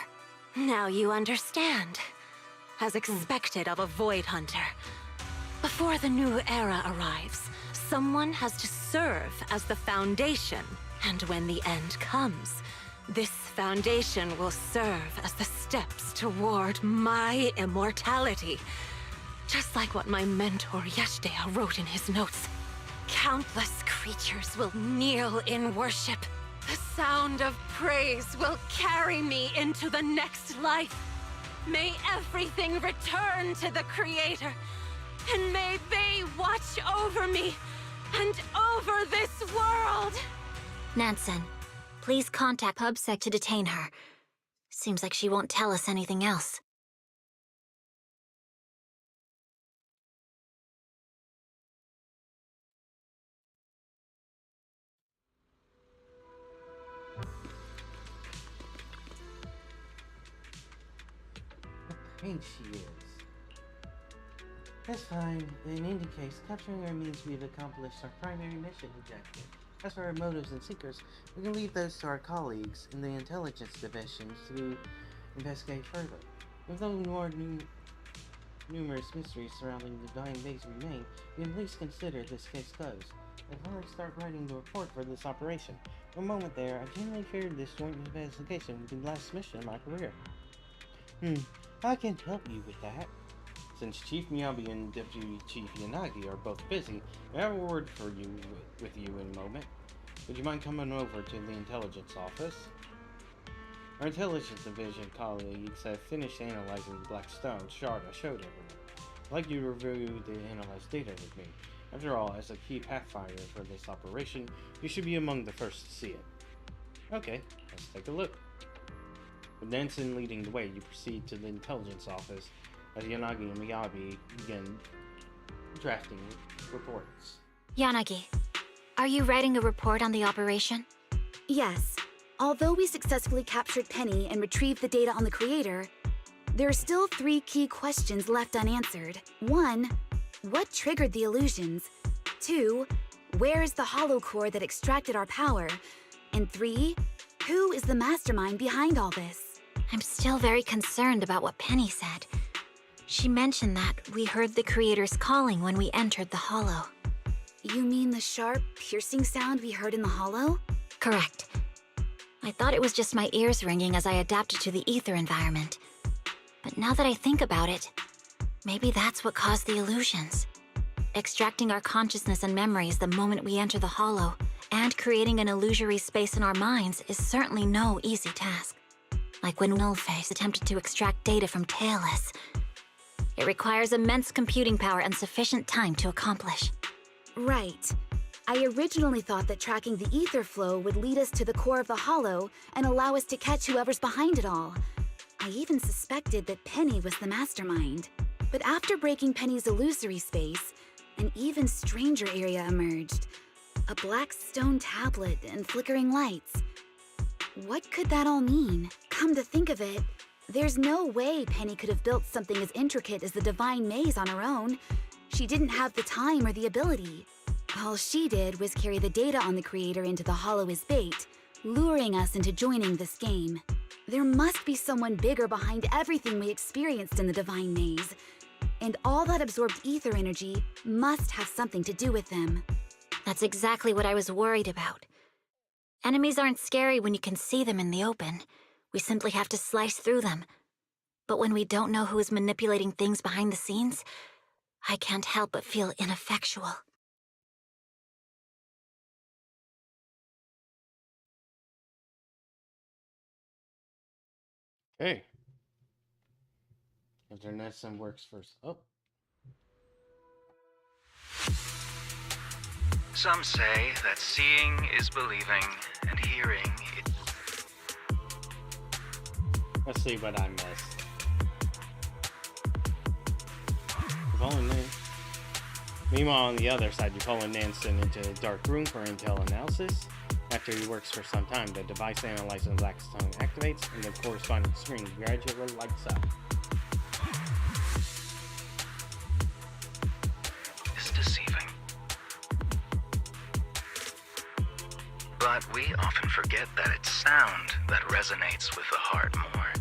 Now you understand. As expected of a Void Hunter. Before the new era arrives, someone has to serve as the foundation. And when the end comes, this foundation will serve as the steps toward my immortality. Just like what my mentor Yashdea wrote in his notes. Countless creatures will kneel in worship. The sound of praise will carry me into the next life. May everything return to the Creator, and may they watch over me and over this world. Nansen, please contact PubSec to detain her. Seems like she won't tell us anything else. I think she is. That's fine. In any case, capturing her means we've accomplished our primary mission objective. As for our motives and secrets, we can leave those to our colleagues in the intelligence division to investigate further. If no more numerous mysteries surrounding the dying base remain, we can at least consider this case closed. I'll finally start writing the report for this operation. For a moment there, I genuinely feared this joint investigation would be the last mission of my career. I can help you with that. Since Chief Miyabi and Deputy Chief Yanagi are both busy, I have a word for you with you in a moment. Would you mind coming over to the intelligence office? Our intelligence division colleagues have finished analyzing the black stone shard I showed everyone. I'd like you to review the analyzed data with me. After all, as a key pathfinder for this operation, you should be among the first to see it. Okay, let's take a look. With Nansen leading the way, you proceed to the intelligence office as Yanagi and Miyabi begin drafting reports. Yanagi, are you writing a report on the operation? Yes. Although we successfully captured Penny and retrieved the data on the creator, there are still 3 key questions left unanswered. 1. What triggered the illusions? 2. Where is the hollow core that extracted our power? And 3. Who is the mastermind behind all this? I'm still very concerned about what Penny said. She mentioned that we heard the creator's calling when we entered the hollow. You mean the sharp, piercing sound we heard in the hollow? Correct. I thought it was just my ears ringing as I adapted to the ether environment. But now that I think about it, maybe that's what caused the illusions. Extracting our consciousness and memories the moment we enter the hollow, and creating an illusory space in our minds is certainly no easy task. Like when Nullface attempted to extract data from Tailless. It requires immense computing power and sufficient time to accomplish. Right. I originally thought that tracking the ether flow would lead us to the core of the hollow and allow us to catch whoever's behind it all. I even suspected that Penny was the mastermind. But after breaking Penny's illusory space, an even stranger area emerged. A black stone tablet and flickering lights. What could that all mean? Come to think of it, there's no way Penny could have built something as intricate as the Divine Maze on her own. She didn't have the time or the ability. All she did was carry the data on the creator into the hollow as bait, luring us into joining this game. There must be someone bigger behind everything we experienced in the Divine Maze. And all that absorbed ether energy must have something to do with them. That's exactly what I was worried about. Enemies aren't scary when you can see them in the open. We simply have to slice through them. But when we don't know who is manipulating things behind the scenes, I can't help but feel ineffectual. Hey. Internation works first. Oh. Some say that seeing is believing, and hearing is... Let's see what I missed. Following Nan. Meanwhile, on the other side, you follow Nansen into a dark room for intel analysis. After he works for some time, the device analyzing Blackstone activates, and the corresponding screen gradually lights up. is deceiving. But we often forget that it's sound that resonates with the heart more.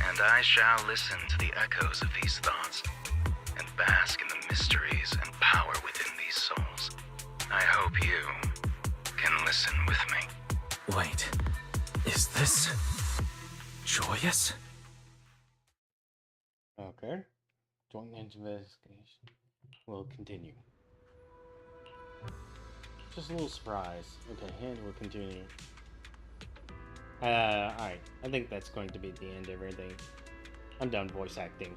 And I shall listen to the echoes of these thoughts, and bask in the mysteries and power within these souls. I hope you can listen with me. Wait, is this joyous? Okay. Joint investigation will continue. Just a little surprise. Okay, and we'll continue. Alright. I think that's going to be the end of everything. I'm done voice acting.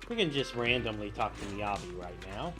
We can just randomly talk to Miyabi right now.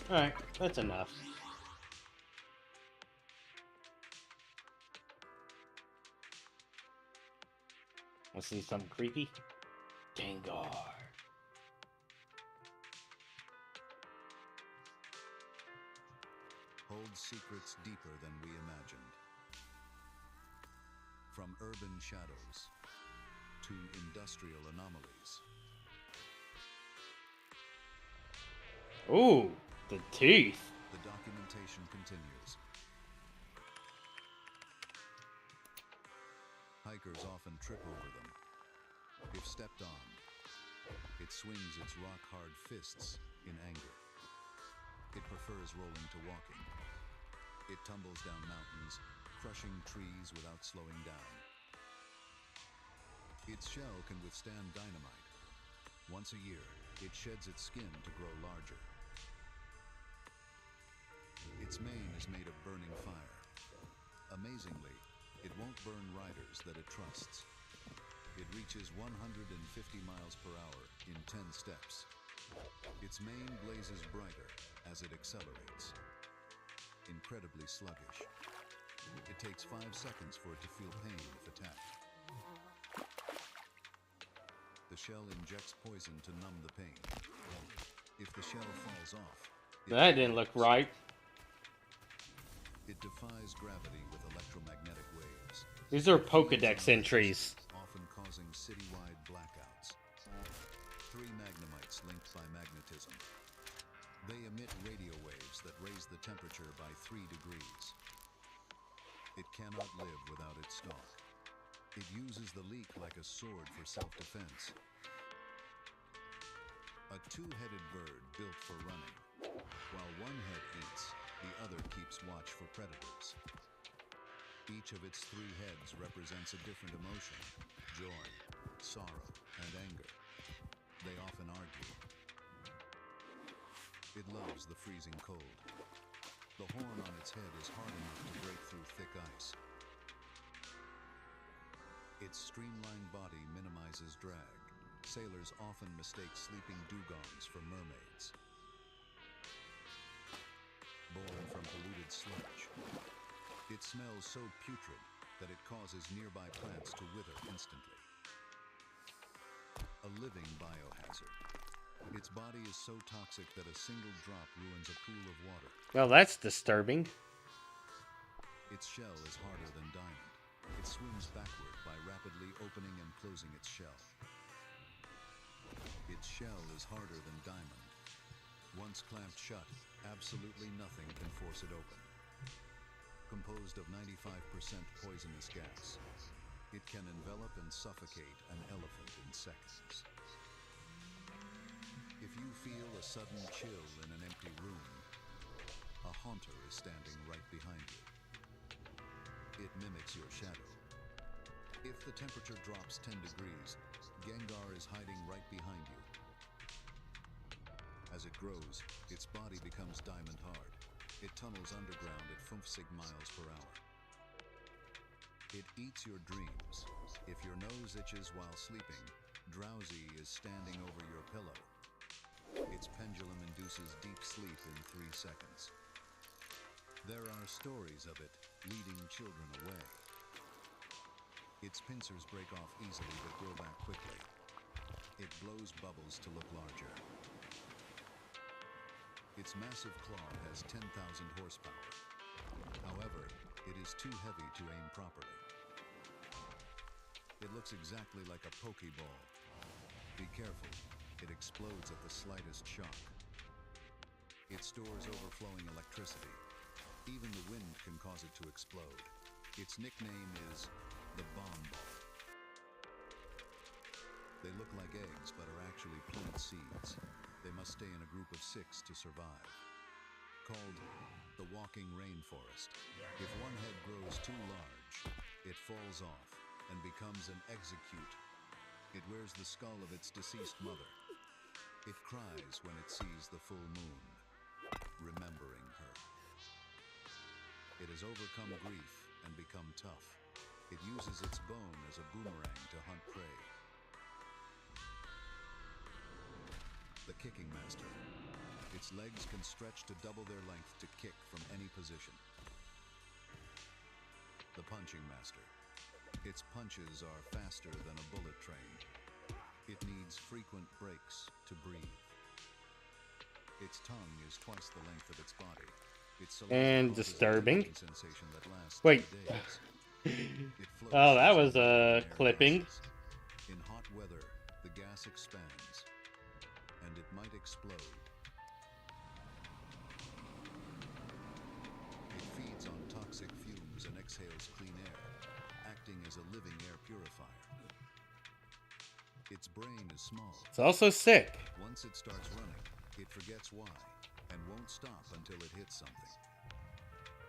Alright, that's enough. Let's see something creepy. Gengar. Holds secrets deeper than we imagined. From urban shadows to industrial anomalies. Ooh, the teeth. The documentation continues. Hikers often trip over them. If stepped on, it swings its rock-hard fists in anger. It prefers rolling to walking. It tumbles down mountains, crushing trees without slowing down. Its shell can withstand dynamite. Once a year, it sheds its skin to grow larger. Its mane is made of burning fire. Amazingly, it won't burn riders that it trusts. It reaches 150 miles per hour in 10 steps. Its mane blazes brighter as it accelerates. Incredibly sluggish. It takes 5 seconds for it to feel pain if attacked. The shell injects poison to numb the pain. If the shell falls off, that didn't look right. It defies gravity with electromagnetic waves. These are Pokedex entries. Often causing citywide blackouts. 3 magnemites linked by magnetism. They emit radio waves that raise the temperature by 3 degrees. It cannot live without its stalk. It uses the leek like a sword for self-defense. A 2-headed bird built for running. While one head eats, the other keeps watch for predators. Each of its 3 heads represents a different emotion: joy, sorrow, and anger. They often argue. It loves the freezing cold. The horn on its head is hard enough to break through thick ice. Its streamlined body minimizes drag. Sailors often mistake sleeping dugongs for mermaids. Born from polluted sludge, it smells so putrid that it causes nearby plants to wither instantly. A living biohazard. Its body is so toxic that a single drop ruins a pool of water. Well, that's disturbing. Its shell is harder than diamond. It swims backward by rapidly opening and closing its shell. Its shell is harder than diamond. Once clamped shut, absolutely nothing can force it open. Composed of 95% poisonous gas, it can envelop and suffocate an elephant in seconds. If you feel a sudden chill in an empty room, a haunter is standing right behind you. It mimics your shadow. If the temperature drops 10 degrees, Gengar is hiding right behind you. As it grows, its body becomes diamond hard. It tunnels underground at 50 miles per hour. It eats your dreams. If your nose itches while sleeping, Drowsy is standing over your pillow. Its pendulum induces deep sleep in 3 seconds. There are stories of it leading children away. Its pincers break off easily but grow back quickly. It blows bubbles to look larger. Its massive claw has 10,000 horsepower. However, it is too heavy to aim properly. It looks exactly like a Pokeball. Be careful, it explodes at the slightest shock. It stores overflowing electricity. Even the wind can cause it to explode. Its nickname is the Bomb Ball. They look like eggs, but are actually plant seeds. They must stay in a group of 6 to survive. Called the walking rainforest. If one head grows too large, it falls off and becomes an execute. It wears the skull of its deceased mother. It cries when it sees the full moon, remembering her. It has overcome grief and become tough. It uses its bone as a boomerang to hunt prey. The kicking master. Its legs can stretch to double their length to kick from any position. The punching master. Its punches are faster than a bullet train. It needs frequent breaks to breathe. Its tongue is twice the length of its body. And disturbing. Sensation that lasts Wait. days. Oh, that was a clipping. In hot weather, the gas expands, and it might explode. It feeds on toxic fumes and exhales clean air, acting as a living air purifier. Its brain is small. It's also sick. Once it starts running, it forgets why, and won't stop until it hits something.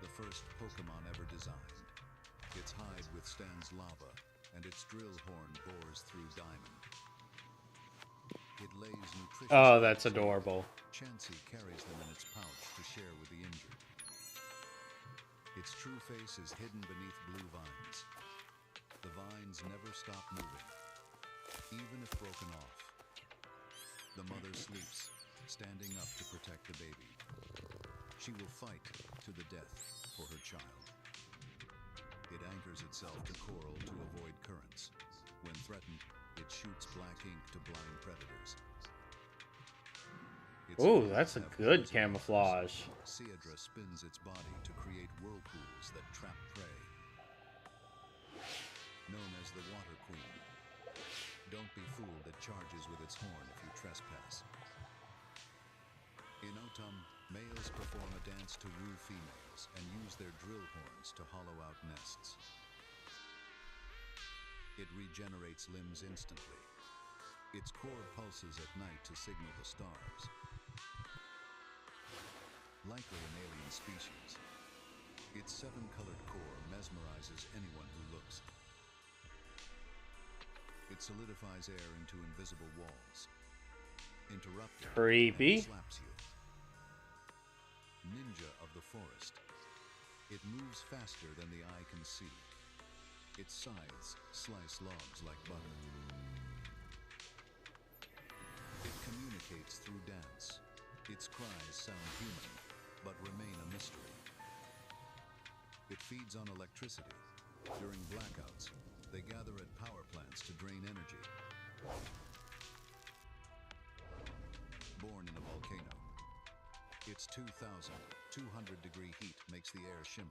The first Pokemon ever designed. Its hide withstands lava, and its drill horn bores through diamond. It lays nutritious... Oh, that's adorable. Chansey carries them in its pouch to share with the injured. Its true face is hidden beneath blue vines. The vines never stop moving, even if broken off. The mother sleeps, standing up to protect the baby. She will fight to the death for her child. It anchors itself to coral to avoid currents. When threatened, it shoots black ink to blind predators. Ooh, that's a good camouflage. Seadra spins its body to create whirlpools that trap prey. Known as the Water Queen. Don't be fooled, it charges with its horn if you trespass. In autumn, males perform a dance to woo females and use their drill horns to hollow out nests. It regenerates limbs instantly. Its core pulses at night to signal the stars. Likely an alien species, its seven-colored core mesmerizes anyone who looks. It solidifies air into invisible walls. Interrupt it, Creepy. and it slaps you. Ninja of the forest. It moves faster than the eye can see. Its sides slice logs like butter. It communicates through dance. Its cries sound human, but remain a mystery. It feeds on electricity. During blackouts, they gather at power plants to drain energy. Born in a volcano. Its 2,200-degree heat makes the air shimmer.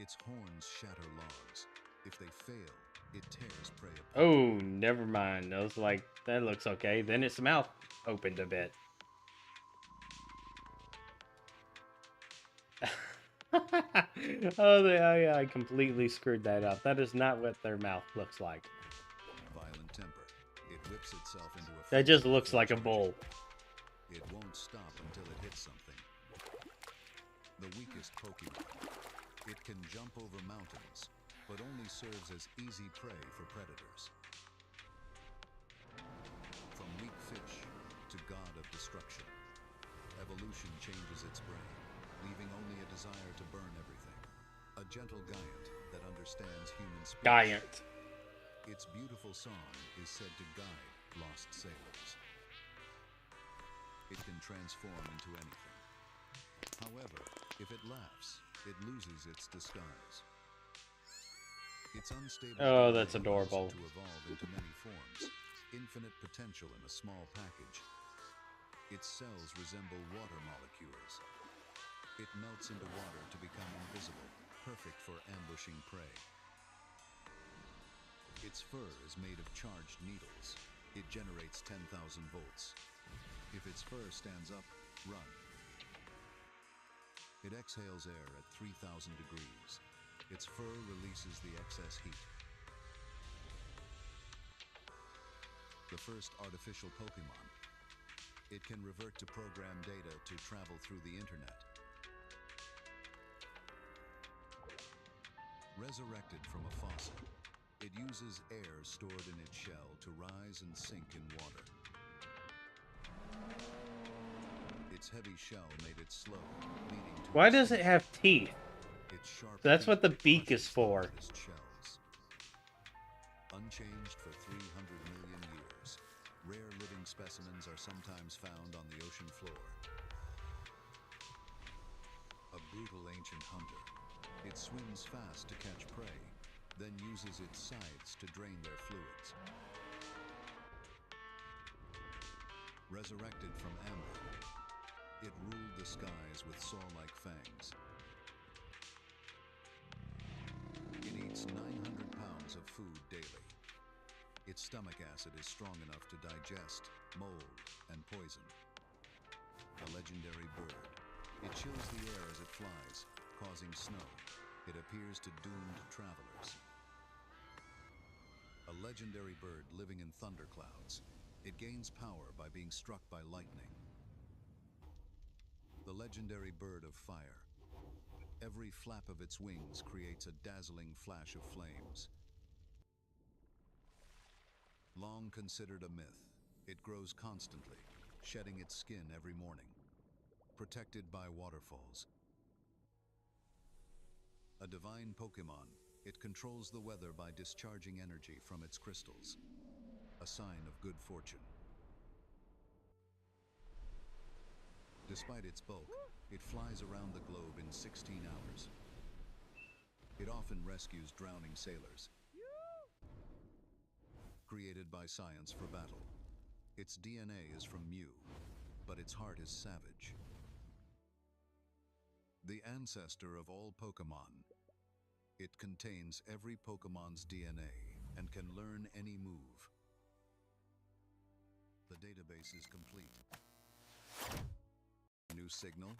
Its horns shatter logs. If they fail, it tears prey apart. Oh, never mind. I was like, that looks okay. Then its mouth opened a bit. I completely screwed that up. That is not what their mouth looks like. Violent temper. It whips itself into a... That just looks like a bull. It won't stop until it hits something. The weakest Pokemon. It can jump over mountains, but only serves as easy prey for predators. From weak fish to god of destruction, evolution changes its brain, leaving only a desire to burn everything. A gentle giant that understands human speech. Giant. Its beautiful song is said to guide lost sailors. It can transform into anything. However, if it laughs, it loses its disguise. Its unstable... Oh, that's adorable. ...to evolve into many forms. Infinite potential in a small package. Its cells resemble water molecules. It melts into water to become invisible, perfect for ambushing prey. Its fur is made of charged needles. It generates 10,000 volts. If its fur stands up, run. It exhales air at 3,000 degrees. Its fur releases the excess heat. The first artificial Pokemon. It can revert to program data to travel through the internet. Resurrected from a fossil, it uses air stored in its shell to rise and sink in water. Its heavy shell made it slow, leading to... Why does it have teeth? Its sharp That's what the teeth beak is for. its shells. Unchanged for 300 million years, rare living Long specimens are sometimes found on the ocean floor. A brutal ancient hunter. It swims fast to catch prey, then uses its sides to drain their fluids. Resurrected from amber, it ruled the skies with saw-like fangs. It eats 900 pounds of food daily. Its stomach acid is strong enough to digest mold and poison. A legendary bird. It chills the air as it flies, causing snow. It appears to doomed travelers. A legendary bird living in thunderclouds. It gains power by being struck by lightning. The legendary bird of fire. Every flap of its wings creates a dazzling flash of flames. Long considered a myth, it grows constantly, shedding its skin every morning. Protected by waterfalls. A divine Pokemon, it controls the weather by discharging energy from its crystals. A sign of good fortune. Despite its bulk, it flies around the globe in 16 hours. It often rescues drowning sailors. Created by science for battle. Its DNA is from Mew, but its heart is savage. The ancestor of all Pokemon. It contains every Pokemon's DNA and can learn any move. The database is complete. New signal.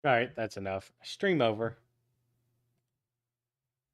Alright, that's enough. Stream over.